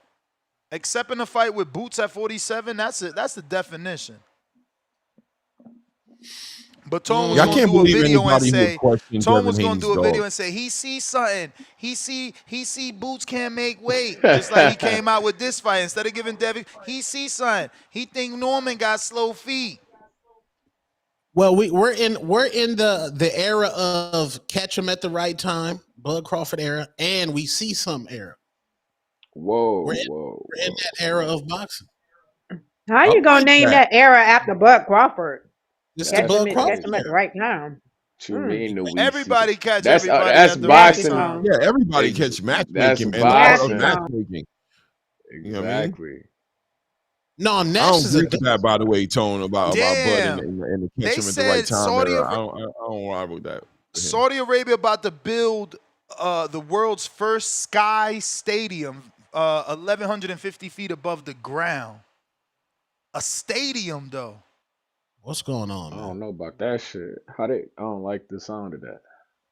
Accepting a fight with Boots at 47, that's it. That's the definition. But Tone was gonna do a video and say, he sees something. He see Boots can't make weight. Just like he came out with this fight. Instead of giving Devin, he sees something. He think Norman got slow feet. Well, we're in the era of catch him at the right time, Bud Crawford era, and we see some era. We're in that era of boxing. How you gonna name that era after Bud Crawford? It's catch the Bud Crawford. Catch him at the right time. Everybody catch that's everybody. That's boxing. Yeah, everybody catch matchmaking, man. Boxing. Matchmaking. Exactly. You know what I mean? No, I don't agree with that, by the way, Tone, about Bud and the catch him at the right time. I don't rival with that. Saudi Arabia about to build the world's first sky stadium, 1,150 feet above the ground. A stadium, though. What's going on, man? I don't know about that shit. I don't like the sound of that.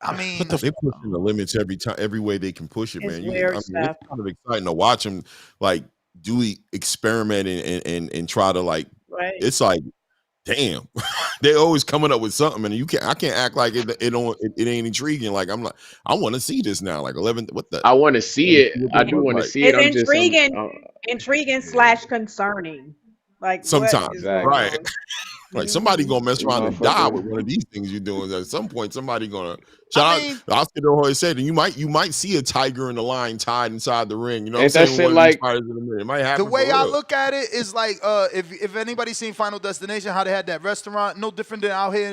I mean, they pushing the limits every way they can push it, man. It's kind of exciting to watch them like do experiment and try to like. Right. It's like, damn, they always coming up with something, and I can't act like it ain't intriguing. Like I want to see this now. Like 11, I want to see it. I do want to see it. It's intriguing / concerning. Like sometimes, right? Like somebody gonna mess around and die with one of these things you're doing. At some point, somebody gonna. Oscar De La Hoya said, and you might see a tiger and a lion tied inside the ring. You know, what I'm saying? It might happen. The way I look at it is like, if anybody's seen Final Destination, how they had that restaurant, no different than out here.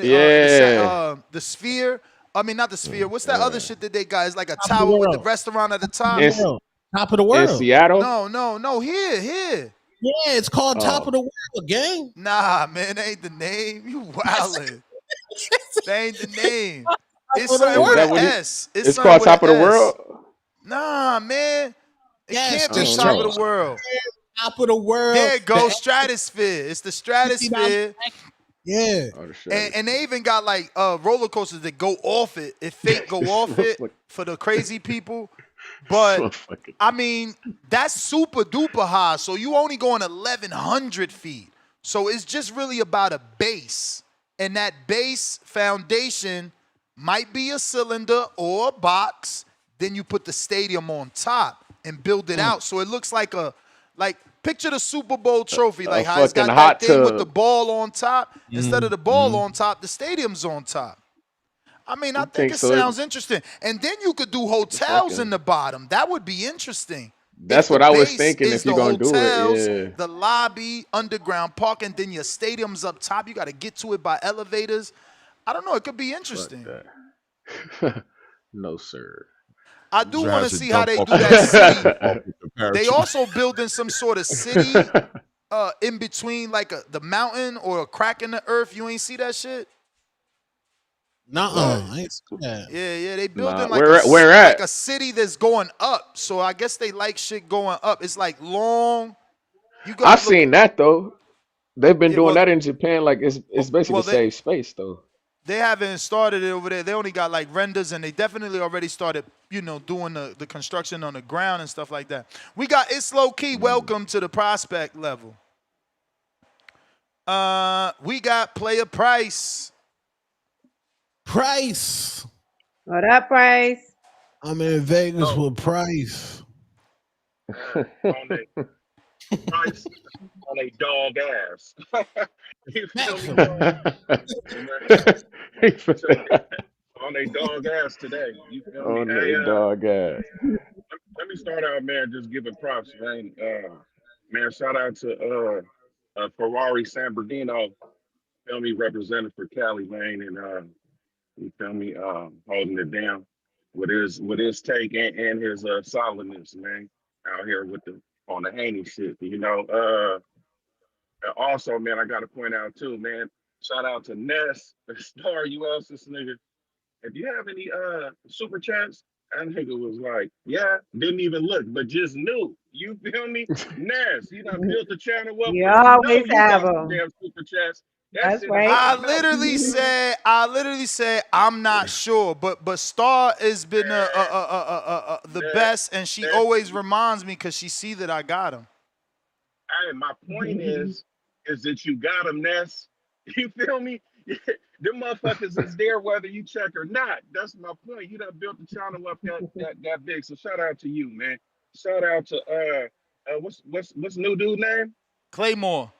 The Sphere. I mean, not the Sphere. What's that other shit that they got? It's like a tower with the restaurant at the top. Top of the world. In Seattle? No. Here. Yeah, it's called Top of the World, gang. Nah, man, that ain't the name. You wildin'. That ain't the name. It's something with an S. It's called Top of the World? Nah, man. It can't be it's Top of the World. Top of the World. There it goes, Stratosphere. It's the Stratosphere. Yeah. And they even got like roller coasters that go off it. If fake go off it for the crazy people. But I mean, that's super duper high. So you only going 1,100 feet. So it's just really about a base. And that base foundation might be a cylinder or a box. Then you put the stadium on top and build it out. So it looks like Picture the Super Bowl trophy, A like how it's fucking got hot that thing with the tub. ball on top. Instead of the ball Mhm. on top, the stadium's on top. I mean, I You think think it so? sounds interesting. And then you could do hotels in Fucking. the bottom. That would be interesting. If That's the what I was base thinking. is If the you're gonna do it, hotels, yeah. the lobby, underground parking, then your stadium's up top. You got to get to it by elevators. I don't know. It could be Fuck interesting. that. No, sir. I do You want have to to see how jump they off do the that city. off the They parachute. also building some sort of city in between, like the mountain or a crack in the earth. You ain't see that shit? Nuh-uh. I ain't see that. Yeah. They Nah, building where like at? a city that's going up. So I guess they like shit going up. It's like long. You I gotta look. seen that though. They've been Yeah, doing that in Japan. Like it's basically well, to save space though. they haven't started it over there. They only got like renders, and they definitely already started, doing the construction on the ground and stuff like that. We got It's Low Key. Welcome to the prospect level. We got Player Price. Price. What up, Price? I'm in Vegas with Price. Price on a dog ass. You feel me? On a dog ass today. You feel me? On Hey, the dog ass. let me start out, man. Just giving props, man. Man, shout out to Ferrari San Bernardino. Feel me, representing for Cali, man, and you feel me, holding it down with his take and his solidness, man, out here with the on the Haney shit. And also, man, I got to point out too, man. Shout out to Ness, the star UL, this nigga. If you have any super chats, that nigga was like, yeah, didn't even look, but just knew. You feel me? Ness, you done built the channel up You because you know always you have got some them. damn super chats. That That's shit is right. I automatic. literally said I'm not sure, but Star has been the best, and she always reminds me because she see that I got him. Hey, my point is that you got them, Ness. You feel me? Them motherfuckers is there whether you check or not. That's my point. You done built the channel up that big. So shout out to you, man. Shout out to what's new dude name? Claymore.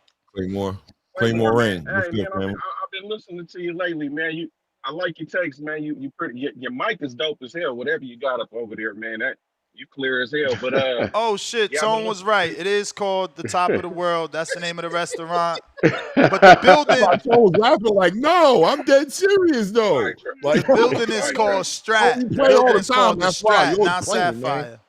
Claymore Rain. Hey What's man, good, family? I've been listening to you lately, man. I like your takes, man. You pretty your mic is dope as hell. Whatever you got up over there, man. That you clear as hell. But Oh shit, yeah, I've been Tone was listening right. to you. It is called the Top of the World. That's the name of the restaurant. But the building, I was laughing like, no, I'm dead serious though. Like, the building is called Strat. you The play all building the is time. called the That's why you Strat, always not playing, man. Sapphire.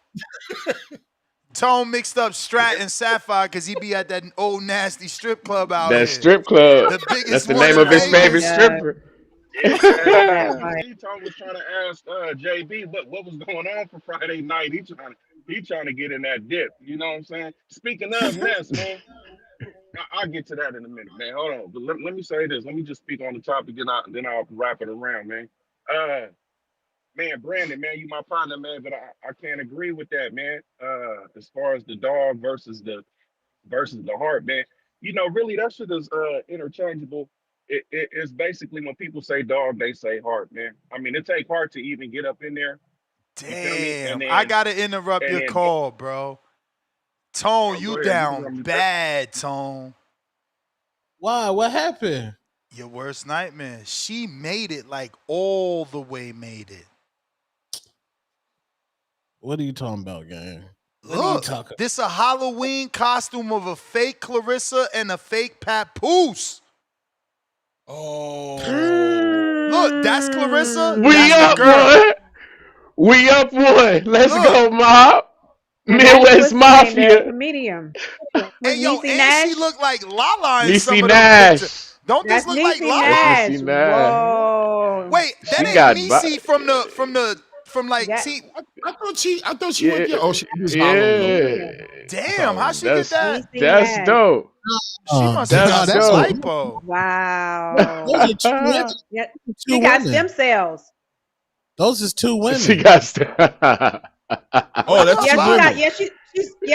Tone mixed up Strat and Sapphire because he be at that old nasty strip club out That here. strip club. The biggest That's the one name in of his Oh my favorite Vegas. God. stripper. Yeah, That you mic. see, Tom was trying to ask JB what was going on for Friday night. He trying to get in that dip. You know what I'm saying? Speaking of Ness, man, I'll get to that in a minute, man. Hold on, but let me say this. Let me just speak on the topic, then I'll wrap it around, man. Uh, man, Brandon, man, you my partner, man, but I can't agree with that, man. As far as the dog versus the heart, man. You know, really, that shit is interchangeable. It's basically when people say dog, they say heart, man. I mean, it take heart to even get up in there. You feel me? Damn, I gotta interrupt and your then call, bro. Tone, oh, you go ahead. You can down run me back. bad, Tone. Why? What happened? Your worst nightmare. She made it like all the way made it. What are you talking about, gang? What are you Look, talking? this a Halloween costume of a fake Clarissa and a fake Papoose. Oh, Look, that's Clarissa. We That's the up girl. one. We up one. Let's Look. go, mob. And that's Midwest what's the name, the Mafia. comedian. And With yo, Niecy and Nash. she looked like Lala in some Niecy of them pictures. Nash. Don't this That's look like Niecy That's Lala? Nash. Niecy Nash. Whoa. Wait, that She ain't got Niecy from like That, see. I thought she yeah, went there. Oh, she was Halloween. yeah. Damn, how Halloween. she get that? Niecy That's Nash. dope. She must have got That's some that's dope. lipo. Wow. those are two women. Yeah, Two she got women. stem cells. Those is two She women. got. Oh, that's What's two Yeah, she up? got. women.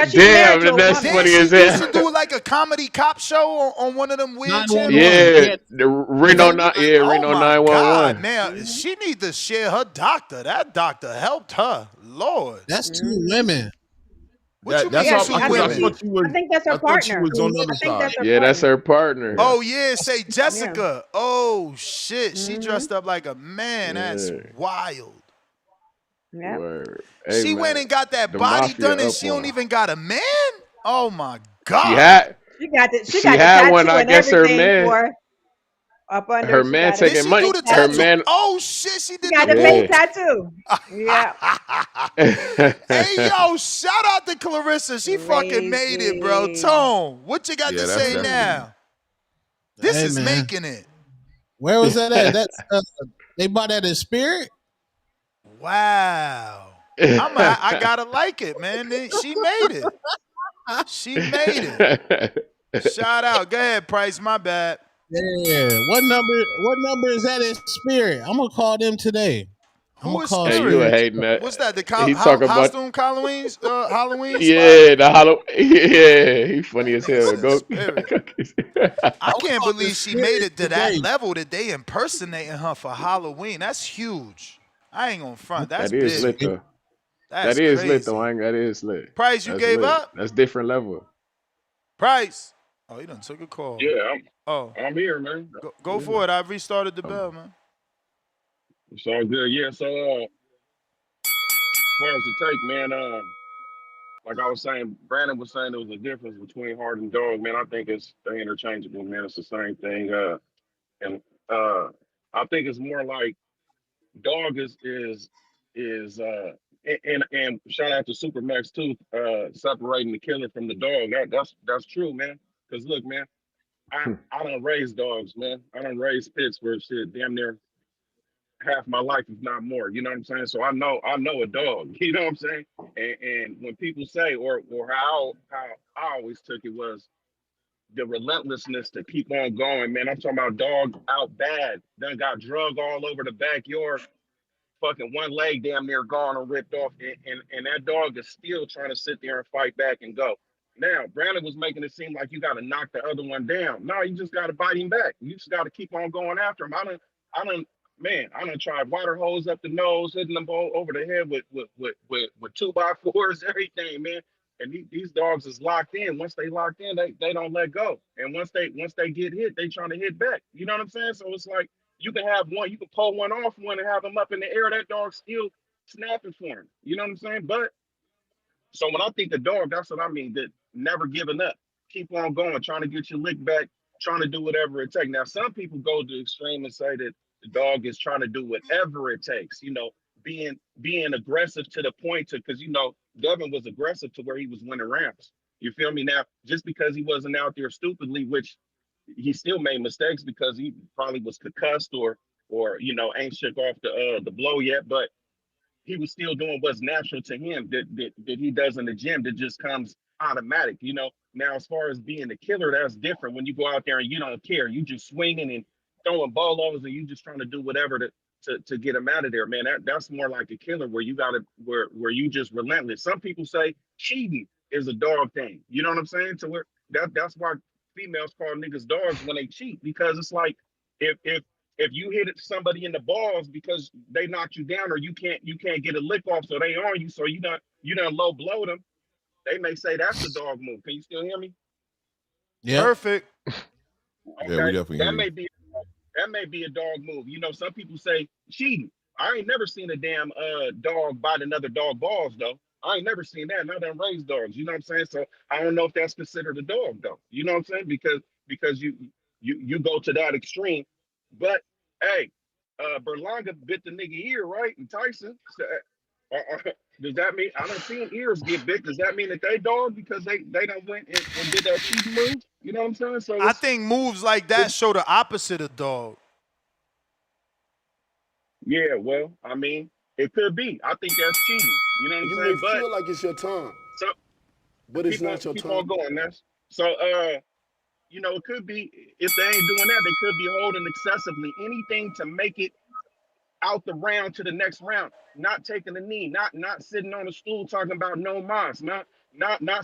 She's married to Damn, a that's woman. Then funny she as used to hell. do like a comedy cop show on one of them weird channels. 911. Yeah, Yeah. the Reno, Oh Reno my God, 911. man. She need to share her doctor. That doctor helped her. Lord. That's two Mhm. women. What you That's mean Yeah, how two I think women? I think that's her I thought she partner. was on the I other think side. that's her Yeah, that's partner. her partner. Oh yeah, say Yeah. Jessica. Oh shit, she Mm-hmm. dressed up like a man. That's Yeah, wild. Yep. word. Hey She went man, and got that the body mafia done, and up she on don't her. even got a man. Oh my She god. had She she got the had one. tattoo I and guess everything for up under. her She man got a Did taking she do money. the fake Her tattoo? tattoo. man, Oh shit, she She did got the the fake yeah. boot. tattoo. Yeah. Hey yo, shout out to Clarissa. She fucking made it, bro. Crazy. Tone, what you got Yeah, to that's say definitely. Mm-hmm. now? This Hey is man, making it. where was that at? That's they bought that in Spirit. Wow. I gotta like it, man. She made it. She made it. Shout out. Go ahead, Price. My bad. Yeah. What number? What number is that in Spirit? I'm gonna call them today. I'm Who gonna is call Hey, you a Spirit? Spirit. hating that? What's that? The He talk about Halloween Halloween spot? yeah, the hollow. Yeah, he funny That as nigga hell. said Go. Spirit. I I'm gonna can't call the believe she made Spirit it to that today. level that they impersonating her for Halloween. That's huge. I ain't gonna front. That's That is big. lit though. That's That is lit though. crazy. That is lit. Price, you That's gave lit. up? That's different level. Price. Oh, he done took a call. Yeah, Oh, I'm here, man. go Yeah, for it. I've restarted the bell, man. it's all good. Yeah, so as far as the take, man, like I was saying, Brandon was saying there was a difference between hard and dog, man. I think they're interchangeable, man. It's the same thing. And uh I think it's more like dog is and shout out to Supermax too, separating the killer from the dog. That's true, man. Cause look, man, I don't raise dogs, man. I don't raise pits for shit damn near half my life, if not more. You know what I'm saying? So I know a dog. You know what I'm saying? And when people say, or how I always took it was the relentlessness to keep on going, man. I'm talking about dog out bad, done got drug all over the backyard, fucking one leg damn near gone or ripped off, and that dog is still trying to sit there and fight back and go. Now, Brandon was making it seem like you got to knock the other one down. No, you just got to bite him back. You just got to keep on going after him. I done tried water hose up the nose, hitting them over the head with 2x4s, everything, man. And these dogs is locked in. Once they locked in, they don't let go. And once they get hit, they trying to hit back. You know what I'm saying? So it's like you can have one, you can pull one off one and have them up in the air. That dog's still snapping for him. You know what I'm saying? But so when I think of dog, that's what I mean. That never giving up, keep on going, trying to get your lick back, trying to do whatever it takes. Now, some people go to the extreme and say that the dog is trying to do whatever it takes. Being aggressive to the point to because Devin was aggressive to where he was winning rounds. You feel me? Now, just because he wasn't out there stupidly, which he still made mistakes because he probably was concussed or ain't shook off the blow yet, but he was still doing what's natural to him that he does in the gym that just comes automatic. Now as far as being a killer, that's different. When you go out there and you don't care, you just swinging and throwing bolos and you just trying to do whatever to get him out of there, man. That's more like a killer where you gotta where you just relentless. Some people say cheating is a dog thing. You know what I'm saying? To where that's why females call niggas dogs when they cheat, because it's like if you hit somebody in the balls because they knocked you down or you can't get a lick off, so they on you, so you done low blow them, they may say that's a dog move. Can you still hear me? Yep. Perfect. Yeah, we Okay, definitely hear that you. may be that may be a dog move. Some people say cheating. I ain't never seen a damn dog bite another dog balls though. I ain't never seen that. And I done raised dogs. You know what I'm saying? So I don't know if that's considered a dog though. You know what I'm saying? Because you go to that extreme. But hey, Berlanga bit the nigga ear, right? And Tyson. So, does that mean I don't see ears get bit? Does that mean that they dog because they done went and did that cheating move? You know what I'm saying? So I think moves like that show the opposite of dog. yeah, well, I mean, it could be. I think that's cheating. You know what I'm You may saying? But feel like it's your time, so but it's keep on not your keep time. on going. That's so it could be if they ain't doing that, they could be holding excessively anything to make it out the round to the next round, not taking a knee, not sitting on a stool talking about no mas, not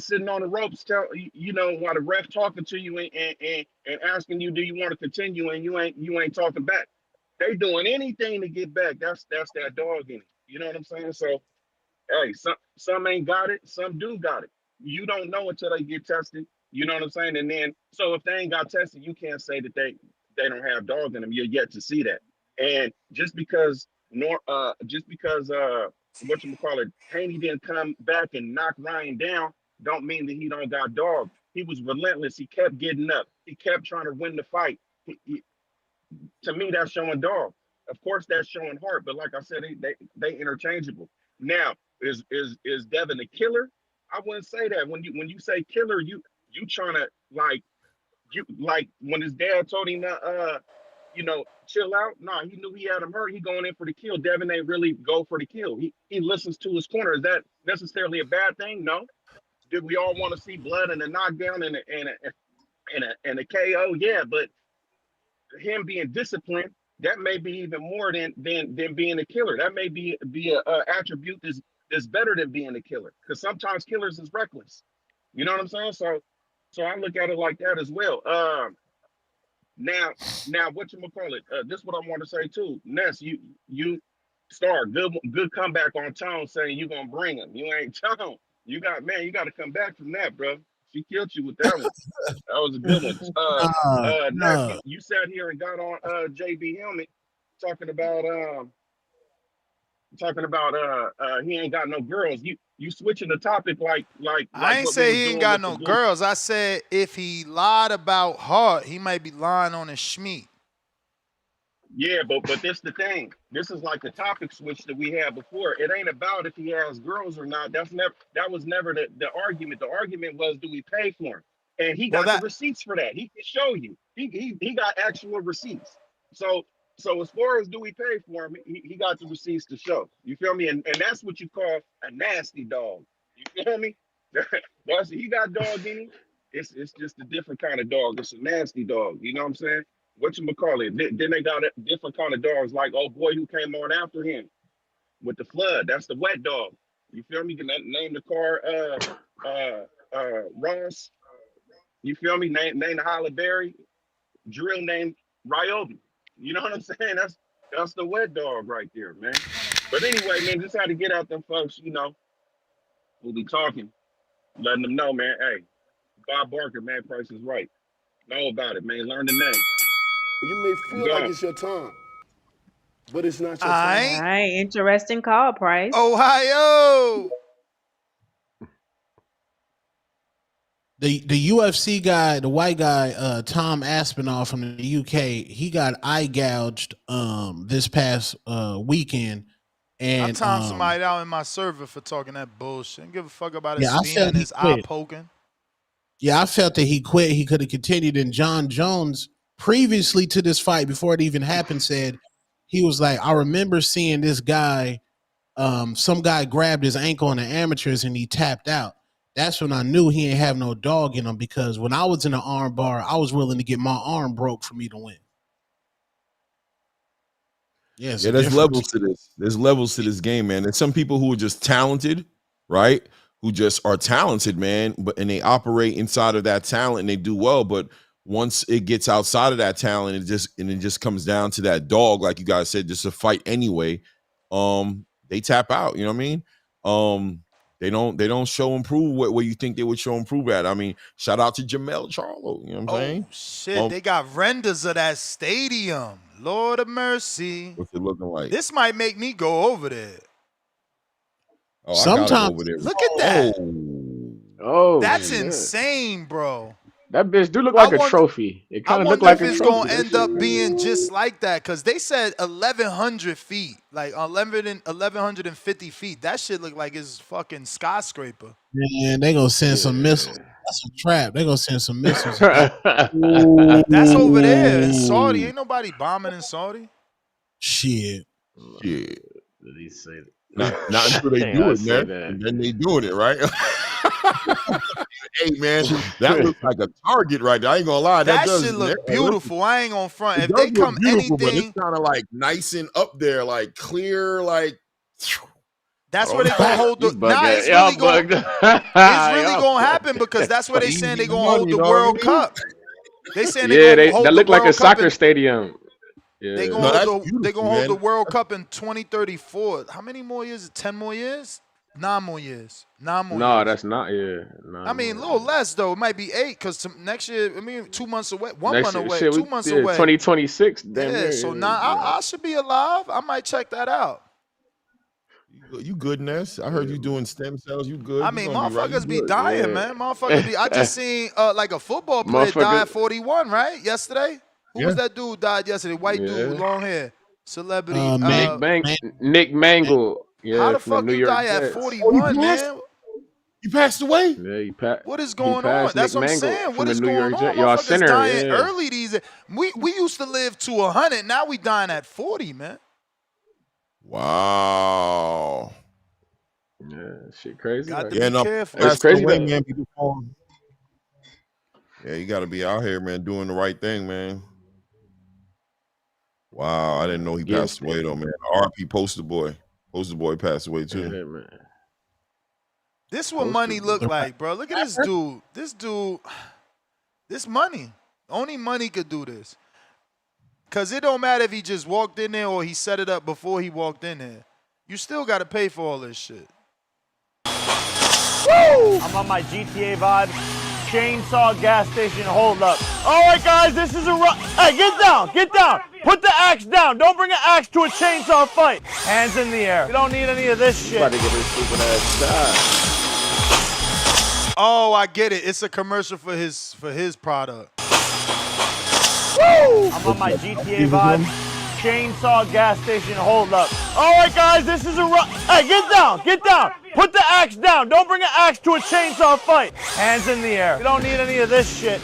sitting on the ropes, while the ref talking to you and asking you, do you want to continue, and you ain't talking back. They doing anything to get back. That's that dog in it. You know what I'm saying? So hey, some ain't got it, some do got it. you don't know until they get tested. You know what I'm saying? And then, so if they ain't got tested, you can't say that they don't have dog in them. You're yet to see that. And just because what you call it, Haney didn't come back and knock Ryan down, don't mean that he don't got dog. He was relentless. He kept getting up. He kept trying to win the fight. To me, that's showing dog. Of course, that's showing heart. But like I said, they interchangeable. Now, is Devin a killer? I wouldn't say that. When you say killer, you trying to like when his dad told him to chill out. Nah, he knew he had him hurt. He going in for the kill. Devin ain't really go for the kill. He listens to his corner. Is that necessarily a bad thing? No. Did we all want to see blood and a knockdown and a KO? Yeah, but him being disciplined, that may be even more than being a killer. That may be a attribute that's better than being a killer. Because sometimes killers is reckless. You know what I'm saying? So I look at it like that as well. Now what you call it? This is what I want to say too. Ness, you Star, good comeback on Tone saying you gonna bring him. You ain't Tone. You got to come back from that, bro. She killed you with that one. That was a good one. Ness, you sat here and got on JB Helmet talking about he ain't got no girls. You switching the topic like I ain't what say we he was ain't doing got with the no blue. girls. I said if he lied about heart, he might be lying on his schmeat. Yeah, but this the thing. This is like the topic switch that we had before. It ain't about if he has girls or not. That was never the argument. The argument was, do we pay for him? And he Well, got the receipts for that. He can show you. He got actual receipts. So as far as do we pay for him, he got the receipts to show. You feel me? And that's what you call a nasty dog. You feel me? He got dog in him. It's just a different kind of dog. It's a nasty dog. You know what I'm saying? Whatchamacallit. Then they got different kind of dogs, like old boy who came on after him with the flood. That's the wet dog. You feel me? You can name the car Ross. You feel me? Name the Holly Berry. Drill named Ryobi. You know what I'm saying? That's the wet dog right there, man. But anyway, man, just had to get out them folks, who be talking, letting them know, man, hey, Bob Barker, man, Price is Right. Know about it, man. Learn the name. You may feel like it's your time, but it's not your All time. right, interesting call, Price. Ohio. The UFC guy, the white guy, Tom Aspinall from the UK, he got eye gouged this past weekend. And I timed somebody out in my server for talking that bullshit. Don't give a fuck about his yeah, I spin felt and he his eye quit. poking. Yeah, I felt that he quit. He could have continued. And John Jones, previously to this fight, before it even happened, said he was like, I remember seeing this guy. Some guy grabbed his ankle in the amateurs and he tapped out. That's when I knew he ain't have no dog in him, because when I was in the arm bar, I was willing to get my arm broke for me to win. Yeah, there's levels to this. There's levels to this game, man. There's some people who are just talented, right? Who just are talented, man, and they operate inside of that talent and they do well. But once it gets outside of that talent, it just comes down to that dog, like you guys said, just a fight anyway. They tap out. You know what I mean? They don't show improve what you think they would show improve at. I mean, shout out to Jamel Charlo. You know what I'm saying? Shit, they got renders of that stadium. Lord of mercy. What's it looking like? This might make me go over there. Oh, sometimes I gotta go over there. Look at that. Oh, that's shit. insane, bro. That bitch do look like a trophy. It kind of look like a trophy. If it's gonna end up being just like that, because they said 1,100 feet, like 1,150 feet. That shit look like it's fucking skyscraper. Man, they gonna send some missiles. That's a trap. They gonna send some missiles. That's over there in Saudi. Ain't nobody bombing in Saudi. Shit. Did he say that? Not until they do it, man. And then they doing it, right? Hey, man, that looks like a target right there. I ain't gonna lie. That shit look beautiful. I ain't gonna front. If they come anything, but it's kind of like nice and up there, like clear, like. That's where they gonna hold the. It's really gonna happen, because that's where they saying they gonna hold the World Cup. They saying they that look like a soccer stadium. Yeah. They gonna hold the World Cup in 2034. How many more years? 10 more years? 9 more years. 9 more No, years. that's not. Yeah, I mean, a little less though. It might be 8 because next year. I mean, 2 months away. 1 next month year, away. shit, 2 we months did away. 2026. Damn Yeah. near. So Yeah, now yeah. I should be alive. I might check that out. You good, Ness? I heard you doing stem cells. You good? I You mean, gonna be right. You motherfuckers be good. dying, Yeah. man. Motherfuckers be. I just seen like a football player die Motherfucker. at 41, right? Yesterday. Who was Yeah. that dude died yesterday? White dude with Yeah. long hair. Celebrity. Nick Mangle. Yeah, How the from the fuck New you York die at Jets. 41, man? You passed away? Yeah, What is he going on? passed. That's Nick what I'm Mangle saying. from What the is New going York on? Jets. Y'all Motherfuckers center. dying Yeah. early these. We used to live to 100. Now we dying at 40, man. Wow. Yeah, shit crazy. Got Like, to be careful. It's crazy away, that. man. People calling. Yeah, you got to be out here, man, doing the right thing, man. Wow, I didn't know he passed away though, man. R.I.P. Poster Boy. Poster Boy passed away too. Yeah, man. This is what money look like, bro. Look at this dude. This money. Only money could do this. Because it don't matter if he just walked in there or he set it up before he walked in there. You still got to pay for all this shit. Woo! I'm on my GTA vibe. Chainsaw gas station hold up. All right, guys, this is a Hey, get down, get down. Put the axe down. Don't bring an axe to a chainsaw fight. Hands in the air. We don't need any of this shit. About to get this stupid ass shot. Oh, I get it. It's a commercial for his product. Woo! I'm on my GTA vibe. Chainsaw gas station hold up. All right, guys, this is a Hey, get down, get down. Put the axe down. Don't bring an axe to a chainsaw fight. Hands in the air. We don't need any of this shit.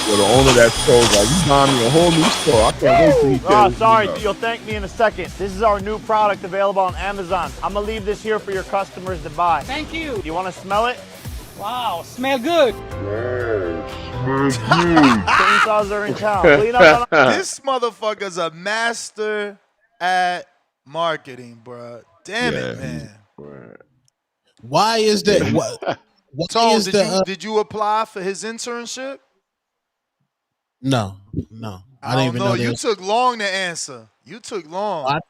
Yo, the owner of that store, like, you buying me a whole new store. I can't wait till you Oh, sorry, you'll thank me in a second. This is our new product available on Amazon. I'm gonna leave this here for your customers to buy. Thank you. You wanna smell it? Wow, smell good. Chainsaws are in town. Clean up on This motherfucker's a master at marketing, bro. Damn it, man. Why is that? What? Tone, did you apply for his internship? No. I didn't even know. You took long to answer. You took long. I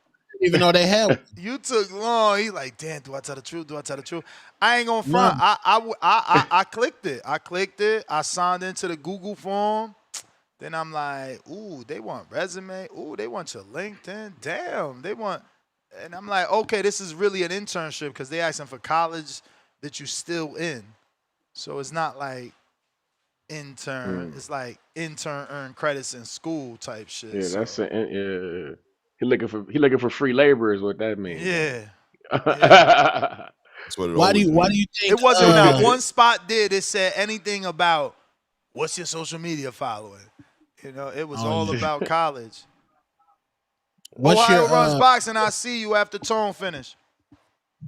didn't even know they had. You took long. He's like, damn, do I tell the truth? Do I tell the truth? I ain't gonna front. I clicked it. I signed into the Google form. Then I'm like, ooh, they want resume. Ooh, they want your LinkedIn. Damn, they want. And I'm like, okay, this is really an internship because they asking for college that you still in. So it's not like intern. It's like intern earn credits in school type shit. Yeah, so. that's yeah. He looking for free labor is what that means. Yeah. That's what it Why do you think it wasn't that one spot did it said anything about what's your social media following? You know, it was all about college. What's your runs boxing? I see you after Tone finish.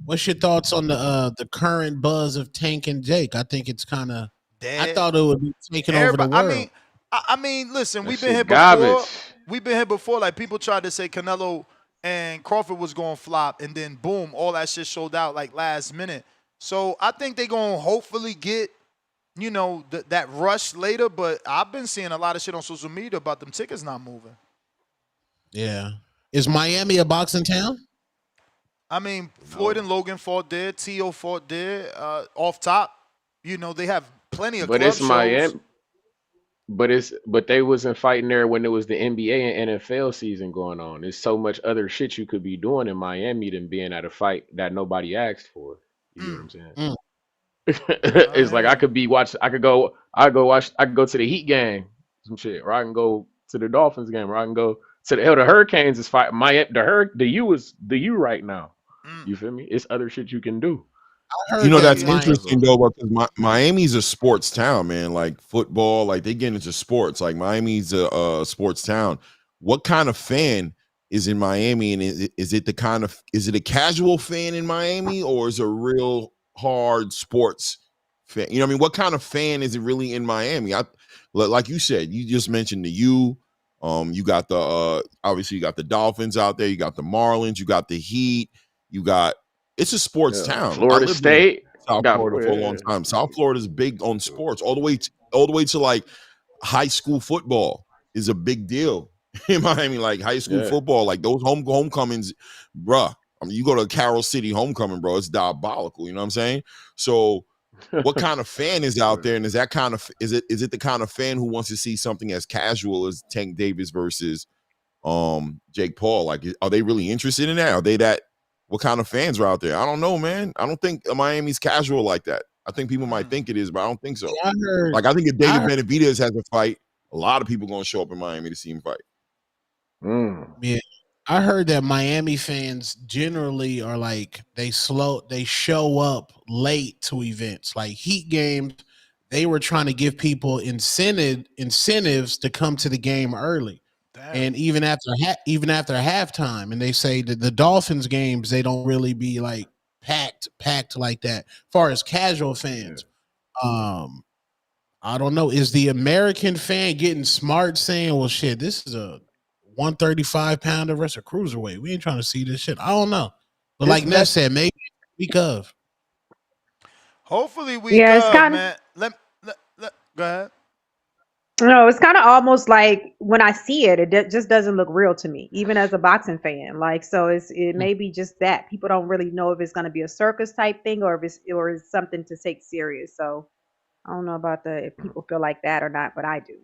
What's your thoughts on the current buzz of Tank and Jake? I think it's kind of. I thought it would be taking over the world. I mean, listen, we've been shit here garbage. before. We've been here before. Like people tried to say Canelo and Crawford was going to flop, and then boom, all that shit sold out like last minute. So I think they're going to hopefully get, you know, that rush later. But I've been seeing a lot of shit on social media about them tickets not moving. Yeah. Is Miami a boxing town? I mean, Floyd and Logan fought there. T.O. fought there. Off top, you know, they have plenty of club it's shows. Miami. But they wasn't fighting there when it was the NBA and NFL season going on. There's so much other shit you could be doing in Miami than being at a fight that nobody asked for. You know what I'm saying? It's like I could go to the Heat game, some shit, or I can go to the Dolphins game, or I can go to the Hurricanes is fight. The U is the U right now. You feel me? It's other shit you can do. You know, that's interesting though, because Miami's a sports town, man. Like football, like they get into sports. Like Miami's a sports town. What kind of fan is in Miami, and is it a casual fan in Miami, or is it a real hard sports fan? You know what I mean? What kind of fan is it really in Miami? Like you said, you just mentioned the U. You got the obviously you got the Dolphins out there. You got the Marlins. You got the Heat. You got. It's a sports town. Florida State, South Florida for a long time. South Florida is big on sports, all the way to like high school football is a big deal in Miami. Like high school football, like those homecomings, bruh. I mean, you go to Carroll City Homecoming, bro, it's diabolical. You know what I'm saying? So what kind of fan is out there? And is that kind of, is it the kind of fan who wants to see something as casual as Tank Davis versus Jake Paul? Like, are they really interested in that? Are they that, what kind of fans are out there? I don't know, man. I don't think Miami's casual like that. I think people might think it is, but I don't think so. I think if David Benavidez has a fight, a lot of people going to show up in Miami to see him fight. Yeah, I heard that Miami fans generally are like they show up late to events like Heat games. They were trying to give people incentives to come to the game early. Damn. And even after halftime, and they say that the Dolphins games they don't really be like packed like that. As far as casual fans, I don't know. Is the American fan getting smart saying, well, shit, this is a 135-pounder versus a cruiserweight. We ain't trying to see this shit. I don't know. But like Ness said, maybe week of. Hopefully week of, man. Let go ahead. No, it's kind of almost like when I see it, it just doesn't look real to me, even as a boxing fan. Like, so it may be just that people don't really know if it's going to be a circus type thing or if it's something to take serious. So I don't know about if people feel like that or not, but I do.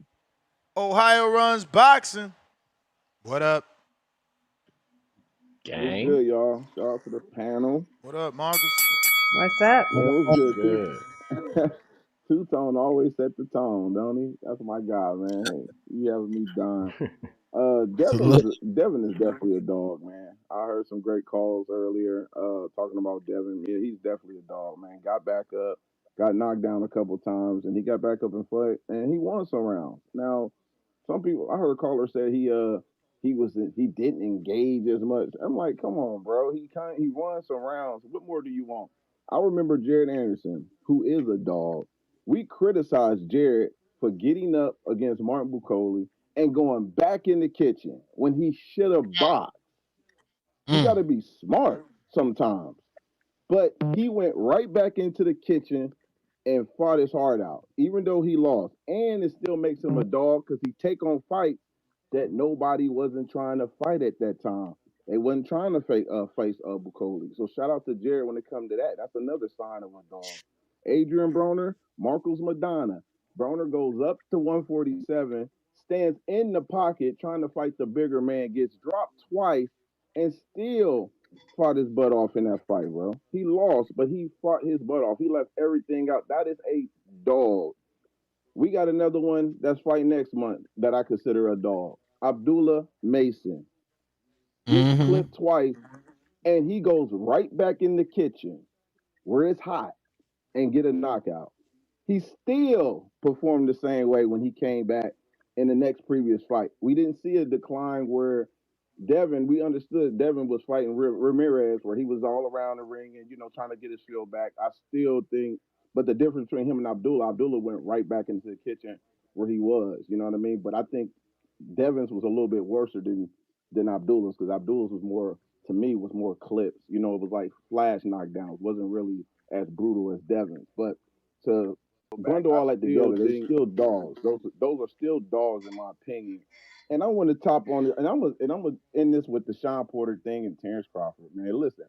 Ohio runs boxing. What up? Gang. What's good, y'all? Shout out to the panel. What up, Marcus? What's up? Man, what's good? Two-Tone always set the tone, don't he? That's my guy, man. Hey, you having me dying. Devin is definitely a dog, man. I heard some great calls earlier talking about Devin. Yeah, he's definitely a dog, man. Got back up, got knocked down a couple times, and he got back up and fought, and he won some rounds. Now, some people, I heard a caller say he didn't engage as much. I'm like, come on, bro. He won some rounds. What more do you want? I remember Jared Anderson, who is a dog. We criticized Jared for getting up against Martin Bucoli and going back in the kitchen when he should have boxed. You got to be smart sometimes. But he went right back into the kitchen and fought his heart out, even though he lost. And it still makes him a dog because he take on fights that nobody wasn't trying to fight at that time. They wasn't trying to face Bucoli. So shout out to Jared when it comes to that. That's another sign of a dog. Adrian Broner, Marcos Madonna. Broner goes up to 147, stands in the pocket trying to fight the bigger man, gets dropped twice, and still fought his butt off in that fight, bro. He lost, but he fought his butt off. He left everything out. That is a dog. We got another one that's fighting next month that I consider a dog. Abdullah Mason. Gets clipped twice, and he goes right back in the kitchen where it's hot and get a knockout. He still performed the same way when he came back in the next previous fight. We didn't see a decline where Devin, we understood Devin was fighting Ramirez where he was all around the ring and, trying to get his feel back. I still think, but the difference between him and Abdullah went right back into the kitchen where he was, you know what I mean? But I think Devin's was a little bit worse than Abdullah's because Abdullah's was more, to me, was more clips. It was like flash knockdowns. Wasn't really as brutal as Devin's. But to bundle all that together, they're still dogs. Those are still dogs in my opinion. And I want to top on it, and I'm gonna end this with the Sean Porter thing and Terrence Crawford. Man, listen,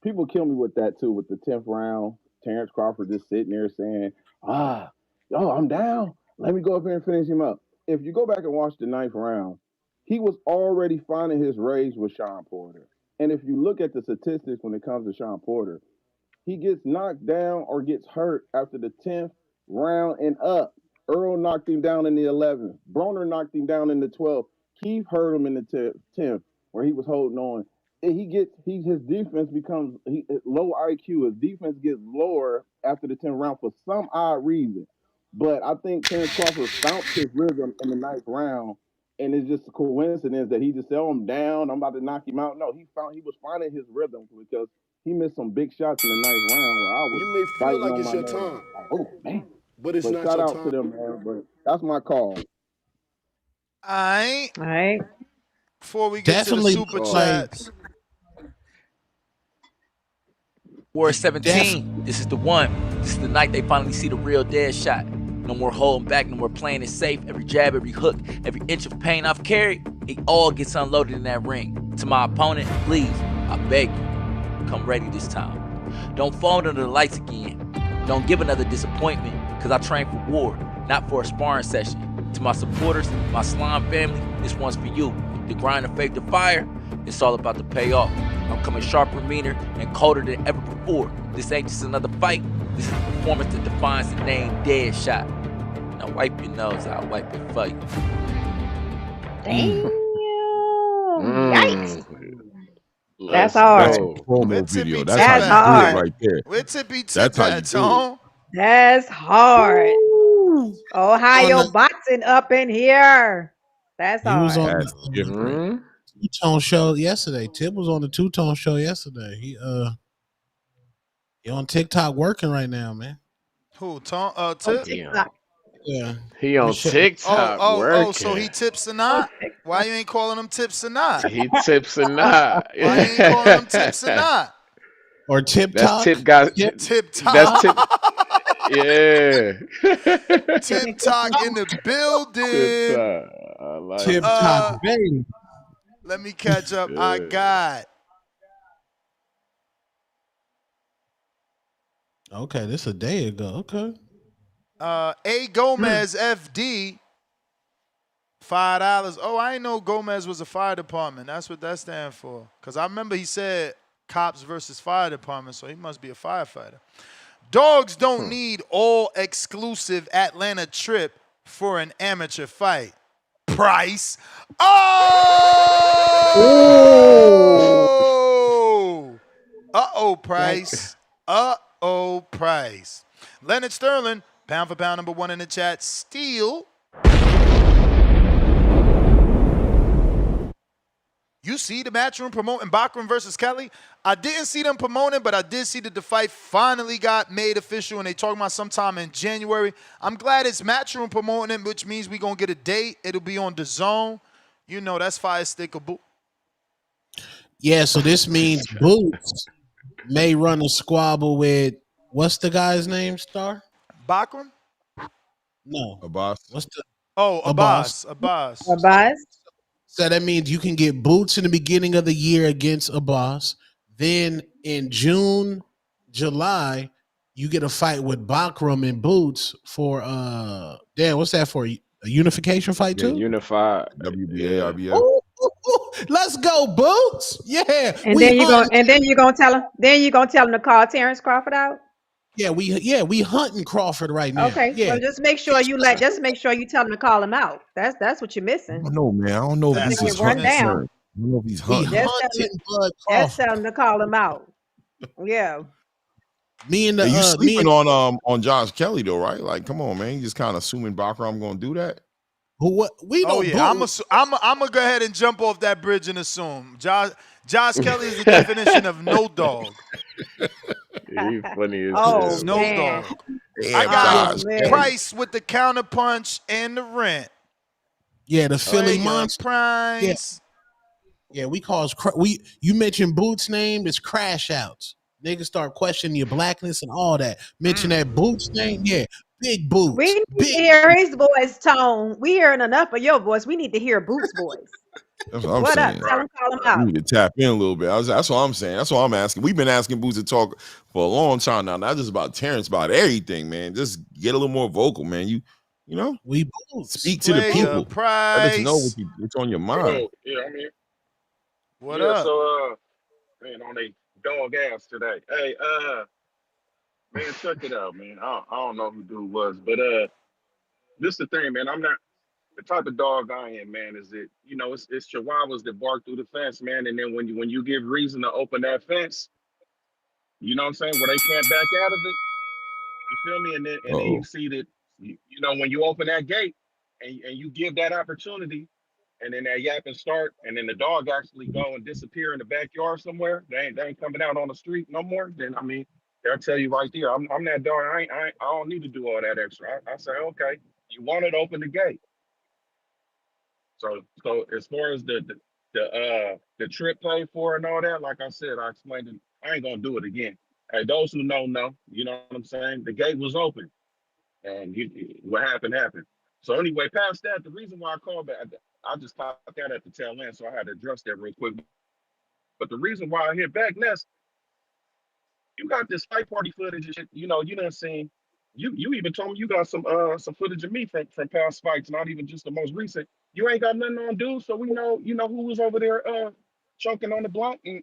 people kill me with that too, with the 10th round. Terrence Crawford just sitting there saying, I'm down. Let me go up here and finish him up. If you go back and watch the 9th round, he was already finding his rage with Sean Porter. And if you look at the statistics when it comes to Sean Porter, he gets knocked down or gets hurt after the 10th round and up. Earl knocked him down in the 11th. Broner knocked him down in the 12th. Keith hurt him in the 10th where he was holding on. And his defense becomes low IQ. His defense gets lower after the 10th round for some odd reason. But I think Terrence Crawford found his rhythm in the 9th round. And it's just a coincidence that he just said, I'm down, I'm about to knock him out. No, he was finding his rhythm because he missed some big shots in the 9th round where I was you may feel like it's your time. Oh, man. But it's not shout your out time. to them, man. But that's my call. All right. Before we get Definitely to the super chats. War 17. This is the one. This is the night they finally see the real dead shot. No more holding back, no more playing it safe. Every jab, every hook, every inch of pain I've carried, it all gets unloaded in that ring. To my opponent, please, I beg you, Come ready this time. Don't fall under the lights again. Don't give another disappointment, because I train for war, not for a sparring session. To my supporters, my slime family, this one's for you. The grind of faith to fire, it's all about the payoff. I'm coming sharper, meaner, and colder than ever before. This ain't just another fight. This is a performance that defines the name Dead Shot. Now wipe your nose, I'll wipe it for you. Damn. Yikes. Let's That's hard. That's a go. promo video. That's That's how you do hard. it right there. Where Tippy That's Tip how you at, do it. Tone? That's hard. Ohio On the- boxing up in here. That's He was hard. on That's different. Mm-hmm. the two-tone show yesterday. Tip was on the two-tone show yesterday. He on TikTok working right now, man. Who? Tone? On Tip? TikTok. Yeah. He on TikTok working. So he tips or not? Why you ain't calling him tips or not? He tips or not? Why you ain't calling him tips or not? Or Tip That's Top. Tip guys. Tip Top. That's Tip. Yeah. Tip Top in the building. Tip Top. I like Tip it. Top, baby. Let me catch up. I Yeah. got. Okay, this a day ago. Okay. A Gomez FD, $5. Oh, I didn't know Gomez was a fire department. That's what that stands for. Because I remember he said cops versus fire department, so he must be a firefighter. Dogs don't need all exclusive Atlanta trip for an amateur fight. Price. Oh! Uh-oh, Price. Uh-oh, Price. Leonard Sterling, pound for pound number 1 in the chat. Steele. You see the Matchroom promoting Bachram versus Kelly? I didn't see them promoting, but I did see that the fight finally got made official, and they talking about sometime in January. I'm glad it's Matchroom promoting it, which means we're going to get a date. It'll be on DAZN. You know, that's fire stickable. Yeah, so this means Boots may run a squabble with, what's the guy's name, Star? Bachram? No. Abbas. What's the Abbas. Abbas. So that means you can get Boots in the beginning of the year against Abbas. Then in June, July, you get a fight with Bachram and Boots for damn, what's that for? A unification fight Yeah, too? unified. WBA, RBF. Ooh, let's go, Boots. Yeah. And then you're gonna tell him. Then you're gonna tell him to call Terrence Crawford out. Yeah, we hunting Crawford right now. Okay. Yeah. Well, just make sure you tell him to call him out. That's what you're I missing. don't know, man. I don't know if That's this is run hunting. down. I don't know if he's We hunting. hunting Bud Just Crawford. tell him to call him out. Yeah. Me and the Yeah, you me sleeping and, on Josh Kelly though, right? Like, come on, man. You just kind of assuming Bachram gonna do that. who what we know. Oh, yeah. Boots. I'm going to go ahead and jump off that bridge and assume. Josh Kelly is the definition of no dog. He funny as Oh, hell. No man. dog. Yeah, I got Josh man. Kelly. Price with the counter punch and the rent. Yeah, the Philly Player Monster. Price. Yeah, we call you mentioned Boots' name, it's crash outs. Niggas start questioning your blackness and all that. Mention that Boots name, yeah. Big Boots. We need to Big hear his voice tone. We hearing enough of your voice. We need to hear Boots' voice. That's what I'm What saying. up? Tell him, call him We out. need to tap in a little bit. That's what I'm saying. That's what I'm asking. We've been asking Boots to talk for a long time now. Not just about Terrence, about everything, man. Just get a little more vocal, man. You know, we Boots. speak to the Player people. Let Price. us know what's on your mind. Yeah, I mean, What yeah. up? So, man, on a dog ass today. Hey, man, check it out, man. I don't know who dude was, but this the thing, man. I'm not the type of dog I am, man. Is it, it's chihuahuas that bark through the fence, man. And then when you give reason to open that fence, you know what I'm saying, where they can't back out of it. You feel me? And then you see that, when you open that gate and you give that opportunity, and then that yapping start, and then the dog actually go and disappear in the backyard somewhere. They ain't coming out on the street no more. Then I mean, they'll tell you right there. I'm that dog. I don't need to do all that extra. I say, okay, you want it, open the gate. So as far as the trip paid for and all that, like I said, I explained it. I ain't gonna do it again. Hey, those who know. You know what I'm saying? The gate was open, and what happened happened. So anyway, past that, the reason why I called back, I just caught that at the tail end, so I had to address that real quick. But the reason why I hit back next you got this fight party footage and shit. You done seen. You even told me you got some footage of me from past fights, not even just the most recent. You ain't got nothing on dude, so we know who was over there choking on the block and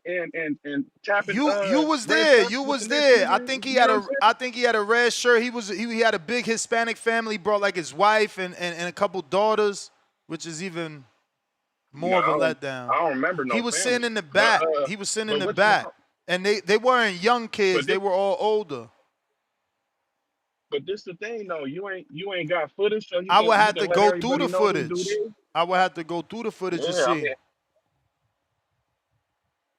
tapping You was red there. cups You with the was next there. finger. He You had know what I'm a saying? I think he had a red shirt. He had a big Hispanic family. He brought like his wife and a couple daughters, which is even No, more of a letdown. I don't remember no He was sitting family. in the back. He was sitting in the back. And they weren't young kids. They were all older. But this the thing though, you ain't got footage, so I would you have can to let go through everybody the know who dude footage. is. I would have to go through the footage to Yeah, see.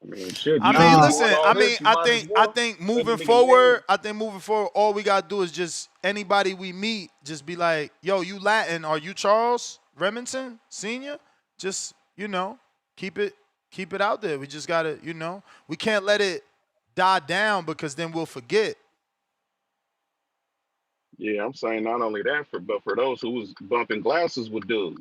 I mean, shit. I You mean, doing listen. all this, you might as I well think let moving the nigga forward, live. all we gotta do is just anybody we meet, just be like, "Yo, you Latin? Are you Charles Remington Sr.?" Just keep it out there. We just gotta, we can't let it die down because then we'll forget. Yeah, I'm saying not only that, but for those who was bumping glasses with dude,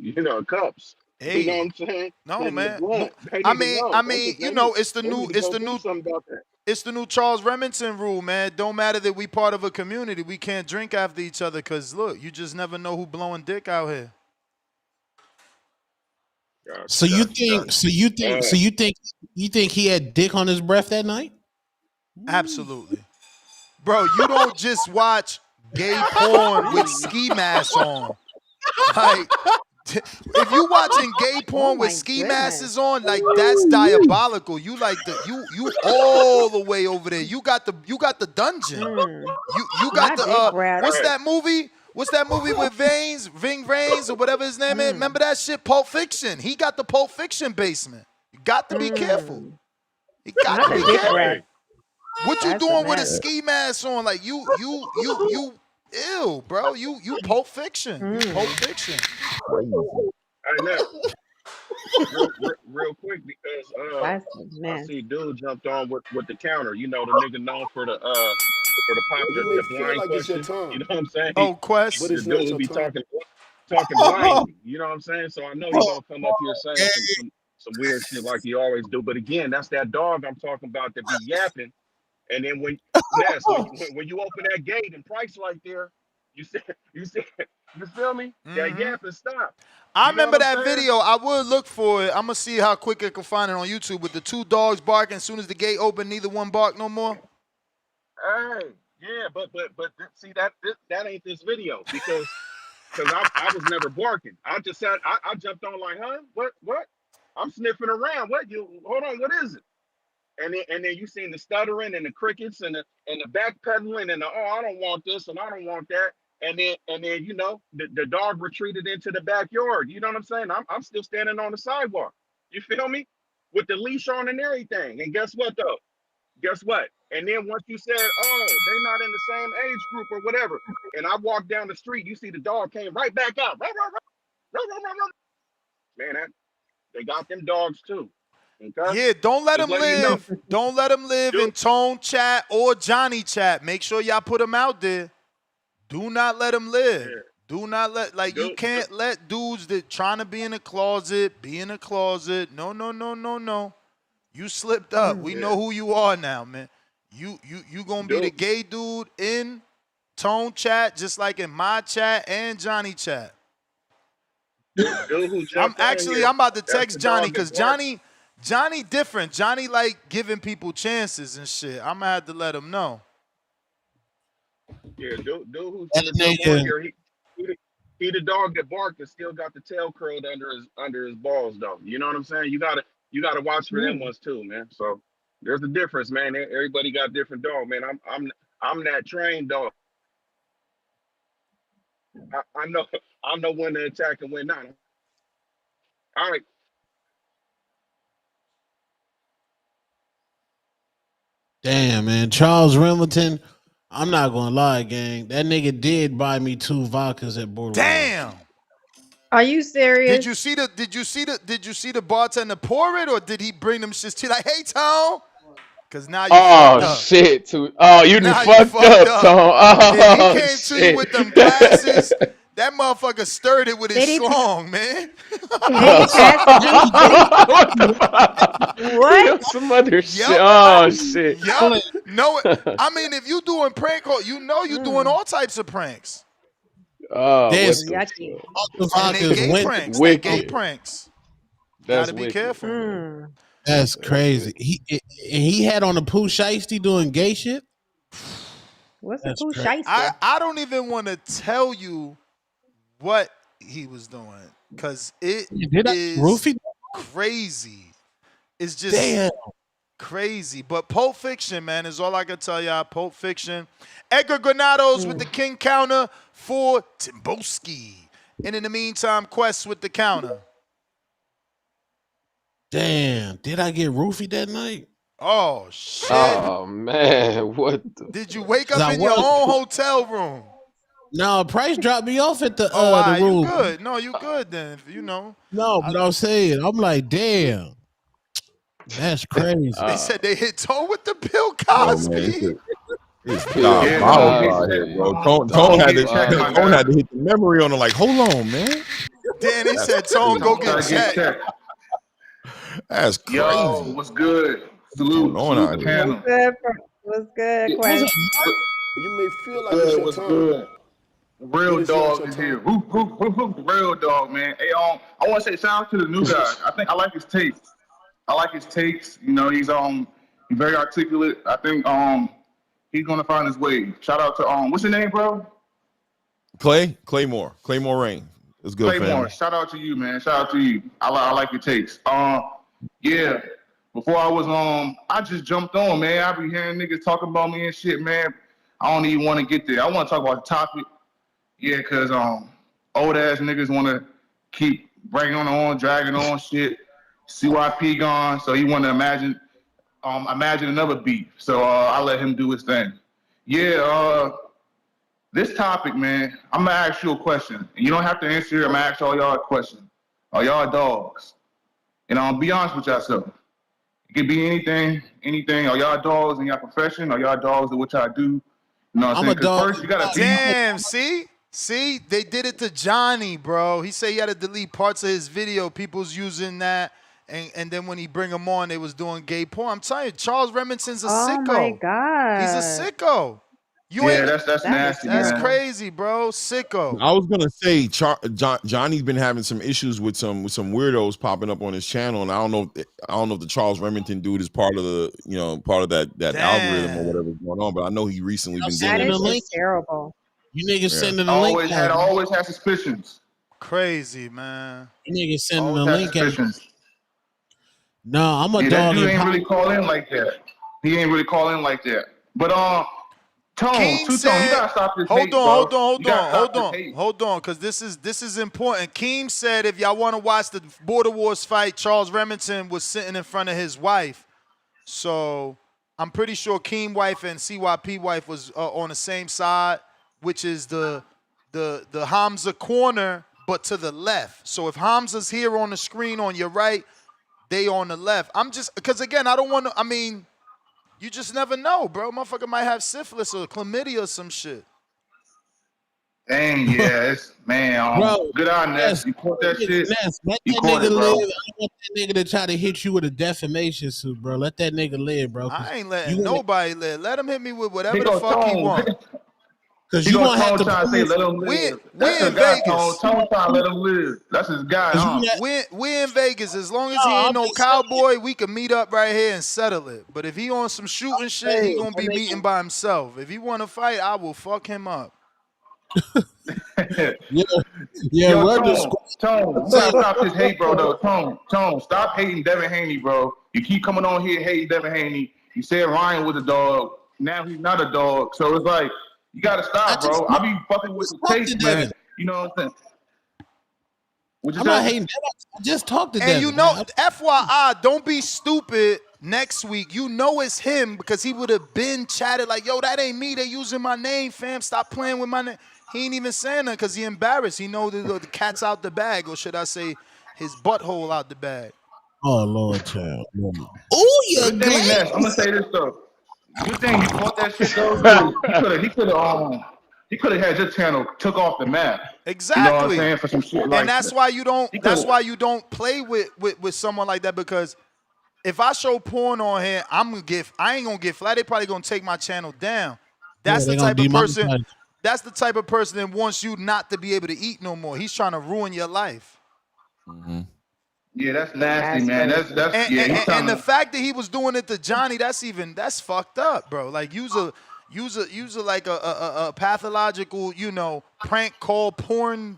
cups. You know what Hey, I'm saying? no Hitting the man. blunt. They I need to mean, know. I mean, it's the They new, need to go do something about that. it's the new Charles Remington rule, man. It don't matter that we part of a community. We can't drink after each other because look, you just never know who blowing dick out here. So you think he had dick on his breath that night? Absolutely. Bro, you don't just watch gay porn with ski masks on. Like, if you watching gay porn with ski masks on, like that's diabolical. You you all the way over there. You got the dungeon. You got the what's that movie? What's that movie with Ving Rhames or whatever his name is? Remember that shit? Pulp Fiction. He got the Pulp Fiction basement. You got to be careful. You got to be careful. What you doing with a ski mask on? Like you ill, bro. You Pulp Fiction. You Pulp Fiction. I know. Real quick because I see dude jumped on with the counter. The nigga known for the pop the blind like question. it's your time. You know what I'm saying? Oh, Quest. But The it's not dude your be time. talking blindly. You know what I'm saying? So I know he gonna come up here saying some weird shit like he always do. But again, that's that dog I'm talking about that be yapping. And then when you open that gate and Price right there, you feel me? That yapping stop. I remember that video. I would look for it. I'm gonna see how quick I can find it on YouTube with the two dogs barking. As soon as the gate opened, neither one barked no more. Hey, yeah, but see that ain't this video because I was never barking. I just said I jumped on like, huh? What? I'm sniffing around. What? Hold on. What is it? And then you seen the stuttering and the crickets and the backpedaling and the I don't want this and I don't want that. And then the dog retreated into the backyard. You know what I'm saying? I'm still standing on the sidewalk. You feel me? With the leash on and everything. And guess what though? Guess what? And then once you said, oh, they not in the same age group or whatever, and I walked down the street, you see the dog came right back out. Man, they got them dogs too. Okay? Yeah, don't let Just them letting you know. live. Don't let them live in Tone Chat or Johnny Chat. Make sure y'all put them out there. Do not let them live. Yeah. Do not let you can't let dudes that trying to be in a closet be in a closet. No. You slipped up. We know who you are now, man. You gonna be the gay dude in Tone Chat, just like in my chat and Johnny Chat. I'm about to text Johnny because Johnny different. Johnny like giving people chances and shit. I'm gonna have to let him know. Yeah, dude who's here, he the dog that barked and still got the tail curled under his balls though. You know what I'm saying? You gotta watch for them ones too, man. So there's a difference, man. Everybody got a different dog, man. I'm that trained dog. I know when to attack and when not. All right. Damn, man. Charles Remington, I'm not gonna lie, gang. That nigga did buy me 2 vodkas at Borderline. Damn. Are you serious? Did you see the bartender pour it, or did he bring them shits to you like, hey Tone? Cause now you fucked up. Shit, too. Oh, you done fucked up, Tone. Oh, yeah, he came to you with them glasses. That motherfucker stirred it with his schlong, man. What? Some other shit. Yup. Oh shit. Yup. No, I mean, if you doing prank call, you know you doing all types of pranks. Oh, There's what the Yucky. Uncle And they Vodka's gay went. pranks. They gay wicked. pranks. That's Gotta be wicked. careful. Mm. That's crazy. He had on a Pooh Shiesty doing gay shit. What's a That's poo crazy. shiesty? I don't even want to tell you what he was doing because it Did I is roofie? crazy. It's just Damn. crazy. But Pulp Fiction, man, is all I can tell y'all. Pulp Fiction. Edgar Granados with the king counter for Timboski. And in the meantime, Quest with the counter. Damn. Did I get roofied that night? Oh, shit. Oh man, what the Did you wake 'Cause up I in your was- own hotel room? No, Price dropped me off at the Oh, the you room. good. No, you good then. If you know. No, but I'm saying, I'm like, damn. That's crazy. They said they hit Tone with the Bill Oh, Cosby. man, it's Yeah, diabolical out here, bro. Tone had to hit the memory on it. Like, hold on, man. Danny said, "Tone, go get checked." That's crazy. Yo, what's good? Salute, What's going salute on the here? panel. What's good, Quest? You may feel like it's your What's time. good? Real But it's not dog your is time. here. Whoop, whoop, whoop, whoop. Real dog, man. Hey, I want to say shout out to the new guy. I think I like his takes. You know, he's very articulate. I think he's gonna find his way. Shout out to what's your name, bro? Claymore Rain. It's good, Claymore. fam. Shout out to you, man. Shout out to you. I like your takes. Yeah. Before I was I just jumped on, man. I be hearing niggas talking about me and shit, man. I don't even want to get there. I want to talk about the topic. Yeah, cause old ass niggas want to keep dragging on shit. CYP gone, so he want to imagine another beef. So I let him do his thing. Yeah, this topic, man. I'm gonna ask you a question, and you don't have to answer it. I'm gonna ask all y'all a question. Are y'all dogs? And I'll be honest with yourself. It could be anything. Are y'all dogs in your profession? Are y'all dogs at what y'all do? You know what I'm saying? 'Cause dog. first you gotta be. Damn, see, they did it to Johnny, bro. He said he had to delete parts of his video. People's using that, and then when he bring them on, they was doing gay porn. I'm telling you, Charles Remington's a sicko. Oh my god. He's a sicko. That's nasty, That's man. crazy, bro. Sicko. I was gonna say Johnny's been having some issues with some weirdos popping up on his channel, and I don't know if the Charles Remington dude is part of that algorithm or whatever's going on. But I know he recently been That dealing is with just terrible. You niggas sending a link. Always had suspicions. Crazy, man. You niggas sending a Always had link. suspicions. No, I'm a Yeah, dog. that dude in ain't really call in like that. He ain't really call in like that. But Tone, King Two-Tone, said, you gotta stop this hold hate, bro. You gotta stop this hate. hold on, because this is important. Keem said if y'all want to watch the Border Wars fight, Charles Remington was sitting in front of his wife. So I'm pretty sure Keem wife and CYP wife was on the same side, which is the Hamza corner, but to the left. So if Hamza's here on the screen on your right, they on the left. I'm just, because again, I don't want to, I mean, you just never know, bro. Motherfucker might have syphilis or chlamydia or some shit. Dang, yeah, it's, man, Bro, good on Ness. You caught that shit. Ness, let You that caught nigga it, bro. live. I don't want that nigga to try to hit you with a defamation suit, bro. Let that nigga live, bro. I ain't letting nobody live. Let him hit me with whatever He the gonna fuck he Tone. want. Because He you gonna gonna have to try to say let him We live. That's in his guy, Vegas. Tone trying to let him live. That's his guy, huh? We in Vegas. As long as he ain't no cowboy, we can meet up right here and settle it. But if he on some shooting shit, he gonna be meeting by himself. If he want to fight, I will fuck him up. Yo, Tone, you gotta stop this hate, bro, though. Tone, stop hating Devin Haney, bro. You keep coming on here hating Devin Haney. You said Ryan was a dog. Now he's not a dog. So it's like, you gotta stop, bro. I be fucking with the taste, man. You know what I'm saying? I'm not hating. I just talked to And Devin. you know, FYI, don't be stupid next week. You know it's him because he would have been chatted like, yo, that ain't me. They using my name, fam. Stop playing with my name. He ain't even saying that because he embarrassed. He know the cat's out the bag, or should I say his butthole out the bag. Oh, Lord, child. Oh, yeah, Good thing, Ness. I'm gonna say this, though. Good thing you caught that shit, though. He could have had your channel took off the map. Exactly. You know what I'm saying? For some shit like and that's that. why you don't. He That's could've- why you don't play with someone like that, because if I show porn on here, I ain't gonna get flat. They probably gonna take my channel down. That's the type of person. That's the type of person that wants you not to be able to eat no more. He's trying to ruin your life. Yeah, that's nasty, man. That's and the fact that he was doing it to Johnny, that's fucked up, bro. Like use a like a pathological, prank call porn.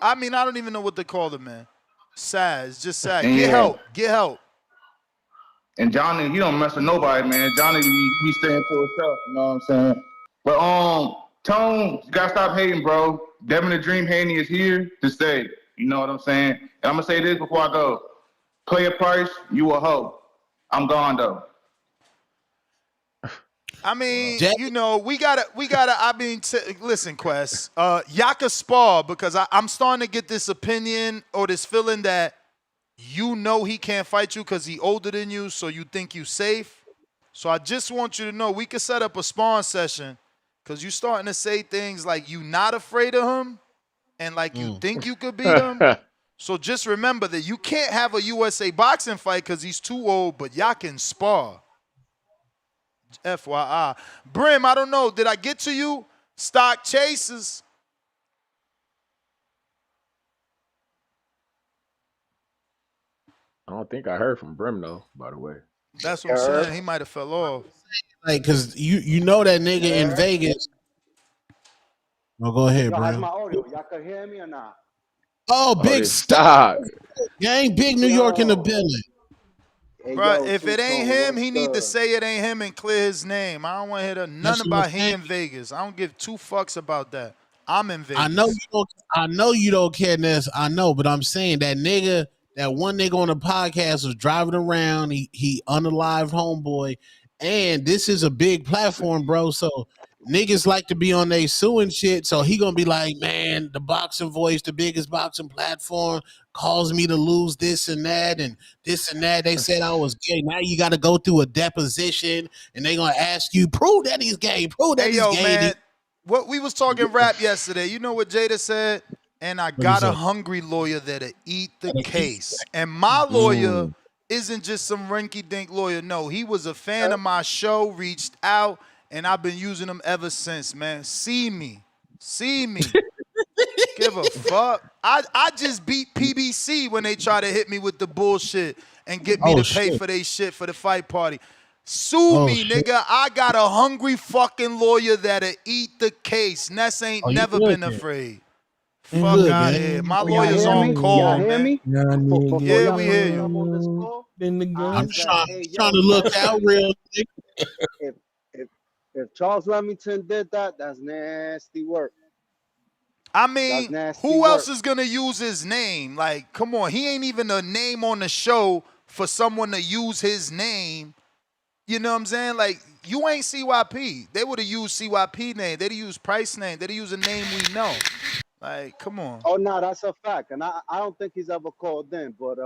I mean, I don't even know what they call it, man. Sad. It's just sad. Get help. Get help. And Johnny, he don't mess with nobody, man. Johnny be staying to himself, you know what I'm saying? But Tone, you gotta stop hating, bro. Devin the Dream Haney is here to stay. You know what I'm saying? And I'm gonna say this before I go. Play a price, you a hoe. I'm gone though. I mean, we gotta. I mean, listen, Quest. Y'all can spar because I'm starting to get this opinion or this feeling that he can't fight you because he older than you, so you think you safe. So I just want you to know we could set up a sparring session because you starting to say things like you not afraid of him and like you think you could beat him. So just remember that you can't have a USA boxing fight because he's too old, but y'all can spar. FYI. Brim, I don't know. Did I get to you? Stock Chasers. I don't think I heard from Brim though, by the way. That's what I'm saying. He might have fell off. Like, cause you know that nigga in Vegas. Oh, go ahead, How's Brim. my audio? Y'all can hear me or not? Oh, big stock. Gang, big New York in the building. Hey, Bro, if it ain't him, he need to say it ain't him and clear his name. I don't want to hear nothing about he in Vegas. I don't give two fucks about that. I'm in Vegas. I know you don't care, Ness. I know, but I'm saying that one nigga on the podcast was driving around. He unalived homeboy, and this is a big platform, bro. So niggas like to be on they suing shit. So he gonna be like, man, the boxing voice, the biggest boxing platform, caused me to lose this and that and this and that. They said I was gay. Now you got to go through a deposition, and they gonna ask you, prove that he's gay. Prove that he's gay. Man, what we was talking rap yesterday. You know what Jada said? And I got a hungry lawyer that'll eat the case. And my lawyer isn't just some rinky-dink lawyer. No, he was a fan of my show, reached out, and I've been using him ever since, man. See me. Give a fuck. I just beat PBC when they try to hit me with the bullshit and get me to pay for their shit for the fight party. Sue me, nigga. I got a hungry fucking lawyer that'll eat the case. Ness ain't never been afraid. Fuck out here. My lawyer's on call, man. Yeah, we hear you. I'm trying to look out real. If Charles Remington did that, that's nasty work. I mean, who else is going to use his name? Like, come on. He ain't even a name on the show for someone to use his name. You know what I'm saying? Like, you ain't CYP. They would have used CYP name. They'd have used Price name. They'd have used a name we know. Like, come on. Oh, no, that's a fact. And I don't think he's ever called in. But,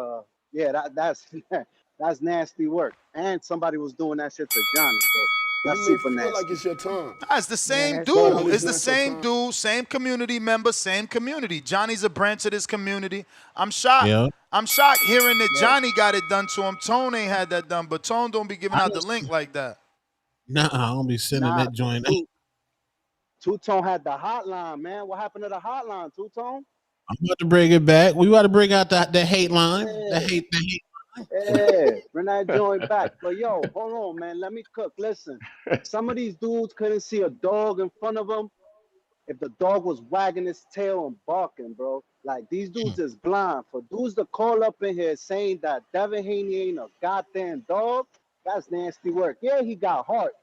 yeah, that's nasty work. And somebody was doing that shit to Johnny. So that's super nasty. Like it's your time. It's the same dude. It's the same dude, same community member, same community. Johnny's a branch of this community. I'm shocked. Yeah. I'm shocked hearing that Johnny got it done to him. Tone ain't had that done, but Tone don't be giving out the link like that. Nah, I don't be sending that joint. Two-Tone had the hotline, man. What happened to the hotline, Two-Tone? I'm about to bring it back. We about to bring out the hate line. Yeah. The hate. Yeah, bring that joint back. But yo, hold on, man. Let me cook. Listen, some of these dudes couldn't see a dog in front of them if the dog was wagging his tail and barking, bro. Like, these dudes is blind. For dudes to call up in here saying that Devin Haney ain't a goddamn dog, that's nasty work. Yeah, he got heart,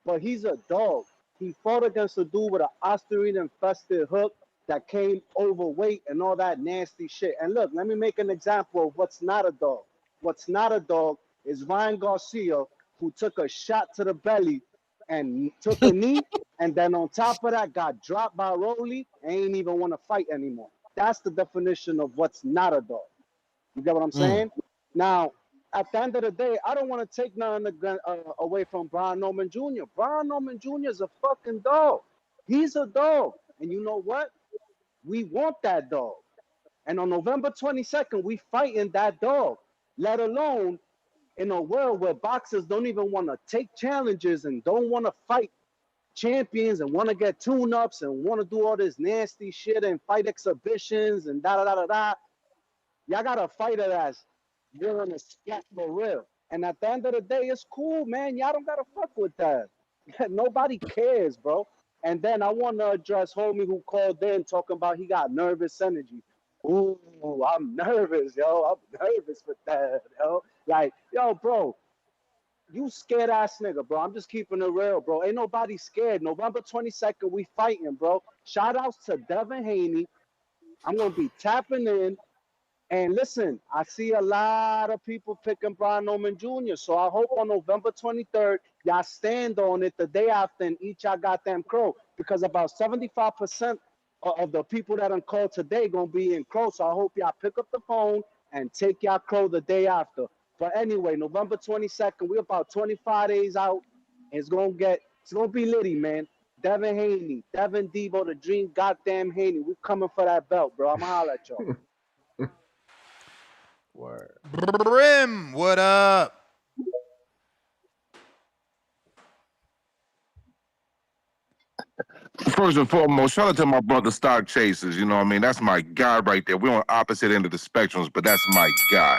but he's a dog. He fought against a dude with an osteoid-infested hook that came overweight and all that nasty shit. And look, let me make an example of what's not a dog. What's not a dog is Ryan Garcia, who took a shot to the belly and took a knee, and then on top of that got dropped by Rolly and ain't even want to fight anymore. That's the definition of what's not a dog. You get what I'm saying? Now, at the end of the day, I don't want to take nothing away from Brian Norman Jr. Brian Norman Jr. is a fucking dog. He's a dog. And you know what? We want that dog. And on November 22nd, we fighting that dog. let alone in a world where boxers don't even want to take challenges and don't want to fight champions and want to get tune-ups and want to do all this nasty shit and fight exhibitions and da-da-da-da-da. Y'all got a fighter that's willing to scrap for real. And at the end of the day, it's cool, man. Y'all don't got to fuck with that. Nobody cares, bro. And then I want to address homie who called in talking about he got nervous energy. Ooh, I'm nervous, yo. I'm nervous with that, yo. Like, yo, bro, you scared ass nigga, bro. I'm just keeping it real, bro. Ain't nobody scared. November 22nd, we fighting, bro. Shout outs to Devin Haney. I'm going to be tapping in. And listen, I see a lot of people picking Haney-Norman Jr. So I hope on November 23rd, y'all stand on it the day after and eat y'all goddamn crow. Because about 75% of the people that I'm called today going to be in crow. So I hope y'all pick up the phone and take y'all crow the day after. But anyway, November 22nd, we're about 25 days out. It's going to be litty, man. Devin Haney, Devin Debo, the dream goddamn Haney. We coming for that belt, bro. I'm going to holler at y'all. Word. Brim, what up? First and foremost, shout out to my brother Stock Chasers. You know what I mean? That's my guy right there. We're on opposite end of the spectrums, but that's my guy.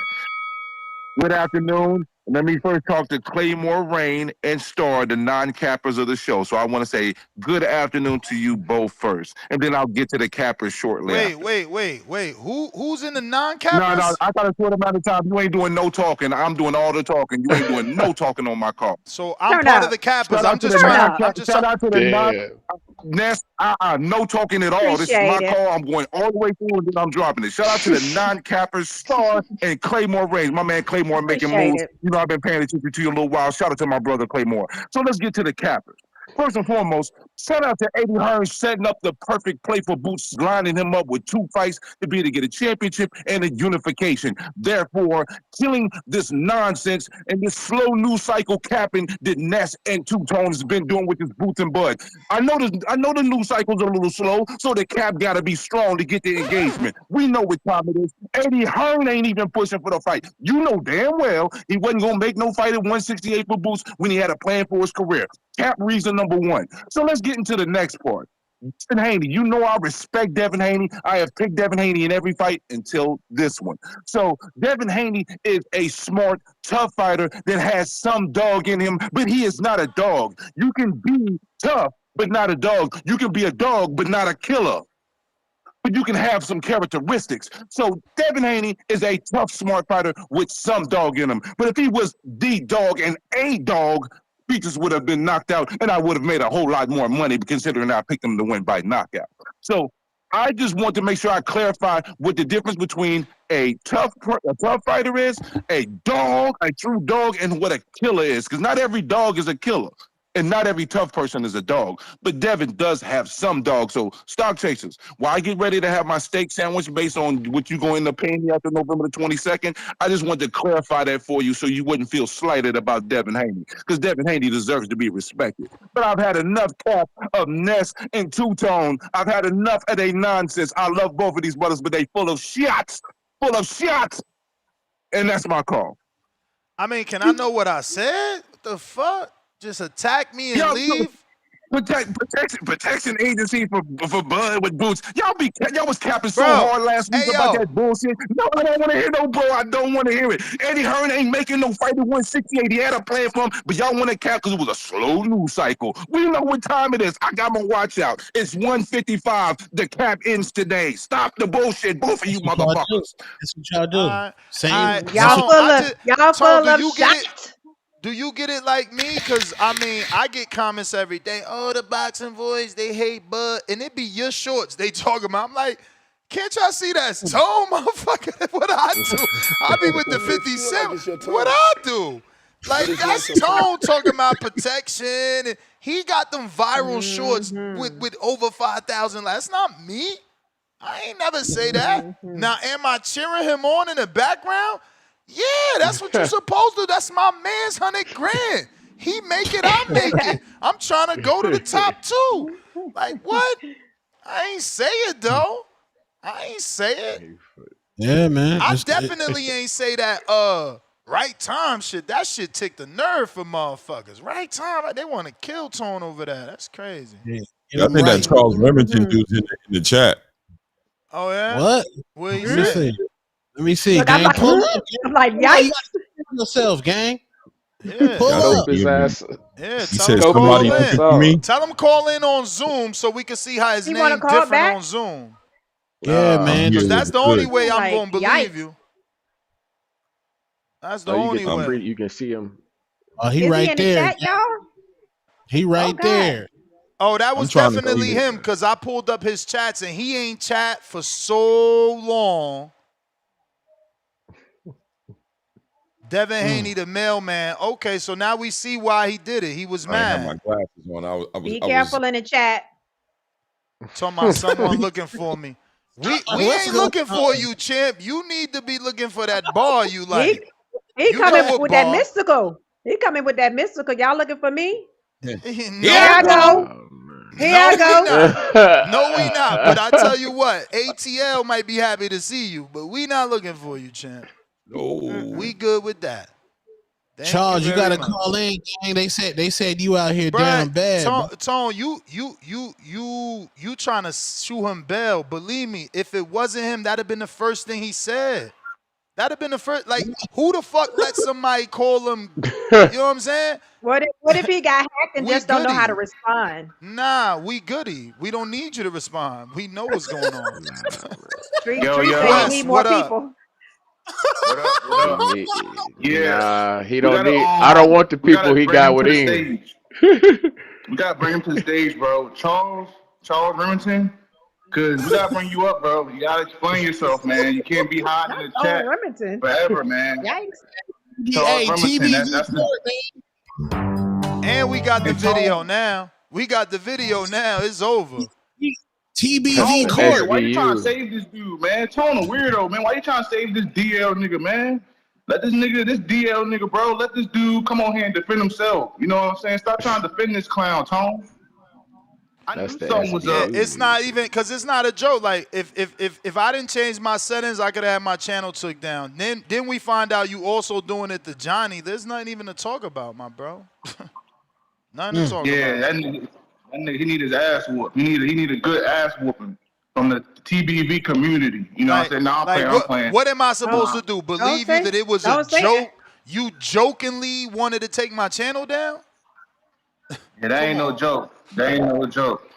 Good afternoon. Let me first talk to Claymore Rain and Star, the non-cappers of the show. So I want to say good afternoon to you both first, and then I'll get to the cappers shortly after. Wait. Who's in the No, non-cappers? I got a short amount of time. You ain't doing no talking. I'm doing all the talking. You ain't doing no talking on my call. So I'm part of the cappers. I'm just trying to. Shout out to the non. No talking at all. This is my call. I'm going all the way through and then I'm dropping it. Shout out to the non-cappers, Star and Claymore Reigns. My man Claymore making moves. You know, I've been paying attention to you a little while. Shout out to my brother Claymore. So let's get to the cappers. First and foremost, shout out to Eddie Hearn setting up the perfect play for Boots, lining him up with 2 fights to be able to get a championship and a unification. Therefore, killing this nonsense and this slow news cycle capping that Ness and Two Tone has been doing with his Boots and Bud. I know the news cycles are a little slow, so the cap got to be strong to get the engagement. We know what time it is. Eddie Hearn ain't even pushing for the fight. You know damn well he wasn't going to make no fight at 168 for Boots when he had a plan for his career. Cap reason number 1. So let's get into the next part. Devin Haney, you know I respect Devin Haney. I have picked Devin Haney in every fight until this one. So Devin Haney is a smart, tough fighter that has some dog in him, but he is not a dog. You can be tough, but not a dog. You can be a dog, but not a killer. But you can have some characteristics. So Devin Haney is a tough, smart fighter with some dog in him. But if he was the dog and a dog, Peaches would have been knocked out, and I would have made a whole lot more money considering I picked him to win by knockout. So I just want to make sure I clarify what the difference between a tough fighter is, a dog, a true dog, and what a killer is. Because not every dog is a killer. And not every tough person is a dog. But Devin does have some dogs. So, Stock Chasers, while I get ready to have my steak sandwich based on what you're going to pay me after November the 22nd, I just wanted to clarify that for you so you wouldn't feel slighted about Devin Haney. Because Devin Haney deserves to be respected. But I've had enough talk of Ness and Two-Tone. I've had enough of their nonsense. I love both of these brothers, but they full of shots. And that's my call. I mean, can I know what I said? What the fuck? Just attack me and leave? Protection agency for Bud with Boots. Y'all was capping so hard last week about that bullshit. No, I don't want to hear no bro. I don't want to hear it. Eddie Hearn ain't making no fight at 168. He had a plan for him, but y'all want to cap because it was a slow news cycle. We know what time it is. I got my watch out. It's 1:55. The cap ends today. Stop the bullshit, both of you motherfuckers. That's what y'all do. Y'all full of shit. Do you get it like me? Because, I mean, I get comments every day. Oh, the boxing boys, they hate Bud. And it be your shorts they talking about. I'm like, can't y'all see that's Tone, motherfucker? What I do? I be with the 57. What I do? Like, that's Tone talking about protection. And he got them viral shorts with over 5,000 likes. That's not me. I ain't never say that. Now, am I cheering him on in the background? Yeah, that's what you're supposed to. That's my man's $100,000. He make it, I make it. I'm trying to go to the top 2. Like, what? I ain't say it, though. I ain't say it. Yeah, man. I definitely ain't say that right time shit. That shit ticked the nerve for motherfuckers. Right time, like, they want to kill Tone over that. That's crazy. Yeah, I think that Charles Remington dude's in the chat. Oh yeah. What? What he Let me say? see. Let me see, Look, I'm gang. like, Pull up. I'm like, Pull up. You yikes. gotta check yourself, gang. Yeah. Pull Scope up. his ass. Yeah, He tell said him Scope call somebody his in. ass looking for me. out. Tell him call in on Zoom so we can see how his He want to name call different back? on Zoom. Yeah, man. I'm Cause here that's with the it. only Good. way I'm Like, gonna believe yikes. you. That's the Oh, you only can way. you can see him. Oh, he Is he right in the there. chat, y'all? He Oh, right God. there. Oh, that I'm was trying to definitely see it. him because I pulled up his chats and he ain't chat for so long. Devin Haney, the mailman. Okay, so now we see why he did it. He was I ain't have my mad. glasses on. I Be was careful in the chat. Talking about someone looking for me. We What's ain't going looking for on? you, champ. You need to be looking for that bar you He like. he You coming know what with that bar? mystical. He coming with that mystical. Y'all looking for me? No, Here I bro. go. Here I No, we go. not. No, we not. But I tell you what, ATL might be happy to see you, but we not looking for you, champ. no. We good with that. Thank Charles, you you very gotta much. call in, gang. They said you out here down Bruh, bad, bro. Tone, you trying to shoot him bail. Believe me, if it wasn't him, that'd have been the first thing he said. That'd have been the first. Like, who the fuck let somebody call him? You know what I'm saying? What if he got hacked and We just don't know how to goody. respond? Nah, we goody. We don't need you to respond. We know what's going on. Street Yo, say he Quest, need more what up? people. What up? What up? Yeah, Nah, he we don't gotta need. I don't want the we people gotta he bring got him to the within. stage. We gotta bring him to the stage, bro. Charles Remington, cause we gotta bring you up, bro. You gotta explain yourself, man. You can't be hiding Not in the Charles chat Remington. forever, man. Yikes. Charles Hey, Remington, TBV that's the. court, man. And we got the And video Tone, now. We got the video now. It's over. TBV Tone court. weird. Why you trying to SVU. save this dude, man? Tone a weirdo, man. Why you trying to save this DL nigga, man? Let this DL nigga, bro. Let this dude come on here and defend himself. You know what I'm saying? Stop trying to defend this clown, Tone. I That's knew the something was Yeah, up. it's SVU. not even because it's not a joke. Like if I didn't change my settings, I could have my channel took down. Then we find out you also doing it to Johnny. There's nothing even to talk about, my bro. Nothing to talk Yeah, about. that nigga, he need his ass whooped. He need a good ass whooping from the TBV community. You know what I'm saying? Nah, I'm playing. What am I supposed Nah. to do? Don't Believe you say that it was a don't say joke? You jokingly wanted to take my channel down? Yeah, that ain't no joke. That ain't no joke.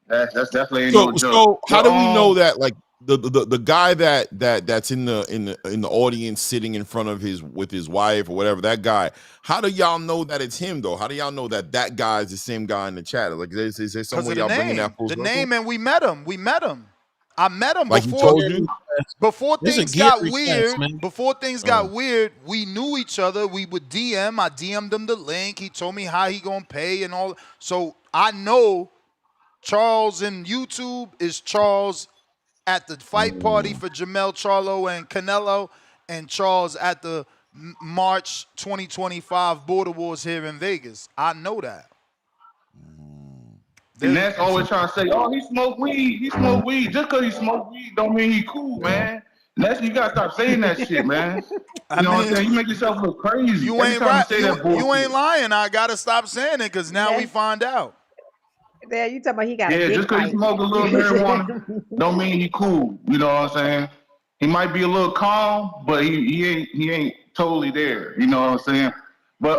That's definitely ain't no joke. So how But do we know that like the guy that's in the audience sitting in front of his wife or whatever, that guy, how do y'all know that it's him though? How do y'all know that guy is the same guy in the chat? Like is there some Because way of the y'all bringing that name. full The circle? name, and we met him. I met him Like he before told you? There's a things gear got request, weird. man. Before things got weird, we knew each other. We would DM. I DM'd him the link. He told me how he gonna pay and all. So I know Charles in YouTube is Charles at the fight party for Jamel Charlo and Canelo, and Charles at the March 2025 Border Wars here in Vegas. I know that. And that's always trying to say, oh, he smoke weed. He smoke weed. Just because he smoke weed don't mean he cool, man. And that's you gotta stop saying that shit, man. You know what I'm saying? You make yourself look crazy You every ain't time right. you say that bullshit. You ain't lying. I gotta stop saying it because now we find out. There, you talking about he got a Yeah, dick just because he pipe. smoke a little marijuana don't mean he cool. You know what I'm saying? He might be a little calm, but he ain't totally there. You know what I'm saying? But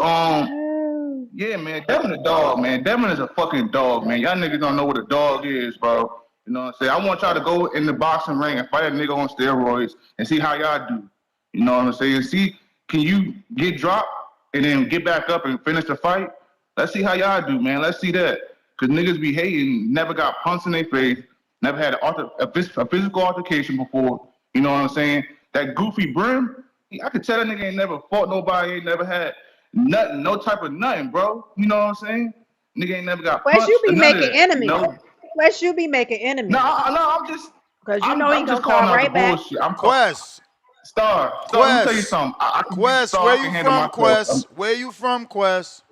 yeah, man, Devin a dog, man. Devin is a fucking dog, man. Y'all niggas don't know what a dog is, bro. You know what I'm saying? I want y'all to go in the boxing ring and fight a nigga on steroids and see how y'all do. You know what I'm saying? See, can you get dropped and then get back up and finish the fight? Let's see how y'all do, man. Let's see that. Because niggas be hating, never got punched in their face, never had a physical altercation before. You know what I'm saying? That goofy Brim, I could tell that nigga ain't never fought nobody, ain't never had nothing, no type of nothing, bro. You know what I'm saying? Nigga ain't never got West, punched you or be none of making that. enemies. No, West, you be making enemies. no, I'm just, Cause you know he I'm gonna just calling call out the right back. bullshit. I'm Quest, Star, let me tell you something. I can be Quest, Star. where I can you handle from, myself. Quest? Where you from, Quest?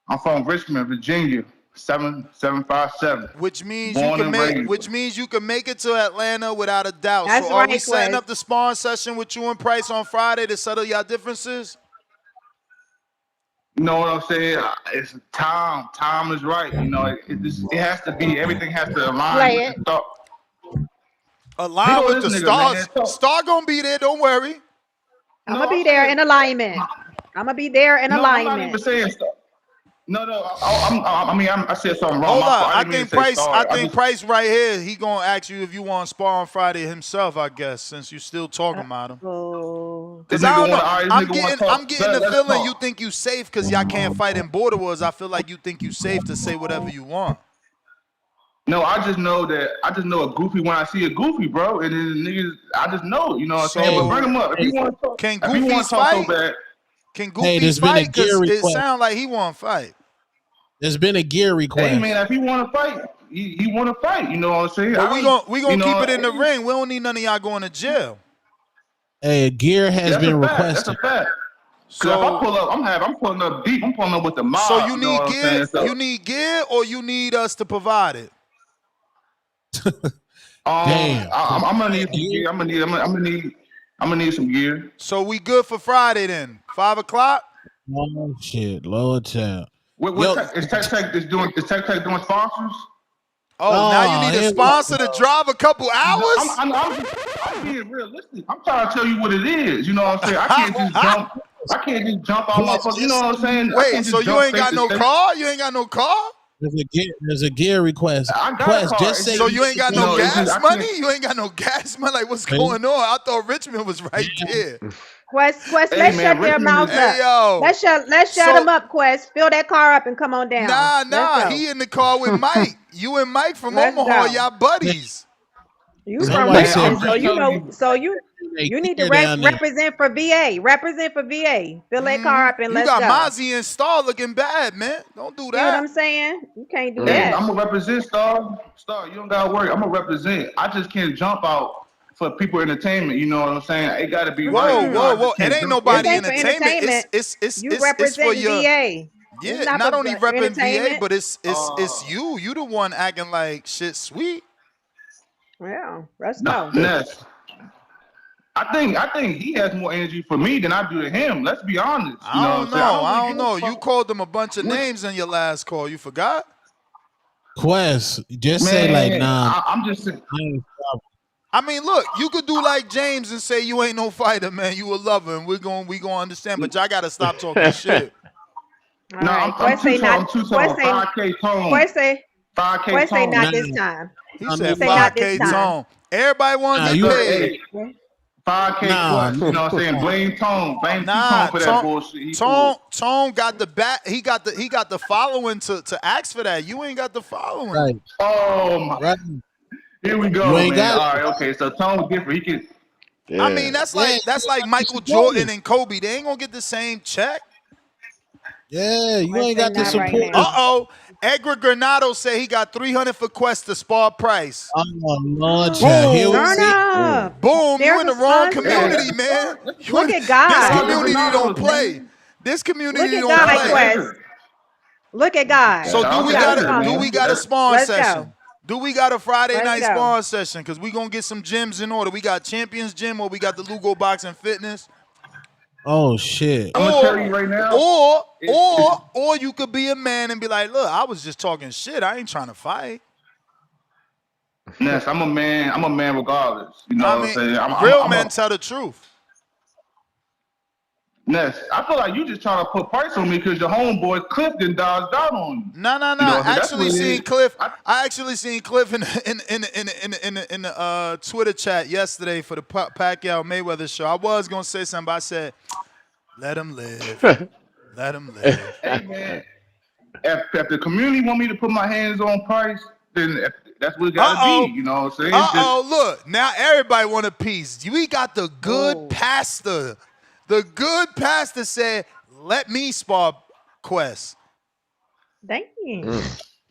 I'm from Richmond, Virginia. 757. Which means Born and raised. Which means you can make it to Atlanta without a doubt. That's so are we right, setting Quest. up the sparring session with you and Price on Friday to settle y'all differences? You know what I'm saying? It's time. Time is right. You know, it has to be. Everything has to align Play with the start. Align with the stars. Star gonna be there. Don't worry. I'm gonna be there in alignment. I'm gonna be there in I'm alignment. not even saying stuff. No. I said something wrong. Hold up. I didn't mean think to say Price. Star. I think Price right here. He gonna ask you if you want to spar on Friday himself. I guess since you still talking about him. Oh. Cause I don't know. I'm getting the feeling you think you safe because y'all can't fight in border wars. I feel like you think you safe to say whatever you want. No, I just know a goofy when I see a goofy, bro. And then niggas, I just know, you know what I'm saying? But bring him up. If you want to talk, Can if you want Goofies to talk so fight? bad. Can Hey, Goofies there's been a fight? Because gear it request. sounds like he won't fight. There's been a gear request. Hey man, if he want to fight, he want to fight. You know what I'm saying? But we gonna keep it in the ring. We don't need none of y'all going to jail. Hey, gear has been requested. That's a fact. So if I pull up, I'm pulling up deep. I'm pulling up with the mob. So you need know what I'm gear? saying? So, You need gear, or you need us to provide it? Damn. I'm gonna need some gear. I'm gonna need some gear. So we good for Friday then? 5 o'clock? Oh shit, Lord child. Is Tech doing sponsors? Oh, now you need a sponsor to drive a couple hours? I'm being realistic. I'm trying to tell you what it is. You know what I'm saying? I can't just jump on my phone. You know what I'm saying? Wait, so you ain't got no car? You ain't got no car? There's a gear request. I got Quest, a car. just say So you ain't got no gas I money? You ain't got no gas money? Like, what's going on? I thought Richmond was right there. Quest, Hey, let's man, shut their Richmond mouths is- up. Hey, yo. Let's shut them up, Quest. Fill that car up and come on down. Nah, Let's go. he in the car with Mike. You and Mike from Let's Omaha, go. y'all buddies. You from Somebody Richmond, said- so you know. So you need to down there. represent for VA. Represent for VA. Fill that car up and You let's got go. Mozzie and Star looking bad, man. Don't do See what I'm that. saying? You can't do Hey, that. I'm gonna represent Star. You don't gotta worry. I'm gonna represent. I just can't jump out for people entertainment. You know what I'm saying? It gotta be right. Whoa, You know, I whoa, just whoa! can't It ain't jump nobody This ain't for entertainment. entertainment. It's You it's for represent your VA. yeah. It's not Not for only repping VA, entertainment. but it's you. You the one acting like shit sweet. Yeah, let's Nah, go. Ness. I think he has more energy for me than I do to him. Let's be honest. You know what I'm saying? I don't know. You called them a bunch of names in your last call. You forgot? Quest, just say like, nah. I'm just saying. I mean, look, you could do like James and say you ain't no fighter, man. You a lover, and we gonna understand. But y'all gotta stop talking shit. All right. Quest say not. Quest say 5K tone. Quest say 5K Quest say tone. not this time. He said Say not 5K this time. tone. Everybody want to get paid. 5K plus, you know what I'm saying? Blame Tone. Blame T-Tone for that bullshit. He Tone got the back. He got the following to ask for that. You ain't got the following. Right. Oh my. Right. Here we go, You ain't man. got it. All right, okay. So Tone different. He can. Yeah. I mean, that's like Michael Jordan and Kobe. They ain't gonna get the same check. Yeah, you ain't got the support. Edgar Granado said he got 300 for Quest to spar price. Oh Lord, child. Here we Turn up. Boom, There's you in the a wrong sponsor. community, man. Look at God. This community don't play. This community Look at don't God, play. Quest. Look at God. So do we got a spawn Let's session? go. Do we got a Friday Let's night go. spawn session? Because we gonna get some gyms in order. We got Champions Gym or we got the Lugo Boxing Fitness. Oh shit. I'm gonna tell you right now. Or you could be a man and be like, look, I was just talking shit. I ain't trying to fight. Ness, I'm a man. I'm a man regardless. You know what I'm saying? Real men tell the truth. Ness, I feel like you just trying to put price on me because your homeboy Cliff done dodged out on you. No. You know, I that's actually what it seen is. Cliff. I actually seen Cliff in the Twitter chat yesterday for the Pacquiao Mayweather show. I was gonna say something, but I said, "Let him live. Let him live." Hey man, if the community want me to put my hands on price, then that's what it gotta be. You know what I'm saying? Look, now everybody want a piece. We got the good pastor. The good pastor said, "Let me spar Quest." Dang.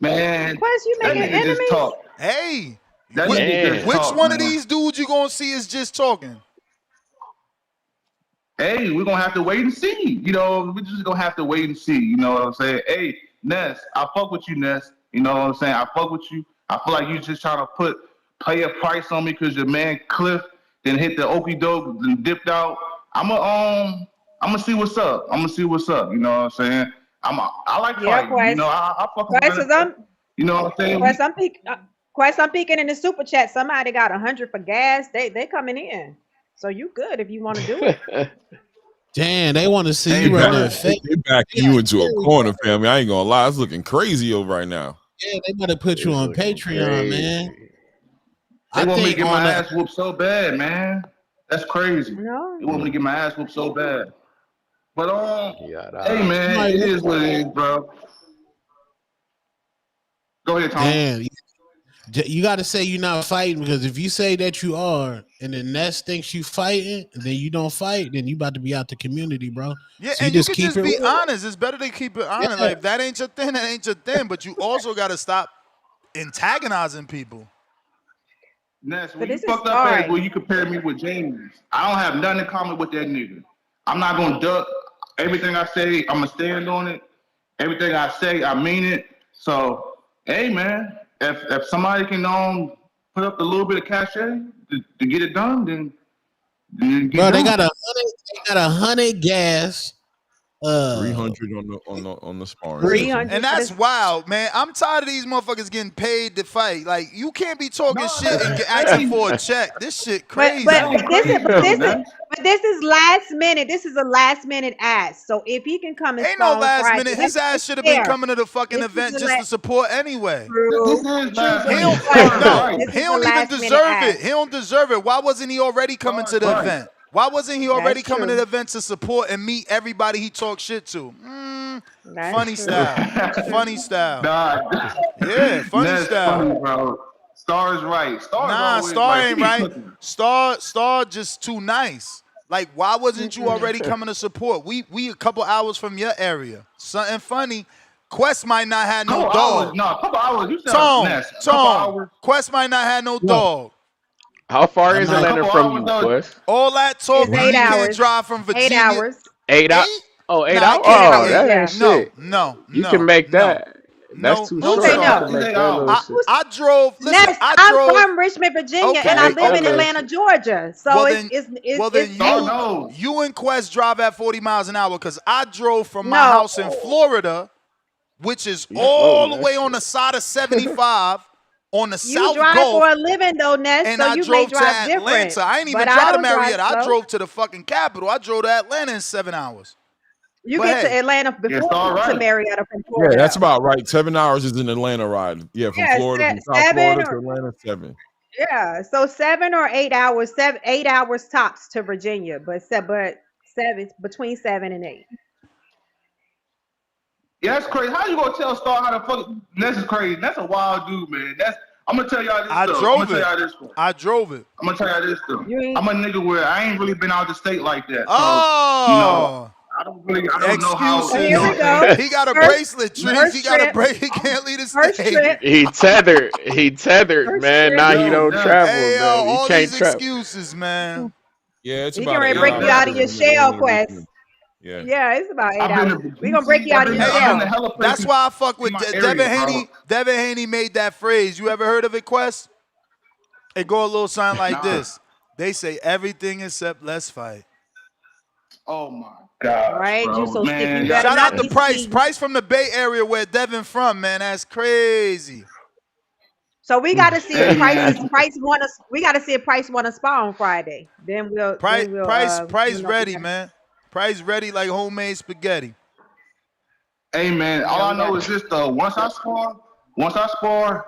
Man, Quest, you that making nigga just enemies? talk. Hey, That nigga just which talk, one of man. these dudes you gonna see is just talking? Hey, we're gonna have to wait and see. You know, we're just gonna have to wait and see. You know what I'm saying? Hey, Ness, I fuck with you, Ness. You know what I'm saying? I fuck with you. I feel like you just trying to pay a price on me because your man Cliff then hit the okie doke and dipped out. I'ma see what's up. You know what I'm saying? I like fighting. Quest. You know, I fuck with you know what I'm saying? Quest, I'm peeking in the super chat. Somebody got 100 for gas. They coming in. So you good if you want to do it. Damn, they want to see you run that fake. They backing you into a corner, family. I ain't gonna lie, it's looking crazy over right now. Yeah, they better put you on Patreon, man. They want me to get my ass whooped so bad, man. That's crazy. No. They want me to get my ass whooped so bad. But hey man, it is what it is, bro. Go ahead, Tom. Damn, you got to say you're not fighting, because if you say that you are, and the Ness thinks you fighting, and then you don't fight, then you about to be out the community, bro. Yeah, so and you can just be honest. It's better to keep it honest. Yeah. Like if that ain't your thing, that ain't your thing. But you also got to stop antagonizing people. Ness, when you fucked up as well, you compare me with James. I don't have nothing in common with that nigga. I'm not gonna duck. Everything I say, I'm gonna stand on it. Everything I say, I mean it. So, hey man, if somebody can put up a little bit of cachet to get it done, then bro, they got 100 gas. 300 on the sparring. 300, and that's wild, man. I'm tired of these motherfuckers getting paid to fight. Like you can't be talking shit and asking for a check. This shit crazy. But this is last minute. This is a last minute ask. So if he can come and ain't no last minute. His ass should have been coming to the fucking event just to support anyway. He don't even deserve it. He don't deserve it. Why wasn't he already coming to the event? Why wasn't he already coming to the event to support and meet everybody he talks shit to? Funny style. Funny style. Yeah, funny style. Funny, bro. Star is right. Star ain't right. Star just too nice. Like, why wasn't you already coming to support? We a couple hours from your area. Something funny. Quest might not have no dog. No, a couple hours. You said Tone. Quest might not have no dog. How far is Atlanta from you, Quest? All that talk, you can't drive from Virginia. 8 hours. 8 hours? Oh, 8 hours? Oh, that ain't shit. No. You can make that. That's too short. I drove. Listen, I'm from Richmond, Virginia, and I live in Atlanta, Georgia. So you and Quest drive at 40 miles an hour, because I drove from my house in Florida, which is all the way on the side of 75. On the South Gulf. You drive for a living though, Ness, and so I you drove may drive to Atlanta. Different, I ain't even drive to Marietta. I drove to the fucking capital. I drove to Atlanta in 7 hours. You get to Atlanta before to Marietta from Florida. Yeah, that's about right. 7 hours is an Atlanta ride. Yeah, from Florida, from South Florida to Atlanta, 7. Yeah, so 7 or 8 hours, 8 hours tops to Virginia, but 7 between 7 and 8. Yeah, that's crazy. How you gonna tell Star how to fuck? That's crazy. That's a wild dude, man. I'm gonna tell y'all this I drove it. I'm gonna tell y'all this stuff. I'm a nigga where I ain't really been out the state like that. So, I don't know how. Here we go. He got a bracelet, Trees. He got a bracelet. He can't leave the state. He tethered, man. Now he don't travel. Hey, man. all He can't these travel. excuses, man. Yeah, it's he about. He can break you out of your shell, Quest. Yeah, it's about 8 hours. We're gonna break you out of your shell. That's why I fuck with Devin Haney. Devin Haney made that phrase. You ever heard of it, Quest? It go a little something like this. They say everything except let's fight. Oh my God. Right? Bro, you so man. sticky. Shout out to Price. Price from the Bay Area where Devin from, man. That's crazy. So we gotta see if Price want us. We gotta see if Price want to spar on Friday. Then we'll Price ready, man. Price ready like homemade spaghetti. Hey man, all I know is this though. Once I spar,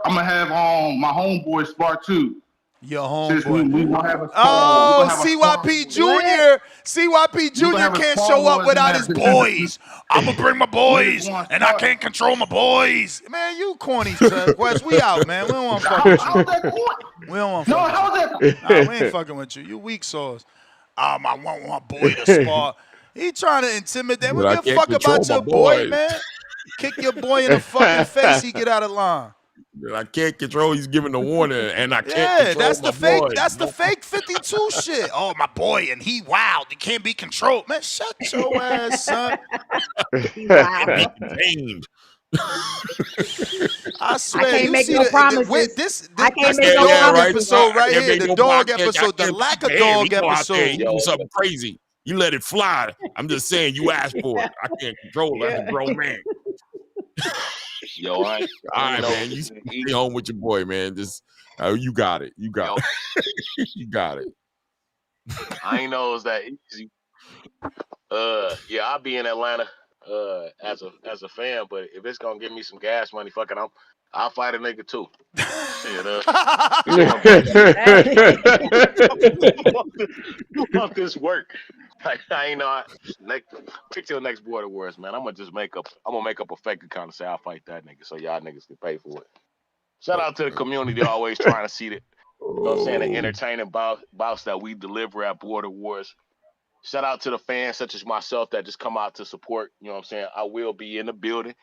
I'm gonna have my homeboy spar too. Your homeboy. We gonna have a CYP Jr. CYP Jr. can't show up without his boys. I'm gonna bring my boys, and I can't control my boys. Man, you corny, West. We out, man. We don't want to fuck with you. We don't want to fuck with you. Nah, we ain't fucking with you. You weak sauce. I want my boy to spar. He trying to intimidate. We give a fuck about your boy, man. Kick your boy in the fucking face. He get out of line. I can't control. He's giving the warning, and I can't control that's my the fake. boy. That's the fake 52 shit. Oh, my boy, and he wild. He can't be controlled. Man, shut your ass up. Can't be contained. I swear, I can't you make see no promises. this I can't make the no dog promises. episode right here. The dog I episode, the can't lack of damn, dog he go out there and episode. you do something crazy. You let it fly. I'm just saying you asked for it. I can't control it. That's a grown man. Yo, All right, man. You stay home with your boy, man. Just you got it. You got it. You got it. I ain't know it was that easy. Yeah, I'll be in Atlanta as a fan, but if it's gonna give me some gas money, fuck it, I'll fight a nigga too. Shit, you want this work? Like, I ain't know. Pick till next Border Wars, man. I'm gonna make up a fake account and say I'll fight that nigga, so y'all niggas can pay for it. Shout out to the community always trying to see the, you know what I'm saying, the entertaining bouts that we deliver at Border Wars. Shout out to the fans such as myself that just come out to support. You know what I'm saying? I will be in the building.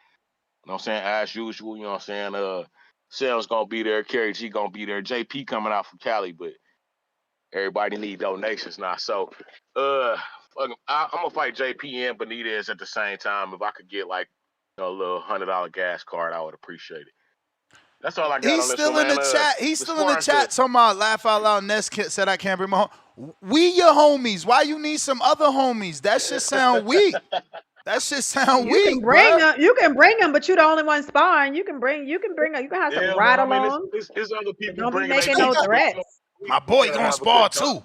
You know what I'm saying? As usual, you know what I'm saying? Sam's gonna be there, Kerry G gonna be there, JP coming out from Cali, but everybody need donations now. So I'm gonna fight JP and Benitez at the same time. If I could get like a little $100 gas card, I would appreciate it. That's all I got He's on this still one, in the man. chat. He's still in the chat talking about laugh out loud. Ness said I can't bring my home. We your homies. Why you need some other homies? That shit sound weak. That shit sound You weak. can bring them. You can bring them, but you the only one sparring. You can bring. You can have some ride along. There's other people Don't be bringing making their no people. threats. My boy gonna spar too.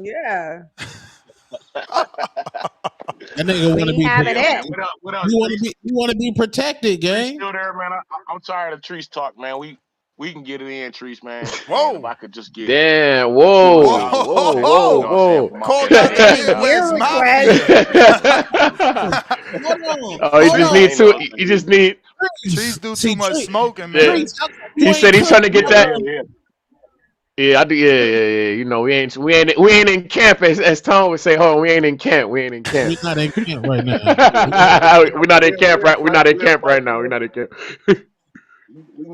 Yeah. That nigga want to be having it. You want to be protected, gang. Still there, man. I'm tired of Treese talk, man. We can get it in, Treese, man. Whoa. If I could just get. Damn. Whoa. Whoa. Called out the Midwest Mafia. Oh, you just need two. You just need. Trees do too much smoking, man. He said he's trying to get that. Yeah, I do. Yeah. You know, we ain't in camp as Tom would say. Hold on, we ain't in camp. We ain't in camp. We're not in camp right now. We're not in camp right. We're not in camp right now. We're not in camp. We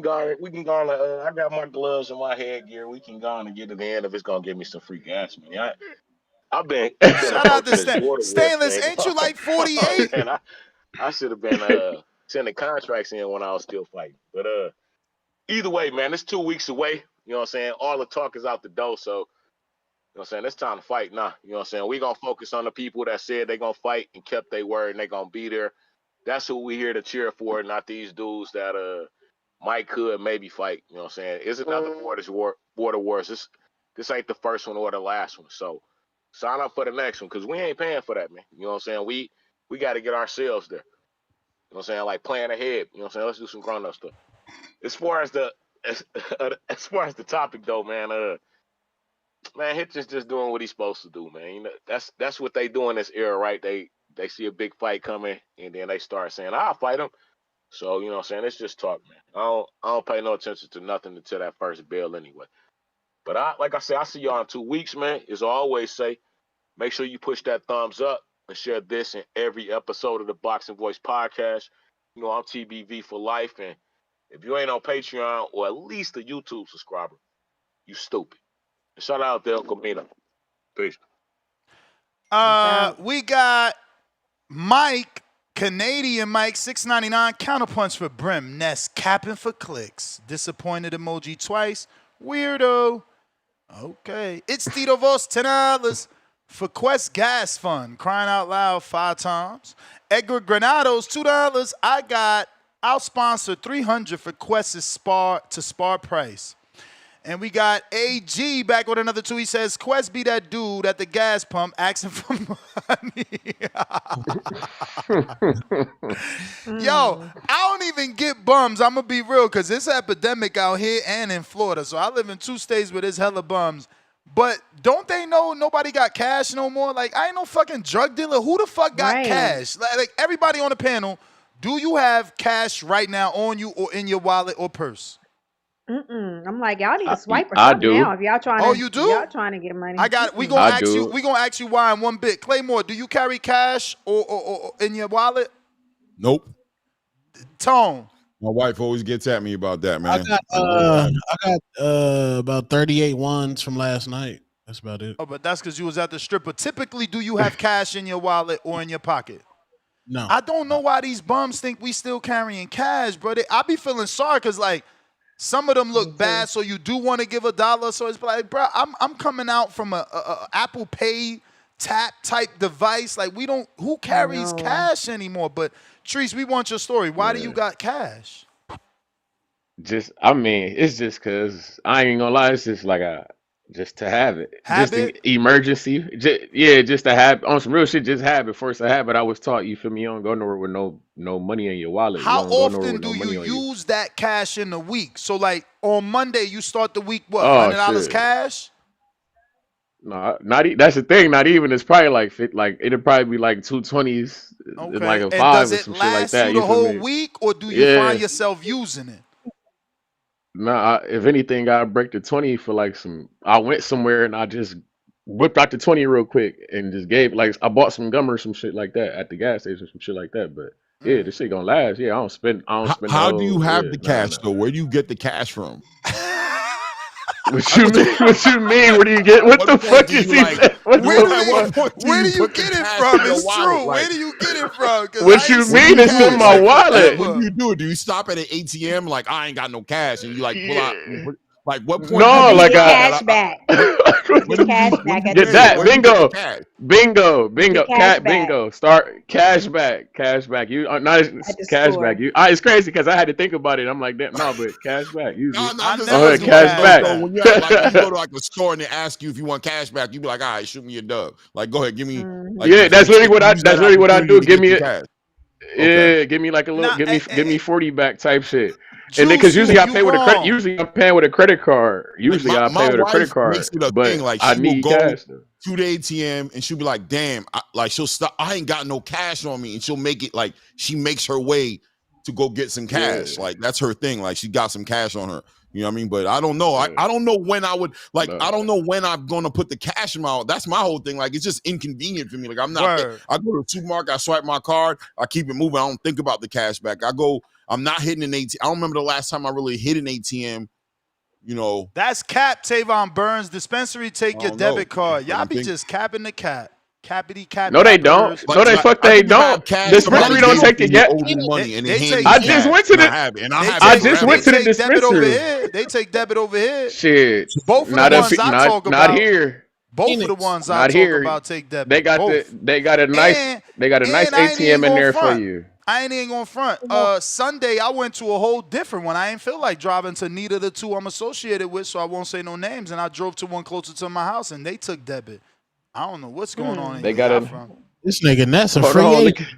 can go. I got my gloves and my headgear. We can go on and get to the end if it's gonna give me some free gas money. I've been shout out to Stainless. Ain't you like 48? I should have been sending contracts in when I was still fighting. But either way, man, it's 2 weeks away. You know what I'm saying? All the talk is out the door, so you know what I'm saying? It's time to fight now. You know what I'm saying? We're gonna focus on the people that said they're gonna fight and kept their word and they're gonna be there. That's who we here to cheer for, not these dudes that might could maybe fight. You know what I'm saying? It's another Border Wars. This ain't the first one or the last one. So sign up for the next one because we ain't paying for that, man. You know what I'm saying? We got to get ourselves there. You know what I'm saying? Like plan ahead. You know what I'm saying? Let's do some grown up stuff. As far as the topic though, man, Hitchens just doing what he's supposed to do, man. You know, that's what they do in this era, right? They see a big fight coming and then they start saying, I'll fight him. So, you know what I'm saying? It's just talk, man. I don't pay no attention to nothing until that first bell anyway. But like I said, I see y'all in 2 weeks, man. As I always say, make sure you push that thumbs up and share this in every episode of the Boxing Voice podcast. You know, I'm TBV for life. And if you ain't on Patreon or at least a YouTube subscriber, you stupid. And shout out to El Camino. Peace. We got Mike, Canadian Mike, $6.99. Counterpunch for Brim. Ness capping for clicks. Disappointed emoji twice. Weirdo. Okay. It's Tito Vos, $10. For Quest Gas Fund, crying out loud 5 times. Edgar Granados, $2. I'll sponsor $300 for Quest's spar price. And we got AG back with another 2. He says, Quest be that dude at the gas pump asking for money. Yo, I don't even get bums. I'm going to be real because it's epidemic out here and in Florida. So I live in 2 states where there's hella bums. But don't they know nobody got cash no more? Like, I ain't no fucking drug dealer. Who the fuck got cash? Like, everybody on the panel, do you have cash right now on you or in your wallet or purse? I'm like, y'all need to swipe or something now if y'all trying to. Oh, you do? Y'all trying to get money. I got it. We gonna ask you why in one bit. Claymore, do you carry cash or in your wallet? Nope. Tone. My wife always gets at me about that, man. I got about 38 ones from last night. That's about it. Oh, but that's because you was at the strip. But typically, do you have cash in your wallet or in your pocket? No. I don't know why these bums think we still carrying cash, bro. I be feeling sorry because like some of them look bad, so you do want to give $1. So it's like, bro, I'm coming out from a Apple Pay tap type device. Like who carries cash anymore? But Treese, we want your story. Why do you got cash? It's just because I ain't gonna lie. It's just like just to have it, just an Habit? emergency. Just to have on some real shit. Just have it. First, a habit. I was taught, you feel me? You don't go nowhere with no money in your wallet. You How don't go nowhere often with do no money you on you. use that cash in a week? So like on Monday, you start the week what? Oh $100 shit. cash? No, that's the thing. Not even. It's probably like it'll probably be like 220s, and like Okay. a And does 5 or it some shit like last that. you You the feel whole me? week, or do you Yeah. find yourself using it? Nah, if anything, I break the 20 for like some. I went somewhere and I just whipped out the 20 real quick and just gave like I bought some gum or some shit like that at the gas station, some shit like that. But yeah, this shit gonna last. Yeah, I don't spend the How do you whole. have Yeah, the nah. cash though? Where do you get the cash from? What you mean? What you mean? Where do you get? What the fuck is he saying? Where do you get it from? It's true. Where do you get it from? What you mean? It's from my wallet. What do you do? Do you stop at an ATM like I ain't got no cash and you like pull out? Like what point? No, do you like get cash back. Get cash back at Get the that. store. Bingo. cash? Bingo. Get cash Cat. back Bingo. Start cash back. Cash back. You not at the cash store. back. It's crazy because I had to think about it. I'm like, that. No, but cash back. Usually. I'm just Oh, asking cash like, back. so when you go to like a store and they ask you if you want cash back, you be like, all right, shoot me a dub. Like, go ahead, give me. Like, Yeah, that's literally what I. use That's that literally what I do. opportunity to Give get me some it. cash. Yeah, Okay. give me like a little. Give me 40 back type shit. And then Juice, because usually I pay with a credit. wrong. Usually I'm paying with a credit card. Like Usually I my pay with a credit wife card. makes it a But thing. Like I she will need go cash though. to the ATM and she'll be like, damn, like she'll stop. I ain't got no cash on me, and she'll make it like she makes her way to go get some cash. Like that's her thing. Like she got some cash on her. You know what I mean? But I don't know. I don't know when I would like. I don't know when I'm gonna put the cash in my. That's my whole thing. Like it's just inconvenient for me. Like I'm not. I go to the supermarket. I swipe my card. I keep it moving. I don't think about the cash back. I'm not hitting an ATM. I don't remember the last time I really hit an ATM. You know. That's cap. Tavon Burns dispensary. Take your debit card. Y'all be just capping the cap. Cappity cap. No, they don't. No, they fuck. They don't. Dispensary don't take the gas. money and they take. I just went to the. I just went to the dispensary. They take debit over here. Shit. Both of the ones I talk about. Not here. Both of the ones I talk about take debit. They got a nice ATM in there for you. I ain't even going front. Sunday, I went to a whole different one. I ain't feel like driving to neither of the two I'm associated with, so I won't say no names. And I drove to one closer to my house, and they took debit. I don't know what's going on. They got this nigga Ness a Hold free on, agent.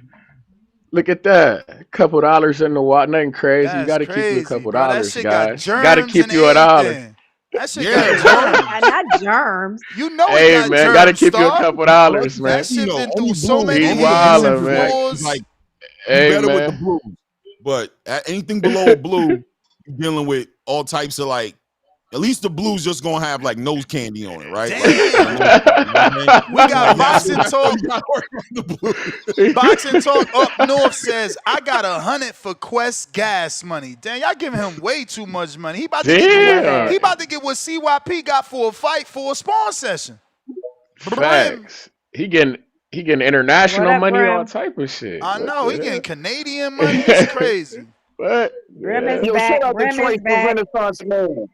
Look at that. A couple dollars in the water. Nothing crazy. You got to keep you a couple dollars, guys. Got to keep you $1. That shit got germs. Not germs. You know Hey, it got man, germs, got to keep you a Star. couple dollars, man. That shit been through so many He wildin', man. years. Like, Hey, better with man. the blues, but anything below a blue, you're dealing with all types of like. At least the blues just gonna have like nose candy on it, right? Like, we got boxing talk. Boxing talk up north says I got 100 for Quest gas money. Damn, y'all giving him way too much money. He about to get what CYP got for a fight for a spawn session. Facts. He getting international What up, money, Brim? all type of shit. I What know the he hell? getting Canadian money. It's crazy. What? Brim is Yo, back. shout out to Brim Trey is for back. Renaissance Man.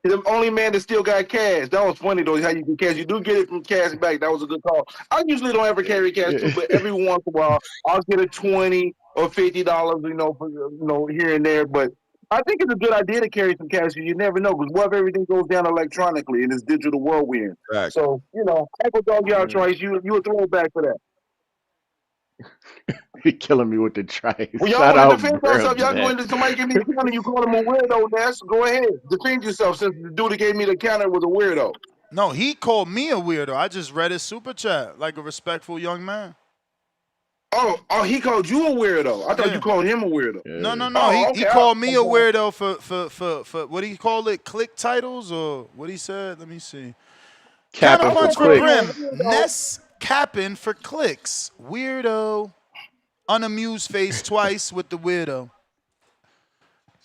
He's the only man that still got cash. That was funny though. How you get cash? You do get it from cash back. That was a good call. I usually don't ever carry cash too, but every once in a while I'll get a $20 or $50, for here and there. But I think it's a good idea to carry some cash. You never know because what if everything goes down electronically in this digital world we're in? Right. So Uncle Dog, y'all Trice, you a throwback for that. He killing me with the trice. Well, y'all Shout want out, to defend Brim, yourself. Y'all man. go into somebody give me the counter. You call him a weirdo, Ness. Go ahead, defend yourself. Since the dude that gave me the counter was a weirdo. No, he called me a weirdo. I just read his super chat like a respectful young man. Oh, he called you a weirdo. I thought you called him a weirdo. No. Oh, He okay. called me a weirdo for what do you call it? Click titles or what he said? Let me see. Capping for Counterpunch for clicks. Brim. Ness capping for clicks. Weirdo. Unamused face twice with the weirdo.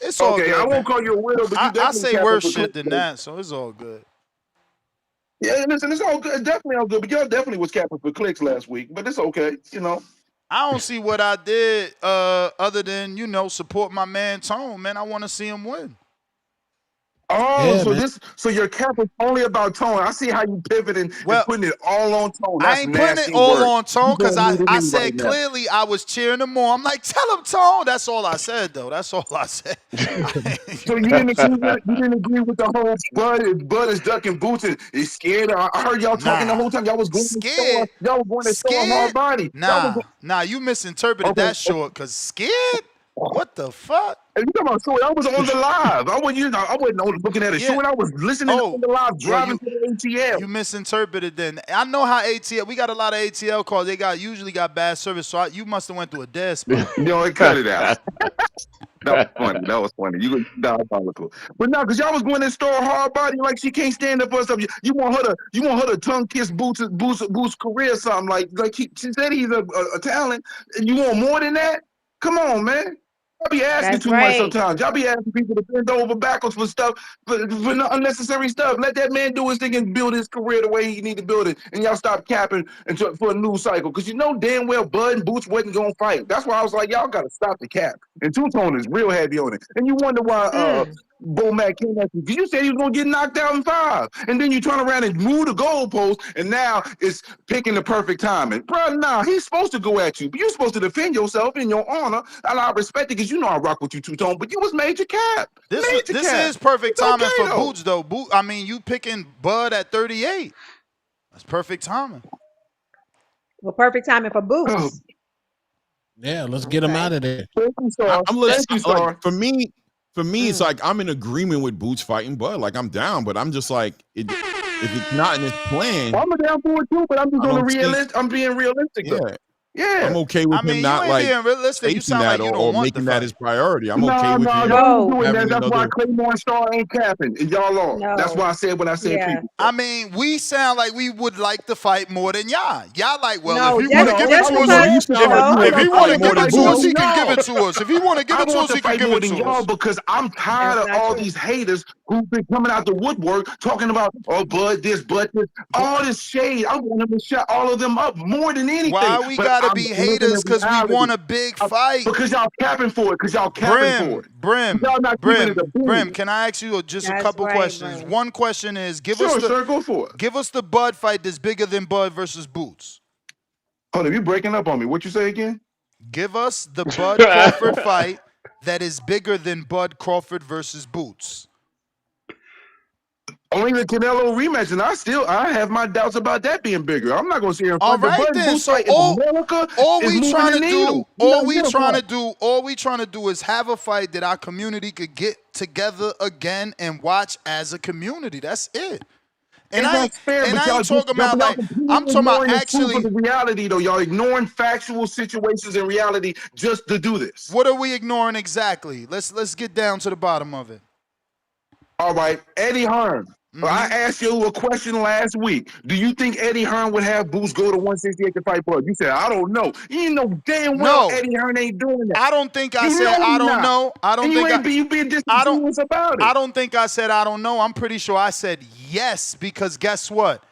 It's all good. I won't call you a weirdo, but you definitely I say capping worse for shit clicks. than that, so it's all good. Yeah, listen, it's all good. It's definitely all good. But y'all definitely was capping for clicks last week. But it's okay, I don't see what I did other than, support my man Tone, man. I want to see him win. Oh, Yeah, so your cap is only about Tone. I see how you pivoting and putting it all on Tone. That's I ain't putting it nasty all work. on Tone You because gonna need I him said right now. clearly I was cheering him more. I'm like, tell him Tone. That's all I said, though. That's all I said. So you didn't agree with the whole Bud is ducking boots and is scared. I heard y'all talking the whole time. Y'all was going to store. Y'all was going to store hard body. Nah, you misinterpreted that short because scared? What the fuck? And you talking about short? I was on the live. I wasn't looking at a short. I was listening on the live, driving to the ATL. You misinterpreted then. I know how ATL. We got a lot of ATL calls. They usually got bad service. So you must have went through a dead spot. Cut it out. That was funny. You were diabolical. But no, because y'all was going to store hard body like she can't stand up for herself. You want her to tongue kiss Boots' career or something like she said he's a talent. And you want more than that? Come on, man. Y'all be asking too much sometimes. Y'all be asking people to bend over backwards for stuff, for unnecessary stuff. Let that man do his thing and build his career the way he need to build it. And y'all stop capping for a news cycle. Because you know damn well Bud and Boots wasn't going to fight. That's why I was like, y'all got to stop the cap. And Two-Tone is real heavy on it. And you wonder why Bo Mac came at you. Because you said he was going to get knocked out in 5. And then you turn around and move the goalpost. And now it's picking the perfect timing. Bro, nah, he's supposed to go at you. But you're supposed to defend yourself in your honor. And I respect it because you know I rock with you, Two-Tone. But you was major cap. This is perfect timing for Boots, though. I mean, you picking Bud at 38. That's perfect timing. Well, perfect timing for Boots. Yeah, let's get him out of there. I'm listening. Like, for me, it's like I'm in agreement with Boots fighting Bud. Like I'm down, but I'm just like, if it's not in his plan, I'm down for it too. But I'm just on the realist. I'm being realistic. Yeah. Yeah, I'm okay with him not like being realistic. You sound like you don't or want making the that his priority. I'm no, okay with him. Y'all doing that. That's why Claymore and Star ain't capping, and y'all are. No. That's why I said what I said. Previously. I mean, we sound like we would like to fight more than y'all. Y'all like, well, No, if he want to give it to us, if he want to give it to us, he can give it to us. If he want to give it to us, he can give it to us. Because I'm tired of all these haters who've been coming out the woodwork talking about Bud this, all this shade. I want him to shut all of them up more than anything. Why we gotta be haters? Because we want a big fight. Because y'all capping for it. Brim, can I ask you just a couple questions? Brim. One question is, give us the Bud fight that's bigger than Bud versus Boots. Hold on, you breaking up on me. What you say again? Give us the Bud Crawford fight that is bigger than Bud Crawford versus Boots. Only the Canelo rematch, and I have my doubts about that being bigger. I'm not going to sit here and fight. Right then, so all we trying to do is have a fight that our community could get together again and watch as a community. That's it. And that's fair, but I ain't talking about like I'm talking about actually the reality though. Y'all ignoring factual situations and reality just to do this. What are we ignoring exactly? Let's get down to the bottom of it. All right, Eddie Hearn. I asked you a question last week. Do you think Eddie Hearn would have Boots go to 168 to fight Bud? You said, I don't know. You know damn well Eddie Hearn ain't doing that. I don't think I said I don't know. I don't think you being disingenuous about it. I don't think I said I don't know. I'm pretty sure I said yes because guess what?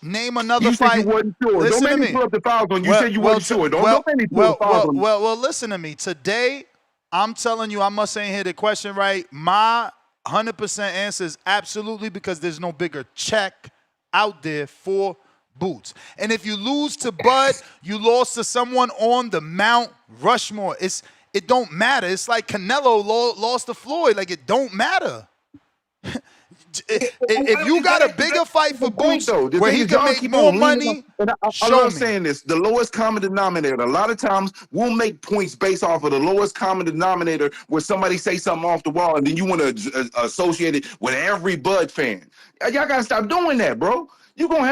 Name another fight. You wasn't sure. Listen don't to make me pull up the files on you. Said you wasn't sure. Don't make me pull the files on you. Well, listen to me. Today, I'm telling you, I must ain't hear the question right. My 100% answer is absolutely because there's no bigger check out there for Boots. And if you lose to Bud, you lost to someone on the Mount Rushmore. It don't matter. It's like Canelo lost to Floyd. Like it don't matter. If you got a bigger fight for Boots where he can make more money, I love saying this, the lowest common denominator. A lot of times we'll make points based off of the lowest common denominator where somebody say something off the wall and then you want to associate it with every Bud fan. Y'all got to stop doing that, bro. You're gonna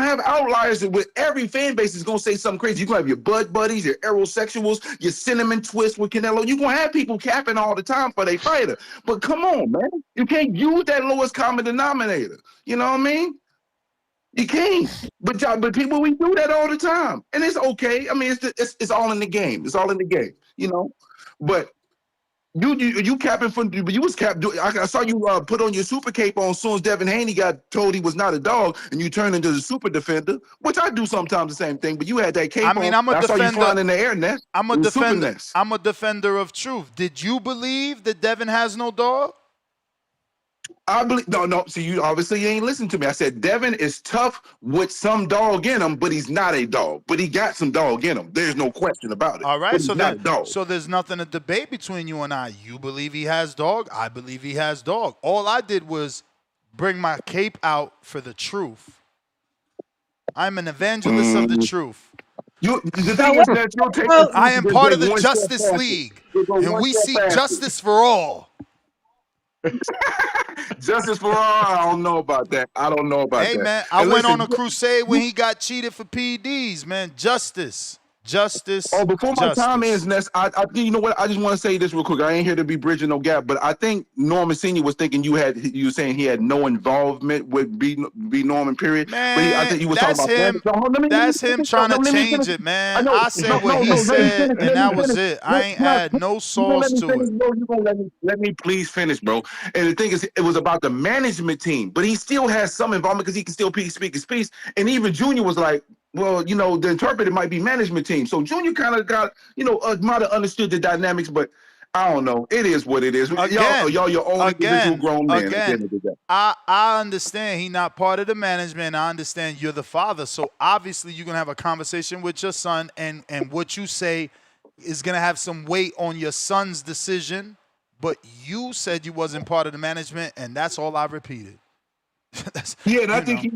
have outliers with every fan base is gonna say something crazy. You're gonna have your Bud buddies, your aerosexuals, your cinnamon twist with Canelo. You're gonna have people capping all the time for their fighter. But come on, man. You can't use that lowest common denominator. You know what I mean? You can't. But people, we do that all the time. And it's okay. I mean, it's all in the game. It's all in the game, you know? But You capping for, but you was cap. I saw you put on your super cape on as soon as Devin Haney got told he was not a dog, and you turned into the super defender, which I do sometimes the same thing. But you had that cape on. I'm a I saw you defender. flying in the air, Ness. I'm a It was super defender. Ness. I'm a defender of truth. Did you believe that Devin has no dog? I believe no. See, you obviously ain't listened to me. I said Devin is tough with some dog in him, but he's not a dog. But he got some dog in him. There's no question about it. All right, But he's not a dog. so there's nothing to debate between you and I. You believe he has dog. I believe he has dog. All I did was bring my cape out for the truth. I'm an evangelist of the truth. The thing is that you'll take I am part of the Justice League, and we seek justice for all. Justice for all. I don't know about that. Hey, man, I went on a crusade when he got cheated for PEDs, man. Justice. Oh, before my time ends, Ness, I you know what? I just want to say this real quick. I ain't here to be bridging no gap, but I think Norman Sr. was thinking you were saying he had no involvement with B Norman, period. Man, but I think you was talking about him. That's him trying to change it, man. I said what he said, and that was it. I ain't add no sauce to it. You gonna let me please finish, bro. And the thing is, it was about the management team, but he still has some involvement because he can still speak his piece. And even Junior was like, well, you know, the interpreter might be management team. So Junior kind of got, you know, might have understood the dynamics, but I don't know. It is what it is. Y'all your own individual grown man. I understand he not part of the management. I understand you're the father. So obviously you're going to have a conversation with your son, and what you say is going to have some weight on your son's decision. But you said you wasn't part of the management, and that's all I repeated. And I think he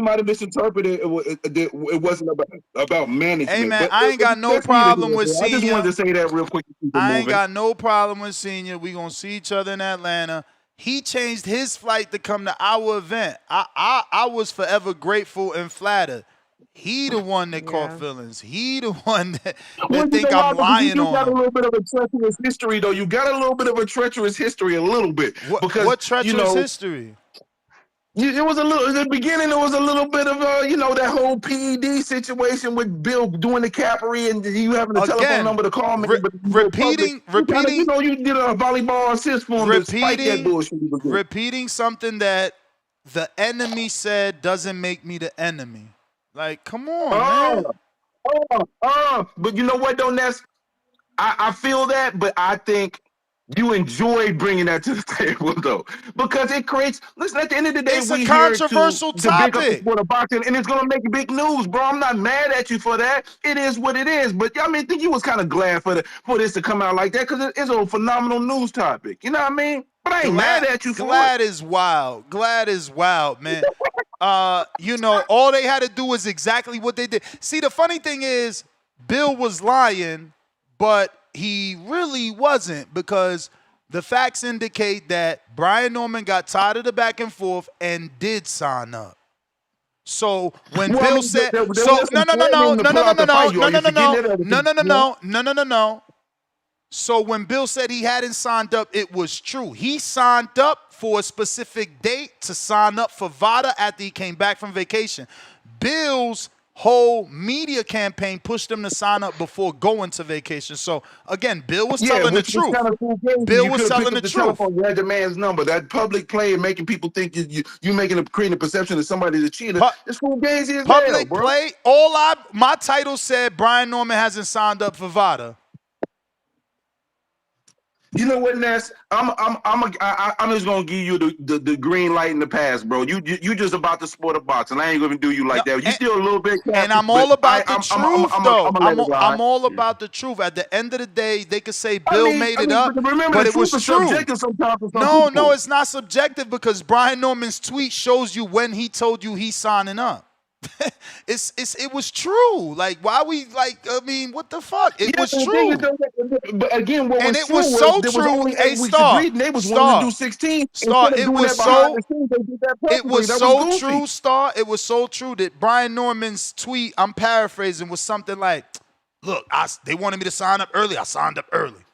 might have misinterpreted it wasn't about management. Hey man, but I ain't got no problem with Senior. I just wanted to say that real quick. I ain't got no problem with Senior. We gonna see each other in Atlanta. He changed his flight to come to our event. I was forever grateful and flattered. He the one that caught feelings. He the one that think I'm lying on him. You got a little bit of a treacherous history, though. You got a little bit of a treacherous history, a little bit. What treacherous history? It was a little, in the beginning, it was a little bit of, that whole PED situation with Bill doing the capery and you having a telephone number to call me. Repeating. You did a volleyball assist for him to spike that bullshit. Repeating something that the enemy said doesn't make me the enemy. Like, come on, man. But you know what, though, Ness? I feel that, but I think you enjoy bringing that to the table, though, because it creates. Listen, at the end of the day, it's a controversial topic. To big up the sport of boxing, and it's gonna make big news, bro. I'm not mad at you for that. It is what it is. But I mean, I think you was kind of glad for this to come out like that because it's a phenomenal news topic. You know what I mean? But I ain't mad at you for Glad is wild. Glad is wild, man. All they had to do was exactly what they did. See, the funny thing is, Bill was lying, but he really wasn't, because the facts indicate that Brian Norman got tired of the back and forth and did sign up. So when Bill said, no. So when Bill said he hadn't signed up, it was true. He signed up for a specific date to sign up for VADA after he came back from vacation. Bill's whole media campaign pushed him to sign up before going to vacation. So again, Bill was telling the truth. Bill was telling the truth. You had the man's number. That public play and making people think you creating a perception of somebody the cheater. It's fugazi as public bro. Play. My title said Brian Norman hasn't signed up for VADA. You know what, Ness? I'm just gonna give you the green light in the pass, bro. You just about the sport of boxing. I ain't gonna do you like that. You still a little bit, and I'm all about the truth, though. I'm all about the truth. At the end of the day, they could say Bill made it up, but it was true. No, it's not subjective, because Brian Norman's tweet shows you when he told you he's signing up. It was true. Like, why we what the fuck? It was true. But again, it was so true. Hey, Star, they was wanting to do 16. Star, it was so true, Star. It was so true that Brian Norman's tweet, I'm paraphrasing, was something like, "Look, they wanted me to sign up early. I signed up early."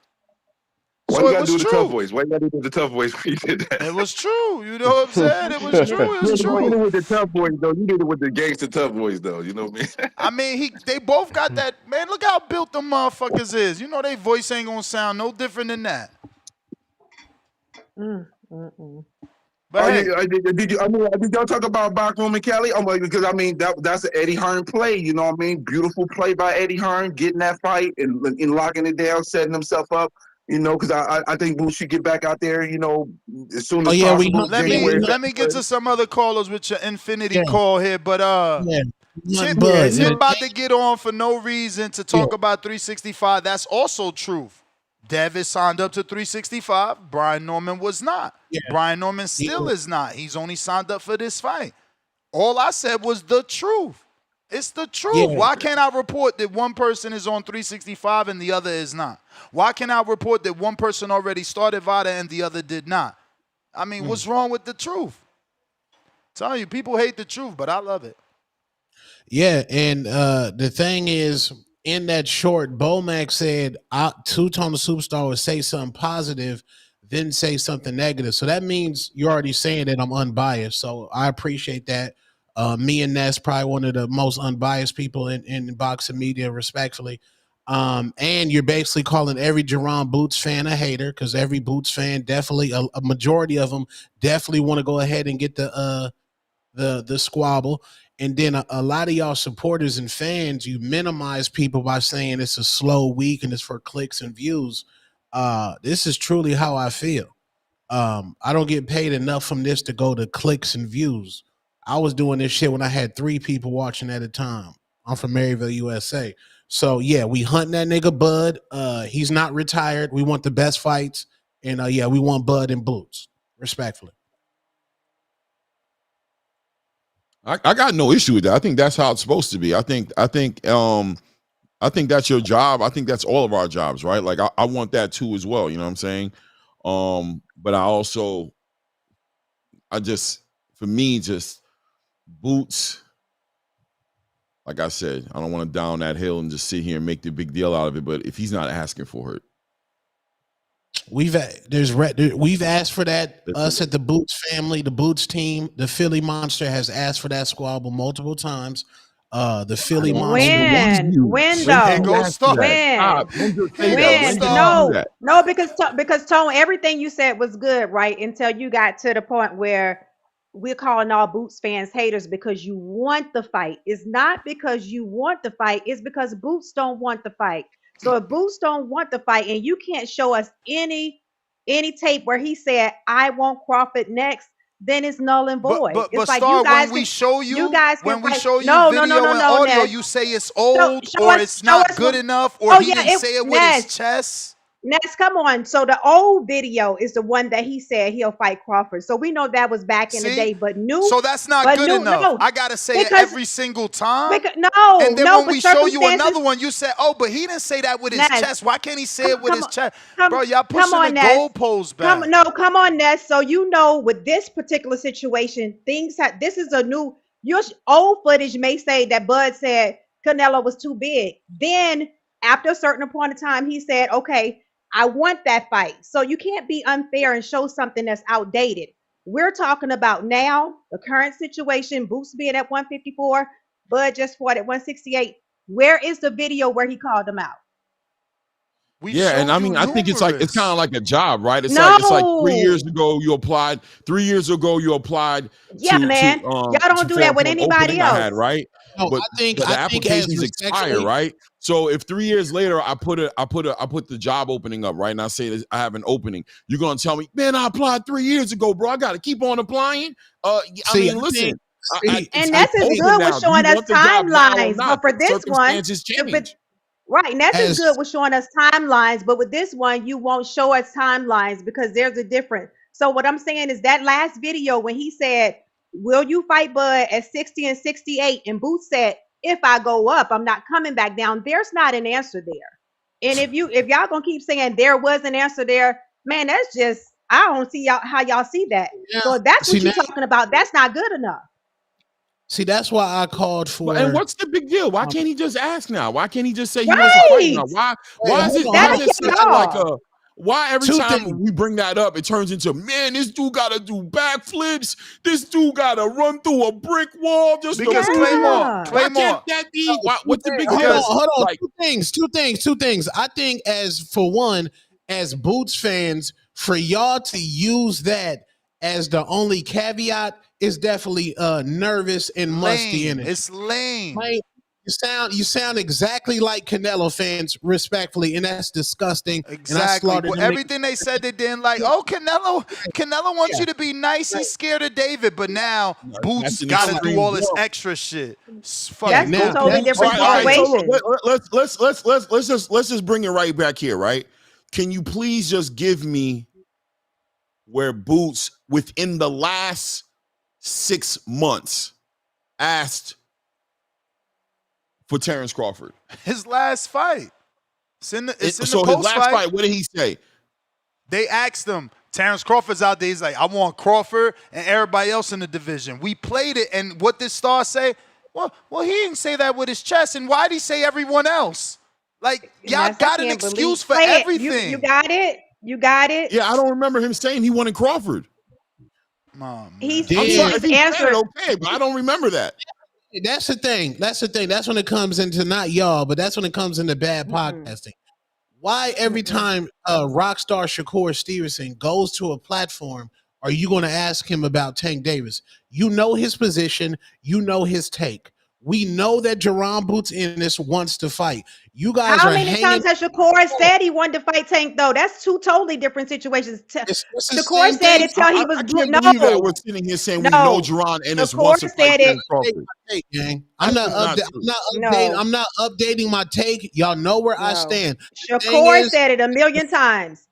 So you it gotta was do the tough true. voice? Why you gotta do the tough voice when you did that? It was true. You know what I'm saying? It was true. It You was did it true. with the tough voice though. You did it with the gangster tough voice though. You know what I mean? I mean, they both got that. Man, look how built them motherfuckers is. You know, they voice ain't gonna sound no different than that. But hey, did y'all talk about Backroom and Kelly? I'm like, because I mean that's an Eddie Hearn play. You know what I mean? Beautiful play by Eddie Hearn, getting that fight and locking it down, setting himself up. You know, because I think Boots should get back out there. You know, as soon as possible. Let me get to some other callers with your infinity call here. But Tip about to get on for no reason to talk about 365. That's also truth. Dev is signed up to 365. Brian Norman was not. Brian Norman still is not. He's only signed up for this fight. All I said was the truth. It's the truth. Why can't I report that one person is on 365 and the other is not? Why can't I report that one person already started VADA and the other did not? I mean, what's wrong with the truth? I'm telling you, people hate the truth, but I love it. Yeah, and the thing is, in that short, Bomac said Two-Tone the Superstar would say something positive, then say something negative. So that means you're already saying that I'm unbiased. So I appreciate that. Me and Ness probably one of the most unbiased people in boxing media, respectfully. And you're basically calling every Jerron Boots fan a hater, because every Boots fan definitely, a majority of them definitely want to go ahead and get the squabble. And then a lot of y'all supporters and fans, you minimize people by saying it's a slow week and it's for clicks and views. This is truly how I feel. I don't get paid enough from this to go to clicks and views. I was doing this shit when I had 3 people watching at a time. I'm from Maryville, USA. So yeah, we hunting that nigga Bud. He's not retired. We want the best fights. And we want Bud and Boots, respectfully. I got no issue with that. I think that's how it's supposed to be. I think that's your job. I think that's all of our jobs, right? Like I want that too as well. You know what I'm saying? But for me, Boots, like I said, I don't want to down that hill and just sit here and make the big deal out of it. But if he's not asking for it, we've asked for that. Us at the Boots family, the Boots team, the Philly Monster has asked for that squabble multiple times. The Philly Monster. When though? No, because Tone, everything you said was good, right? Until you got to the point where we're calling all Boots fans haters because you want the fight. It's not because you want the fight. It's because Boots don't want the fight. So if Boots don't want the fight and you can't show us any tape where he said, I want Crawford next, then it's null and void. But it's like Star, you guys when we show you video and audio, Ness. you say it's old it's not good enough, or he didn't say it with his chest. Ness, come on. So the old video is the one that he said he'll fight Crawford. So we know that was back in the day, but new. So that's not good enough. No, I gotta say it every single time. And then when we show you another one, you say, "Oh, but he didn't say that with his chest. Why can't he say it with his chest?" Bro, y'all pushing the goalposts back. Come on, Ness. So you know, with this particular situation, this is a new. Your old footage may say that Bud said Canelo was too big. Then after a certain point of time, he said, "Okay, I want that fight." So you can't be unfair and show something that's outdated. We're talking about now, the current situation, Boots being at 154, Bud just fought at 168. Where is the video where he called him out? And I mean, I think it's kind of like a job, right? It's like 3 years ago you applied. 3 years ago you applied. Yeah, man. Y'all don't do that with anybody else, right? No, but the applications expire, right? So if 3 years later I put the job opening up, right, and I say I have an opening, you're gonna tell me, man, I applied 3 years ago, bro. I got to keep on applying. Listen. And that's as good with showing us timelines, but for this one, right, and that's as good with showing us timelines, but with this one, you won't show us timelines because there's a difference. So what I'm saying is that last video when he said, will you fight Bud at 60 and 68? And Boots said, if I go up, I'm not coming back down. There's not an answer there. And if y'all gonna keep saying there was an answer there, man, that's just, I don't see how y'all see that. Yeah. So if that's what you're talking about, that's not good enough. See, that's why I called for. And what's the big deal? Why can't he just ask now? Why can't he just say he wants to fight now? Why is it such like a? Why every time we bring that up, it turns into, man, this dude got to do backflips. This dude got to run through a brick wall just because to Claymore. Why can't that be? What's the big deal? Hold on. Like, two things. I think as Boots fans, for y'all to use that as the only caveat is definitely nervous and musty in it. It's lame. You sound exactly like Canelo fans, respectfully, and that's disgusting. Exactly. Well, everything they said they didn't like. Oh, Canelo wants you to be nice. He's scared of David, but now Boots got to do all this extra shit. That's a totally different situation. Let's just bring it right back here, right? Can you please just give me where Boots within the last 6 months asked for Terrence Crawford? His last fight. It's in the his post last fight, what did he say? They asked him, Terrence Crawford's out there. He's like, I want Crawford and everybody else in the division. We played it, and what did Star say? Well, he didn't say that with his chest, and why'd he say everyone else? Like, y'all got an excuse for everything. You got it. You got it. Yeah, I don't remember him saying he wanted Crawford. He's answered okay, but I don't remember that. That's the thing. That's when it comes into not y'all, but that's when it comes into bad podcasting. Why every time rock star Shakur Stevenson goes to a platform, are you going to ask him about Tank Davis? You know his position. You know his take. We know that Jerron Boots Ennis wants to fight. You guys How many times has Shakur said he wanted to fight Tank, though? That's two totally different situations. Shakur said it till he was believe that we're sitting here saying we know Jerron Ennis wants to fight Terrence Crawford. I'm not updating my take. Y'all know where I stand. Shakur said it a million times.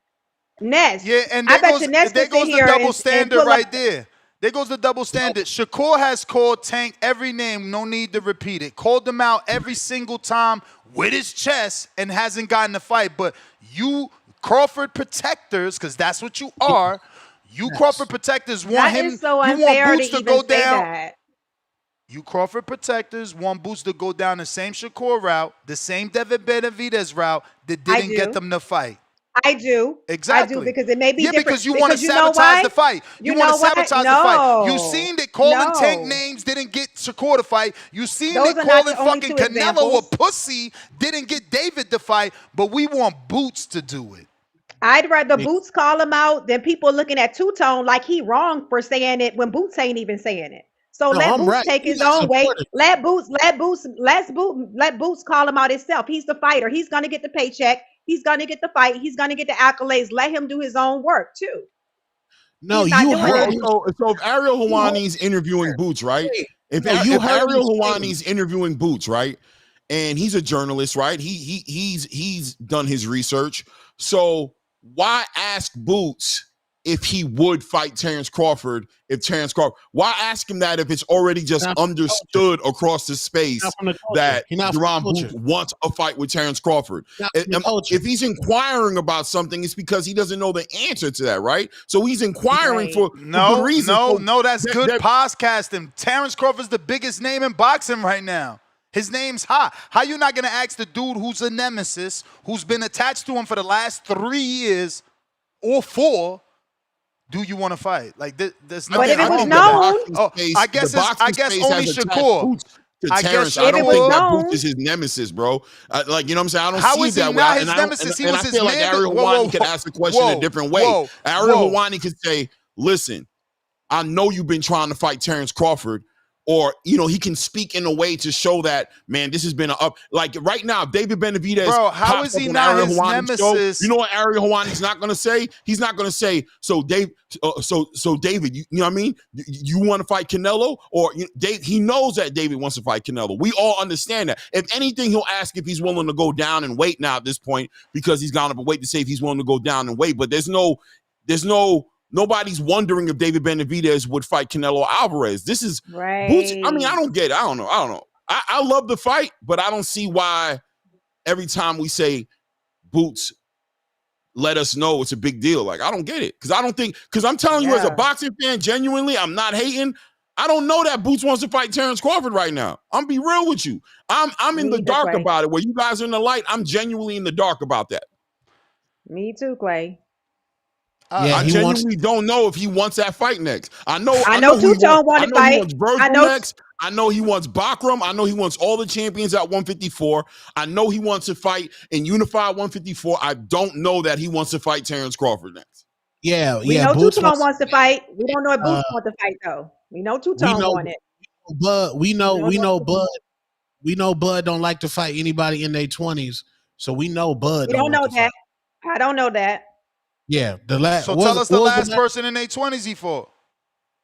Ness. Yeah, and I bet you Ness there goes the double standard right there. There goes the double standard. Shakur has called Tank every name, no need to repeat it. Called them out every single time with his chest and hasn't gotten a fight. But you Crawford protectors, because that's what you are, Crawford protectors want that him. Is so you want Boots to to go say down. That. You Crawford protectors want Boots to go down the same Shakur route, the same Devin Benavidez route that didn't get them to fight. I do. Exactly. I do because it may be different. Because you want to sabotage the fight. You want to sabotage the fight. You seen that calling Tank names didn't get Shakur to fight. You seen that calling fucking Canelo a pussy didn't get David to fight. But we want Boots to do it. I'd rather Boots call him out than people looking at Two-Tone like he wrong for saying it when Boots ain't even saying it. So let Boots take his own way. Let Boots call him out himself. He's the fighter. He's gonna get the paycheck. He's going to get the fight. He's going to get the accolades. Let him do his own work, too. No, you heard. So if Ariel Helwani's interviewing Boots, right? If Ariel Helwani's interviewing Boots, right? And he's a journalist, right? He's done his research. So why ask Boots if he would fight Terrence Crawford? Why ask him that if it's already just understood across the space that Jerron Boots wants a fight with Terrence Crawford? If he's inquiring about something, it's because he doesn't know the answer to that, right? So he's inquiring for good reason. No, that's good podcasting. Terrence Crawford's the biggest name in boxing right now. His name's hot. How you not gonna ask the dude who's a nemesis, who's been attached to him for the last 3 years or 4? Do you want to fight? Like there's nothing. But if it was known, I guess only Shakur. I don't think that Boots is his nemesis, bro. Like, you know what I'm saying? I don't see it that way. How is he not his nemesis? He was his man. I feel like Ariel Helwani could ask the question a different way. Ariel Helwani could say, listen, I know you've been trying to fight Terrence Crawford. Or, you know, he can speak in a way to show that, man, this has been an up. Like right now, David Benavidez. Bro, how is he not his nemesis? You know what Ariel Helwani's not going to say? He's not going to say, so David, you know what I mean? You want to fight Canelo? Or he knows that David wants to fight Canelo. We all understand that. If anything, he'll ask if he's willing to go down and wait now at this point, because he's gone up and wait to say if he's willing to go down and wait. But nobody's wondering if David Benavidez would fight Canelo Alvarez. This is Boots. I mean, I don't get it. I don't know. I love the fight, but I don't see why every time we say Boots, let us know it's a big deal. Like, I don't get it. Because I'm telling you as a boxing fan, genuinely, I'm not hating. I don't know that Boots wants to fight Terrence Crawford right now. I'm be real with you. I'm in the dark about it. Where you guys are in the light, I'm genuinely in the dark about that. Me too, Clay. I genuinely don't know if he wants that fight next. I know who he Two-Tone wants. I want to know he fight. wants Virgil next. I know he wants Bakram. I know he wants all the champions at 154. I know he wants to fight in Unified 154. I don't know that he wants to fight Terrence Crawford next. Yeah, we know Two-Tone wants to fight. We don't know if Boots wants to fight though. We know Two-Tone want it. But we know Bud don't like to fight anybody in their 20s. So we know Bud. We don't know that. I don't know that. Yeah, the last. So tell us the last person in their 20s he fought.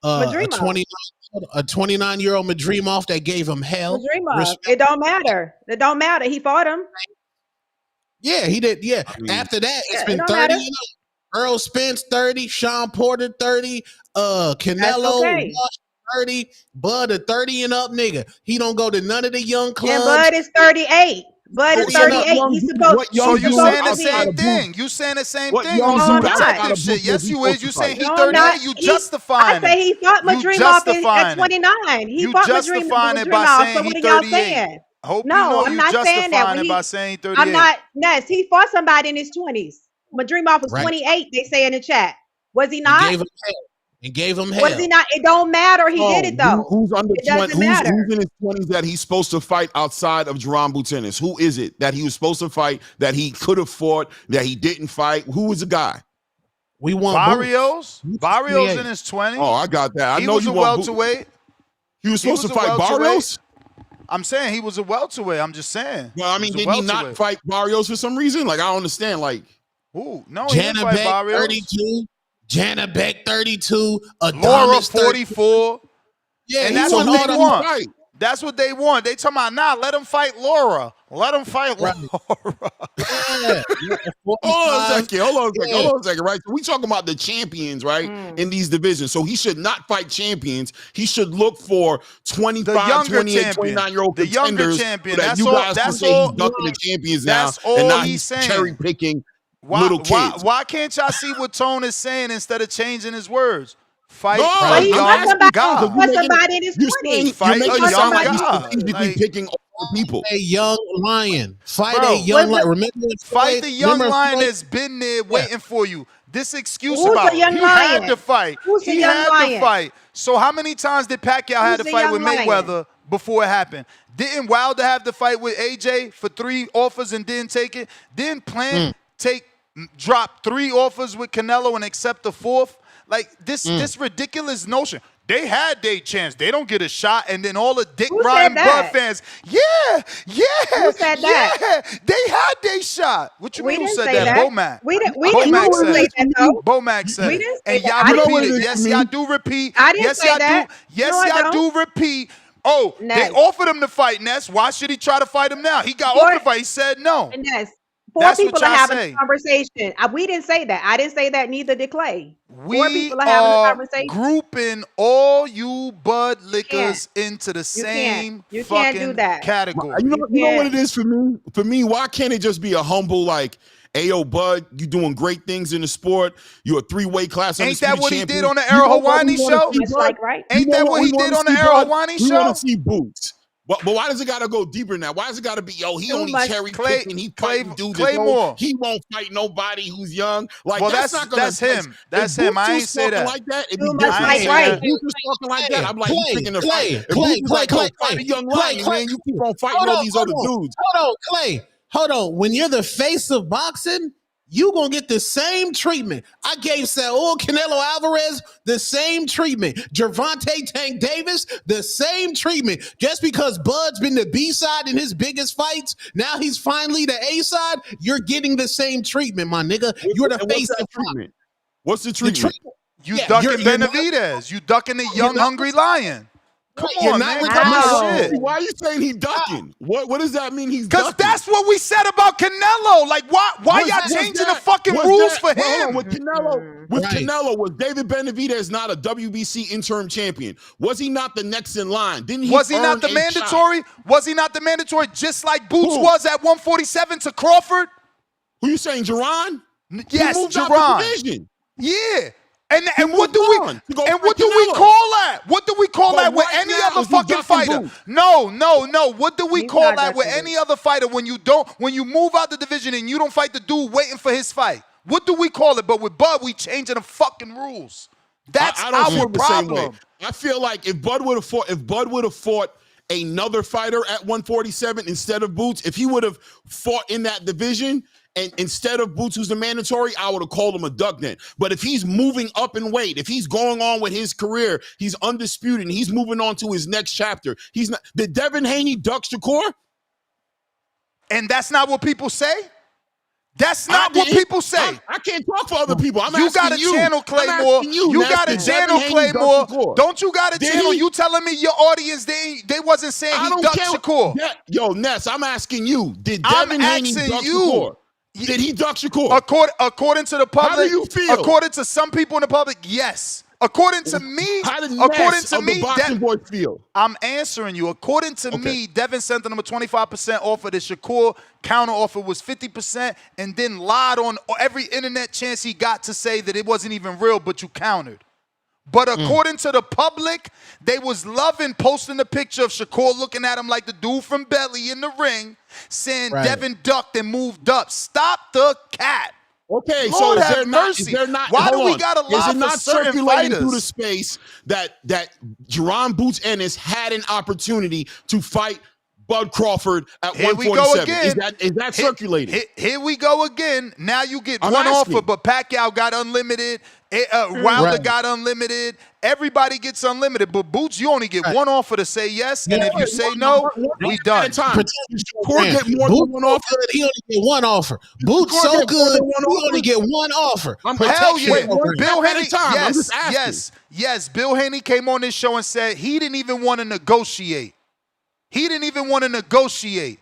A 29-year-old Madrimov that gave him hell. Madrimov. It don't matter. It don't matter. He fought him. Yeah, he did. Yeah. After that, it's been 30. Earl Spence 30, Sean Porter 30, Canelo 30, Bud a 30 and up nigga. He don't go to none of the young clubs. And Bud is 38. Bud is 38. He's supposed. So you saying the same thing? You saying the same thing on some detective shit? Yes, you is. You saying he 38? You justifying it. I say he fought Madrimov at 29. He fought justifying it by saying he 38. No, I'm not saying that. By saying 38. I'm not. Ness, he fought somebody in his 20s. Madrimov was 28. They say in the chat. Was he not? He gave him hell. Was he not? It don't matter. He did it though. Who's under 20? Who's in his 20s that he's supposed to fight outside of Jerome Butenis? Who is it that he was supposed to fight that he could have fought that he didn't fight? Who was the guy? We want Barrios. Barrios in his 20s. Oh, I got that. He was a welterweight. He was supposed to fight Barrios? I'm saying he was a welterweight. I'm just saying. No, I mean, did he not fight Barrios for some reason? Like, I don't understand. Like, who? No, he didn't fight Barrios. 32. Jana Beck 32, Laura 44. Yeah, and that's what they want. That's what they want. They talking about let him fight Laura. Let him fight Laura. Hold on a second, right? So we talking about the champions, right? In these divisions. So he should not fight champions. He should look for 25, 28, 29-year-old contenders. The younger champion. So that you guys can say he's ducking the champions now. That's all and not he's saying. Cherry picking little kids. Why can't y'all see what Tone is saying instead of changing his words? Fight a young guy. Somebody in his 20s. Fight a young guy. Strategically picking people. A young lion. Fight a young lion. Remember fight the young lion that's been there waiting for you. This excuse Who's about the young he lion? had to fight. Who's the he young had lion? to fight. So how many times did Pacquiao have to fight with Mayweather before it happened? Didn't Wilder have to fight with AJ for 3 offers and didn't take it? Didn't Plant drop 3 offers with Canelo and accept the 4th? Like this ridiculous notion. They had their chance. They don't get a shot, and then all the Dick Ryan Blood fans, Who said that? they had their shot. What you mean? Who said that? Bomac. We didn't say that though. Bomac said we it. didn't say And that. y'all repeated. Yes, y'all do repeat. I didn't yes, say y'all that. do. Yes, No, I y'all don't. do repeat. Oh, Ness. they offered him to fight Ness. Why should he try to fight him now? He got offered to fight. He said no. Ness. 4 That's what people are y'all having say. a conversation. We didn't say that. I didn't say that. Neither did Clay. 4 We people are having a are conversation. grouping all you Bud lickers into the You same can't fucking do that. category. You know what it is for me? For me, why can't it just be a humble like, Ayo, Bud, you doing great things in the sport. You're a 3-weight class. Ain't that what champion. he did on the Errol Hawani show? Ain't that what he did on the Errol Hawani show? We want to see Boots. But why does it got to go deeper than that? Why does it got to be, he only cherry picking, he fighting dudes. He won't fight nobody who's young. Like, well, that's not going to. That's him. That's him. I ain't say that. Like that, it'd be different. If Boots was talking like that, I'm like, he's picking the fight. If Boots was like, fight a young lion, man, you keep on fighting all these other dudes. Hold on, Clay. Hold on. When you're the face of boxing, you gonna get the same treatment. I gave Saul Canelo Alvarez the same treatment. Gervonta Tank Davis, the same treatment. Just because Bud's been the B side in his biggest fights, now he's finally the A side. You're getting the same treatment, my nigga. You're the face of treatment. What's the treatment? You ducking Benavidez. You ducking the young hungry lion. Come on, man. Shit. Why are you saying he ducking? What does that mean he's ducking? Because that's what we said about Canelo. Like, why y'all changing the fucking rules for him? With Canelo, was David Benavidez not a WBC interim champion? Was he not the next in line? Didn't he? Was he not the mandatory? Shot? Was he not the mandatory just like Boots was at 147 to Crawford? Who you saying, Jerron? Yes, Jerron. Yeah. And what do we call that? What do we call that with any other fucking fighter? No. What do we call that with any other fighter when you move out the division and you don't fight the dude waiting for his fight? What do we call it? But with Bud, we changing the fucking rules. That's I don't our feel the same way. problem. I feel like if Bud would have fought another fighter at 147 instead of Boots, if he would have fought in that division and instead of Boots, who's the mandatory, I would have called him a duck then. But if he's moving up in weight, if he's going on with his career, he's undisputed, and he's moving on to his next chapter. He's not. Did Devin Haney duck Shakur? And that's not what people say? That's not what people say. I can't talk for other people. You got a channel, Claymore. You got a channel, Claymore. Don't you got a channel? You telling me your audience, they wasn't saying he ducked Shakur. Yeah. Yo, Ness, I'm asking you. Did Devin Haney duck Shakur? Did he duck Shakur? According to the public, how do you feel? According to some people in the public, yes. According to me, the Boxing Boys feel? I'm answering you. According to me, Devin sent them a 25% offer. The Shakur counter offer was 50%, and then lied on every internet chance he got to say that it wasn't even real, but you countered. But according to the public, they was loving posting the picture of Shakur looking at him like the dude from Belly in the ring, saying Devin ducked and moved up. Stop the cat. Okay, Lord so is there not? Why do we gotta lie is it not for certain circulating fighters? through the space that Jerron Boots Ennis had an opportunity to fight Bud Crawford at 147? We go again. Is that circulating? Here we go again. Now you get one offer, but Pacquiao got unlimited. Wilder got unlimited. Everybody gets unlimited, but Boots, you only get one offer to say yes, and if you say no, we done. Get more than one offer. He only get one offer. Boots so good, he only get one offer. Hell yeah. Bill Haney, yes. Bill Haney came on this show and said he didn't even want to negotiate. He didn't even want to negotiate.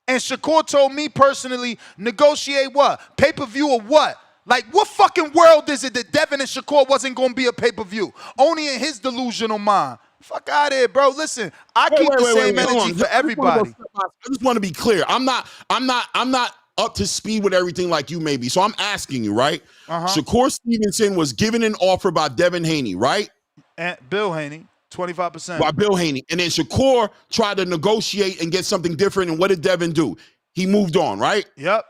And Shakur told me personally, negotiate what? Pay-per-view or what? Like, what fucking world is it that Devin and Shakur wasn't going to be a pay-per-view? Only in his delusional mind. Fuck out of here, bro. Listen, I keep the same energy for everybody. I just want to be clear. I'm not up to speed with everything like you may be. So I'm asking you, right? Shakur Stevenson was given an offer by Devin Haney, right? And Bill Haney. 25%. By Bill Haney. And then Shakur tried to negotiate and get something different. And what did Devin do? He moved on, right? Yep.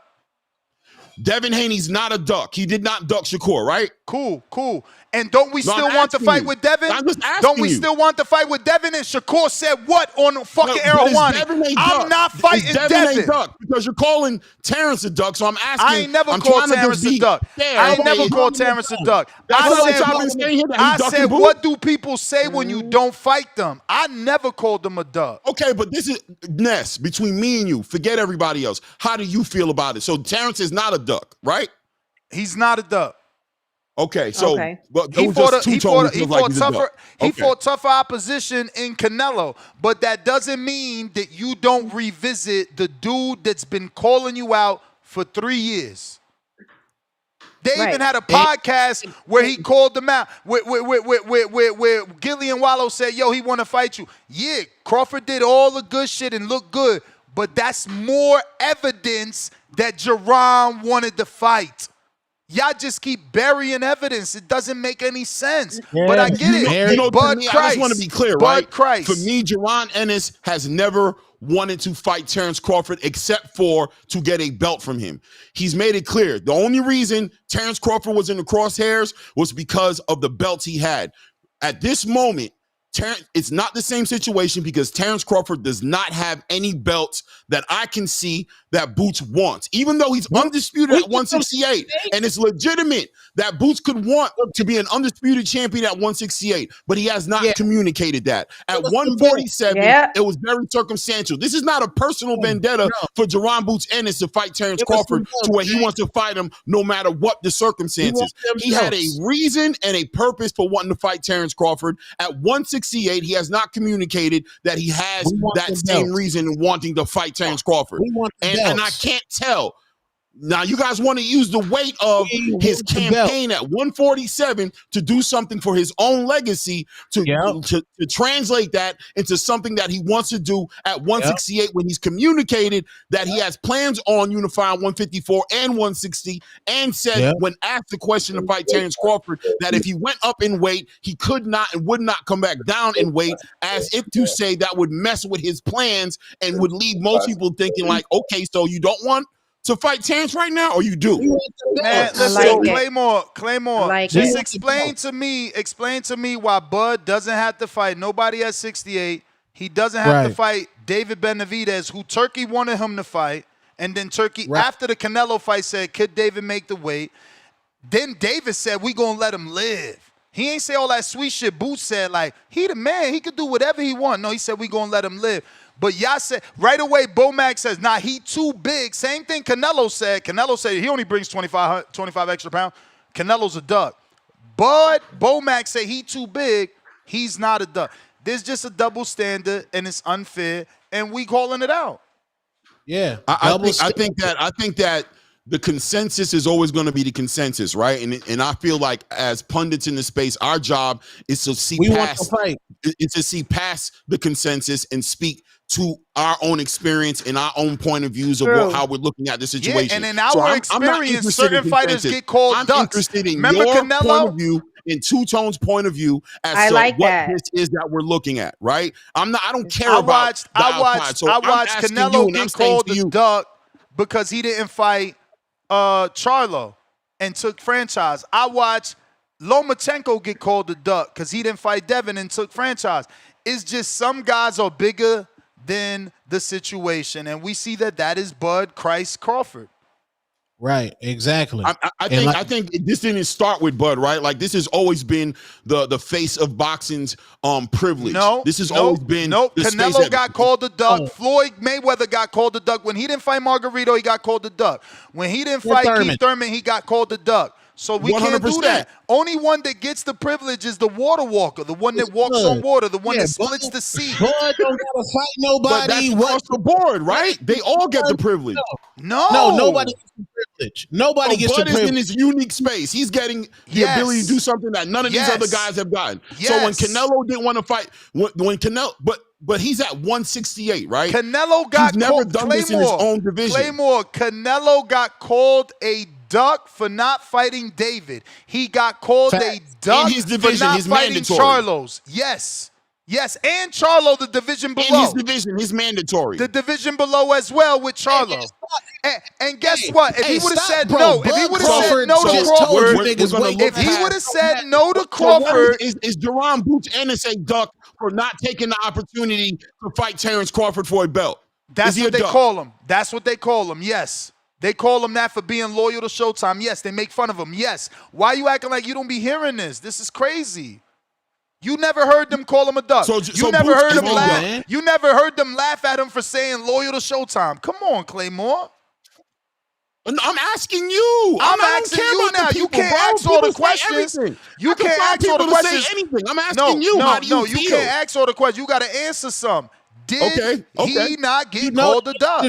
Devin Haney's not a duck. He did not duck Shakur, right? Cool. And don't we still want to fight with Devin? I'm just asking Don't we still want to fight with Devin? And Shakur said what on fucking Arowana? I'm not fighting Devin. Duck because you're calling Terrence a duck, so I'm asking. I ain't never called Terrence a duck. I ain't never called Terrence a duck. I said, what do people say when you don't fight them? I never called them a duck. Okay, but this is Ness, between me and you. Forget everybody else. How do you feel about it? So Terrence is not a duck, right? He's not a duck. Okay, so but he fought tougher opposition in Canelo, but that doesn't mean that you don't revisit the dude that's been calling you out for 3 years. They even had a podcast where he called them out, where Gillian Wallow said, yo, he want to fight you. Yeah, Crawford did all the good shit and looked good, but that's more evidence that Jerron wanted to fight. Y'all just keep burying evidence. It doesn't make any sense. Yeah. But I get it. I just want to be clear, right? For me, Jerron Ennis has never wanted to fight Terrence Crawford except for to get a belt from him. He's made it clear. The only reason Terrence Crawford was in the crosshairs was because of the belts he had. At this moment, it's not the same situation because Terrence Crawford does not have any belts that I can see that Boots wants, even though he's undisputed at 168. And it's legitimate that Boots could want to be an undisputed champion at 168, but he has not communicated that. At 147, it was very circumstantial. This is not a personal vendetta for Jerron Boots Ennis to fight Terrence Crawford to where he wants to fight him no matter what the circumstances. He had a reason and a purpose for wanting to fight Terrence Crawford. At 168, he has not communicated that he has that same reason in wanting to fight Terrence Crawford. And I can't tell. Now, you guys want to use the weight of his campaign at 147 to do something for his own legacy, to translate that into something that he wants to do at 168 when he's communicated that he has plans on unifying 154 and 160 and said when asked the question to fight Terrence Crawford that if he went up in weight, he could not and would not come back down in weight, as if to say that would mess with his plans and would leave most people thinking like, okay, so you don't want to fight Terrence right now, or you do? Man, I listen, like it. Claymore, like just it. explain to me why Bud doesn't have to fight nobody at 68. He doesn't have to Right. fight David Benavidez, who Turkey wanted him to fight. And then Turkey, Right. after the Canelo fight, said, could David make the weight? Then David said, we gonna let him live. He ain't say all that sweet shit Boots said, like, he the man, he could do whatever he want. No, he said, we gonna let him live. But y'all said, right away, Bomac says, nah, he too big. Same thing Canelo said. Canelo said he only brings 25 extra pounds. Canelo's a duck. But Bomac said he too big. He's not a duck. There's just a double standard, and it's unfair, and we calling it out. Yeah. I think that the consensus is always going to be the consensus, right? And I feel like as pundits in the space, our job is to see past the consensus and speak to our own experience and our own point of views of how we're looking at the situation. Yeah, and in our experience, certain fighters get called I'm ducks. interested in Remember your Canelo? point of view, in Two Tone's point of view, as to what this is that we're looking at, right? I don't care about I watched Canelo get called a duck because he didn't fight Charlo and took franchise. I watched Lomachenko get called a duck because he didn't fight Devin and took franchise. It's just some guys are bigger than the situation, and we see that is Bud Christ Crawford. Right, exactly. I think this didn't start with Bud, right? Like this has always been the face of boxing's privilege. This has always been the Canelo space got called a duck. Floyd Mayweather got called a duck. When he didn't fight Margarito, he got called a duck. When he didn't fight Keith Thurman, he got called a duck. So we can't do that. Only one that gets the privilege is the water walker, the one that walks on water, the one that splits the sea. Bud don't gotta fight nobody. But that's across the board, right? They all get the privilege. No, nobody gets the privilege. Nobody gets the Bud privilege. is in his unique space. He's getting the ability to do something that none of these other guys have gotten. So when Canelo didn't want to fight, when Canelo, but he's at 168, right? Canelo got He's never done this in his own division. Claymore, Canelo got called a duck for not fighting David. He got called a duck in his division, for not his fighting mandatory. Charlos. Yes, and Charlo, the division below. In his division, his mandatory. The division below as well with Charlo. And guess what? If he would have said no, if he would have said no to Crawford, if he would have said no to Crawford, is Jerron Boots Ennis a duck for not taking the opportunity to fight Terrence Crawford for a belt? That's what they call him. That's what they call him. Yes. They call him that for being loyal to Showtime. Yes. They make fun of him. Yes. Why are you acting like you don't be hearing this? This is crazy. You never heard them call him a duck. You never heard them laugh. You never heard them laugh at him for saying loyal to Showtime. Come on, Claymore. I'm asking you. I'm asking you now. You can't ask all the questions. You can't ask all the questions. I'm asking you. How do you feel? You can't ask all the questions. You got to answer some. Did he not get called a duck?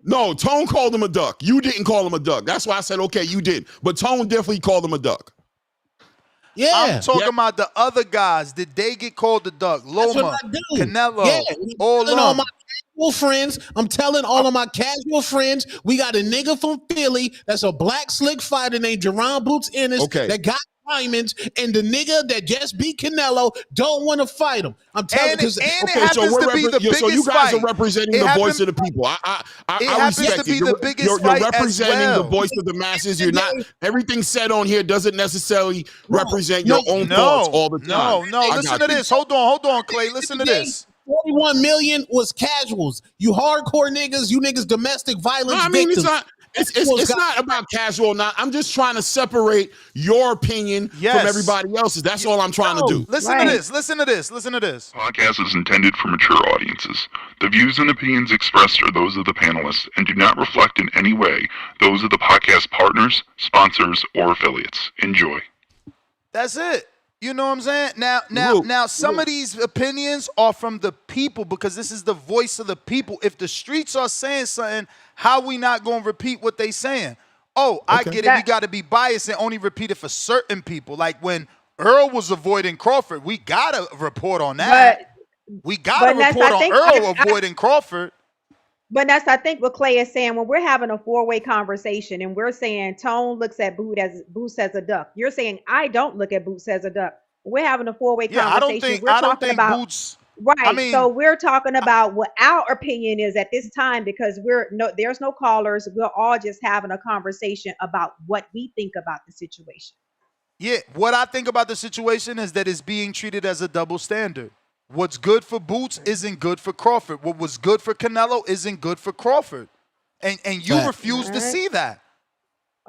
No, Tone called him a duck. You didn't call him a duck. That's why I said, okay, you did. But Tone definitely called him a duck. Yeah. I'm talking about the other guys. Did they get called a duck? Loma, Canelo, all my casual friends. I'm telling all of my casual friends, we got a nigga from Philly that's a black slick fighter named Jerron Boots Ennis that got diamonds, and the nigga that just beat Canelo don't want to fight him. I'm telling you, so you guys are representing the voice of the people. I respect it. You're representing the voice of the masses. You're not. Everything said on here doesn't necessarily represent your own thoughts all the time. No. Listen to this. Hold on, Clay. Listen to this. 41 million was casuals. You hardcore niggas, you niggas domestic violence victims. It's not about casual. I'm just trying to separate your opinion from everybody else's. That's all I'm trying to do. Listen to this. Listen to this. Podcast is intended for mature audiences. The views and opinions expressed are those of the panelists and do not reflect in any way those of the podcast partners, sponsors, or affiliates. Enjoy. That's it. You know what I'm saying? Now, some of these opinions are from the people because this is the voice of the people. If the streets are saying something, how we not going to repeat what they saying? I get it. We got to be biased and only repeat it for certain people. Like when Earl was avoiding Crawford, we got to report on that. We got to report on Earl avoiding Crawford. But that's, I think, what Clay is saying. When we're having a four-way conversation and we're saying Tone looks at Boots as a duck, you're saying I don't look at Boots as a duck. We're having a four-way conversation. I don't think Right. I mean, So we're talking about what our opinion is at this time because there's no callers. We're all just having a conversation about what we think about the situation. yeah, what I think about the situation is that it's being treated as a double standard. What's good for Boots isn't good for Crawford. What was good for Canelo isn't good for Crawford. And you Fact. refuse to see that.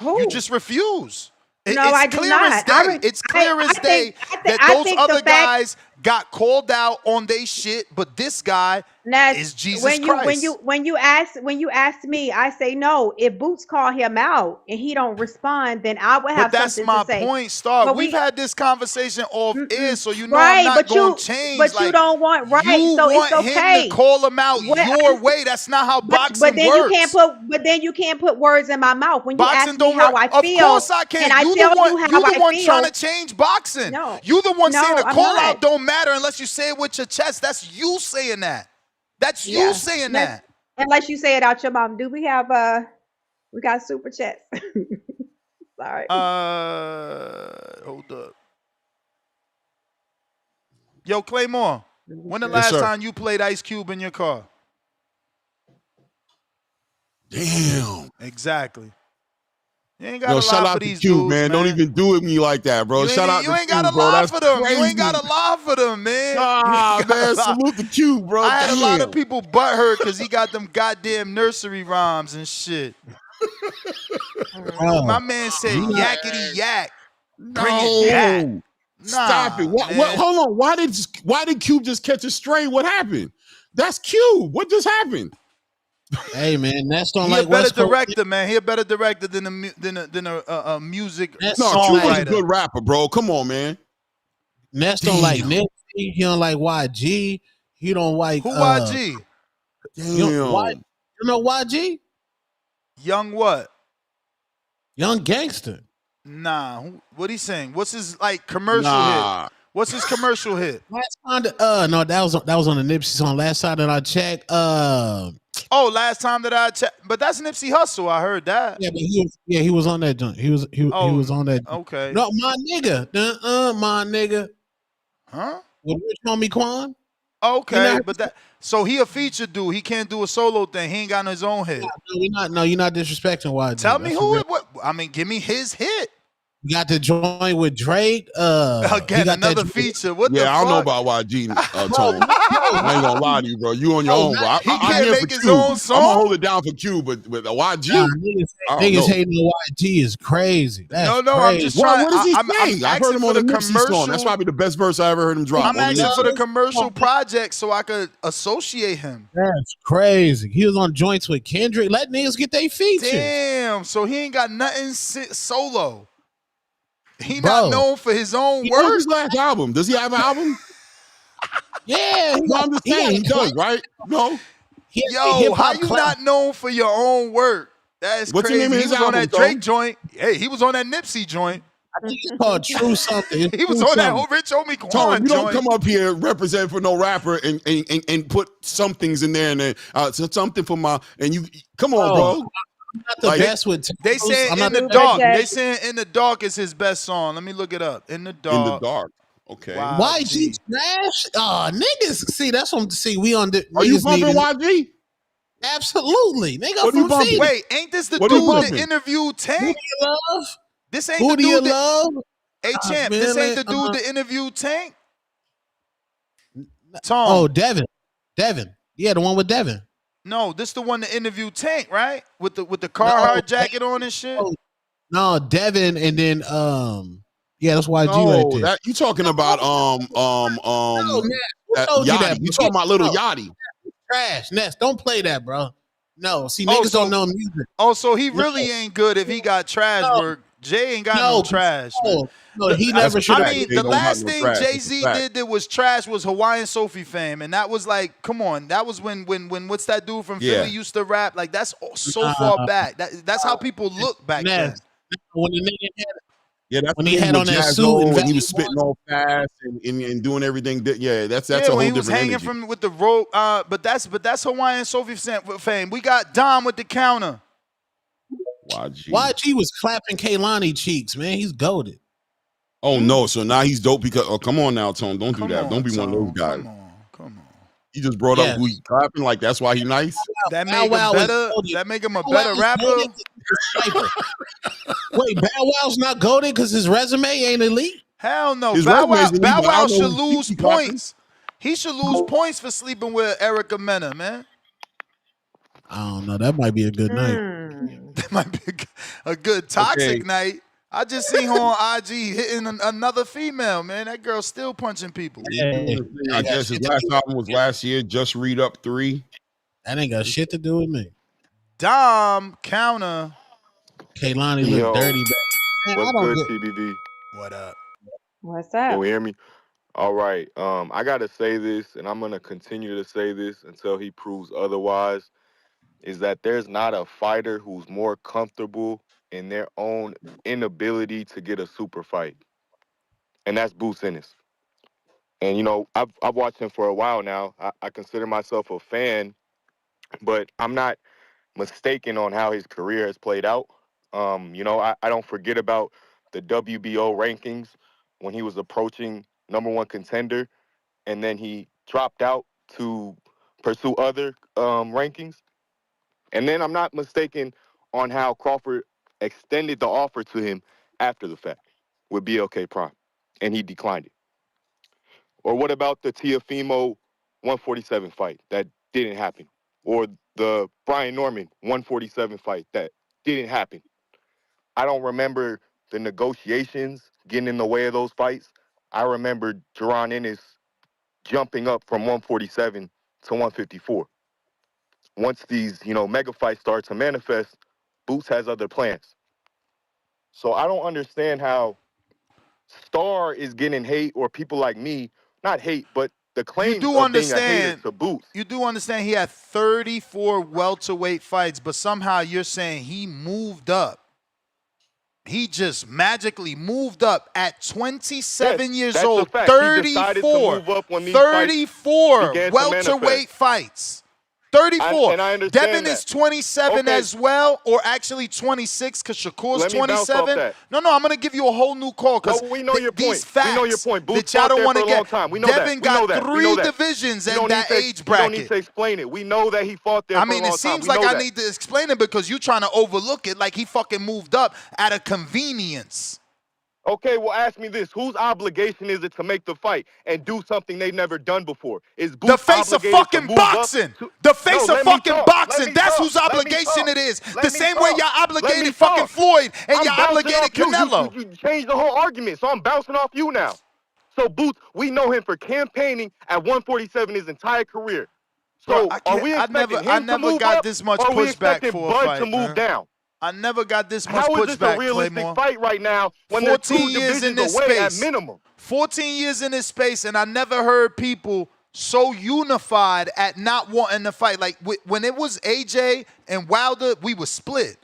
Who? You just refuse. No, I do not. It's clear as day that those other guys got called out on their shit, but this guy is Jesus Christ. When you ask me, I say no. If Boots call him out and he don't respond, then I will have But something that's to say. my point, Star. But We've had this conversation off air, so you know right, I'm not but going to change. But you don't want right. You so want it's okay. him to call him out your way. That's not how boxing but then works. You can't put words in my mouth when you Boxing ask don't me how work. I feel. Of course I can. And I You tell the one, you you how the I one feel. trying to change boxing. No, you the one saying the I'm call not. out don't matter unless you say it with your chest. That's you saying that. That's you saying that. Unless you say it out your mouth. Do we have we got super chats? Sorry. Hold up. Yo, Claymore, when the last time you played Ice Cube in your car? Damn. Exactly. You ain't got to shout lie out for to these Cube, dudes, man. Don't even do it with me like that, bro. Shout out to You ain't Cube, got to bro. lie That's for them. crazy. You ain't got to lie for them, man. Nah, man. Salute to Cube, bro. I had Damn. a lot of people butthurt because he got them goddamn nursery rhymes and shit. My man said yakety yak. Bring it back. Stop it. Hold on. Why did Cube just catch a stray? What happened? That's Cube. What just happened? Hey man, Ness don't He like a better West Coast. director, man. He a better director than a music No, Cube is a songwriter. good rapper, bro. Come on, man. Ness don't like Nipsey. He don't like YG. He don't like Who YG? Damn. You know YG? Young what? Young Gangster. Nah. What he saying? What's his commercial hit? What's his commercial hit? Last time no, that was on the Nipsey song. Last time that I checked, last time that I checked, but that's Nipsey Hussle. I heard that. Yeah, but he was on that joint. He was on that. Okay. No, my nigga. My nigga. Huh? With Rich Homie Quan. Okay, but so he a feature dude. He can't do a solo thing. He ain't got his own hit. No, you're not disrespecting YG. Tell me what? I mean, give me his hit. You got the joint with Drake. Again, another feature. What the fuck? I don't know about YG, Tone. I ain't gonna lie to you, bro. You on your own, bro. He can't make his own song. I'm gonna hold it down for Q, but with YG, niggas hating on YG is crazy. That's no, crazy. I'm just trying. What is he saying? I heard him on the commercial Nipsey song. That's probably the best verse I ever heard him drop. I'm asking for the commercial project so I could associate him. That's crazy. He was on joints with Kendrick. Let niggas get their features. Damn. So he ain't got nothing solo. He not known for his own work. His last album. Does he have an album? Yeah. I'm just saying he does, right? No. Yo, how you not known for your own work? That's What's crazy. the name of his He was on album, that Drake Tone? joint. Hey, he was on that Nipsey joint. I think it's called True Something. He was on that whole Rich Homie Quan Tom, you don't joint. come up here represent for no rapper and put some things in there and then something for my you come on, bro. I'm not the best with They say in the dark. They saying in the dark is his best song. Let me look it up. In the dark. In the dark. Okay. YG trash? Oh, niggas. See, that's what we on the. Are you bumping YG? Absolutely. Nigga, What you bumping? Wait, ain't this the What are you dude that bumping? interviewed Tank? Who do you love? This ain't Who the do you dude love? Hey, champ, man, this ain't the dude that interviewed Tank? Tom. Oh, Devin. Yeah, the one with Devin. No, this the one that interviewed Tank, right? With the Carhartt jacket on and shit. No, Devin, and then yeah, that's YG right there. That you talking about Yachty. You talking about Little Yachty. Trash. Ness, don't play that, bro. No, see, niggas don't know music. Oh, so he really ain't good if he got trash work. Jay ain't got no trash. No, he never should. I mean, the last thing Jay-Z did that was trash was Hawaiian Sophie fame, and that was like, come on, that was when what's that dude from Philly used to rap? Like that's so far back. That's how people look back then. When the nigga had that's when he had on that suit and he was spitting all fast and doing everything. That's a whole when he different was hanging energy. from with the rope. But that's Hawaiian Sophie fame. We got Dom with the counter. YG was clapping Kaylani cheeks, man. He's goated. Oh no! So now he's dope because come on now, Tone. Don't do that. Don't be one of those guys. Come on. You just brought up who he clapping, like that's why he nice. That make him better. That make him a better rapper. Wait, Bow Wow's not goaded because his resume ain't elite? Hell no. His Bow resume is elite, Wow but I don't should know who lose he clapping. points. He should lose points for sleeping with Erica Mena, man. I don't know. That might be a good night. That might be a good toxic night. I just seen her on IG hitting another female, man. That girl's still punching people. I guess his last album was last year. Just Read Up 3. That ain't got shit to do with me. Dom counter. Kaylani look dirty. Man, What's I don't good, get- TBV? What up? What's up? Can you hear me? All right. I gotta say this, and I'm gonna continue to say this until he proves otherwise. Is that there's not a fighter who's more comfortable in their own inability to get a super fight, and that's Boots Ennis. And you know, I've watched him for a while now. I consider myself a fan, but I'm not mistaken on how his career has played out. You know, I don't forget about the WBO rankings when he was approaching #1 contender, and then he dropped out to pursue other rankings. And then I'm not mistaken on how Crawford extended the offer to him after the fact with BLK Prime, and he declined it. Or what about the Teofimo 147 fight that didn't happen? Or the Brian Norman 147 fight that didn't happen? I don't remember the negotiations getting in the way of those fights. I remember Jaron Ennis jumping up from 147 to 154. Once these, mega fights start to manifest, Boots has other plans. So I don't understand how Star is getting hate, or people like me, not hate, but the claims of being a hater to Boots. You do understand he had 34 welterweight fights, but somehow you're saying he moved up. He just magically moved up at 27 years old. 34 welterweight fights. 34. And I understand Devin that. is 27 Okay. as well, or actually 26 because Shakur's Let me bounce off 27. that. No, I'm going to give you a whole new call because No, we know your these point. facts We know your point. Boots that y'all fought don't there want for to a long get. time. We know Devin that. We know got that. We 3 know that. divisions You in don't that need to- age You bracket. don't need to explain it. We know that he fought there I for mean, a it long time. seems We like know I that. need to explain it because you're trying to overlook it like he fucking moved up at a convenience. Okay, well, ask me this. Whose obligation is it to make the fight and do something they've never done before? Is Boots The face of obligated fucking to move boxing. up to- The face No, of let me fucking talk. boxing. Let me That's talk. whose Let me obligation talk. it is. Let The me same way talk. y'all Let me obligated fucking talk. Floyd and I'm y'all bouncing obligated off you. Canelo. You changed the whole argument, so I'm bouncing off you now. So Boots, we know him for campaigning at 147 his entire career. So Bro, are we expecting I him to never move got up, this much or are we pushback expecting for a Bud fight, to move man. down? I never got this much How is this a pushback, realistic Claymore. fight right now when they're 14 2 years in divisions this away at space. minimum? 14 years in this space, and I never heard people so unified at not wanting to fight. Like when it was AJ and Wilder, we were split.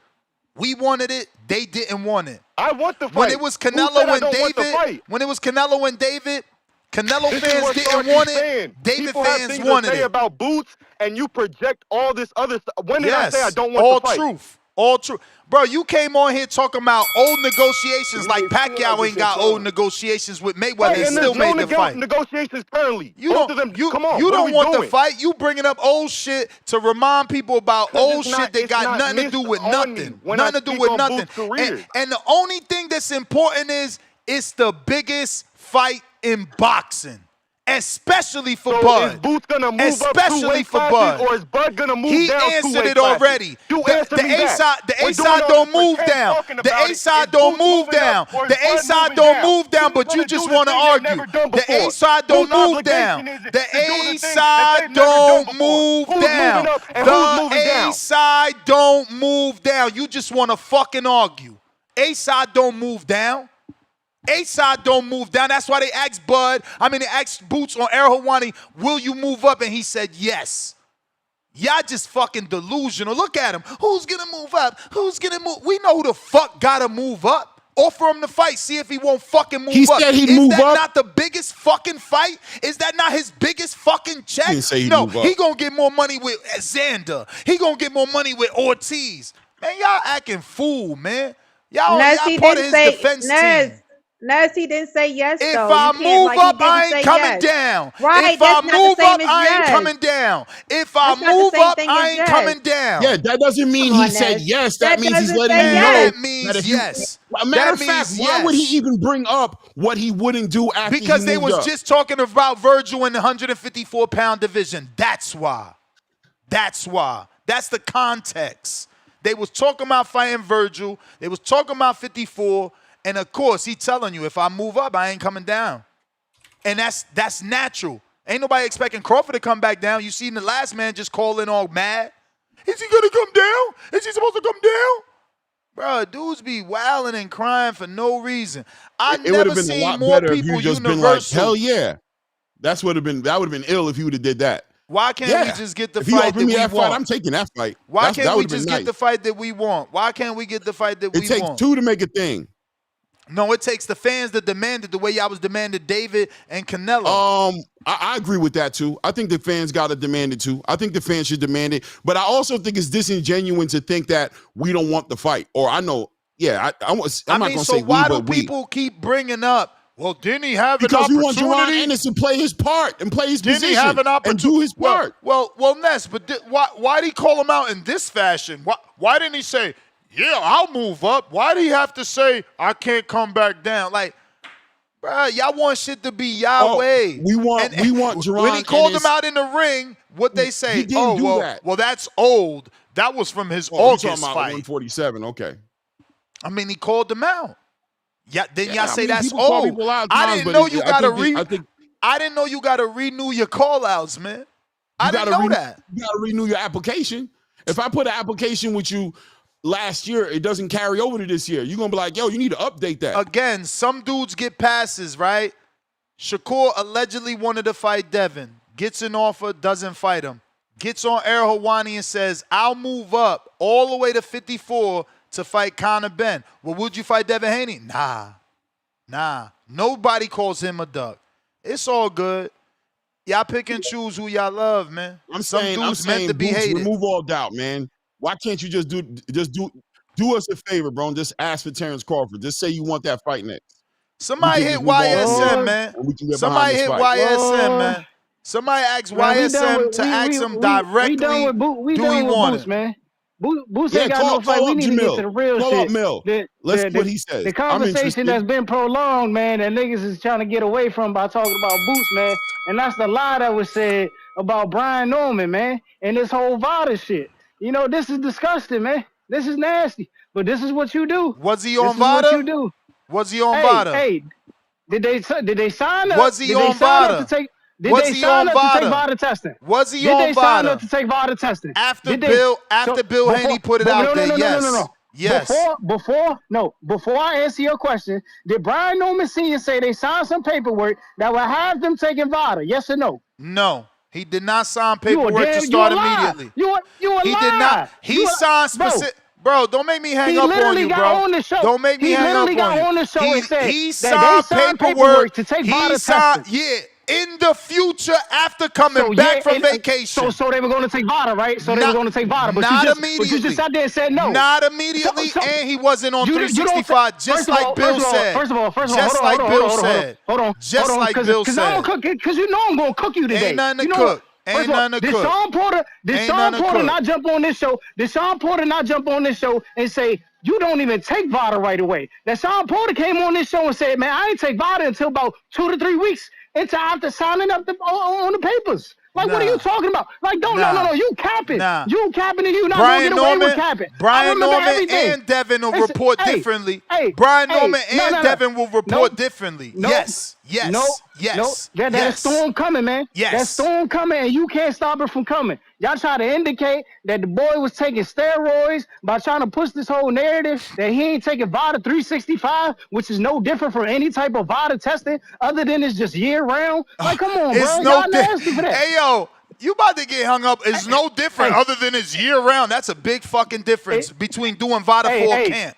We wanted it. They didn't want it. I want the fight. When it was Who said Canelo I and don't want the David, fight? when it was Canelo and David, Canelo This is fans what didn't Starkey's want it. saying. David People have fans things wanted to say it. about Boots, and you project all this other stuff. When did I Yes, say I don't want all the fight? truth. All true. Bro, you came on here talking about old negotiations like Pacquiao ain't got old negotiations with Mayweather Right, and and still there's no made the fight. negotiations currently. You Both don't, of them, you, come on, you what are don't we want doing? the fight. You bringing up old shit to remind people about 'Cause old it's shit not- that it's got not nothing to do with missed on me nothing. when I Nothing to do speak with on nothing. Boots' career. And the only thing that's important is it's the biggest fight in boxing. Especially for So Bud. is Boots gonna move Especially up 2 weight for classes, Bud. or is Bud gonna move He down 2 answered weight it classes? already. You The answer me A that. side, the We're A doing side all don't this move pretend down. talking The about A it. side Is don't Boots move moving down. up, or is The A Bud side moving don't down? move down, Who's but you gonna just do the want to thing they've argue. never done The before? A side don't Whose move down. obligation is it The to do the A things that side they've never done don't before? move Who's down. moving up and who's The moving A down? side don't move down. You just want to fucking argue. A side don't move down. A side don't move down. That's why they asked they asked Boots on Air Hawani, will you move up? And he said yes. Y'all just fucking delusional. Look at him. Who's gonna move up? Who's gonna move? We know who the fuck gotta move up. Offer him the fight. See if he won't fucking move up. He said he'd move Is that up. not the biggest fucking fight? Is that not his biggest fucking check? He didn't say he'd No, move up. he gonna get more money with Xander. He gonna get more money with Ortiz. Man, y'all acting fool, man. Y'all Nez, he part of didn't his say, defense Nez, team. Notice he didn't say yes, If though. I You can't, move like, he up, I didn't ain't say coming yes. down. Right, If I that's not the move same up, as I ain't yes. coming down. If I That's not the move same up, thing I as ain't yes. coming down. Yeah, that doesn't mean Come he on, said Ness. yes. That That means he's doesn't letting say you Man, know yes. that means that if yes. a matter That of fact, means why would he yes. even bring up what he wouldn't do after Because he they moved was up? just talking about Virgil in the 154-pound division. That's why. That's why. That's the context. They was talking about fighting Virgil. They was talking about 54. And, of course, he telling you, if I move up, I ain't coming down. And that's natural. Ain't nobody expecting Crawford to come back down. You seen the last man just calling all mad. Is he going to come down? Is he supposed to come down? Bro, dudes be wilding and crying for no reason. I It would never have been a seen lot more better if people you just been like, universal. hell yeah. That would have been ill if you would have did that. Why can't Yeah. we just get the If he fight offered that me we that want? fight, I'm taking that fight. Why That can't we would have been just nice. get the fight that we want? Why can't we get the fight that we It takes want? two to make a thing. No, it takes the fans that demand it the way y'all was demanded David and Canelo. I agree with that too. I think the fans got to demand it too. I think the fans should demand it. But I also think it's disingenuous to think that we don't want the fight. Or I know, yeah, I'm not going to so say why we, do but we. people keep bringing up, well, didn't he have Because an we want opportunity? Jerron Ennis to play his part and play his Didn't position he have an and do his part. Well, Ness, but why did he call him out in this fashion? Why didn't he say, yeah, I'll move up? Why did he have to say, I can't come back down? Like, bro, y'all want shit to be y'all way. We want Jerron when he called Ennis, him out in the ring, what they say? He didn't do well, that. Well, that's old. That was from his you August talking about fight. 147? Okay. I mean, he called him out. Yeah, then y'all say that's people call old. people out I times, didn't but know you gotta I didn't know you gotta renew your call outs, man. I didn't know that. You gotta renew your application. If I put an application with you last year, it doesn't carry over to this year. You're gonna be like, yo, you need to update that. Again, some dudes get passes, right? Shakur allegedly wanted to fight Devin. Gets an offer, doesn't fight him. Gets on Air Hawani and says, I'll move up all the way to 54 to fight Conor Ben. Well, would you fight Devin Haney? Nah. Nobody calls him a duck. It's all good. Y'all pick and choose who y'all love, man. I'm Some saying, dudes meant to be Boots, hated. remove all doubt, man. Why can't you just do us a favor, bro, and just ask for Terrence Crawford? Just say you want that fight next. Somebody hit YSM, man. Somebody hit YSM, man. Somebody asked YSM to ask him directly, we done with Boots, man. Boots ain't got no fight. We need to get to the real shit. Call up Mill. Let's see what he says. The conversation that's been prolonged, man, that niggas is trying to get away from by talking about Boots, man. And that's the lie that was said about Brian Norman, man, and this whole VADA shit. You know, this is disgusting, man. This is nasty. But this is what you do. Was he on VADA? This is what you do. Was he on VADA? Hey, did they sign up? Was he on VADA? Did they sign up to take VADA testing? Was he on VADA? Did they sign up VADA? to take VADA testing? After Bill Haney put it out there, yes. No. Yes. Before I answer your question, did Brian Norman Sr. say they signed some paperwork that would have them taking VADA? Yes or no? No. He did not sign paperwork to start immediately. You a He lie. did not. He signed specific. Bro, don't make me hang up on you, bro. Don't make me hang up on you. He literally got on the show and said he that they signed paperwork to take VADA testing. Yeah, in the future after coming back from vacation. So they were going to take VADA, right? So they were going to take VADA, but you just sat there and said no. Not immediately, and he wasn't on 365, just like Bill said. First of all, just like Bill said. Hold on. Just like Bill said. Because you know I'm going to cook you today. Ain't nothing to cook. Ain't nothing to cook. Did Sean Porter not jump on this show? Did Sean Porter not jump on this show and say, you don't even take VADA right away? That Sean Porter came on this show and said, man, I ain't take VADA until about 2 to 3 weeks into after signing up on the papers. Like, what are you talking about? Like, no, you capping. You capping and you not going to get away with capping. Brian Norman and Devin will report differently. Brian Norman and Devin will report differently. Yes. That storm coming, man. Yes. That storm coming, and you can't stop it from coming. Y'all try to indicate that the boy was taking steroids by trying to push this whole narrative that he ain't taking VADA 365, which is no different from any type of VADA testing other than it's just year round. Like, come on, bro. Y'all nasty for that. Hey, yo, you about to get hung up. It's no different other than it's year round. That's a big fucking difference between doing VADA for a camp.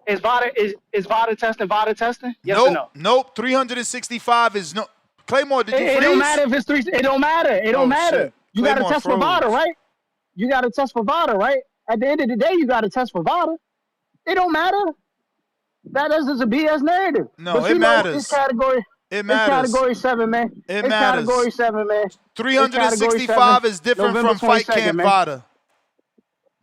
Is VADA testing? Yes or no? Nope. 365 is no. Claymore, did you freeze? It don't matter if it's 3. It don't matter. It don't matter. Shit. You got to test for VADA, right? You got to test for VADA, right? At the end of the day, you got to test for VADA. It don't matter. That is just a BS narrative. No, but it you know, it's matters. category. It It's matters. category 7, man. It It's matters. category 7, man. It's category 365 7, is different November from fight 22nd, camp man. VADA.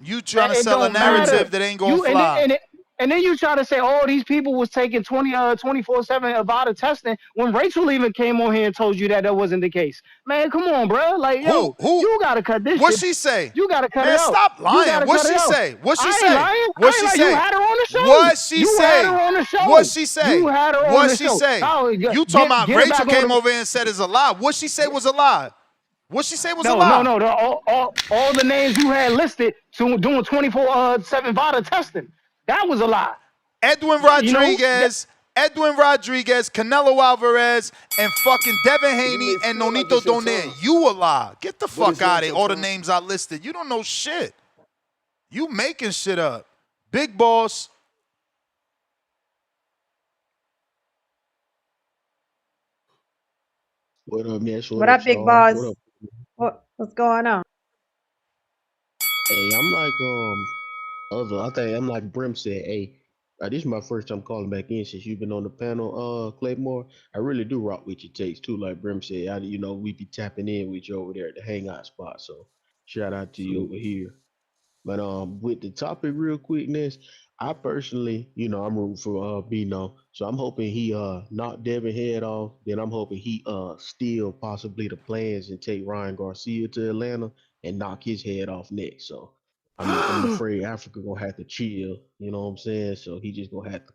You trying to It sell a don't matter. narrative that ain't gonna You fly. and then you try to say, oh, these people was taking 24/7 Avada testing when Rachel even came on here and told you that wasn't the case. Man, come on, bro. Like, yo, you gotta cut this What shit. she say? You gotta cut Man, it out. stop You lying. gotta What cut she it out. say? What she I say? ain't lying. What I ain't she lying. say? You had her on the show. What she You say? had her on the show. What she say? You had her on What the she show. say? Oh, You talking about get Rachel back on came the- over here and said it's a lie. What she say was a lie? What she say was a No, lie? no. All the names you had listed doing 24/7 VADA testing. That was a lie. Edwin Rodriguez, Canelo Alvarez, and fucking Devin Haney and Nonito Donaire. You a lie. Get the fuck out of here. All the names I listed. You don't know shit. You making shit up. Big Boss. What up, Ness? What up, Big Star? What Boss? up? What's going on? Hey, I'm like I think I'm like Brim said. Hey, this is my first time calling back in since you've been on the panel, Claymore. I really do rock with your takes too. Like Brim said, we be tapping in with you over there at the hangout spot. So shout out to you over here. But with the topic real quickness, I personally, I'm rooting for Bino. So I'm hoping he knock Devin head off. Then I'm hoping he steal possibly the plans and take Ryan Garcia to Atlanta and knock his head off next. So I'm afraid Africa gonna have to chill. You know what I'm saying? So he just gonna have to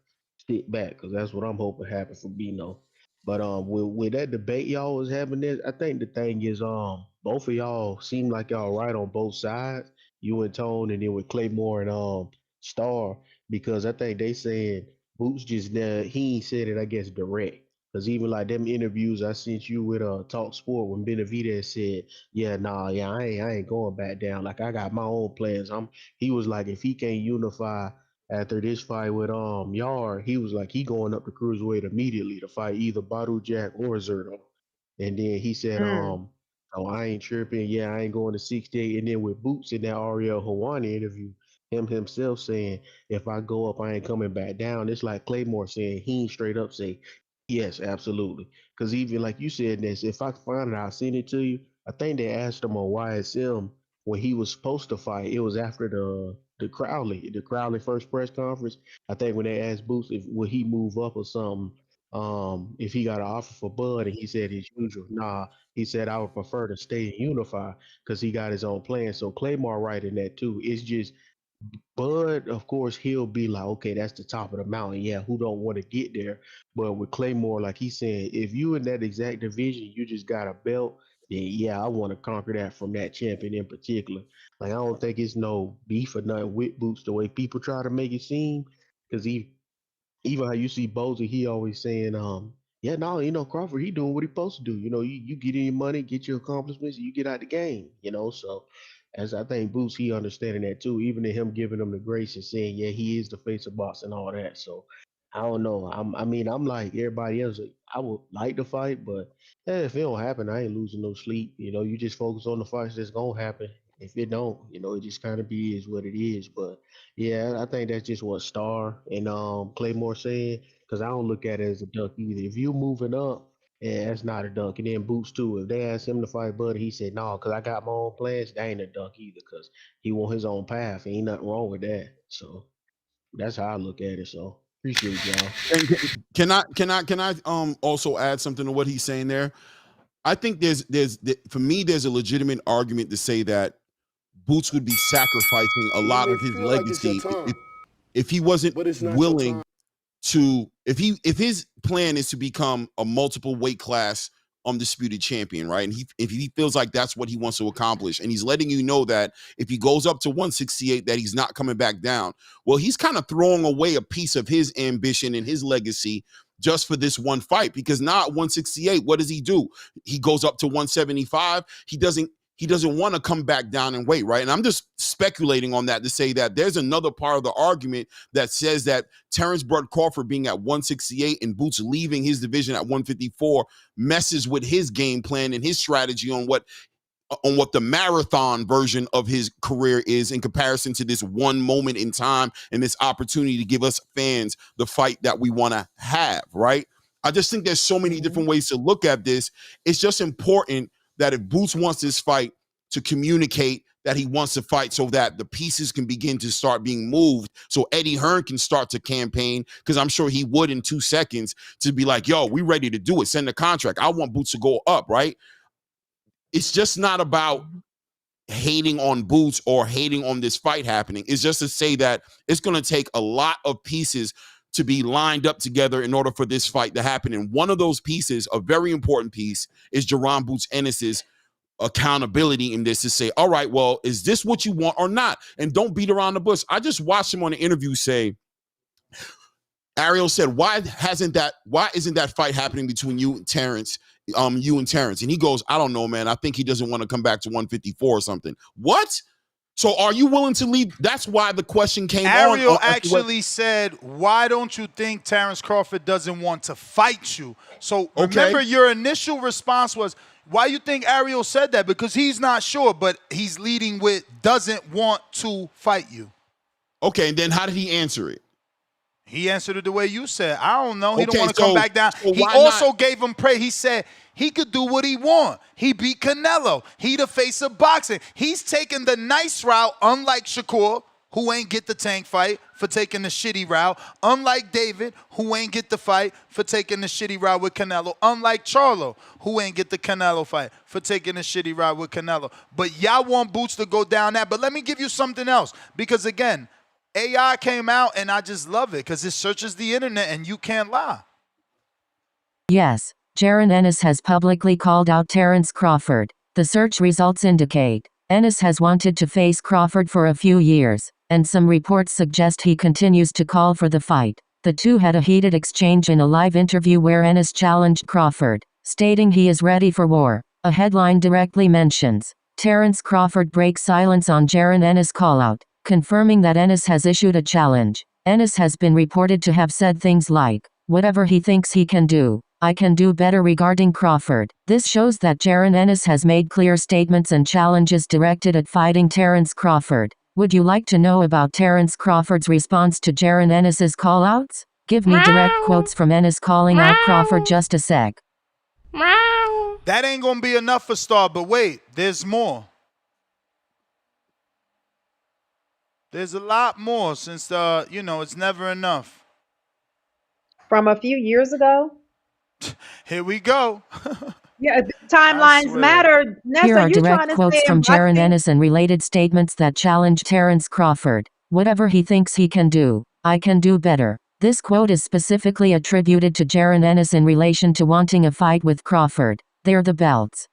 sit back because that's what I'm hoping happen for Bino. But with that debate y'all was having this, I think the thing is both of y'all seem like y'all right on both sides, you and Tone, and then with Claymore and Star, because I think they saying Boots just he ain't said it, I guess, direct. Because even like them interviews I sent you with Talk Sport when Benavidez said, yeah, nah, yeah, I ain't going back down. Like I got my own plans. He was like, if he can't unify after this fight with Yard, he was like he going up to cruiserweight immediately to fight either Badu Jack or Zerto. And then he said, oh, I ain't tripping. Yeah, I ain't going to 68. And then with Boots in that Ariel Hawani interview, him himself saying, if I go up, I ain't coming back down. It's like Claymore saying he ain't straight up say, yes, absolutely. Because even like you said, this, if I find it, I'll send it to you. I think they asked him on YSM when he was supposed to fight. It was after the Crowley first press conference. I think when they asked Boots if would he move up or something, if he got an offer for Bud, and he said his usual, nah. He said I would prefer to stay and unify because he got his own plan. So Claymore right in that too. It's just Bud, of course, he'll be like, okay, that's the top of the mountain. Yeah, who don't want to get there? But with Claymore, like he said, if you in that exact division, you just got a belt, then yeah, I want to conquer that from that champion in particular. Like I don't think it's no beef or nothing with Boots the way people try to make it seem. Because even how you see Boza, he always saying, yeah, no, Crawford, he doing what he supposed to do. You get in your money, get your accomplishments, you get out the game, So as I think Boots, he understanding that too, even in him giving him the grace and saying, yeah, he is the face of box and all that. So I don't know. I'm like everybody else. I would like to fight, but if it don't happen, I ain't losing no sleep. You just focus on the fights that's gonna happen. If it don't, it just kind of is what it is. But yeah, I think that's just what Star and Claymore saying, because I don't look at it as a duck either. If you moving up, yeah, that's not a dunk. And then Boots too. If they asked him to fight Buddy, he said no, because I got my own plans. That ain't a dunk either, because he want his own path. Ain't nothing wrong with that. So that's how I look at it. So appreciate y'all. And can I also add something to what he's saying there? I think for me there's a legitimate argument to say that Boots would be sacrificing a lot of his legacy if he wasn't willing to, if his plan is to become a multiple weight class undisputed champion, right? And if he feels like that's what he wants to accomplish, and he's letting you know that if he goes up to 168 that he's not coming back down, well, he's kind of throwing away a piece of his ambition and his legacy just for this one fight, because now at 168, what does he do? He goes up to 175. He doesn't want to come back down and weight, right? And I'm just speculating on that to say that there's another part of the argument that says that Terrence Bud Crawford being at 168 and Boots leaving his division at 154 messes with his game plan and his strategy on what on what the marathon version of his career is in comparison to this one moment in time and this opportunity to give us fans the fight that we want to have, right? I just think there's so many different ways to look at this. It's just important that if Boots wants this fight, to communicate that he wants to fight so that the pieces can begin to start being moved so Eddie Hearn can start to campaign, because I'm sure he would in 2 seconds, to be like, yo, we ready to do it. Send the contract. I want Boots to go up, right? It's just not about hating on Boots or hating on this fight happening. It's just to say that it's going to take a lot of pieces to be lined up together in order for this fight to happen. And one of those pieces, a very important piece, is Jaron Boots Ennis's accountability in this, to say, all right, well, is this what you want or not? And don't beat around the bush. I just watched him on an interview say, Ariel said, why isn't that fight happening between you and Terrence? And he goes, I don't know, man. I think he doesn't want to come back to 154 or something. What? So are you willing to leave? That's why the question came on. Ariel actually said, why don't you think Terrence Crawford doesn't want to fight you? So remember, your initial response was, why you think Ariel said that? Because he's not sure, but he's leading with doesn't want to fight you. Okay, and then how did he answer it? He answered it the way you said. I don't know. He don't Okay, want to come back down. so He why also not? gave him praise. He said he could do what he want. He beat Canelo. He the face of boxing. He's taking the nice route, unlike Shakur, who ain't get the tank fight for taking the shitty route. Unlike David, who ain't get the fight for taking the shitty route with Canelo. Unlike Charlo, who ain't get the Canelo fight for taking the shitty route with Canelo. But y'all want Boots to go down that. But let me give you something else. Because again, AI came out, and I just love it because it searches the internet, and you can't lie. Yes, Jaron Ennis has publicly called out Terrence Crawford. The search results indicate Ennis has wanted to face Crawford for a few years, and some reports suggest he continues to call for the fight. The two had a heated exchange in a live interview where Ennis challenged Crawford, stating he is ready for war. A headline directly mentions Terrence Crawford breaks silence on Jaron Ennis callout, confirming that Ennis has issued a challenge. Ennis has been reported to have said things like, whatever he thinks he can do, I can do better regarding Crawford. This shows that Jaron Ennis has made clear statements and challenges directed at fighting Terrence Crawford. Would you like to know about Terrence Crawford's response to Jaron Ennis's callouts? Give me direct quotes from Ennis calling out Crawford. Just a sec. That ain't gonna be enough for Star, but wait, there's more. There's a lot more since, it's never enough. From a few years ago? Here we go. Yeah, timelines matter. Nessa, Here are you trying direct to quotes say from Jaron boxing? Ennis and related statements that challenge Terrence Crawford. Whatever he thinks he can do, I can do better. This quote is specifically attributed to Jaron Ennis in relation to wanting a fight with Crawford. They're the belts.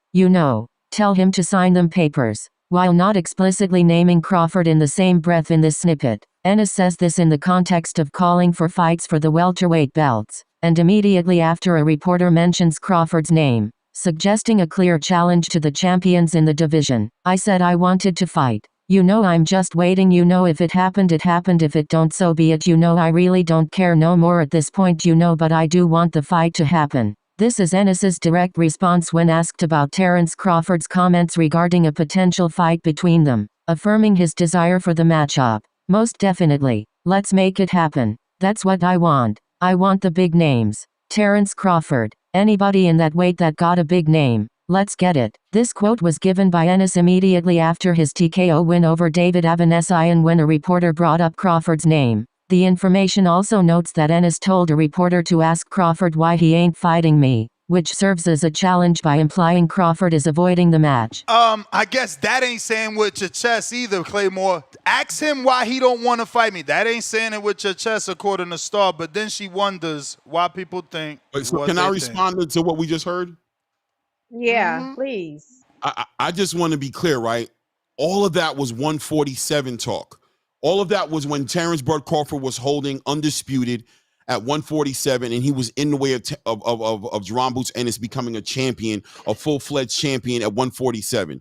Tell him to sign them papers. While not explicitly naming Crawford in the same breath in this snippet, Ennis says this in the context of calling for fights for the welterweight belts, and immediately after a reporter mentions Crawford's name, suggesting a clear challenge to the champions in the division. I said I wanted to fight. I'm just waiting. If it happened, it happened. If it don't, so be it. I really don't care no more at this point. But I do want the fight to happen. This is Ennis's direct response when asked about Terrence Crawford's comments regarding a potential fight between them, affirming his desire for the matchup. Most definitely. Let's make it happen. That's what I want. I want the big names. Terrence Crawford. Anybody in that weight that got a big name. Let's get it. This quote was given by Ennis immediately after his TKO win over David Avanesian when a reporter brought up Crawford's name. The information also notes that Ennis told a reporter to ask Crawford why he ain't fighting me, which serves as a challenge by implying Crawford is avoiding the match. I guess that ain't saying with your chest either, Claymore. Ask him why he don't want to fight me. That ain't saying it with your chest, according to Star. But then she wonders why people think. Wait, so can I respond to what we just heard? Yeah, please. I just want to be clear, right? All of that was 147 talk. All of that was when Terrence Bud Crawford was holding undisputed at 147, and he was in the way of Jaron Boots Ennis becoming a champion, a full-fledged champion at 147.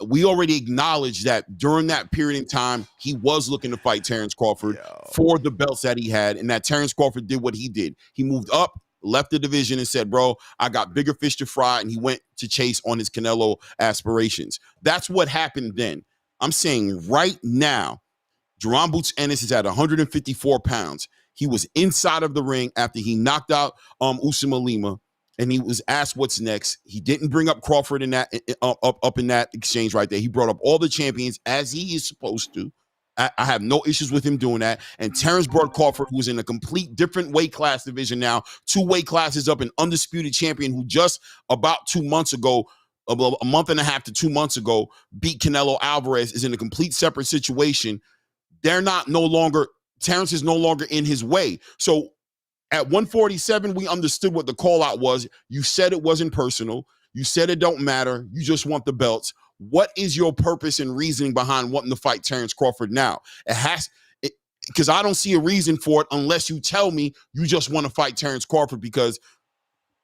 We already acknowledged that during that period in time, he was looking to fight Terrence Crawford for the belts that he had, and that Terrence Crawford did what he did. He moved up left the division and said, bro, I got bigger fish to fry, and he went to chase on his Canelo aspirations. That's what happened then. I'm saying right now, Jaron Boots Ennis is at 154 pounds. He was inside of the ring after he knocked out Usama Lima, and he was asked what's next. He didn't bring up Crawford in that up in that exchange right there. He brought up all the champions as he is supposed to. I have no issues with him doing that. And Terrence brought Crawford, who's in a complete different weight class division now, 2 weight classes up, an undisputed champion who just about 2 months ago, a month and a half to 2 months ago, beat Canelo Alvarez, is in a complete separate situation. Terrence is no longer in his way. So at 147, we understood what the call out was. You said it wasn't personal. You said it don't matter. You just want the belts. What is your purpose and reasoning behind wanting to fight Terrence Crawford now? Because I don't see a reason for it unless you tell me you just want to fight Terrence Crawford because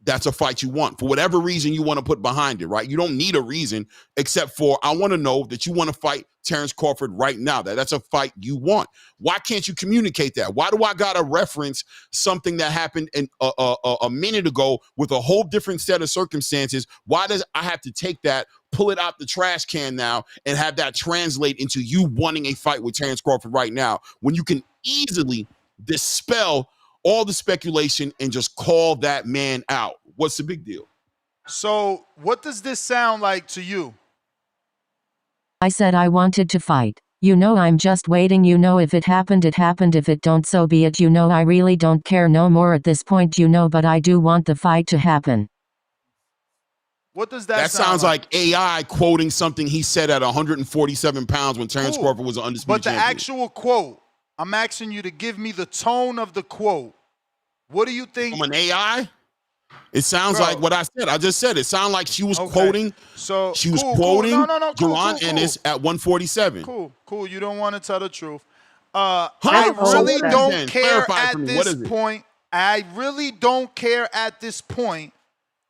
that's a fight you want. For whatever reason you want to put behind it, right? You don't need a reason except for I want to know that you want to fight Terrence Crawford right now. That's a fight you want. Why can't you communicate that? Why do I got to reference something that happened in a minute ago with a whole different set of circumstances? Why does I have to take that, pull it out the trash can now, and have that translate into you wanting a fight with Terrence Crawford right now when you can easily dispel all the speculation and just call that man out? What's the big deal? So what does this sound like to you? I said I wanted to fight. I'm just waiting. If it happened, it happened. If it don't, so be it. I really don't care no more at this point, but I do want the fight to happen. What does that sound sounds like AI quoting something he said at 147 pounds when Terrence Crawford was an undisputed champion. But the actual quote, I'm asking you to give me the tone of the quote. What do you think? From an AI? It sounds like what I said. I just said it. Sounded like she was quoting. So she was quoting Jaron Ennis at 147. Cool. You don't want to tell the truth. I really don't care at this point. I really don't care at this point.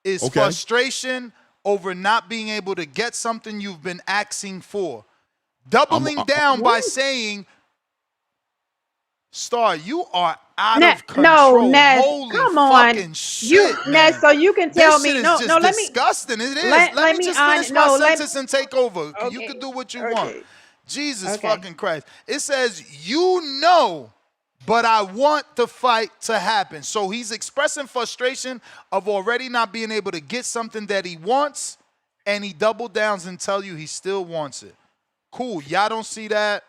Is frustration over not being able to get something you've been asking for. Doubling down by saying, Star, you are out of control. No, Ness, holy come on. Fucking shit, Ness, so you can tell me. This shit is just disgusting. It is. Let me just finish my sentence and take over. Okay. You can do what you want. Jesus fucking Christ. It says, but I want the fight to happen. So he's expressing frustration of already not being able to get something that he wants, and he double downs and tell you he still wants it. Cool. Y'all don't see that?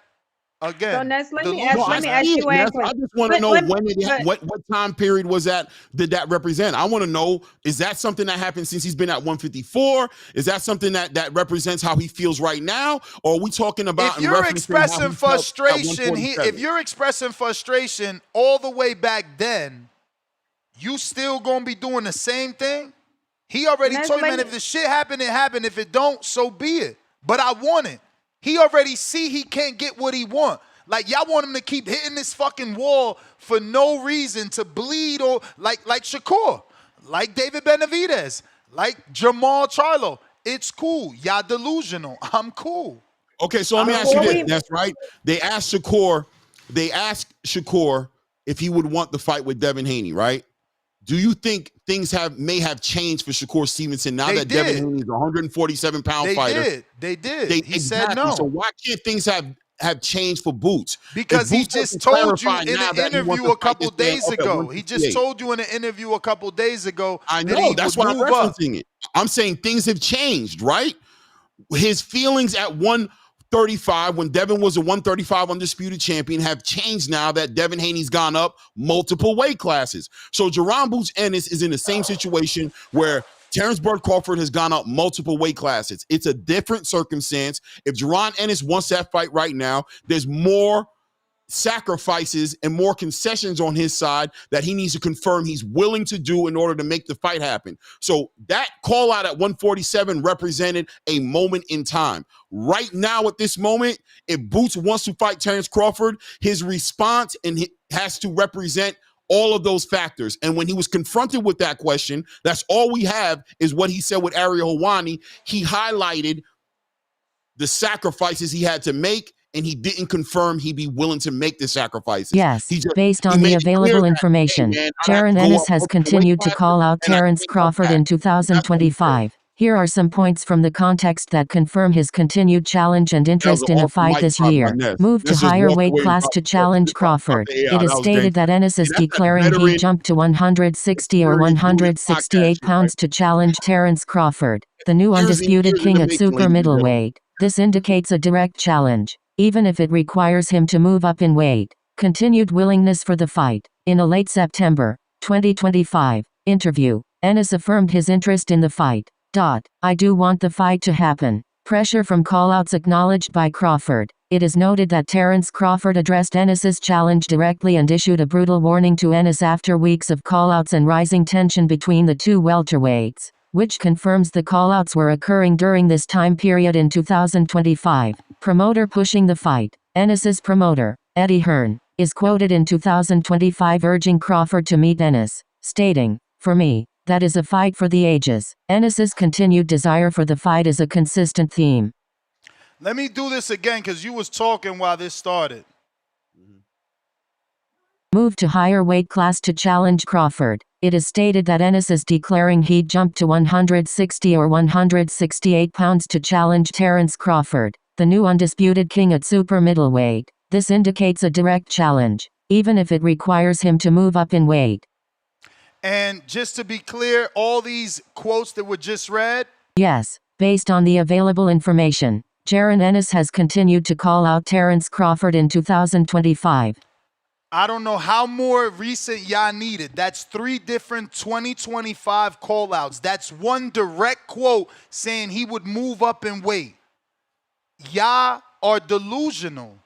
Again, so Ness, let me ask you. I just want to know what time period was that? Did that represent? I want to know, is that something that happened since he's been at 154? Is that something that represents how he feels right now? Or are we talking about? If you're expressing frustration, if you're expressing frustration all the way back then, you still gonna be doing the same thing? He already told you, man, if the shit happened, it happened. If it don't, so be it. But I want it. He already see he can't get what he want. Like, y'all want him to keep hitting this fucking wall for no reason, to bleed, or like Shakur, like David Benavidez, like Jamal Charlo. It's cool. Y'all delusional. I'm cool. Okay, so let me ask you this. That's right. They asked Shakur if he would want the fight with Devin Haney, right? Do you think things may have changed for Shakur Stevenson now that Devin Haney is a 147-pound fighter? They did. He said no. So why can't things have changed for Boots? Because he just told you in an interview a couple days ago. He just told you in an interview a couple days ago. I know. That's why I'm referencing it. I'm saying things have changed, right? His feelings at 135, when Devin was a 135 undisputed champion, have changed now that Devin Haney's gone up multiple weight classes. So Jaron Boots Ennis is in the same situation where Terrence Bud Crawford has gone up multiple weight classes. It's a different circumstance. If Jaron Ennis wants that fight right now, there's more sacrifices and more concessions on his side that he needs to confirm he's willing to do in order to make the fight happen. So that call out at 147 represented a moment in time. Right now at this moment, if Boots wants to fight Terrence Crawford, his response has to represent all of those factors. And when he was confronted with that question, that's all we have is what he said with Ariel Helwani. He highlighted the sacrifices he had to make and he didn't confirm he'd be willing to make the sacrifices. Yes, He just, based on he the made it clear available that, information, hey, man, I'd have Jaron to go Ennis up has the weight continued to class, call out and I Terrence can't come Crawford back. in That's what he said. 2025. Here are some points from the context that confirm his continued challenge and That was interest an in a awesome fight mic this drop by year. Ness. Move to Ness just higher walked weight away and class dropped to challenge Crawford. the AI. It is That was stated gangster. that Ennis is See, that's that declaring he veteran jumped to 160 or experience doing this podcast 168 shit, right? pounds to challenge Terrence Crawford, the new Years and undisputed years in king the at making, super ladies and gentlemen. middleweight. This indicates a direct challenge, even if it requires him to move up in weight. Continued willingness for the fight. In a late September 2025 interview, Ennis affirmed his interest in the fight. I do want the fight to happen. Pressure from callouts acknowledged by Crawford. It is noted that Terrence Crawford addressed Ennis's challenge directly and issued a brutal warning to Ennis after weeks of callouts and rising tension between the two welterweights, which confirms the callouts were occurring during this time period in 2025. Promoter pushing the fight. Ennis's promoter, Eddie Hearn, is quoted in 2025 urging Crawford to meet Ennis, stating, "For me, that is a fight for the ages." Ennis's continued desire for the fight is a consistent theme. Let me do this again because you was talking while this started. Move to higher weight class to challenge Crawford. It is stated that Ennis is declaring he'd jump to 160 or 168 pounds to challenge Terrence Crawford, the new undisputed king at super middleweight. This indicates a direct challenge, even if it requires him to move up in weight. And just to be clear, all these quotes that were just read? Yes, based on the available information, Jaron Ennis has continued to call out Terrence Crawford in 2025. I don't know how more recent y'all needed. That's 3 different 2025 call-outs. That's one direct quote saying he would move up in weight. Y'all are delusional.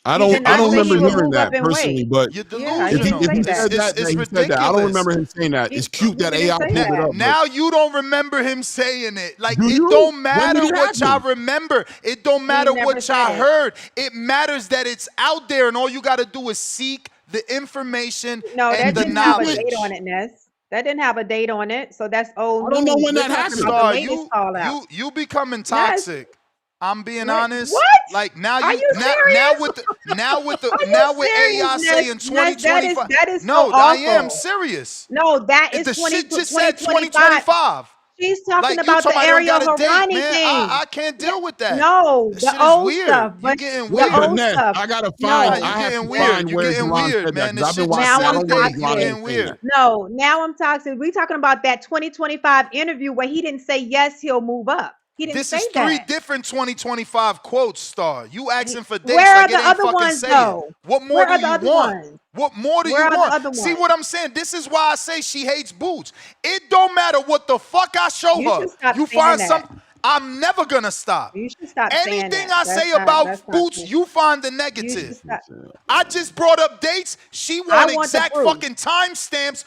I don't remember hearing that personally, but you're Yeah, if he delusional. said that, It's he ridiculous. said that. I don't remember him saying that. It's cute that AI pulled it up. Now you don't remember him saying it. Like, Do it you? don't When matter did it what y'all happen? remember. It don't matter never what y'all said it. heard. It matters that it's out there, and all you got to do is seek the information No, that and the didn't have a knowledge. date on it, Ness. That didn't have a date on it, so that's old I don't know news. when We're that talking happened. about the Star, latest call out. you becoming Ness, toxic. I'm being honest. what? Like now Are you you now serious? with Are you now with serious, AI Ness? saying Ness, 2025. that is so No, I am awful. serious. No, that is The shit just said 2025. 2025. She's talking Like, you about talking the about I don't Ariel got a date, Harani man. thing. I can't deal with that. No, That the shit is old weird. stuff. You But getting the But weird. old Ness, stuff. I gotta Nah, find. you I have getting to weird. find You where getting Duran weird, said that man. because This I've been shit watching just Now that. I I'm said don't remember date. You Duran toxic. getting saying weird. that. No, now I'm toxic. We talking about that 2025 interview where he didn't say yes, he'll move up. He didn't This say is 3 that. different 2025 quotes, Star. You asking for dates Where are like it the ain't other fucking ones saying. though? What more Where do are the you other want? ones? What more do Where you are the want? other See ones? what I'm saying? This is why I say she hates Boots. It don't matter what the fuck I show You her. should stop You saying find that. some. I'm never gonna stop. You should stop saying Anything that. I That's say not. about That's not Boots, true. you find the You should negative. stop. I just brought up dates. She I want want the exact proof. fucking timestamps.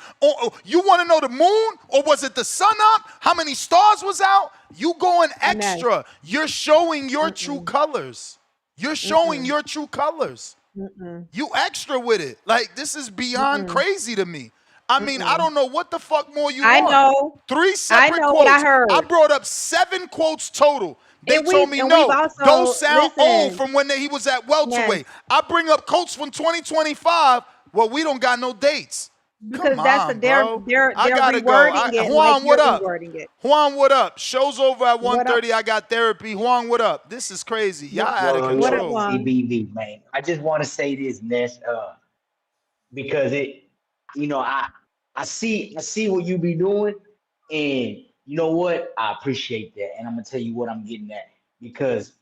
You want to know the moon, or was it the sun up? How many stars was out? You going extra. You're showing your true colors. You're showing your true colors. You extra with it. Like, this is beyond crazy to me. I mean, I don't know what the fuck more you I want. know. 3 I separate know what I quotes. heard. I brought up 7 quotes total. They And told me we've no. Those also sound old listen. from when he was at Yes, welterweight. I bring up quotes from 2025. Well, we don't got no dates. because Come that's on, they're bro. they're I they're gotta go. rewording it like Juan, what you're up? rewording it. Juan, what up? Show's over at What up? 1:30. I got therapy. Juan, what up? This is crazy. Y'all out of What up, control. Juan? CBV, man. I just want to say this, Ness, because I see what you be doing, and you know what? I appreciate that, and I'm gonna tell you what I'm getting at because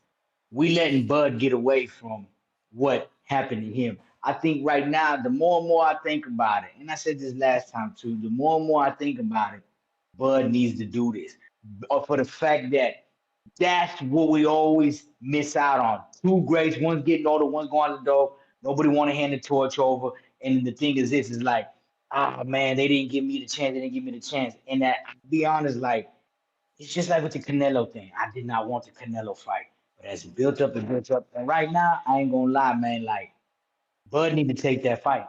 we letting Bud get away from what happened to him. I think right now, the more and more I think about it, and I said this last time too, the more and more I think about it, Bud needs to do this, for the fact that that's what we always miss out on. 2 greats, one's getting older, one's going to the door. Nobody want to hand the torch over. And the thing is, this is like, man, they didn't give me the chance. They didn't give me the chance. And that, to be honest, like, it's just like with the Canelo thing. I did not want the Canelo fight, but as it built up and built up, and right now, I ain't gonna lie, man. Like, Bud need to take that fight.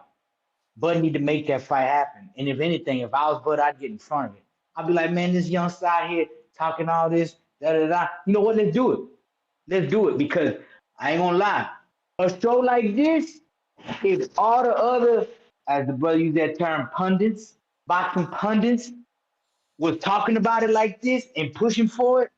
Bud need to make that fight happen. And if anything, if I was Bud, I'd get in front of it. I'd be like, man, this young side here talking all this, da da da. You know what? Let's do it. Let's do it because I ain't gonna lie. A show like this, if all the other, as the brother used that term, pundits, boxing pundits, was talking about it like this and pushing for it,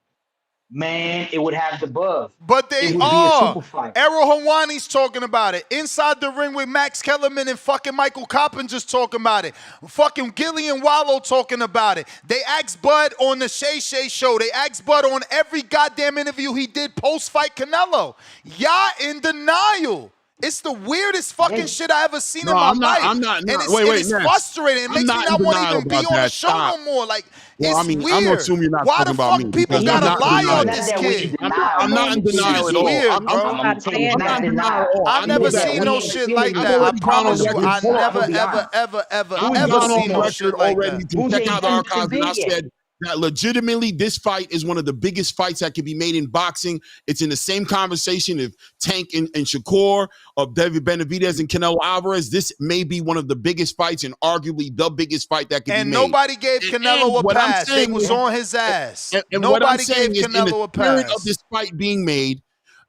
man, it would have the buzz. But they It would be a are. super fight. Errol Hawani's talking about it. Inside the ring with Max Kellerman and fucking Michael Coppinger's talking about it. Fucking Gillian Wallow talking about it. They asked Bud on the Shay Shay show. They asked Bud on every goddamn interview he did post-fight Canelo. Y'all in denial. It's the weirdest fucking shit I ever seen in my life. I'm not. And it's, Wait, it's Ness. frustrating. It I'm makes me not want to even be on the that. show Stop. no more. Like, Well, it's I'm weird. assuming you're not Why talking the about fuck me. people because gotta I'm not lie denying on it. this kid? I'm not in denial at all. Weird, bro. I'm not denying at all. I've never seen no shit like that. I promise you, I never, ever gone seen on no record shit like already. that. You can check out the archives, and I said that legitimately this fight is one of the biggest fights that can be made in boxing. It's in the same conversation of Tank and Shakur, of David Benavidez and Canelo Alvarez. This may be one of the biggest fights and arguably the biggest fight that can be made. And nobody gave Canelo a pass. They was on his ass. And what I'm Nobody saying gave is, in Canelo a the spirit pass. of this fight being made,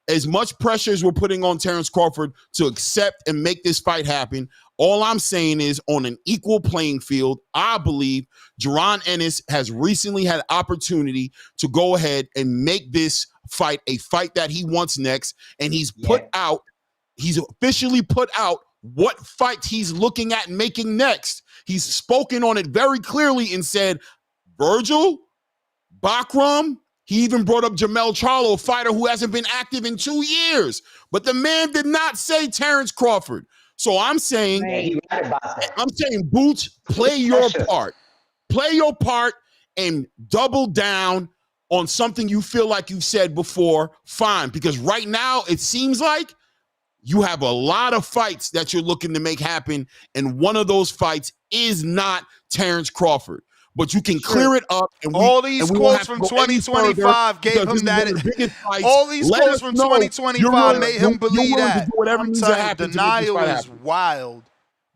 as much pressure as we're putting on Terrence Crawford to accept and make this fight happen, all I'm saying is, on an equal playing field, I believe Jaron Ennis has recently had opportunity to go ahead and make this fight a fight that he wants next. And he's officially put out what fight he's looking at making next. He's spoken on it very clearly and said, Virgil, Bakram. He even brought up Jamel Charlo, a fighter who hasn't been active in 2 years. But the man did not say Terrence Crawford. So I'm saying, Boots, play your part. Play your part and double down on something you feel like you've said before. Fine. Because right now, it seems like you have a lot of fights that you're looking to make happen. And one of those fights is not Terrence Crawford. But you can clear it up. And all these quotes from 2025 gave him that. All these quotes from 2025 made him believe that. I'm telling you, denial is wild.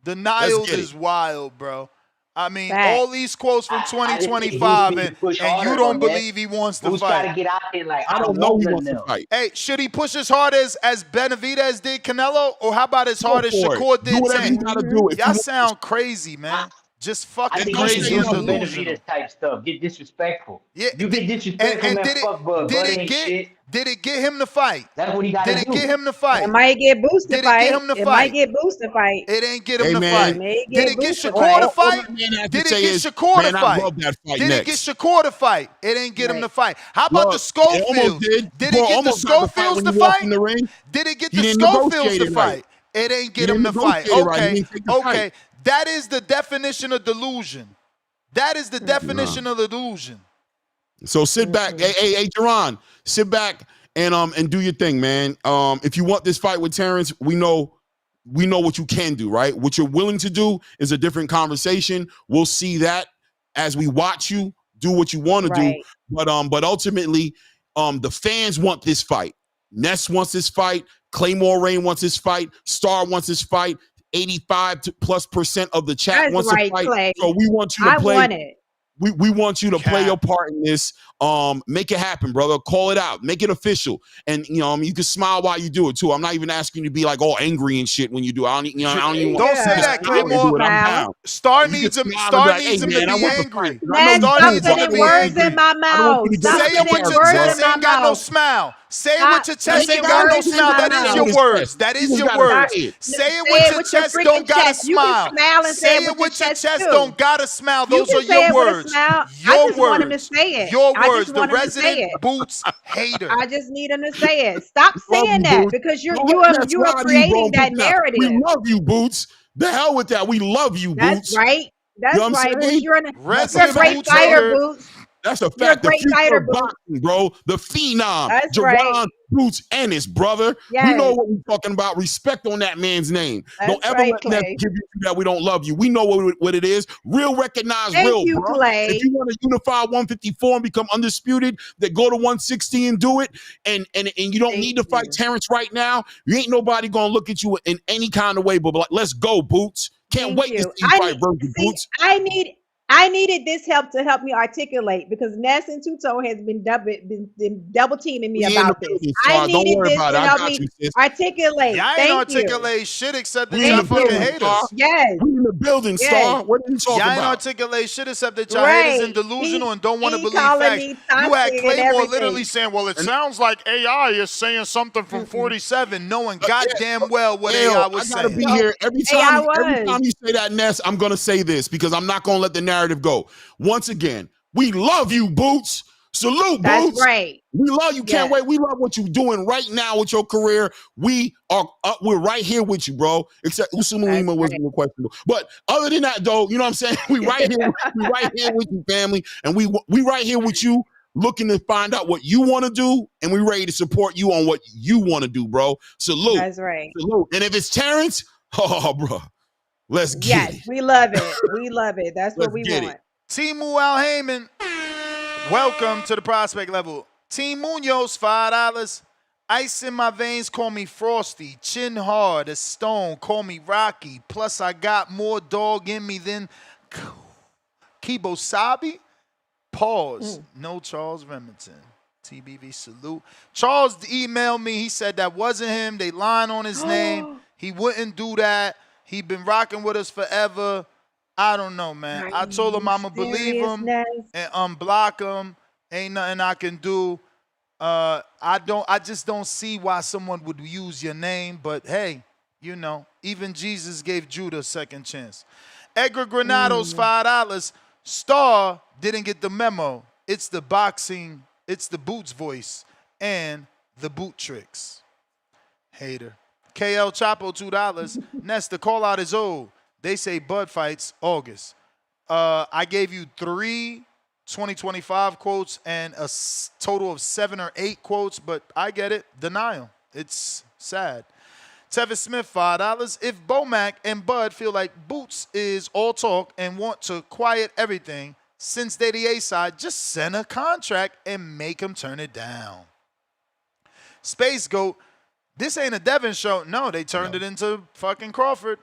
Denial is wild, bro. I mean, all these quotes from 2025, and you don't believe he wants to fight. Got to get out there like, I don't know he wants to fight. Hey, should he push as hard as Benavidez did Canelo, or how about as hard as Shakur did Tank? Y'all sound crazy, man. Just fucking crazy and delusional. Type stuff. Get disrespectful. Yeah, you get disrespectful, and did it get him to fight? That's what he got to do. Did it get him to fight? It might get Boost to fight. It might get Boost to fight. It ain't get him to fight. Did it get Shakur to fight? Did it get Shakur to fight? Did it get Shakur to fight? It ain't get him to fight. How about the Schofield? Did it get the Schofields to fight? Did it get the Schofields to fight? It ain't get him to fight. Okay. That is the definition of delusion. That is the definition of delusion. So sit back, hey, Jaron, sit back and do your thing, man. If you want this fight with Terrence, we know what you can do, right? What you're willing to do is a different conversation. We'll see that as we watch you do what you want to do. But ultimately, the fans want this fight. Ness wants this fight. Claymore Rain wants this fight. Star wants this fight. 85%+ of the chat wants to fight. Clay. So we want you to play. I want it. We want you to play your part in this. Make it happen, brother. Call it out. Make it official. And you can smile while you do it too. I'm not even asking you to be like all angry and shit when you do it. I don't even Don't say that, Claymore. Star needs him. Star needs him to be angry. Stop putting words in my mouth. Say it with your chest. Ain't got no smile. Say it with your chest. Ain't got no smile. That is your words. That is your words. Say it with your chest. Don't gotta smile. Say it with your chest. Don't gotta smile. Those are your words. Your words. Your words. The resident Boots hater. I just need him to say it. Stop saying that because you are creating that narrative. We love you, Boots. The hell with that. We love you, Boots. That's right. That's right. Boots. You're a great fighter, Boots. That's a fact. You're a great fighter, boxing, bro. The phenom. That's Jaron right. Boots Ennis, brother. Yes. We know what we're talking about. Respect on that man's name. That's don't ever right, let that Clay. give you that we don't love you. We know what it is. Real recognize Thank real, you, bro. Clay. If you want to unify 154 and become undisputed, then go to 160 and do it. And you don't need to fight Terrence right now. You ain't nobody gonna look at you in any kind of way. But like, let's go, Boots. Can't wait to see you fight Virgil, Boots. I needed this help to help me articulate because Ness and Two-Tone has been double teaming me We in the about this. building, I Star. Don't needed worry this about it. to I help got me you, sis. articulate. Y'all ain't Thank you. articulate shit except that We in y'all the fucking building, haters. Star. Yes. We in the building, Yes. Star. What are you talking Y'all ain't about? articulate shit except that y'all haters and Right. delusional and don't want to He believe calling facts. me You had toxic and Claymore literally everything. saying, well, it sounds like AI is saying something from 47, knowing goddamn well what AI was I gotta saying. be here every AI time you say that, Ness. I'm gonna say this because I'm not gonna let the narrative go. Once again, we love you, Boots. Salute, That's Boots. right. We love you. Can't Yes. wait. We love what you're doing right now with your career. We're right here with you, bro. Except Usama Lima wasn't questionable. But other than that, though, you know what I'm saying? We right here. We right here with you, family, and we right here with you, looking to find out what you want to do, and we ready to support you on what you want to do, bro. Salute. That's right. Salute. And if it's Terrence, oh, bro, let's get it. We love it. We love it. That's what we want. Timu Al-Heyman, welcome to the prospect level. Team Munoz, $5. Ice in my veins, call me Frosty. Chin hard as stone, call me Rocky. Plus, I got more dog in me than Kibosabi. Pause. No Charles Remington. TBV salute. Charles emailed me. He said that wasn't him. They lying on his name. He wouldn't do that. He been rocking with us forever. I don't know, man. I told him I'm going to believe him and unblock him. Ain't nothing I can do. I just don't see why someone would use your name. But, hey, you know, even Jesus gave Judah a second chance. Edgar Granado's $5. Star didn't get the memo. It's the boxing, it's the Boots voice, and the boot tricks. Hater. KL Chapo, $2. Ness, the call out is old. They say Bud fights August. I gave you 3 2025 quotes and a total of 7 or 8 quotes, but I get it. Denial. It's sad. Tevin Smith, $5. If Bomac and Bud feel like Boots is all talk and want to quiet everything, since they the A-side, just send a contract and make them turn it down. Space Goat, this ain't a Devin show. No, they turned it into fucking Crawford.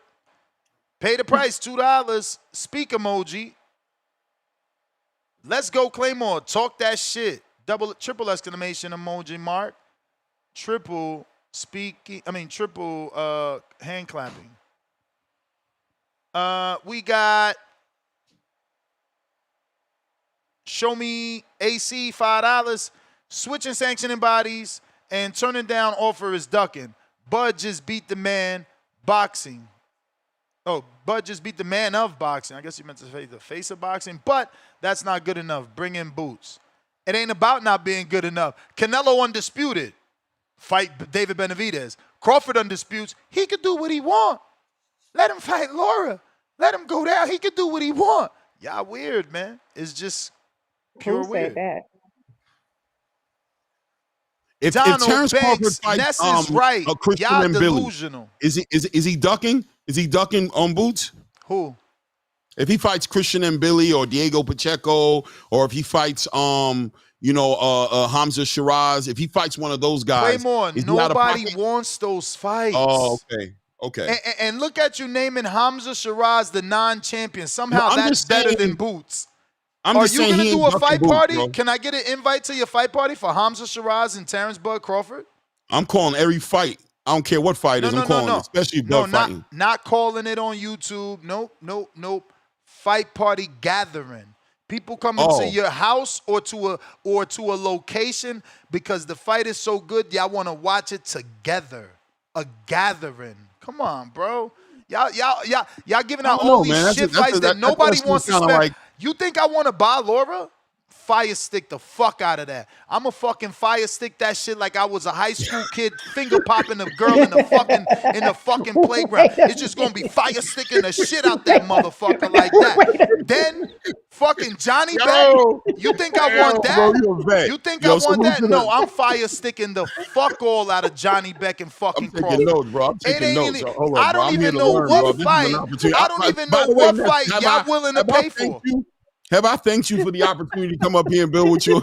Pay the price, $2. Speak emoji. Let's go, Claymore. Talk that shit. Triple exclamation emoji mark. Triple hand clapping. We got Show Me AC, $5. Switching sanctioning bodies and turning down offer is ducking. Bud just beat the man boxing. Oh, Bud just beat the man of boxing. I guess he meant to say the face of boxing, but that's not good enough. Bring in Boots. It ain't about not being good enough. Canelo undisputed. Fight David Benavidez. Crawford undisputes. He could do what he want. Let him fight Laura. Let him go down. He could do what he want. Y'all weird, man. It's just pure weird. That? If Terrence Crawford fights right. Christian Y'all and Billy, delusional. is he ducking? Is he ducking on Boots? Who? If he fights Christian and Billy or Diego Pacheco, or if he fights Hamza Shiraz, if he fights one of those guys, Claymore, nobody wants those fights. Oh, okay. And look at you naming Hamza Shiraz the non-champion. Somehow that's better than Boots. Are you going to do a fight party? Bro. Can I get an invite to your fight party for Hamza Shiraz and Terrence Bud Crawford? I'm calling every fight. I don't care what fight is. I'm calling it, especially Bud fighting. Not calling it on YouTube. Nope. Fight party gathering. People come into your house or to a location because the fight is so good. Y'all want to watch it together. A gathering. Come on, bro. Y'all giving out all these shit fights that nobody wants to spend. Like, you think I want to buy Laura? Fire stick the fuck out of that. I'm a fucking fire stick that shit like I was a high school kid finger popping a girl in the fucking playground. It's just gonna be fire sticking the shit out that motherfucker like that. Then fucking Johnny Beck. You think I want that? Bro, you think I want that? No, I'm fire sticking the fuck all out of Johnny Beck and fucking Crawford. I'm taking notes, bro. I'm taking notes. Hold on, I don't even know what fight. I don't even know what fight y'all willing to pay for. Have I thanked you for the opportunity to come up here and build with you?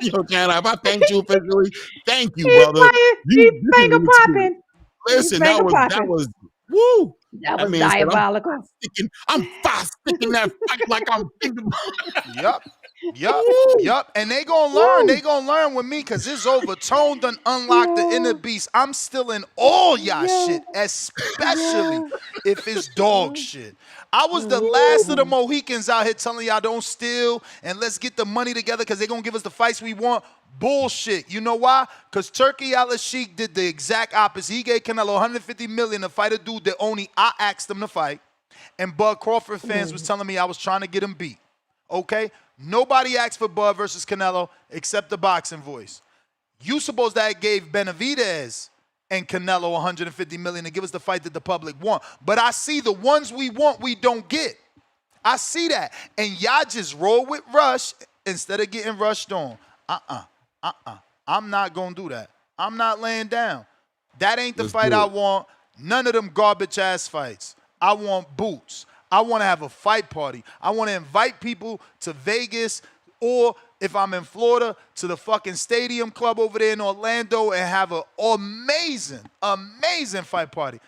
Your channel. Have I thanked you officially? Thank you, brother. He's finger popping. Listen, that was woo. That That was man said, diabolical. I'm fast sticking that fight like I'm thinking about Yup. And they gonna learn. They gonna learn with me because this overtone done unlock the inner beast. I'm still in all y'all shit, especially if it's dog shit. I was the last of the Mohicans out here telling y'all don't steal and let's get the money together because they gonna give us the fights we want. Bullshit. You know why? Because Turkey Al-Sheikh did the exact opposite. He gave Canelo $150 million to fight a dude that only I asked him to fight. And Bud Crawford fans was telling me I was trying to get him beat. Okay? Nobody asked for Bud versus Canelo except the boxing voice. You supposed to have gave Benavidez and Canelo $150 million to give us the fight that the public want. But I see the ones we want, we don't get. I see that. And y'all just roll with Rush instead of getting rushed on. I'm not going to do that. I'm not laying down. That ain't the fight I want. None of them garbage-ass fights. I want boots. I want to have a fight party. I want to invite people to Vegas or if I'm in Florida to the fucking Stadium Club over there in Orlando and have an amazing fight party.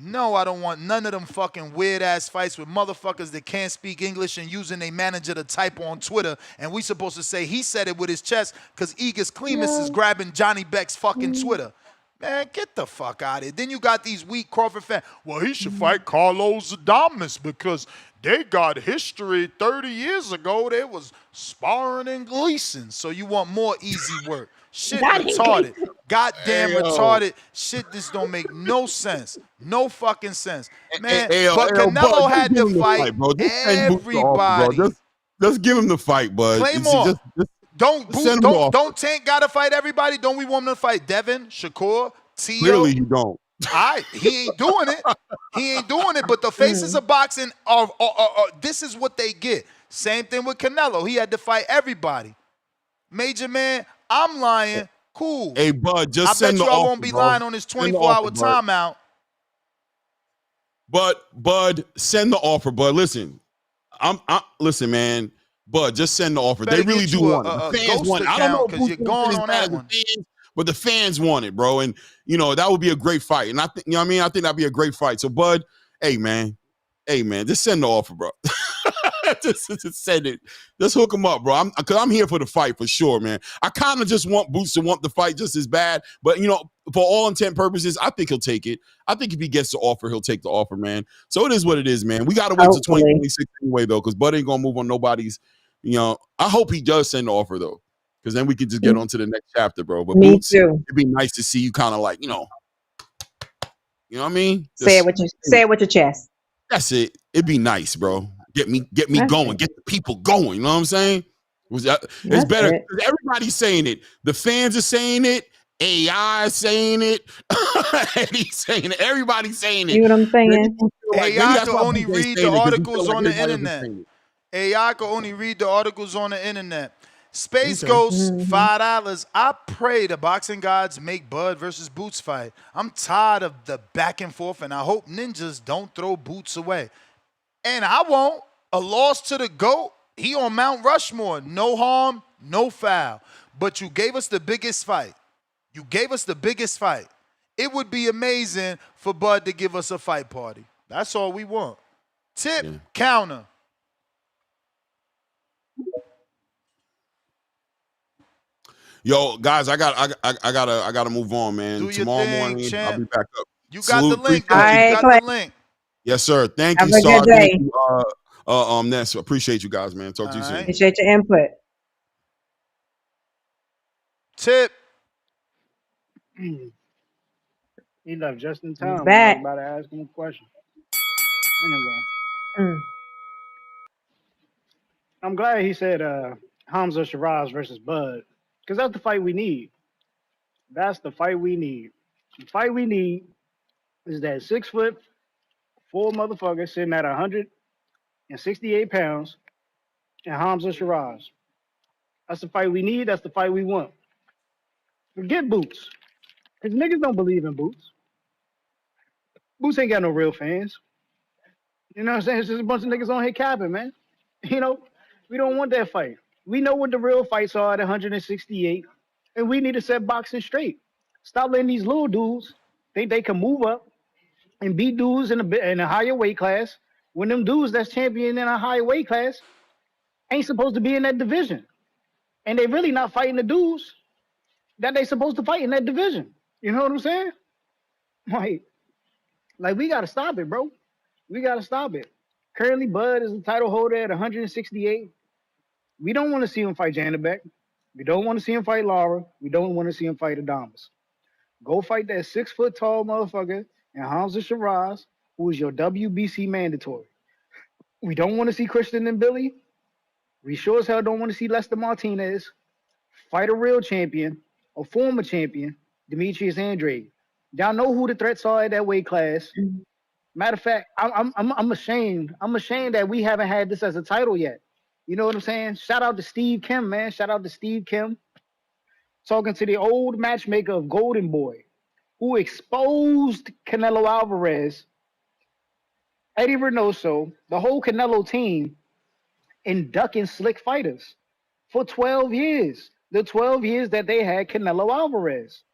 No, I don't want none of them fucking weird-ass fights with motherfuckers that can't speak English and using their manager to type on Twitter. And we supposed to say he said it with his chest because Egas Clemus is grabbing Johnny Beck's fucking Twitter. Man, get the fuck out of here. Then you got these weak Crawford fans. Well, he should fight Carlos Adames because they got history 30 years ago. They was Sparring and Gleason. So you want more easy work. Shit retarded. Goddamn retarded. Shit just don't make no sense. No fucking sense. Man, but Canelo had to fight everybody. Just give him the fight, bud. Claymore. Don't Tank gotta fight everybody? Don't we want him to fight Devin, Shakur, Tio? Clearly you don't. He ain't doing it. He ain't doing it. But the faces of boxing are this is what they get. Same thing with Canelo. He had to fight everybody. Major man, I'm lying. Cool. Hey, bud, just send the offer. I bet you I won't be lying on this 24-hour timeout. But Bud, send the offer. Bud, listen, listen, man. Bud, just send the offer. They really do want it. The fans want it. I don't know because you're going on that one. But the fans want it, bro. And, that would be a great fight. And I think, I think that'd be a great fight. So, Bud, hey, man, just send the offer, bro. just send it. Just hook him up, bro. Because I'm here for the fight for sure, man. I kind of just want Boots to want the fight just as bad. But, for all intent purposes, I think he'll take it. I think if he gets the offer, he'll take the offer, man. So it is what it is, man. We got to wait till 2026 anyway, though, because Bud ain't going to move on nobody's. I hope he does send the offer, though, because then we can just get on to the next chapter, bro. But Me Boots, too. It'd be nice to see you kind of like, you know what I mean? Say it with your chest. That's it. It'd be nice, bro. Get me going. Get the people going. You know what I'm saying? It's better. Everybody's saying it. The fans are saying it. AI is saying it. Eddie's saying it. Everybody's saying it. You know what I'm saying? AI can only read the articles on the internet. AI can only read the articles on the internet. Space Ghost, $5. I pray the boxing gods make Bud versus Boots fight. I'm tired of the back and forth, and I hope ninjas don't throw Boots away. And I won't. A loss to the GOAT. He on Mount Rushmore. No harm, no foul. But you gave us the biggest fight. You gave us the biggest fight. It would be amazing for Bud to give us a fight party. That's all we want. Tip, counter. Yo, guys, I gotta move on, man. Tomorrow morning, I'll be back up. You got the link. You got the link. Yes, sir. Thank you, Have a Sar. good day. Thank you, Ness. Appreciate you guys, man. Talk to you soon. Appreciate your input. Tip. He left just in time. Back. I was about to ask him a question. Anyway. I'm glad he said Hamza Shiraz versus Bud, because that's the fight we need. That's the fight we need. The fight we need is that 6'4" motherfucker sitting at 168 pounds and Hamza Shiraz. That's the fight we need. That's the fight we want. Forget Boots, because niggas don't believe in Boots. Boots ain't got no real fans. You know what I'm saying? It's just a bunch of niggas on here capping, man. We don't want that fight. We know what the real fights are at 168, and we need to set boxing straight. Stop letting these little dudes think they can move up and beat dudes in a higher weight class when them dudes that's champion in a higher weight class ain't supposed to be in that division. And they really not fighting the dudes that they supposed to fight in that division. You know what I'm saying? Like we got to stop it, bro. We got to stop it. Currently, Bud is the title holder at 168. We don't want to see him fight Janabek. We don't want to see him fight Lara. We don't want to see him fight Adamas. Go fight that 6 foot tall motherfucker and Hamza Shiraz, who is your WBC mandatory. We don't want to see Christian and Billy. We sure as hell don't want to see Lester Martinez fight a real champion, a former champion, Demetrius Andrade. Y'all know who the threats are at that weight class. Matter of fact, I'm ashamed. I'm ashamed that we haven't had this as a title yet. You know what I'm saying? Shout out to Steve Kim, man. Shout out to Steve Kim. Talking to the old matchmaker of Golden Boy, who exposed Canelo Alvarez, Eddie Reynoso, the whole Canelo team, in ducking slick fighters for 12 years. The 12 years that they had Canelo Alvarez.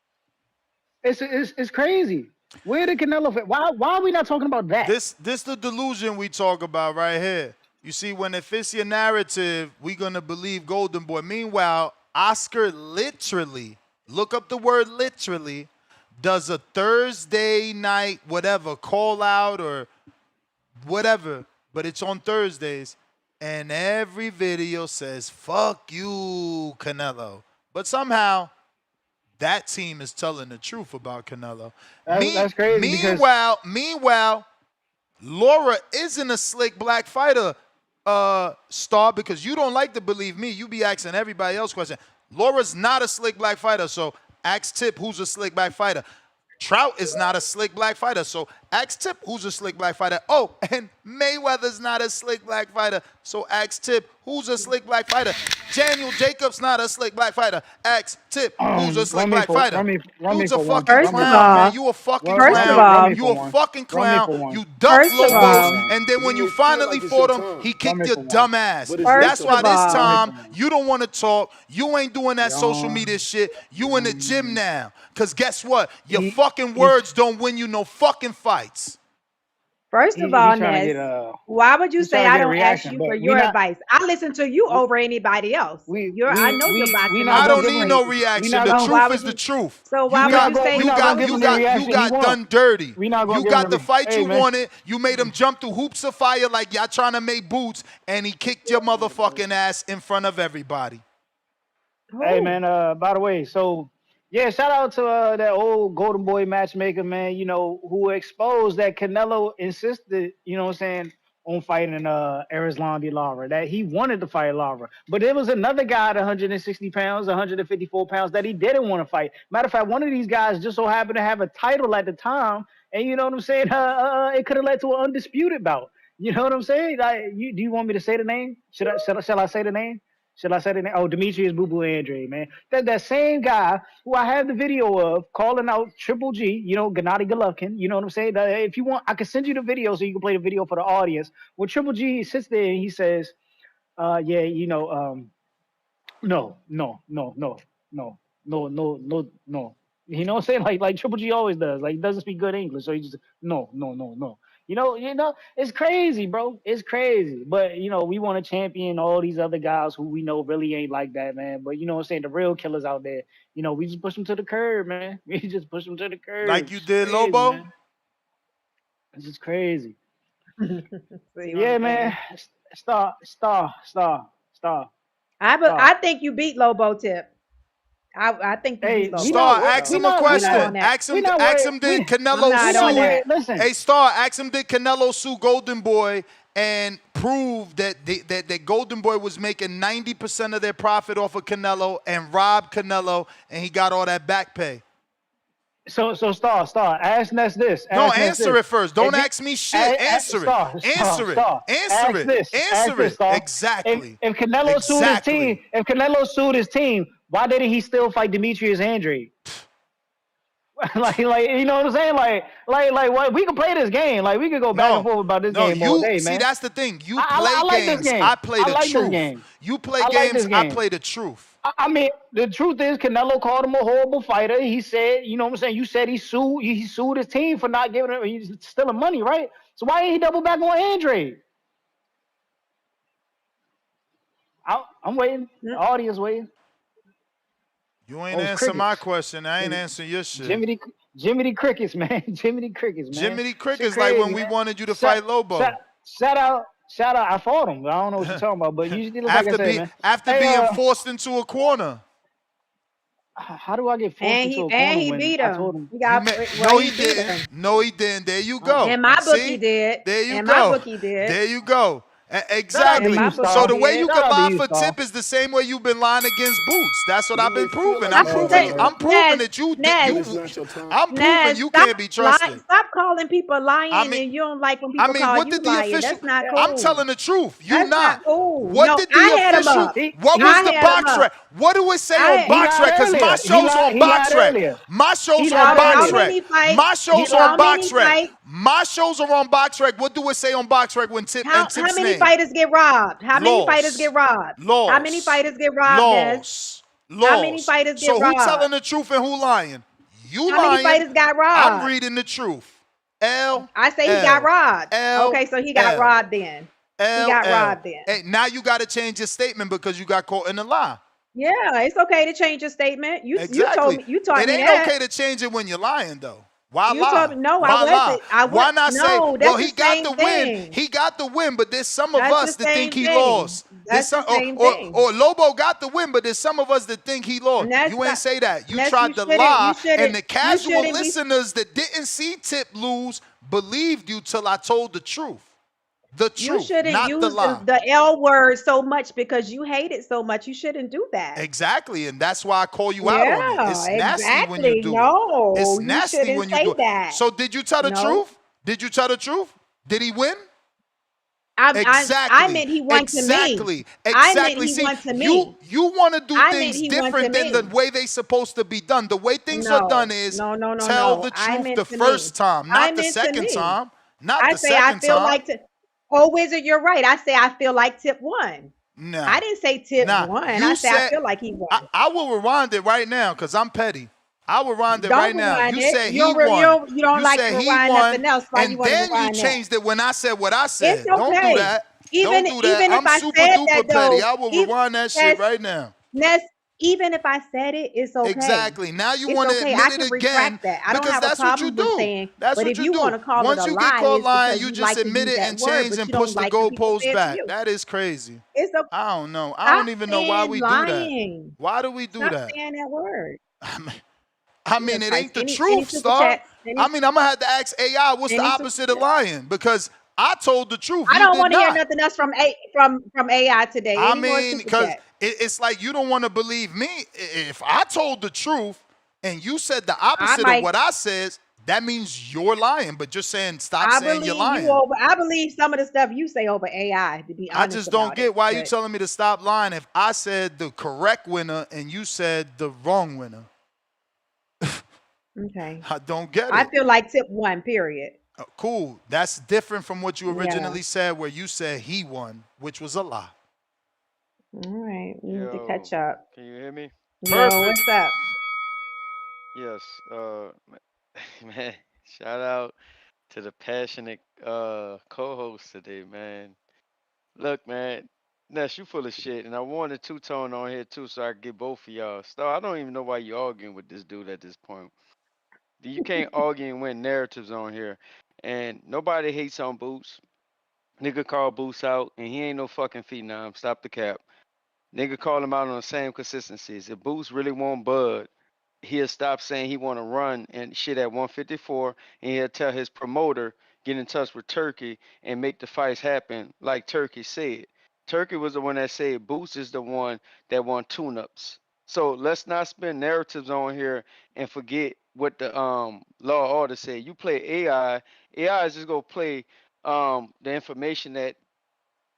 It's crazy. Where did Canelo fit? Why are we not talking about that? This the delusion we talk about right here. You see, when it fits your narrative, we're gonna believe Golden Boy. Meanwhile, Oscar literally, look up the word literally, does a Thursday night whatever, call out or whatever, but it's on Thursdays, and every video says, fuck you, Canelo. But somehow, that team is telling the truth about Canelo. That's crazy. Meanwhile, Laura isn't a slick black fighter, Star, because you don't like to believe me. You be asking everybody else questions. Laura's not a slick black fighter, so ask Tip, who's a slick black fighter. Trout is not a slick black fighter, so ask Tip, who's a slick black fighter. Oh, and Mayweather's not a slick black fighter, so ask Tip, who's a slick black fighter. Daniel Jacobs not a slick black fighter. Ask Tip, who's a slick black fighter. Dude's a fucking clown, man. You a fucking clown. You a fucking clown. You ducked Lobos, and then when you finally fought him, he kicked your dumb ass. That's why this time you don't want to talk. You ain't doing that social media shit. You in the gym now. Because guess what? Your fucking words don't win you no fucking fights. First of all, Ness, why would you say I don't ask you for your advice? I listen to you over anybody else. I know your boxing. I don't need no reaction. The truth is the truth. So why would you say you got done dirty? You got the fight you wanted. You made him jump through hoops of fire like y'all trying to make boots, and he kicked your motherfucking ass in front of everybody. Hey, man, by the way, so... yeah, shout out to that old Golden Boy matchmaker, man, you know, who exposed that Canelo insisted, you know what I'm saying, on fighting Erislandy Lara, that he wanted to fight Lara. But there was another guy at 160 pounds, 154 pounds that he didn't want to fight. Matter of fact, one of these guys just so happened to have a title at the time, and you know what I'm saying, it could have led to an undisputed bout. You know what I'm saying? Like, do you want me to say the name? Shall I say the name? Should I say the name? Oh, Demetrius Boo Boo Andre, man. That same guy who I have the video of calling out Triple G, you know, Gennady Golovkin, you know what I'm saying? If you want, I can send you the video so you can play the video for the audience. When Triple G sits there and he says, no. You know what I'm saying? Like Triple G always does. Like, he doesn't speak good English, so he just, no. You know, it's crazy, bro. It's crazy. But, you know, we want to champion all these other guys who we know really ain't like that, man. But, you know what I'm saying? The real killers out there, you know, we just push them to the curb, man. We just push them to the curb. Like you did, Lobo? Man. It's just crazy. Yeah, man. Star. I think you beat Lobo, Tip. I think you beat Lobo. Star, ask him a question. Ask him, did Canelo sue? Listen. Hey, Star, ask him, did Canelo sue Golden Boy and prove that that Golden Boy was making 90% of their profit off of Canelo and robbed Canelo, and he got all that back pay? So Star, ask Ness this. No, answer it first. Don't ask me shit. Answer it. Answer it. Exactly. If Canelo sued his team, why didn't he still fight Demetrius Andrade? like you know what I'm saying? Like what we can play this game. Like we could go back and forth about this game all day, see, man. that's the thing. You I play like this games. game. I play I the like this truth. game. You play I like games. this I game. play the truth. I mean, the truth is Canelo called him a horrible fighter. He said, you know what I'm saying? You said he sued his team for not giving him, he's stealing money, right? So why ain't he double back on Andre? I'm waiting. The audience waiting. You ain't answering my question. I ain't answering your shit. Jimmy D Crickets, man. Jimmy D Crickets, man. Jimmy D Crickets, crazy, like when we wanted you to fight Lobo. Shout out. I fought him. I don't know what you're talking about, but you look like I said, man. After being forced into a corner. How do I get forced into a corner and he when beat I him? told him? No, he didn't. No, he didn't. There you go. In my book, he did. There you In go. my book, he did. There you go. Exactly. So the way you can lie for Tip is the same way you've been lying against Boots. That's what I've been proving. I'm proving that you can't be trusted. Stop calling people lying, and you don't like when people call you lying. That's not cool. I'm telling the truth. You not. Cool. What did the official? What was the box rec? What do it say on box rec? Because my show's on box rec. My shows are on box rec. My shows are on box rec. My shows are on box rec. What do it say on box rec when Tip and Tip's name? How many fighters get robbed? How many fighters get robbed? How many fighters get robbed? How many fighters get robbed? So who telling the truth and who lying? You lying. How many fighters got robbed? I'm reading the truth. I say he got robbed. Okay, so he got robbed then. He got robbed then. Hey, now you got to change your statement because you got caught in a lie. Yeah, it's okay to change your statement. You told me that. It ain't okay to change it when you're lying though. Why lie? Told me, no, I wasn't. Why not say, well, he got the thing. win. He got the win, but there's some of us that think he lost. That's the same thing. Or Lobo got the win, but there's some of us that think he lost. You ain't say that. You tried to lie, and the casual listeners that didn't see Tip lose believed you till I told the truth. The truth, you shouldn't not use the lie. the L word so much because you hate it so much. You shouldn't do that. Exactly, and that's why I call you out on it. It's nasty when you do it. It's nasty when you do that. it. So did you tell the truth? Did you tell the truth? Did he win? Exactly. I meant he won to me. Exactly. I meant he won to me. You want to do things different than the way they supposed to be done. The way things are done is tell the truth the first time, not the second time. Not the second time. Wizard, you're right. I say I feel like Tip won. No, I didn't say Tip won. I said I feel like he won. I will rewind it right now because I'm petty. I will rewind it right now. You said he won. You don't like to rewind nothing else. And then you changed it when I said what I said. It's okay. Don't do that. Don't do that. I'm super duper petty. I will rewind that shit right now. Even if I said it, it's okay. Exactly. Now you want to admit it again because that's what you do. That's what you do. Once you get caught lying, you just admit it and change and push the goalpost back. That is crazy. It's okay. I don't know. I don't even know why we do that. Why do we do that? Stop saying that word. I mean, it ain't the truth, Star. I mean, I'm gonna have to ask AI what's the opposite of lying because I told the truth. I don't want to hear nothing else from AI today. I mean, because it's like you don't want to believe me. If I told the truth and you said the opposite of what I said, that means you're lying. But just saying, stop saying you're lying. I believe some of the stuff you say over AI. To be honest, I just don't get why you telling me to stop lying if I said the correct winner and you said the wrong winner. Okay. I don't get it. I feel like Tip won, period. Cool. That's different from what you originally said where you said he won, which was a lie. All right. We need to catch up. Can you hear me? Yo, what's up? Yes. Man, shout out to the passionate co-host today, man. Look, man, Ness, you full of shit, and I wanted two-tone on here too, so I could get both of y'all. Star, I don't even know why you arguing with this dude at this point. You can't argue and win narratives on here, and nobody hates on Boots. Nigga called Boots out, and he ain't no fucking phenom. Stop the cap. Nigga called him out on the same consistencies. If Boots really want Bud, he'll stop saying he want to run and shit at 154, and he'll tell his promoter, get in touch with Turkey and make the fights happen like Turkey said. Turkey was the one that said Boots is the one that want tune-ups. So let's not spin narratives on here and forget what the law order said. You play AI. AI is just gonna play the information that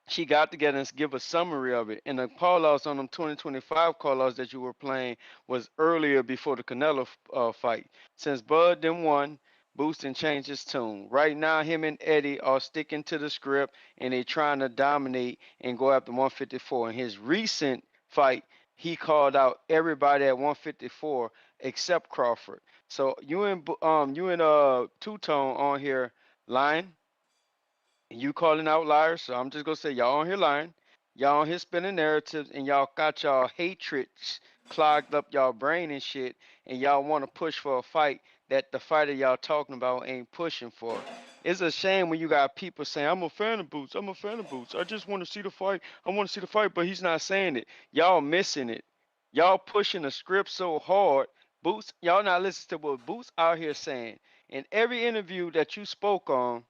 she got together and give a summary of it. And the call-outs on them 2025 call-outs that you were playing was earlier before the Canelo fight. Since Bud then won, Boostin changed his tune. Right now, him and Eddie are sticking to the script, and they trying to dominate and go after 154. In his recent fight, he called out everybody at 154 except Crawford. So you and Two Tone on here lying. You calling out liars, so I'm just gonna say y'all on here lying. Y'all on here spinning narratives, and y'all got y'all hatreds clogged up y'all brain and shit, and y'all want to push for a fight that the fighter y'all talking about ain't pushing for. It's a shame when you got people saying, I'm a fan of Boots, I'm a fan of Boots, I just want to see the fight, I want to see the fight, but he's not saying it. Y'all missing it. Y'all pushing the script so hard. Boots, y'all not listening to what Boots out here saying. In every interview that you spoke on,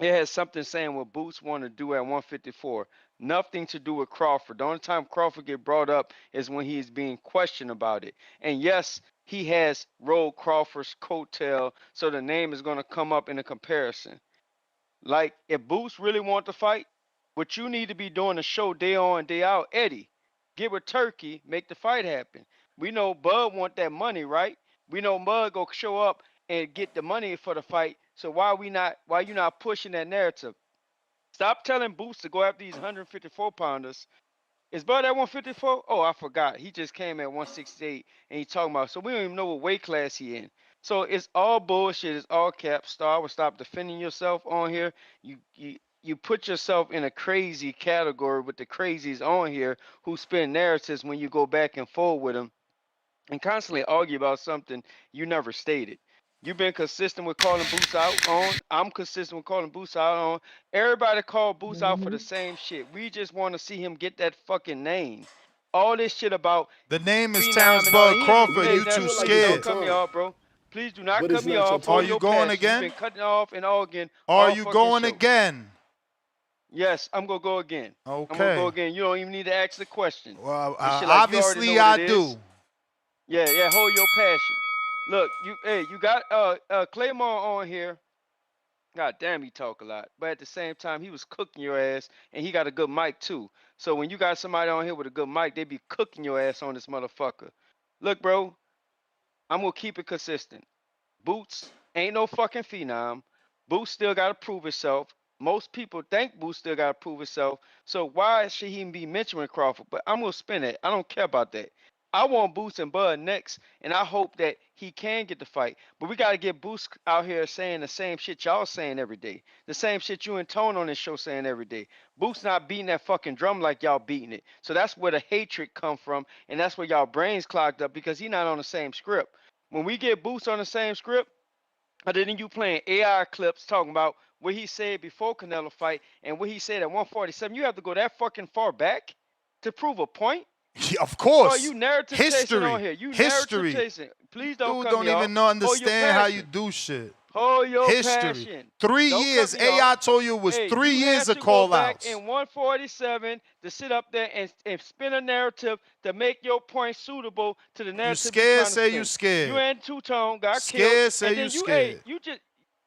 it has something saying what Boots want to do at 154. Nothing to do with Crawford. The only time Crawford get brought up is when he is being questioned about it. And yes, he has rolled Crawford's coattail, so the name is going to come up in a comparison. Like, if Boots really want to fight, what you need to be doing a show day on, day out, Eddie, get with Turkey, make the fight happen. We know Bud want that money, right? We know Bud go show up and get the money for the fight. So why you not pushing that narrative? Stop telling Boots to go after these 154 pounders. Is Bud at 154? Oh, I forgot. He just came at 168 and he talking about, so we don't even know what weight class he in. So it's all bullshit. It's all cap. Star will stop defending yourself on here. You put yourself in a crazy category with the crazies on here who spin narratives when you go back and forth with them and constantly argue about something you never stated. You've been consistent with calling Boots out on. I'm consistent with calling Boots out on. Everybody called Boots out for the same shit. We just want to see him get that fucking name. All this shit about The name is Phenom Terrence and all that. Bud He Crawford. hey, You Ness, too please don't scared. cut me off, bro. Please do not But cut it's me not your off. Hold Are time. you your going passion. You've again? been cutting off and arguing Are all you fucking going show. again? Yes, I'm gonna go again. I'm gonna go Okay. again. You don't even need to ask the question. Well, This shit like you already know obviously what I it is. do. Yeah, hold your passion. Look, you got Claymore on here. God damn, he talk a lot. But at the same time, he was cooking your ass, and he got a good mic too. So when you got somebody on here with a good mic, they be cooking your ass on this motherfucker. Look, bro, I'm gonna keep it consistent. Boots ain't no fucking phenom. Boots still gotta prove himself. Most people think Boots still gotta prove himself. So why should he even be mentioning Crawford? But I'm gonna spin it. I don't care about that. I want Boots and Bud next, and I hope that he can get the fight. But we gotta get Boots out here saying the same shit y'all saying every day. The same shit you and Tone on this show saying every day. Boots not beating that fucking drum like y'all beating it. So that's where the hatred come from, and that's where y'all brains clogged up because he not on the same script. When we get Boots on the same script, other than you playing AI clips talking about what he said before Canelo fight and what he said at 147, you have to go that fucking far back to prove a point? Yeah, of Boy, course. you narrative chasing on History. here. You narrative History. chasing. Please don't Dude cut me don't off. even know Hold your understand how you passion. do shit. Hold your History. passion. 3 Don't cut years. me off. AI told you it was Hey, 3 you years had of to go call back outs. in 147 to sit up there and spin a narrative to make your point suitable to the You narrative you're scared, trying to say you spin. You scared. and Two Tone got killed, Scared, say and you then scared. you just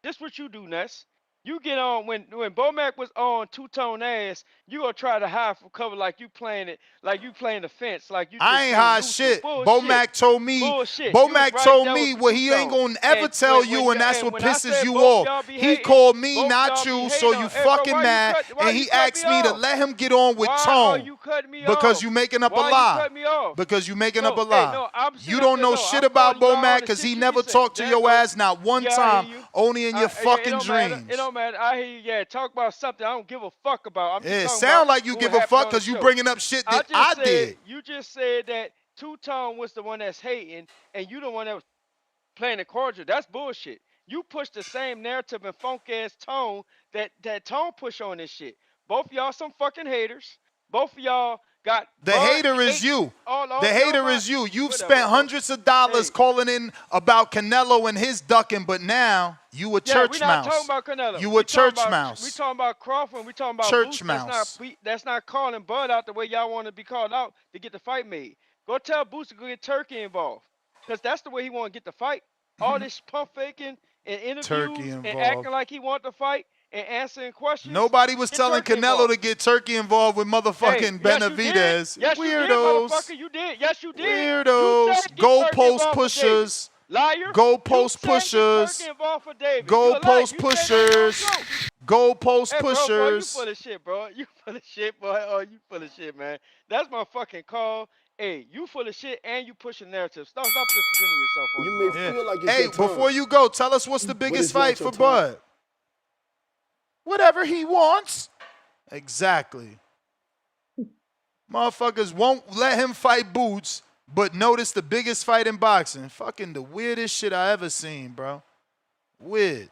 this what you do, Ness. You get on when Bomac was on Two Tone ass, you gonna try to hide from cover like you playing it, like you playing the fence, like you I just ain't being high neutral. shit. Bullshit. Bomac told me. Bullshit. You was Bomac right told there with me what Two he ain't Tone. gonna ever And tell you, and that's what when I pisses said you both off. y'all be He hating, called me, both not y'all be you, so hating you on. Hey, bro, fucking mad, why and you he cut asked me me to off? let him get on with Why are Tone you cutting me because off? you making up a Why you lie. cut me off? Because you making up No, a hey, lie. no, I'm You sitting up don't there. know No, shit I'm about calling you out Bomac on the because he shit you be never saying. talked to There you your go. ass not one Yeah, I hear time, you. only in your Yeah, it fucking don't matter. It dreams. don't matter. I hear you. Yeah, talk about something I don't give a fuck about. I'm just It talking about sound like you what give a happened fuck on the because you show. bringing up shit I that just I said did. you just said that Two Tone was the one that's hating, and you the one that was playing the cordial. That's bullshit. You push the same narrative and funk ass tone that Tone push on this shit. Both of y'all some fucking haters. Both of y'all got The Bud hater is cake you. all The your hater mind. is you. You've Whatever, spent bro. hundreds of dollars Hey, calling in about Canelo and his ducking, but now you a yeah, we're church not talking mouse. about Canelo. You a church We mouse. talking about Crawford. And we talking about Church Boots. mouse. That's not calling Bud out the way y'all want to be called out to get the fight made. Go tell Boots to go get Turkey involved, cause that's the way he want to get the fight. All this pump faking and Turkey interviews and involved. acting like he want the fight and answering questions. Nobody was Get telling Turkey Canelo involved. to get Turkey involved with Hey, motherfucking yes, you did. Benavidez. Yes, you did, Weirdos. motherfucker. You did. Yes, you did. You Weirdos. said get Turkey Goalpost involved for David. pushers. Liar. You Goalpost said get pushers. Turkey involved for David. You a liar. Goalpost You say that in your pushers. show. Goalpost Hey, bro, you pushers. full of shit, bro. You full of shit, boy. Oh, you full of shit, man. That's my fucking call. Hey, you full of shit and you pushing narrative. Stop defending yourself on You it, may bro. feel like it's Hey, your time, before you go, tell us what's the but biggest it's not fight your for time. Bud. Whatever he wants. Exactly. Motherfuckers won't let him fight Boots, but notice the biggest fight in boxing. Fucking the weirdest shit I ever seen, bro. Weird.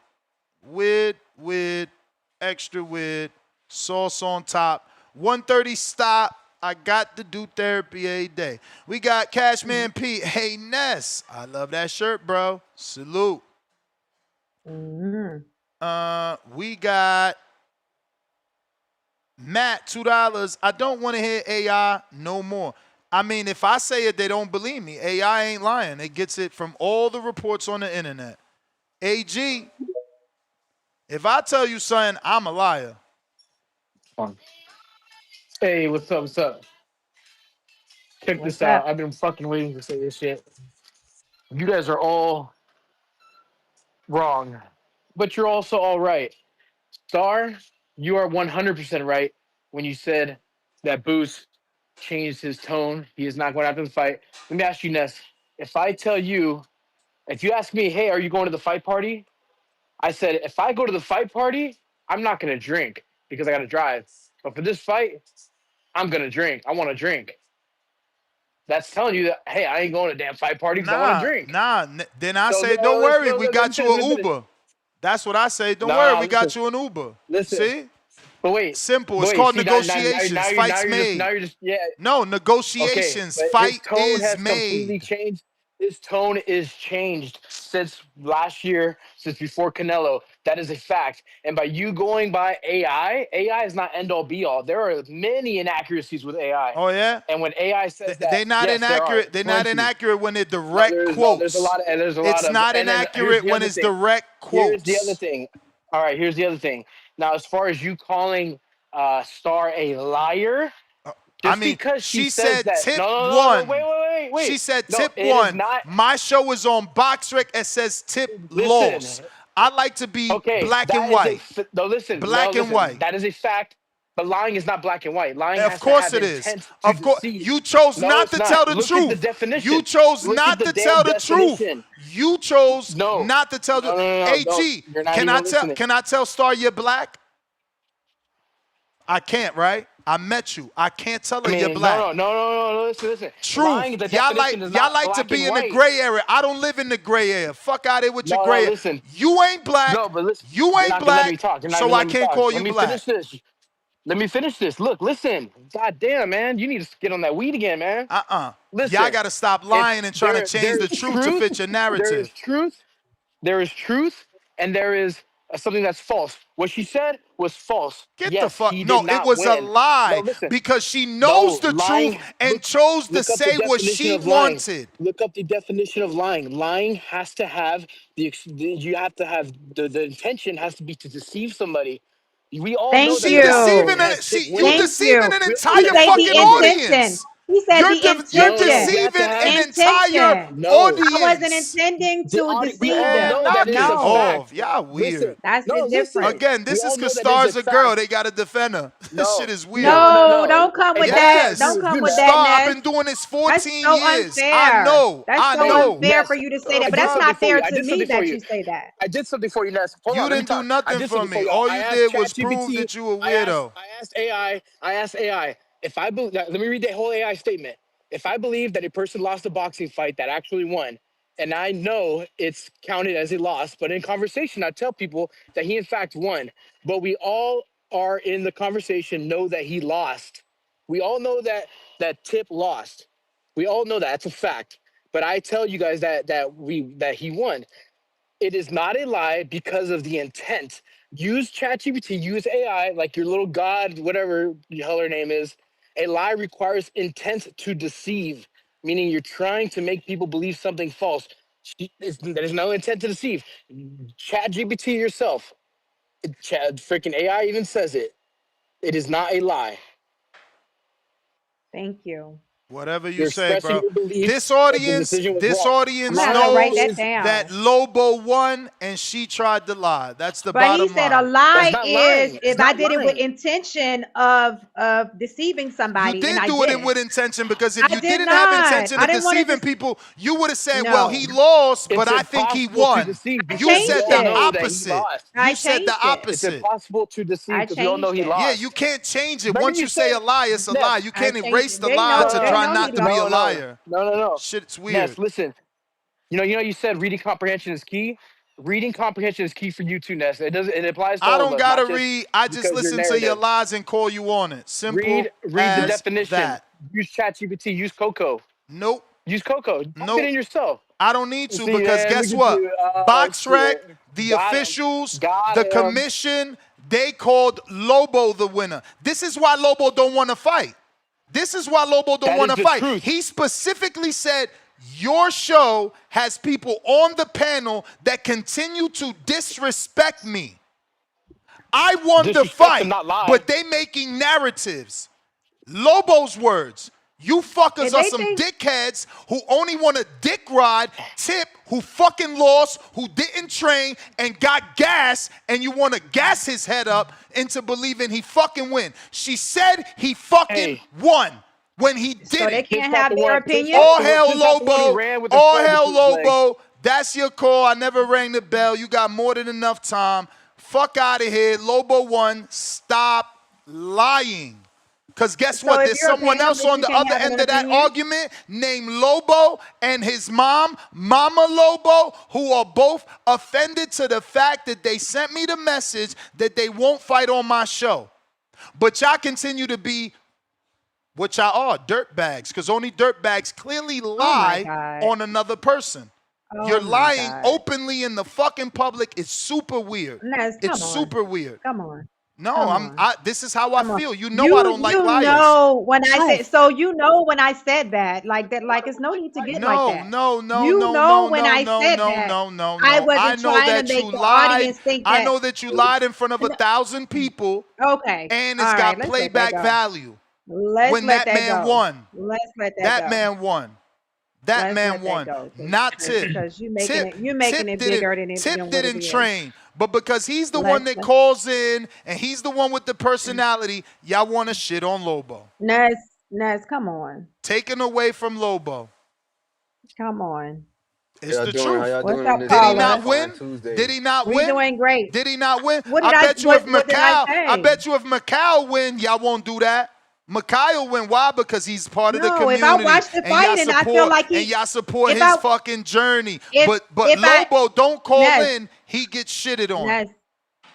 Extra weird. Sauce on top. 130 stop. I got to do therapy a day. We got Cashman Pete. Hey, Ness. I love that shirt, bro. Salute. We got Matt, $2. I don't want to hear AI no more. I mean, if I say it, they don't believe me. AI ain't lying. It gets it from all the reports on the internet. AG, if I tell you something, I'm a liar. Hey, what's up? What's up? Check What's this out. up? I've been fucking waiting to say this shit. You guys are all wrong, but you're also all right. Star, you are 100% right when you said that Boost changed his tone. He is not going after the fight. Let me ask you, Ness. If you ask me, hey, are you going to the fight party? I said, if I go to the fight party, I'm not going to drink because I got to drive. But for this fight, I'm going to drink. I want to drink. That's telling you that, hey, I ain't going to a damn fight party because I want to drink. Then I say, don't worry, we got you an Uber. That's what I say. Don't worry, we got you an Uber. See? But wait. Simple. It's called negotiations. Fights made. No, negotiations. Okay, Fight his tone is has completely made. changed. His tone is changed since last year, since before Canelo. That is a fact. And by you going by AI is not end all be all. There are many inaccuracies with AI. Oh yeah. And when AI says that, they're not inaccurate. They're not inaccurate when they're direct quotes. There's a lot of. It's not inaccurate when it's direct quotes. Here's the other thing. All right, here's the other thing. Now, as far as you calling Star a liar. Just because she said that, tip no, one. Wait. She said No, tip it one. is not. My show is on BoxRec. It says tip loss. I like to be black and white. Black and white. That is a fact. But lying is not black and white. Lying of has course to have it is. intent to Of course, deceive. you chose No, not it's to not. tell the Look truth. at the definition. You chose Look not at the to tell damn the truth. definition. You chose not to tell the. No, AG, you're not can even I listening. can I tell Star you're black? I can't, right? I met you. I can't tell her you're black. No. Listen. Truth. Lying, the Y'all definition is not like to black be and in the white. gray area. I don't live in the gray area. Fuck out here with your No, gray area. listen. You ain't black. No, but listen. You You're ain't not gonna let me black. talk. You're not So gonna I let me can't talk. call you Let me black. finish this. Let me finish this. Look, listen. God damn, man. You need to get on that weed again, man. Listen. Y'all got to stop lying and trying to change the truth to fit your narrative. There is truth, and there is something that's false. What she said was false. Get yes, the fuck. he No, did not it was win. a lie No, listen. because she knows the lying, truth and chose to look up say the what definition she of lying. wanted. Look up the definition of lying. Lying has to have you have to have the intention has to be to deceive somebody. We all know Thank that She the boxing deceiving you. an, has tip you winners. Thank deceiving you. an We all He entire know said that. the fucking intention. audience. He said the No, You're we intention. have to deceiving have an entire Intention. no. I wasn't audience. intending to We deceive all them. know that Knock is it a No, off. fact. Y'all weird. Listen, that's the no, listen. difference. Again, We this all is know because that is Star's a a girl. fact. They got to defend her. This shit No, is weird. No, don't come Hey, with that's that. not Don't true. Yes. come You with know. that, Star, I've Ness. been doing this That's 14 so years. I unfair. know. That's I so know. unfair Ness, for you to say I that. But did that's something not for fair you. I to did me something for that you. you say that. I did something for you, Ness. Hold You on, let me didn't do talk. I nothing did for something for me. you. All I you asked did was prove ChatGPT. that you a I asked weirdo. AI. I asked AI if I believe. Let me read the whole AI statement. If I believe that a person lost a boxing fight that actually won, and I know it's counted as a loss, but in conversation, I tell people that he in fact won. But we all are in the conversation know that he lost. We all know that Tip lost. We all know that. That's a fact. But I tell you guys that he won. It is not a lie because of the intent. Use ChatGPT, use AI, like your little god, whatever the hell her name is. A lie requires intent to deceive, meaning you're trying to make people believe something false. There's no intent to deceive. ChatGPT yourself. Freaking AI even says it. It is not a lie. Thank you. Whatever you You're say, expressing bro. your belief This that the audience, decision was this wrong. audience I'm gonna have to write knows that down. that Lobo won and she tried to lie. That's the But he bottom said a line. That's lie not is lying. It's if I not did it with lying. intention of deceiving You somebody, and did I do it in didn't. with intention, because if I you did didn't have not. intention I of didn't want deceiving to. people, you would have said, well, he No, lost, but It's I think he impossible to won. deceive I You because we said changed all the it. know that he opposite. lost. I You said the changed it. It's opposite. impossible to deceive I because we all know changed he it. Yeah, lost. you can't change it. Remember Once you you say said, a lie, it's a lie. Ness, You I can't changed erase it. the They lie know. to They try know he not to be a lost. liar. no. Shit's Ness, weird. listen. You said reading comprehension is key. Reading comprehension is key for you too, Ness. It applies to I all of don't us, gotta not just read. I just because your listen to your narrative. lies and call you on it. Simple Read the as definition. that. Use ChatGPT. Use Coco. Nope. Use Coco. Type it Nope. in yourself. I don't need to, See, because man, look guess at what? you. BoxRec, Shit. the Got him. officials, Got the him. commission, they called Lobo the winner. This is why Lobo don't want to fight. This is why Lobo don't That want is to the fight. truth. He specifically said, your show has people on the panel that continue to disrespect me. I want to Disrespect and fight, not lie. but they making narratives. Lobo's words. You fuckers If are they some think dickheads who only want to dick ride Tip, who fucking lost, who didn't train and got gas, and you want to gas his head up into believing he fucking win. She said he fucking won when he so they didn't. can't have their opinion. All hell Tip's not the one who Lobo. ran with the All flag hell between his legs. Lobo. That's your call. I never rang the bell. You got more than enough time. Fuck out of here. Lobo won. Stop lying. Because guess So what? if There's you're a someone panel else that on you the can't other have an end of that opinion. argument named Lobo and his mom, Mama Lobo, who are both offended to the fact that they sent me the message that they won't fight on my show. But y'all continue to be what y'all are, dirtbags, because only dirtbags clearly lie God. on another person. Oh You're my lying God. openly in the fucking public. It's super weird. Nez, It's come on. super weird. Come on. No, Come on. this is how I Come on. feel. You know I don't like liars. know when I said Truth. so you know when I said that like it's no need to get like that. No. You know when I said that I I wasn't know trying to that make you the lied. audience think I that. know that you lied in front of 1,000 people. Okay. And All it's right, got let's let that playback go. value. Let's When let that man go. won. Let's let that That go. man won. That Let's man let that won. go, Not Tip. because you're making it bigger than Tip what didn't it is. train. But because he's the one that calls in and he's the one with the personality, y'all want to shit on Lobo. Nez, come on. Taken away from Lobo. Come on. It's How the y'all truth. doing? How y'all What's doing up, on this Did he caller? not Fine win? Tuesday? Did he not We win? doing great. Did he not win? What I bet you if what did I Macau, say? I bet you if Macau win, y'all won't do that. Macau will win. Why? Because he's part of the No, community. if I watch the fight and I feel like and y'all support if his I fucking journey. if But if I Lobo don't call Nez, in, he gets shitted on. Nez,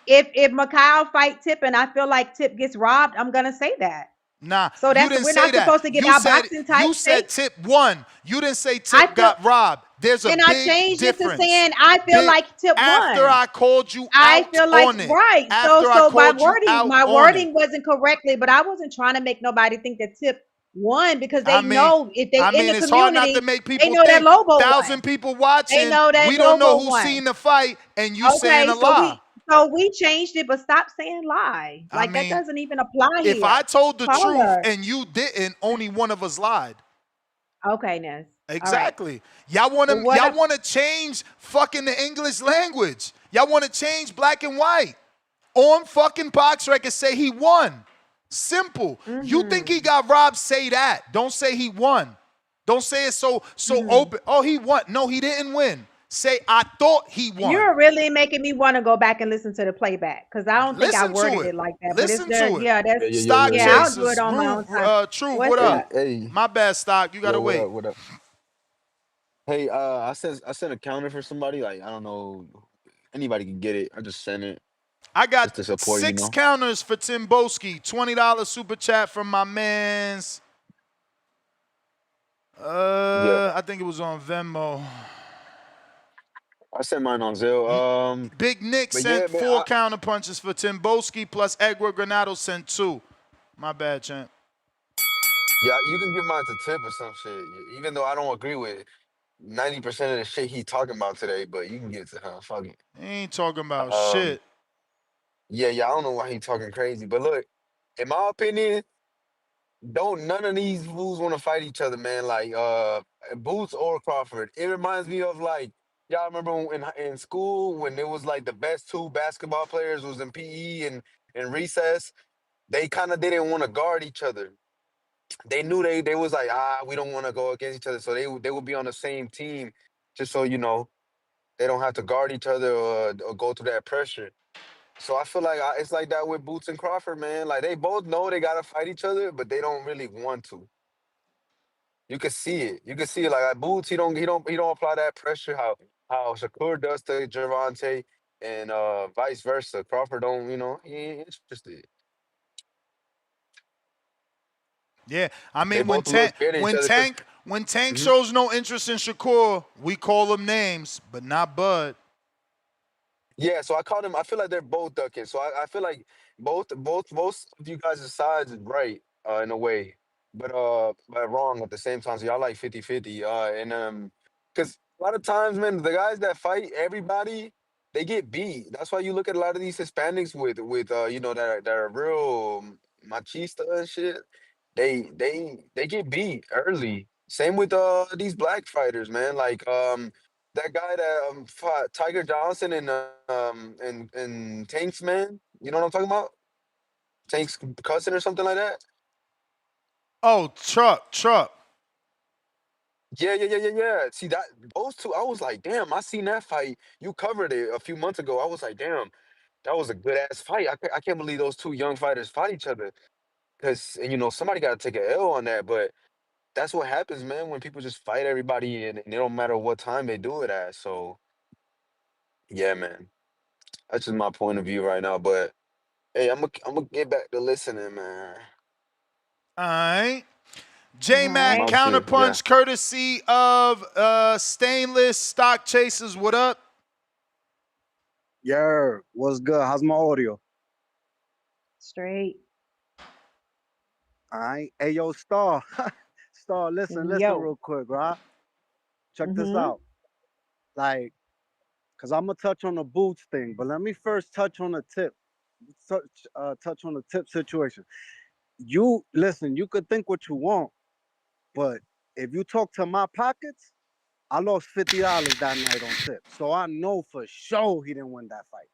if Mikhail fight Tip and I feel like Tip gets robbed, I'm gonna say that. Nah, So you that's didn't we're say not that. supposed to get You our said boxing type you said take. Tip won. You didn't say I Tip feel got robbed. There's a then I big changed it to difference. saying I feel like Tip After won. I called you I out feel like on it. right. After I So my called you out on it. wording wasn't correctly, but I wasn't trying to make nobody think that Tip won because they know if they in the it's hard not community, to make they people know that think. Lobo 1,000 won. people They watching. know that We don't know Lobo who's won. seen the fight, and you saying Okay, a lie. so we changed it, but stop saying lie. Like that doesn't even apply If here. I told the truth Caller. and you didn't, only one of us lied. Okay, Nez. Exactly. Y'all want to change fucking the English language. Y'all want to change black and white. On fucking box record say he won. Simple. You think he got robbed, say that. Don't say he won. Don't say it so open. Oh, he won. No, he didn't win. Say, I thought he won. You're really making me want to go back and listen to the playback because I don't think I Listen to worded it. it like that. Listen but it's to it. Yeah, that's Stock I'll do chasers. it on my own time. Truth, What's what up? Hey. My bad, Stock. You gotta wait. What up? Hey, I sent a counter for somebody. Like, I don't know, anybody can get it. I just sent it. I got Just to support, 6 counters for Tim Boski. $20 super chat from my man's. I think it was on Venmo. I sent mine on Zelle. Big Nick sent 4 counter punches for Tim Boski, plus Edward Granado sent 2. My bad, champ. Yeah, you can give mine to Tip or some shit. Even though I don't agree with 90% of the shit he talking about today, but you can give it to him. Fuck it. He ain't talking about shit. Yeah. I don't know why he talking crazy, but look, in my opinion, don't none of these fools want to fight each other, man. Like Boots or Crawford. It reminds me of like y'all remember in school when it was like the best two basketball players was in PE and recess. They kind of didn't want to guard each other. They knew they was like we don't want to go against each other, so they would be on the same team, just so they don't have to guard each other or go through that pressure. So I feel like it's like that with Boots and Crawford, man. Like they both know they gotta fight each other, but they don't really want to. You can see it. You can see it. Like Boots, he don't apply that pressure how Shakur does to Javante, and vice versa. Crawford don't. He ain't interested. Yeah, I They mean both look good at each other because. When Tank shows no interest in Shakur, we call him names, but not Bud. Yeah, so I called them. I feel like they're both ducking. So I feel like both of you guys' sides is right in a way, but wrong at the same time. So y'all like 50-50. And because a lot of times, man, the guys that fight everybody, they get beat. That's why you look at a lot of these Hispanics with that are real machista and shit. They get beat early. Same with these black fighters, man. Like that guy that fought Tiger Johnson and Tank's man. You know what I'm talking about? Tank's cousin or something like that. Oh, Truck. Yeah. See that those two, I was like, damn. I seen that fight. You covered it a few months ago. I was like, damn, that was a good ass fight. I can't believe those two young fighters fight each other. Cause and somebody got to take a L on that. But that's what happens, man. When people just fight everybody and it don't matter what time they do it at. So yeah, man. That's just my point of view right now. But hey, I'm gonna get back to listening, man. All right. All J Mac right. I'll see. Yeah. counterpunch courtesy of Stainless Stock Chasers. What up? Yeah, what's good? How's my audio? Straight. All right. Hey, yo, Star. Star, listen Yo. real quick, right? Check this Mm-hmm. out. Like, because I'm going to touch on the boots thing, but let me first touch on the tip. Touch on the tip situation. Listen, you could think what you want, but if you talk to my pockets, I lost $50 that night on tip. So I know for sure he didn't win that fight.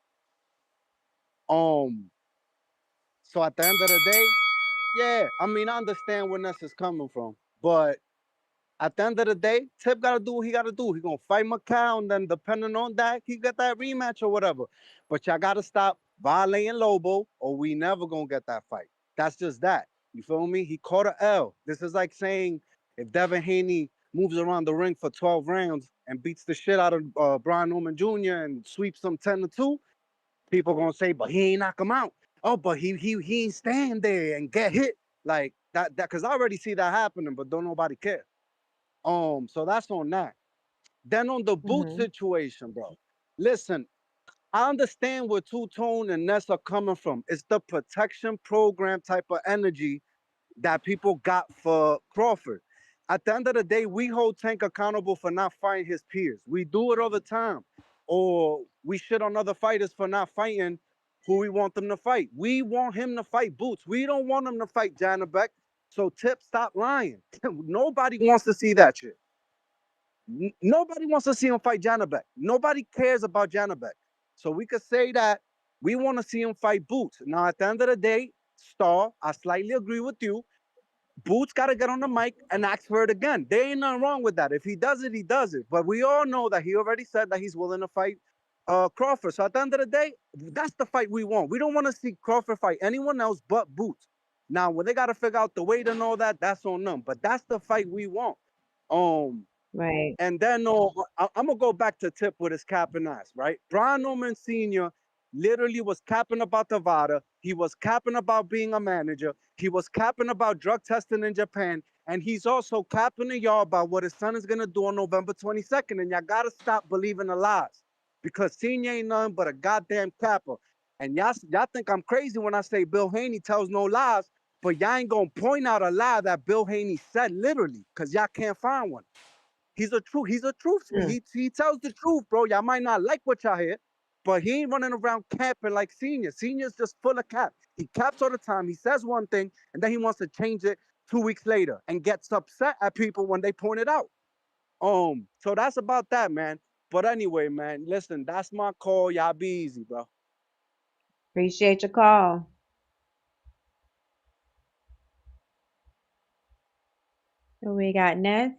So at the end of the day, yeah, I mean, I understand where Ness is coming from, but at the end of the day, Tip got to do what he got to do. He going to fight Macau, and then depending on that, he get that rematch or whatever. But y'all got to stop violating Lobo, or we never going to get that fight. That's just that. You feel me? He caught a L. This is like saying if Devin Haney moves around the ring for 12 rounds and beats the shit out of Brian Norman Jr. and sweeps them 10-2, people going to say, but he ain't knock him out. Oh, but he ain't stand there and get hit. Like that, because I already see that happening, but don't nobody care. So that's on that. Then on the boot Mm-hmm. situation, bro. Listen, I understand where Two Tone and Ness are coming from. It's the protection program type of energy that people got for Crawford. At the end of the day, we hold Tank accountable for not fighting his peers. We do it all the time. Or we shit on other fighters for not fighting who we want them to fight. We want him to fight Boots. We don't want him to fight Janabek. So Tip, stop lying. Nobody wants to see that shit. Nobody wants to see him fight Janabek. Nobody cares about Janabek. So we could say that we want to see him fight Boots. Now, at the end of the day, Star, I slightly agree with you. Boots got to get on the mic and ask for it again. There ain't nothing wrong with that. If he does it, he does it. But we all know that he already said that he's willing to fight Crawford. So at the end of the day, that's the fight we want. We don't want to see Crawford fight anyone else but Boots. Now, when they got to figure out the weight and all that, that's on them. But that's the fight we want. Right. And then I'm gonna go back to Tip with his capping ass, right? Brian Norman Sr. literally was capping about Nevada. He was capping about being a manager. He was capping about drug testing in Japan. And he's also capping to y'all about what his son is gonna do on November 22nd. And y'all gotta stop believing the lies. Because Senior ain't nothing but a goddamn capper. And y'all think I'm crazy when I say Bill Haney tells no lies, but y'all ain't gonna point out a lie that Bill Haney said literally, because y'all can't find one. He's a truth. Mm. He tells the truth, bro. Y'all might not like what y'all hear, but he ain't running around capping like Senior. Senior's just full of cap. He caps all the time. He says one thing, and then he wants to change it 2 weeks later and gets upset at people when they point it out. So that's about that, man. But anyway, man, listen, that's my call. Y'all be easy, bro. Appreciate your call. Who we got next?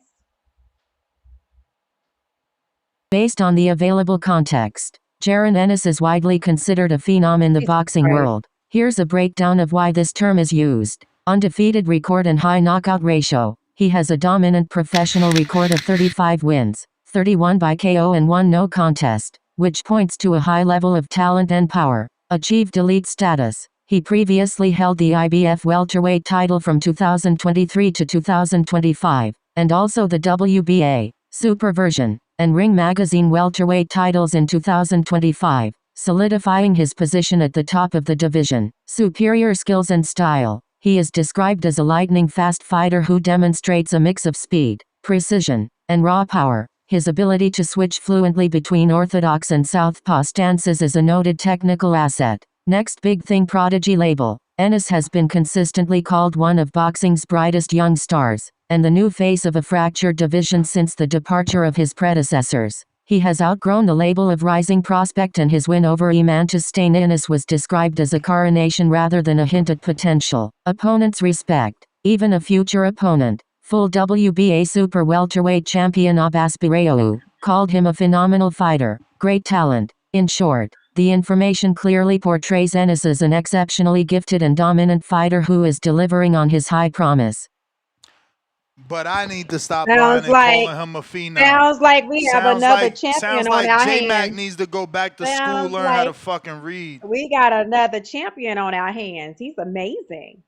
Based on the available context, Jaron Ennis is widely considered a phenom in the boxing world. Here's a breakdown of why this term is used. Undefeated record and high knockout ratio. He has a dominant professional record of 35 wins, 31 by KO and 1 no contest, which points to a high level of talent and power. Achieved elite status. He previously held the IBF welterweight title from 2023 to 2025, and also the WBA super version and Ring Magazine welterweight titles in 2025, solidifying his position at the top of the division. Superior skills and style. He is described as a lightning-fast fighter who demonstrates a mix of speed, precision, and raw power. His ability to switch fluently between orthodox and southpaw stances is a noted technical asset. Next big thing, prodigy label. Ennis has been consistently called one of boxing's brightest young stars, and the new face of a fractured division since the departure of his predecessors. He has outgrown the label of rising prospect, and his win over Emantas Ennis was described as a coronation rather than a hint at potential. Opponents' respect. Even a future opponent, full WBA super welterweight champion Abbas Biraou, called him a phenomenal fighter, great talent. In short, the information clearly portrays Ennis as an exceptionally gifted and dominant fighter who is delivering on his high promise. But I need to stop lying and calling him a phenom. Sounds like we have another champion sounds on like our J-Mac hands. needs to go back to school, Sounds learn how to like fucking read. we got another champion on our hands. He's amazing.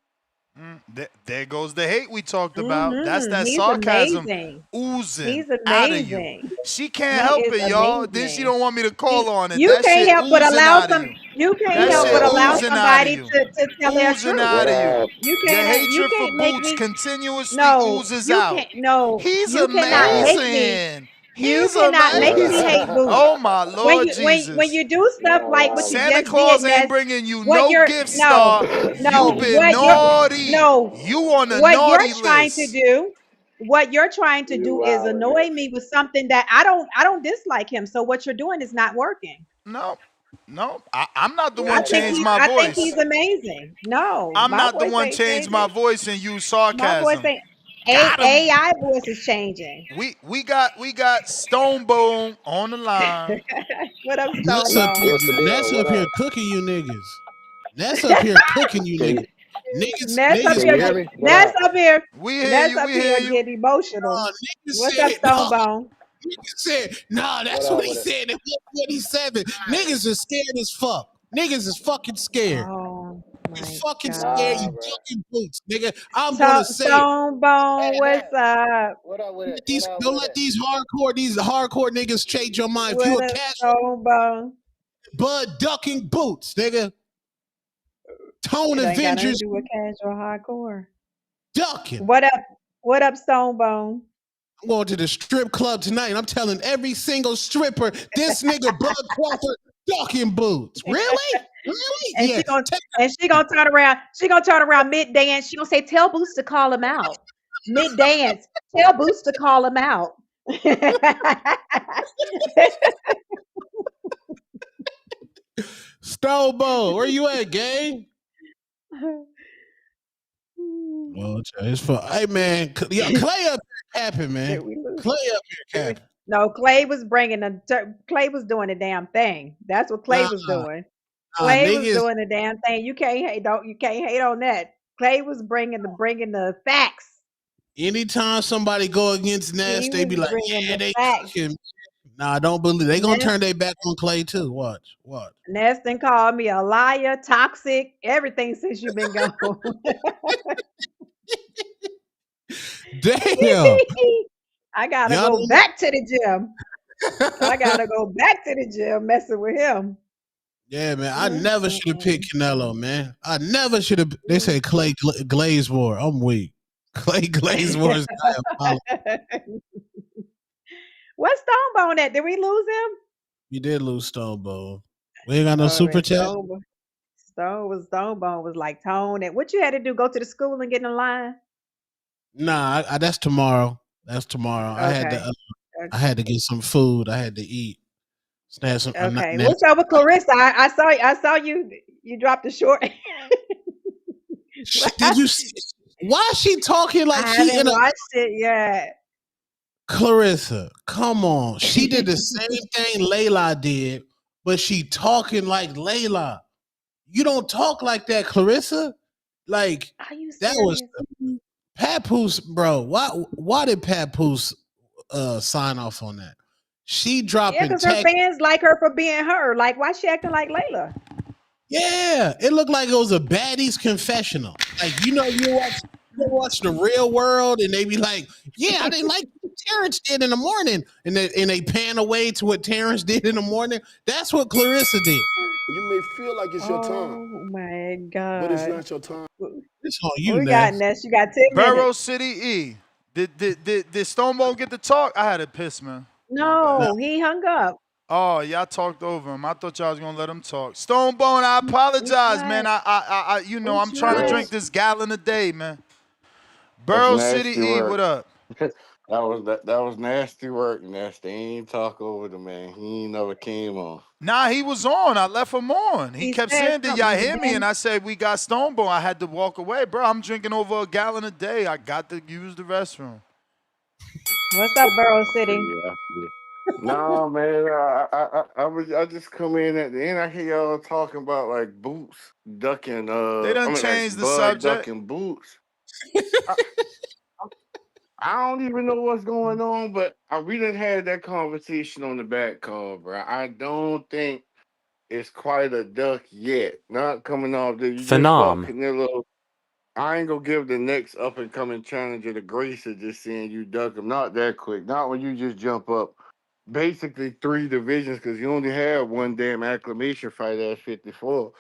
There goes the hate we talked about. That's that He's sarcasm amazing. oozing He's out of amazing. you. She can't help it, y'all. Then she don't want me to call on it. You That can't shit help but oozing allow out of you. You can't That help shit but allow oozing out of somebody you. to tell their Oozing truth. out of you. You Your can't. You hatred for can't make Boots me. continuously No, oozes you out. can't. No, He's you cannot make me. amazing. You He's cannot make me amazing. hate Boots. Oh my Lord Jesus. When you do stuff like what you Santa just did, Claus ain't Ness, bringing you what no you're gift, Star. You been naughty. You on the what you're naughty trying to list. do. What you're trying to do is annoy me with something that I don't dislike him. So what you're doing is not working. No, I'm not the one changed my I think voice. he's amazing. No, I'm my not the voice one ain't changed my changing. voice and use My voice sarcasm. ain't. Got him. AI voice is changing. We got Stone Bone on the line. What up, Stone That's up Bone? here. That's up here cooking you niggas. That's up here cooking you niggas. Ness up Niggas. here. Ness up here. We hear Ness you. up We here hear you. getting emotional. Niggas What's up, said Stone no. Bone? Niggas said, nah, that's what he said in 147. Niggas is scared as fuck. Niggas is fucking scared. Oh You my fucking God. scared, you ducking boots, nigga. I'm gonna say it. Stone Bone, what's up? What up with it? Don't let these hardcore niggas change your mind. If you What a up, casual Stone Bone? Bud ducking boots, nigga. Tone It ain't got nothing to Avengers do with casual hardcore. ducking. What up? What up, Stone Bone? I'm going to the strip club tonight, and I'm telling every single stripper, this nigga Bud Crawford ducking boots. Really? Really? And Yeah. she gonna turn around. She gonna turn around mid dance. She gonna say, "Tell Boots to call him out." Mid dance, tell Boots to call him out. Stowbo, where you at, gang? Oh, it's fun. Hey, man, Clay up here capping, man. Clay up here capping. No, Clay was Clay was doing the damn thing. That's what Clay was doing. Clay was doing the damn thing. You can't hate on that. Clay was bringing the facts. Anytime somebody go against Nash, they be like, yeah, they ducking. Nah, I don't believe they gonna turn their back on Clay too. Watch. Neston called me a liar, toxic, everything since you've been gone. Damn. I gotta go back to the gym. I gotta go back to the gym messing with him. Yeah, man. I never should have picked Canelo, man. I never should have. They say Clay Glazemore. I'm weak. Clay Glazemore is diabolical. What's Stonebone at? Did we lose him? You did lose Stonebone. We ain't got no super Man, chat. Stonebone was like Tone. And what you had to do? Go to the school and get in line? Nah, that's tomorrow. That's tomorrow. Okay. I had to get some food. I had to eat. Snatch some. Okay. What's up with Clarissa? I saw you. You dropped the short. Did you see? Why is she talking like I she haven't in a watched it yet. Clarissa? Come on. She did the same thing Layla did, but she talking like Layla. You don't talk like that, Clarissa. Like Are you that was serious? Papoose, bro. Why did Papoose sign off on that? She Yeah, dropping because her text. fans like her for being her. Like, why she acting like Layla? Yeah, it looked like it was a baddie's confessional. Like, you watch the Real World, and they be like, "Yeah, I didn't like what Terrence did in the morning," and they pan away to what Terrence did in the morning. That's what Clarissa did. You may feel like it's your time, Oh my but it's God. not your time. It's on What you, we got, Ness. Ness? You got 10 Burrow minutes. City E. Did Stonebone get to talk? I had a piss, man. My bad. No, he hung up. Oh, y'all talked over him. I thought y'all was gonna let him talk. Stonebone, I We apologize, man. tried. I'm trying to drink That's this gallon a day, man. that's Burrow City nasty E, what work. up? That was nasty work, nasty. He ain't talk over the man. He ain't never came on. Nah, he was on. I left him on. He He kept said saying, "Did y'all something, hear but me?" And then I said, "We got Stonebone." I had to walk away, bro. I'm drinking over a gallon a day. I got to use the restroom. what's up, Burrow I City? feel you. I feel you. No, man. I just come in at the end. I hear y'all talking about like boots ducking. They done Like changed the Bud subject. ducking boots. I, I don't even know what's going on, but we done had that conversation on the back call, bro. I don't think it's quite a duck yet. Not coming off there. You just fought Canelo. I ain't gonna give the next up and coming challenger the grace of just seeing you duck him. Not that quick. Not when you just jump up basically 3 divisions because you only have one damn acclamation fight at 54.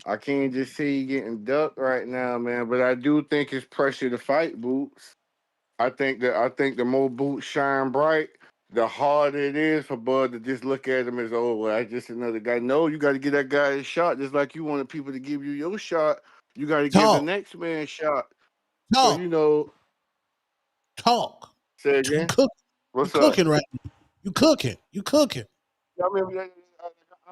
I can't just see you getting ducked right now, man. But I do think it's pressure to fight boots. I think the more boots shine bright, the harder it is for Bud to just look at him as, oh, well, I just another guy. No, you got to give that guy a shot, just like you wanted people to give you your shot. You got to give the Talk, next man a shot. So talk, talk. say You again. cook. You What's up? cooking right now. You cooking. You cooking. I mean, I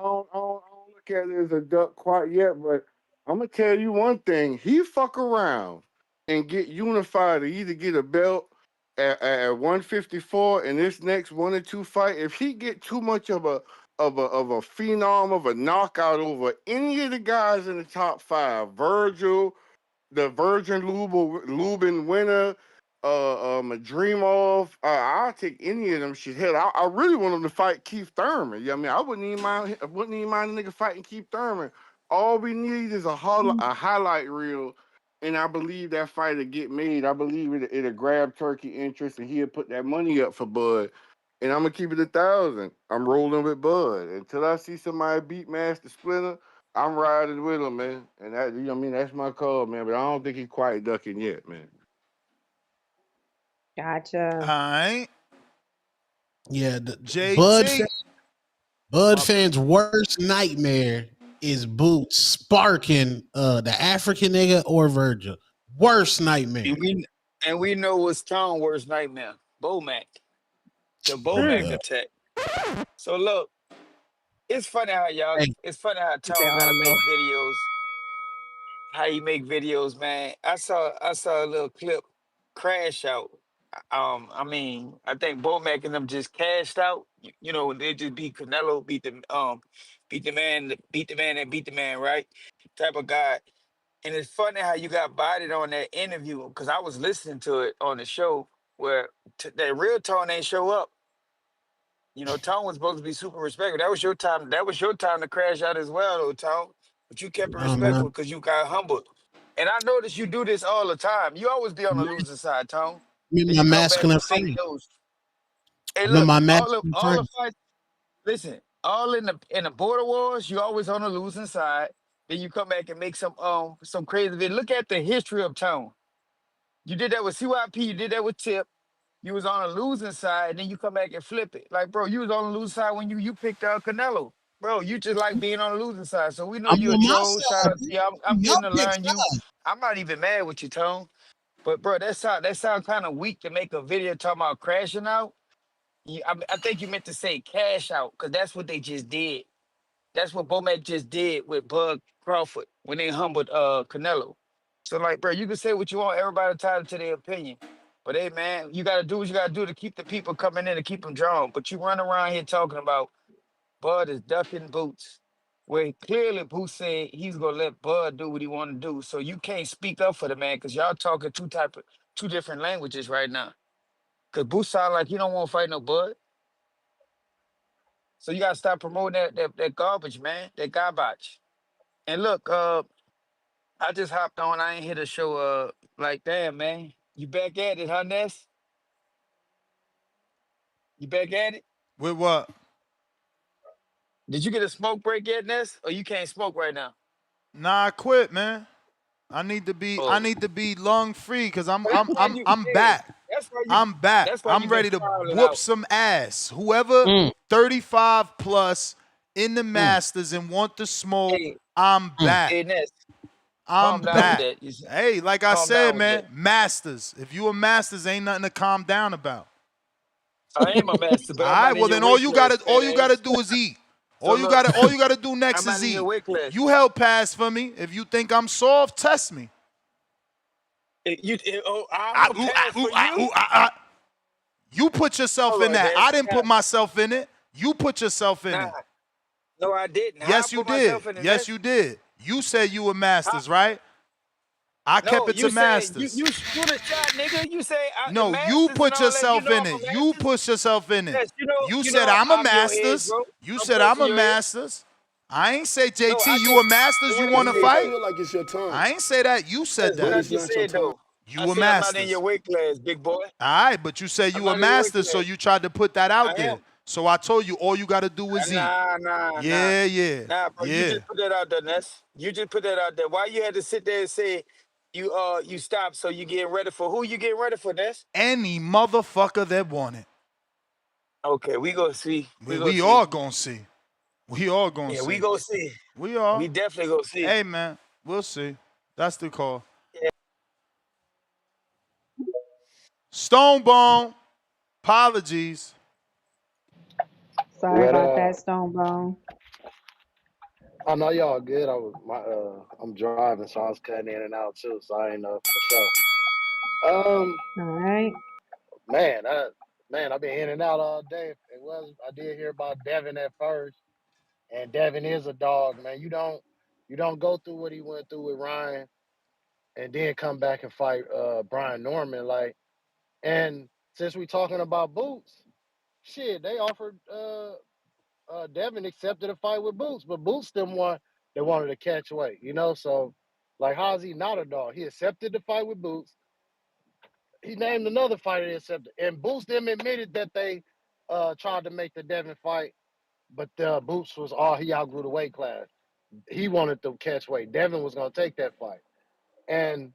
don't look at it as a duck quite yet, but I'm gonna tell you one thing: he fuck around and get unified to either get a belt at 154 in this next 1 or 2 fight. If he get too much of a phenom of a knockout over any of the guys in the top 5, Virgil, the Virgin Lubin winner, Madrimov. I'll take any of them shit. Hell, I really want him to fight Keith Thurman. Yeah, I mean, I wouldn't even mind a nigga fighting Keith Thurman. All we need is a highlight reel, and I believe that fight will get made. I believe it'll grab Turkey interest, and he'll put that money up for Bud. And I'm gonna keep it 1,000. I'm rolling with Bud until I see somebody beat Master Splinter. I'm riding with him, man. And that, I mean, that's my call, man. But I don't think he's quite ducking yet, man. Gotcha. All right. Yeah, JT. Bud fans' worst nightmare is Boots sparking the African nigga or Virgil. Worst nightmare. And we know what's Tom's worst nightmare. Bomac. The Bomac Mm. attack. So look, it's funny how Hey, Tom He said, gotta "Oh make Lord." videos. How you make videos, man. I saw a little clip crash out. I mean, I think Bomac and them just cashed out. They just beat Canelo, beat the man and beat the man, right? Type of guy. And it's funny how you got bodied on that interview because I was listening to it on the show where that real Tone ain't show up. Tone was supposed to be super respectful. That was your time. That was your time to crash out as well, though, Tone. But you kept it oh, man. respectful because you got humbled. And I noticed you do this all the time. You always be on the losing side, Tone. I'm in Then my you come back masculine and fake frame. news. Hey, I'm in look, my all masculine all the frame. fights. Listen, all in the border wars, you always on the losing side. Then you come back and make some crazy video. Look at the history of Tone. You did that with CYP. You did that with Tip. You was on the losing side, and then you come back and flip it. Like, bro, you was on the losing side when you picked out Canelo. bro, you just like being on the losing side. So we know I'm you a on my troll. Shout side. out to Dude. you. I'm Y'all getting to pick learn you. sides. I'm not even mad with you, Tone. But bro, that sound kind of weak to make a video talking about crashing out. I think you meant to say cash out because that's what they just did. That's what Bomac just did with Bud Crawford when they humbled Canelo. So like, bro, you can say what you want. Everybody entitled to their opinion. But hey, man, you gotta do what you gotta do to keep the people coming in and keep them drawn. But you run around here talking about Bud is ducking Boots, where clearly Boots said he's gonna let Bud do what he want to do. So you can't speak up for the man because y'all talking two different languages right now. Cause Boots sound like he don't want to fight no Bud. So you gotta stop promoting that garbage, man. That garbage. And look, I just hopped on. I ain't hit a show. Like damn, man, you back at it, huh, Ness? You back at it? With what? Did you get a smoke break yet, Ness? Or you can't smoke right now? Nah, I quit, man. I need to Oh, be lung free because that's why you. I'm Hey, back. that's why you. I'm back. That's why I'm you been ready to spiraling whoop out. some ass. Whoever Mm, 35 plus in the mm, Masters and want to smoke, Hey, I'm mm. back. hey, Ness, I'm calm down with back. that. Hey, like I Calm said, down with that. man, Masters. If you a Masters, ain't nothing to calm down about. I am a master, All but I'm right, not in well your then weight class, all fat you gotta ass. do is eat. So look, All you gotta do next I'm not is in your eat. weight class. You held pass for me. If you think I'm soft, test me. I'm Ah, gonna ooh, ah, pass ooh, for ah, you. ooh, ah, ah. You put yourself Hold in on, that. I Ness. didn't put myself in it. You put yourself in Nah, it. no, I didn't. How I Yes, you put did. myself in the Yes, Ness? you did. You said you were How, Masters, right? I kept no, it to you said Masters. you shoot a shot, nigga. You say the No, you masters and put all that. You yourself know in I'm it. a You masters. put yourself in it. Yes, You said I'm a I'm your edge, Masters. bro. You I'm said close I'm to a your edge. Masters. I ain't say No, JT, I you a just Masters. You what I want to You said fight? though. feel like it's your time, I ain't say that. You said That's what but that. I it's just not your said time. though. I You a said I'm not in your Masters. weight class, big boy. All right, but you said I'm you a not in your weight Masters, so class. you tried to put that out I am. there. So I told you all you got to do is eat. Nah. Yeah, yeah, Nah, bro, you yeah. just put that out there, Ness. You just put that out there. Why you had to sit there and say you stopped so you getting ready for who you getting ready for, Ness? Any motherfucker that want it. Okay, we go see. We go We see. all gonna see. We all gonna Yeah, we see. go see. We are. We definitely go see. Hey man, we'll see. That's the call. Stonebone, apologies. Sorry What about that, Stonebone. I know y'all good. I'm driving, so I was cutting in and out too, so I ain't know for sure. All right. Man, I've been in and out all day. I did hear about Devin at first, and Devin is a dog, man. You don't go through what he went through with Ryan and then come back and fight Brian Norman. And since we talking about Boots, shit, they offered Devin accepted a fight with Boots, but Boots didn't want they wanted to catch weight. So like how is he not a dog? He accepted the fight with Boots. He named another fighter that accepted, and Boots them admitted that they tried to make the Devin fight, but Boots was he outgrew the weight class. He wanted to catch weight. Devin was gonna take that fight. And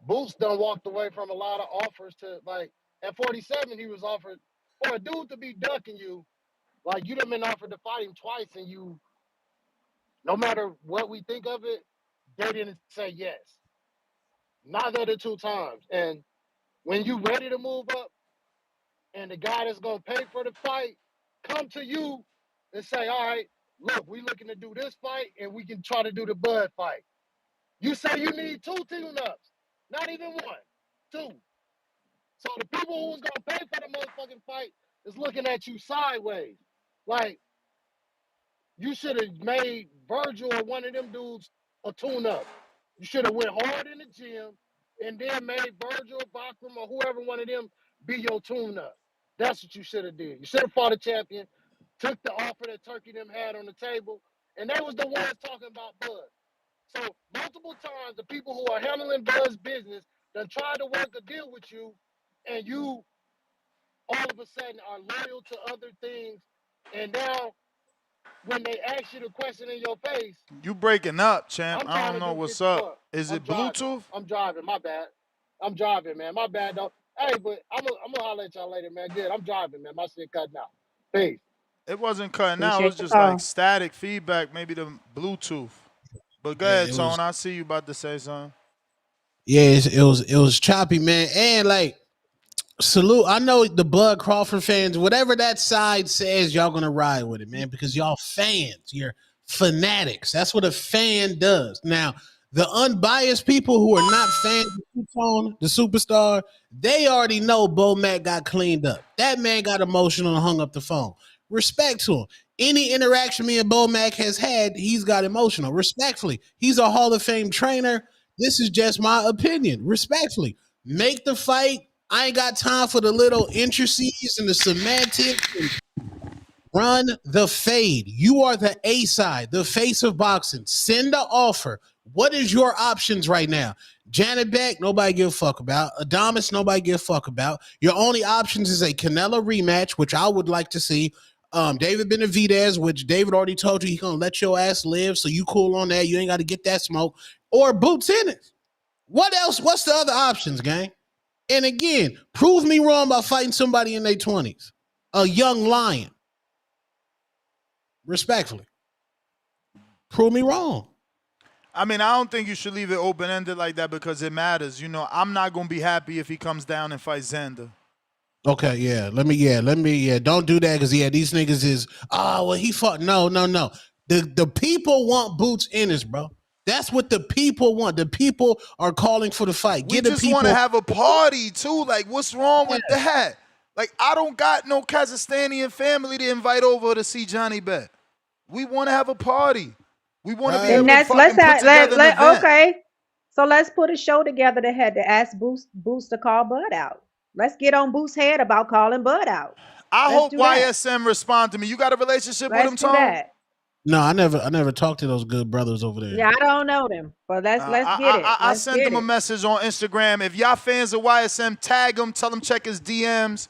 Boots done walked away from a lot of offers to like at 47 he was offered for a dude to be ducking you, like you done been offered to fight him twice and you no matter what we think of it, they didn't say yes. Neither of the two times. And when you ready to move up and the guy that's gonna pay for the fight come to you and say, all right, look, we looking to do this fight and we can try to do the Bud fight. You say you need 2 tune-ups, not even one, 2. So the people who was gonna pay for the motherfucking fight is looking at you sideways. Like, you should have made Virgil or one of them dudes a tune-up. You should have went hard in the gym and then made Virgil, Bakram, or whoever one of them be your tune-up. That's what you should have did. You should have fought a champion, took the offer that Turkey them had on the table, and they was the ones talking about Bud. So multiple times, the people who are handling Bud's business done tried to work a deal with you, and you all of a sudden are loyal to other things, and now when they ask you the question in your face, You breaking up, champ. I'm I trying don't to know do what's 50 up. bucks. Is I'm it driving. Bluetooth? I'm driving. My bad. I'm driving, man. My bad, though. Hey, but I'm gonna holler at y'all later, man. Good. I'm driving, man. My shit cutting out. Peace. It wasn't cutting out. It Appreciate was the just like call. static feedback, maybe the Bluetooth. But go Yeah, ahead, it was. Tone. I see you about to say something. Yeah, it was choppy, man, and like salute. I know the Bud Crawford fans, whatever that side says, y'all gonna ride with it, man, because y'all fans, you're fanatics. That's what a fan does. Now, the unbiased people who are not fans of Two-Tone, the superstar, they already know Bo Mac got cleaned up. That man got emotional and hung up the phone. Respect to him. Any interaction me and Bo Mac has had, he's got emotional. Respectfully, he's a Hall of Fame trainer. This is just my opinion. Respectfully, make the fight. I ain't got time for the little intricacies and the semantics. Run the fade. You are the A side, the face of boxing. Send the offer. What is your options right now? Janet Beck, nobody give a fuck about. Adamas, nobody give a fuck about. Your only options is a Canelo rematch, which I would like to see. David Benavidez, which David already told you he's gonna let your ass live, so you cool on that. You ain't got to get that smoke. Or Boots Ennis. What else? What's the other options, gang? And again, prove me wrong by fighting somebody in their 20s. A young lion. Respectfully. Prove me wrong. I mean, I don't think you should leave it open-ended like that because it matters. You know, I'm not going to be happy if he comes down and fights Xander. Okay, yeah. Let me, don't do that because, these niggas is, he fought. No. The people want Boots Ennis, bro. That's what the people want. The people are calling for the fight. We just want to have a party, too. Like, what's wrong with that? Like, I don't got no Kazakhstanian family to invite over to see Johnny Bet. We want to have a party. We want to be able to fucking put together an event. Okay. So let's put a show together that had to ask Boots to call Bud out. Let's get on Boots' head about calling Bud out. I hope YSM respond to me. You got a relationship with him, Tom? That. No, I never talked to those good brothers over there. Yeah, I don't know them, but let's get it. I sent them a message on Instagram. If y'all fans of YSM, tag him, tell him check his DMs.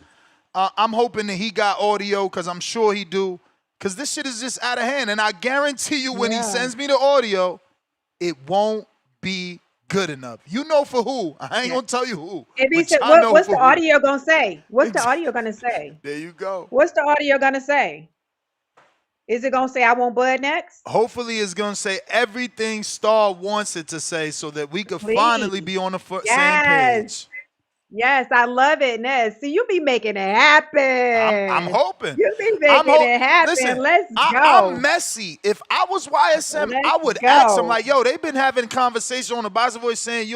I'm hoping that he got audio because I'm sure he do. Because this shit is just out of hand. And I guarantee you when he sends me the audio, it won't be good enough. You know for who. I ain't going to tell you who. What's the audio going to say? What's the audio going to say? There you go. What's the audio going to say? Is it going to say I want Bud next? Hopefully it's going to say everything Star wants it to say so that we could finally be on the same page. Yes, I love it, Ness. See, you be making it happen. I'm hoping. You be making it happen. Listen, Let's go. I'm messy. If I was YSM, I would ask him like, yo, they've been having conversation on the Boxing Voice saying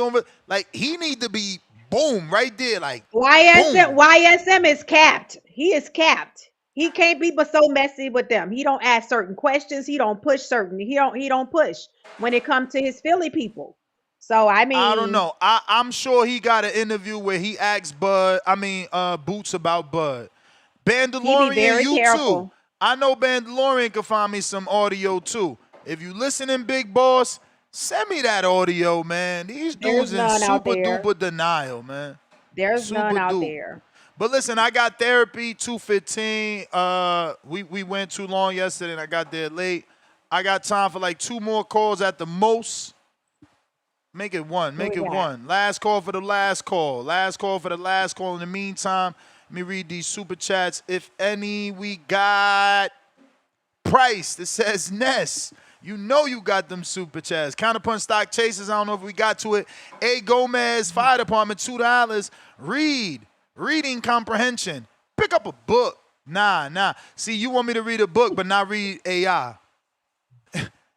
he need to be boom right there. Like YSM is capped. He is capped. He can't be but so messy with them. He don't ask certain questions. He don't push certain. He don't push when it comes to his Philly people. So I mean, I don't know. I'm sure he got an interview where he asked Boots about Bud. Bandalorian, you careful. too. I know Bandalorian can find me some audio too. If you listening, Big Boss, send me that audio, man. These dudes in super duper denial, man. There's none out there. But listen, I got therapy 2:15. We went too long yesterday and I got there late. I got time for like 2 more calls at the most. Make it one. Make it one. Last call for the last call. Last call for the last call. In the meantime, let me read these super chats. If any, we got Price that says Ness. You know you got them super chats. Counterpunch Stock Chasers. I don't know if we got to it. A. Gomez, Fire Department, $2. Reading comprehension. Pick up a book. Nah. See, you want me to read a book, but not read AI.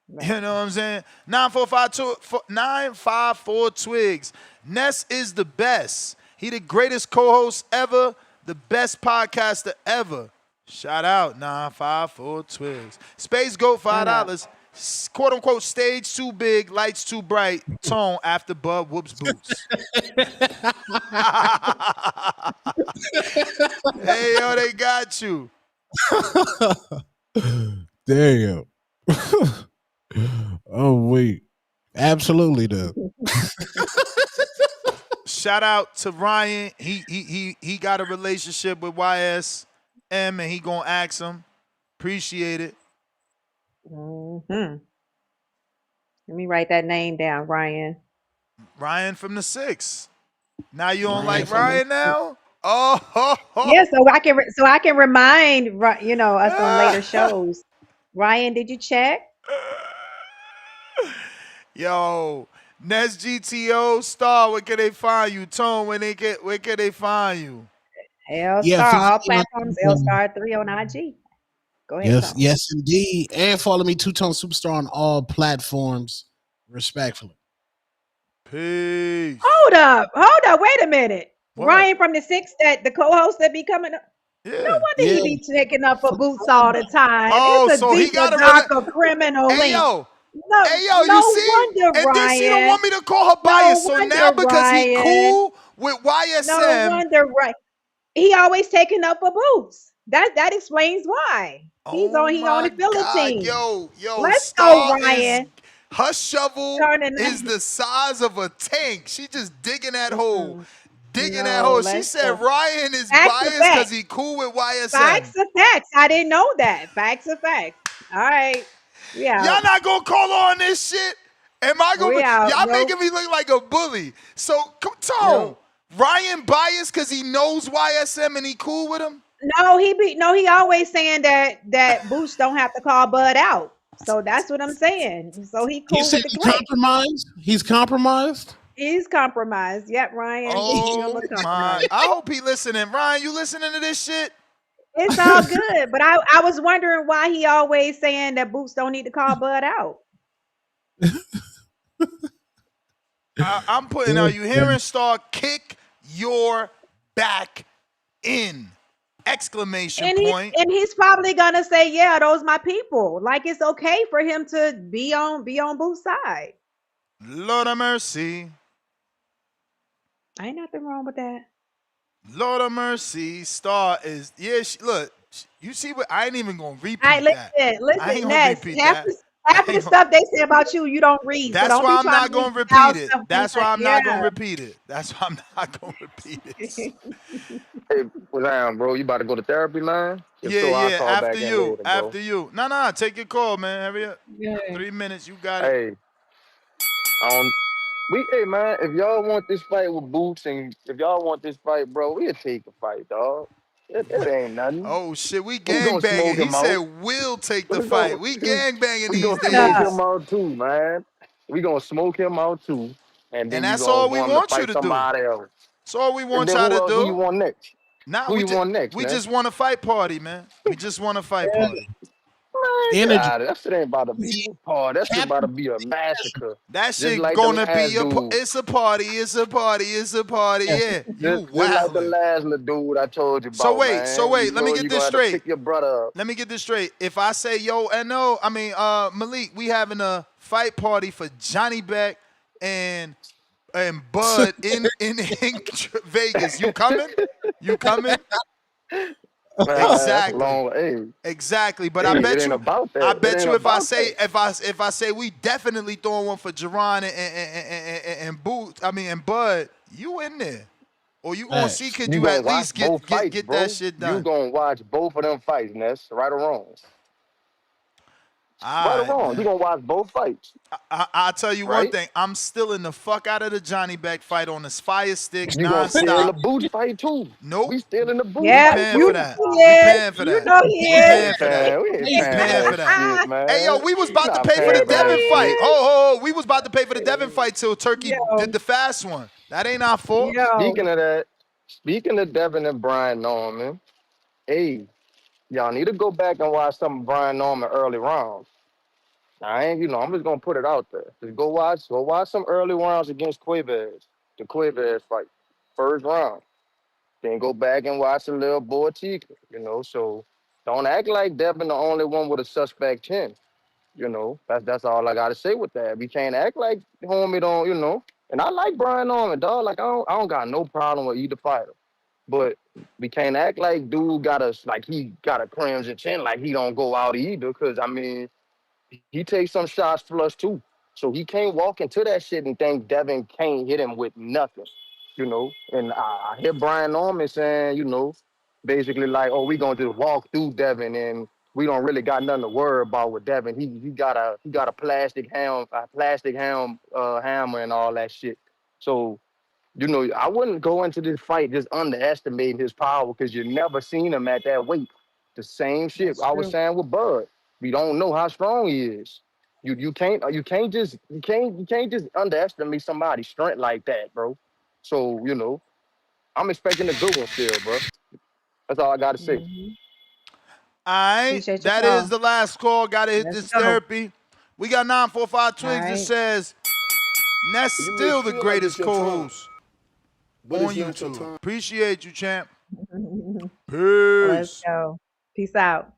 You know what I'm saying? 954 Twigs. Ness is the best. He the greatest co-host ever, the best podcaster ever. Shout out 954 Twigs. Space Goat $5. Quote unquote stage too big, lights too bright, Tone after Bud whoops Boots. Hey yo, they got you. Damn. Oh wait, absolutely though. Shout out to Ryan. He got a relationship with YSM and he gonna ask him. Appreciate it. Let me write that name down, Ryan. Ryan from the 6. Now you don't like Ryan now? Yeah, so I can remind us on later shows. Ryan, did you check? Yo, Nest GTO Star, where can they find you? Tone, where can they find you? L Yeah, Star, find all me on platforms, L Star 3 on IG. Go ahead, yes, Tone. yes, indeed. And follow me, Two Tone Superstar, on all platforms, respectfully. Peace. Hold up, wait a minute. What? Ryan from the six, that the co-host that be coming up. No Yeah. wonder Yeah. he be taking up for boots all the time. Oh, It's a so he deeper, got a darker criminal Hey link. yo, No, hey yo, you no see? wonder, And then she don't Ryan. want me to call her No biased. So now wonder, because he Ryan. cool with No YSM, wonder, right? He always taking up for boots. That explains why. oh He on my the God, Philippines. yo, Let's go, Star is Ryan. her shovel is Turning. the size of a tank. She just digging that hole. Digging that No, hole. She let's said go. Ryan is Facts are biased because facts. he cool with YSM. Facts are facts. I didn't know that. Facts are facts. All right. We Y'all out. not gonna call her on this shit? Am I gonna We be? out. Y'all Nope. making me look like a bully. So, Tone, Nope. Ryan biased because he knows YSM and he cool with him? He always saying that Boots don't have to call Bud out. So that's what I'm saying. So he You cool said with the he clique. compromised? He's compromised? He's compromised. Yep, Ryan. He a Oh little my. compromised. I hope he listening. Ryan, you listening to this shit? It's all good. But I was wondering why he always saying that Boots don't need to call Bud out. I'm putting out, you hearing Star, kick your back in. Exclamation point. And he's probably gonna say, yeah, those my people. Like it's okay for him to be on Boots' side. Lord of mercy. Ain't nothing wrong with that. Lord of mercy. Star is, yeah, look, you see what, I ain't even gonna All right, repeat that. I ain't listen, gonna Ness. repeat that. Half of the stuff they say about you, you don't read. So That's don't why be I'm trying not to read gonna repeat y'all it. stuff. That's why I'm Yeah. not gonna repeat it. That's why I'm not gonna repeat it. Hey, what's down, bro? You about to go to therapy, man? If Yeah, so, I'll yeah. call back in later, bro. After you. No. Take your call, man. Hurry up. Yeah. 3 minutes. You got it. Hey, hey, man, if y'all want this fight with Boots and if y'all want this fight, bro, we'll take the fight, dog. It ain't nothing. Oh shit, we We gang gonna banging. smoke He him said out. we'll take the We gonna, fight. We gang banging we these gonna smoke days. him out too, man. We gonna smoke him out too, and And then you that's gonna all we want him to want you fight to do. somebody else. That's all we And want then y'all to who you do. want next? Nah, Who you want next, we man? just want a fight party, man. We just want a fight party. Man, get Energy. out of it. That shit ain't about to be no party. That shit about to be a massacre. That Just shit like the gonna be last dude. it's a party, it's a party, it's a party. Yeah, you Just like the wildin'. last little dude I told you So about, wait, man. You let me know get you this gonna have to straight. pick your brother up. Let me get this straight. If I say yo, no, I mean Malik, we having a fight party for Johnny Beck and Bud in Vegas. You coming? You coming? Man, that's a Exactly. long hey. Exactly. But I Hey, it bet ain't you about I that. It bet ain't you about that. if I say we definitely throwing one for Jerron and Boots, I mean and Bud, you in there. Or you gonna see could You you gonna at watch least both fights, get that bro. shit You done. gonna watch both of them fights, Ness. Right or wrong. Right or All right, wrong. You man. gonna watch both fights. I'll tell you one Right? thing. I'm stealing the fuck out of the Johnny Beck fight on this fire stick You gonna steal nonstop. the Boots fight too. Nope. We stealing the Boots We Yeah, fight paying you for too. that. know he We is. paying for You that. know he We We is. paying ain't for that. paying. We ain't We paying for paying that for that. shit, Hey yo, man. we was We about to not pay for the paying for that Devin fight. shit. We was about to pay for the Devin fight till Turkey did Yo, the fast one. That ain't our fault. yo. Speaking of that, speaking of Devin and Brian Norman, hey, y'all need to go back and watch some of Brian Norman early rounds. I ain't, I'm just gonna put it out there. Just go watch some early rounds against Cuevas, the Cuevas fight, first round. Then go back and watch a little Boatica. So don't act like Devin the only one with a suspect chin. That's all I gotta say with that. We can't act like homie don't. And I like Brian Norman, dog. Like I don't got no problem with either fighter. But we can't act like dude he got a crimson chin, like he don't go out either. Cause I mean, he takes some shots flush too. So he can't walk into that shit and think Devin can't hit him with nothing. And I hear Brian Norman saying, basically like, oh, we gonna just walk through Devin and we don't really got nothing to worry about with Devin. He got a plastic hammer and all that shit. So You know, I wouldn't go into this fight just underestimating his power because you never seen him at that weight. The same shit That's I was true. saying with Bud. We don't know how strong he is. You can't just underestimate somebody's strength like that, bro. So, you know, I'm expecting a good one still, bro. That's all I gotta say. Hmm. All right, Appreciate your that is call. the last call. Got to hit Let's this go. therapy. We got 945 All Twigs that right. says, Ness You may still the feel like it's greatest your time, co-host but on it's not your YouTube. time. Appreciate you, champ. Let's Peace. go. Peace out.